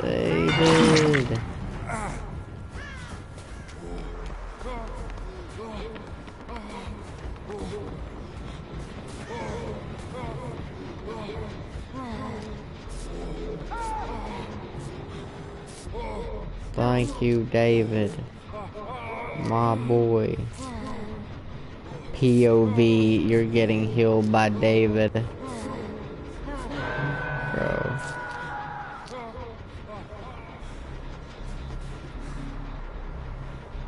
David! Thank you, David. My boy. POV, you're getting healed by David. Bro.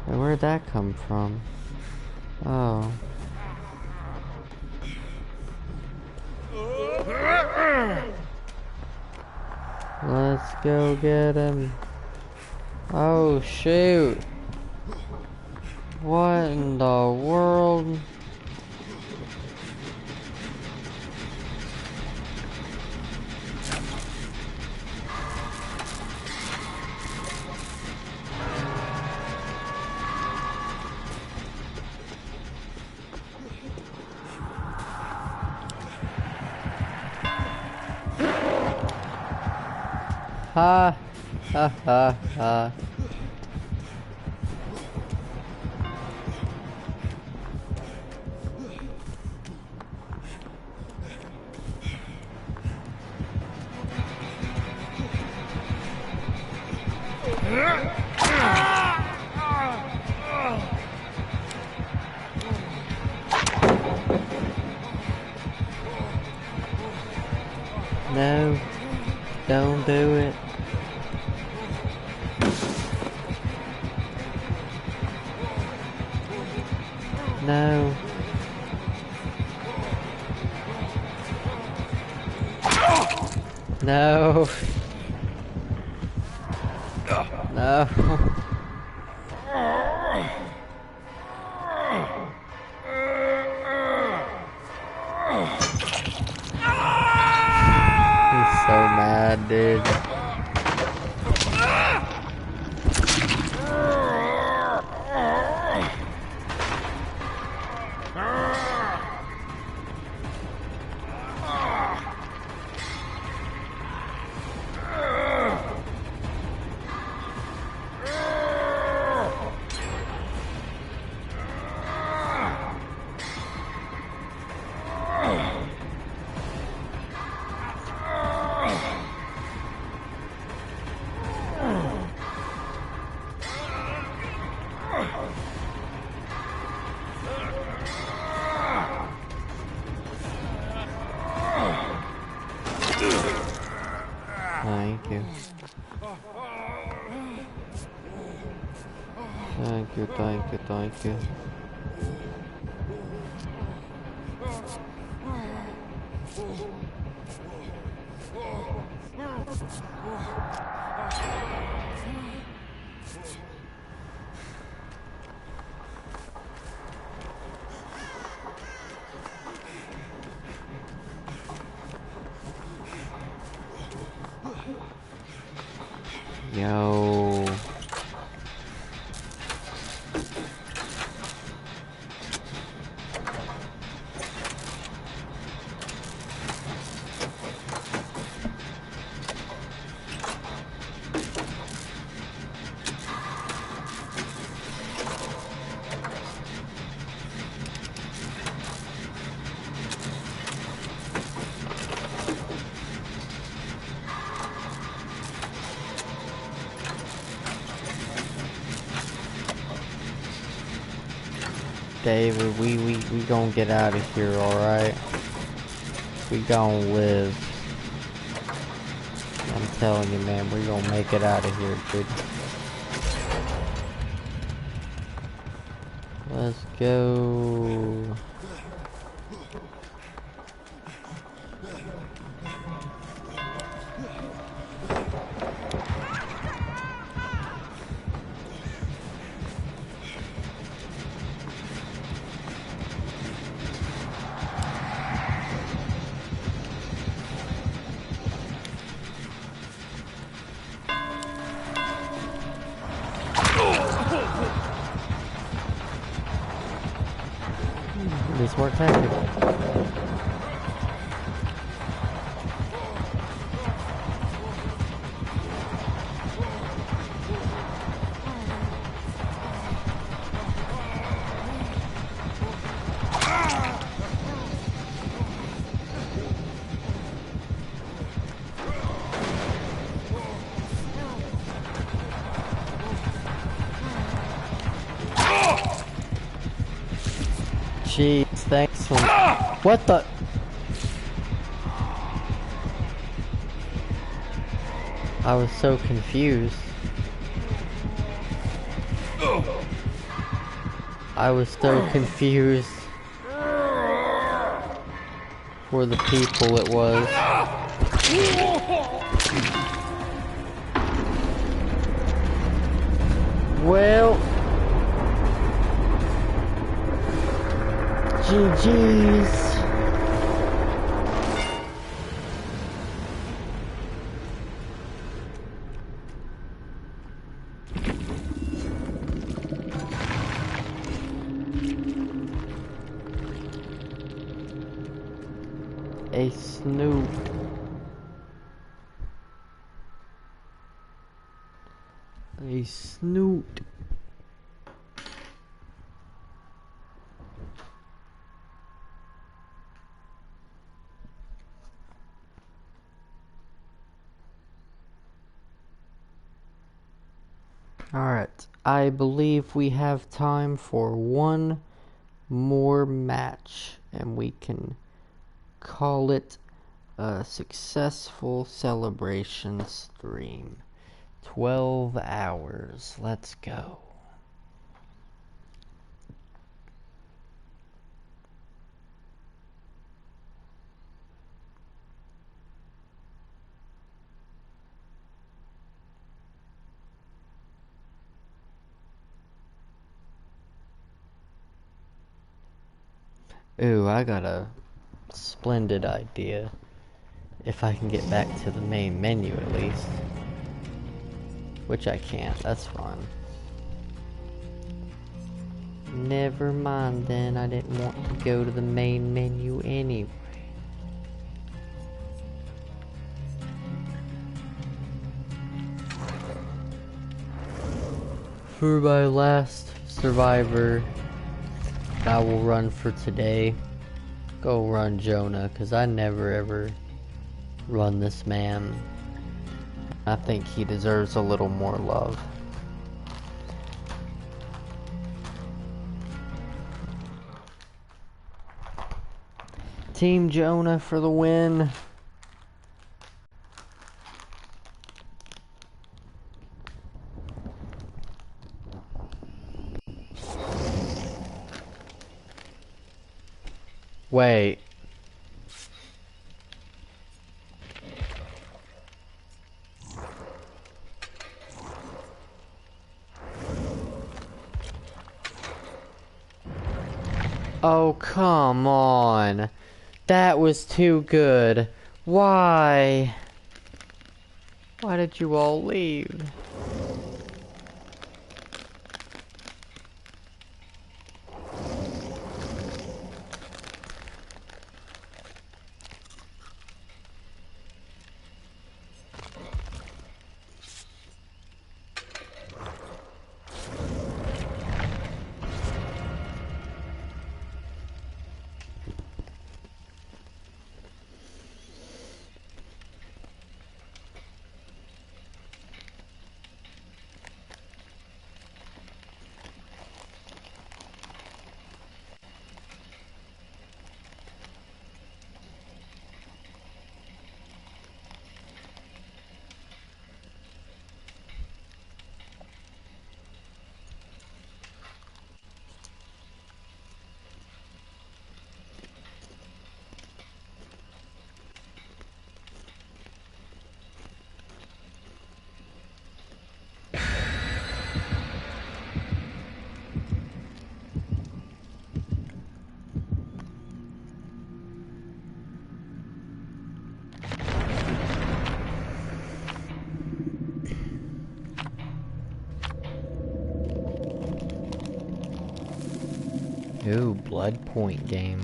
And where'd that come from? Oh. Let's go get him. Oh shoot. What in the world? Ha ha ha ha. No, don't do it. No. No. No. He's so mad, dude. Thank you. Thank you, thank you, thank you. Yo. David, we gonna get out of here, alright? We gonna live. I'm telling you, man, we gonna make it out of here, dude. Let's go. enemies more tactical. Jeez, thanks for... What the... I was so confused. I was so confused for the people it was. Well... GG's. A snoot. A snoot. Alright, I believe we have time for one more match, and we can call it a successful celebration stream. 12 hours, let's go. Ooh, I got a splendid idea. If I can get back to the main menu at least. Which I can't, that's fine. Never mind then, I didn't want to go to the main menu anyway. For my last survivor, I will run for today. Go run Jonah, cause I never ever run this man. I think he deserves a little more love. Team Jonah for the win. Wait. Oh, come on. That was too good. Why? Why did you all leave? Ooh, Blood Point game.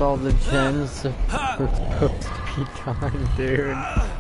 All the gens supposed to be done, dude.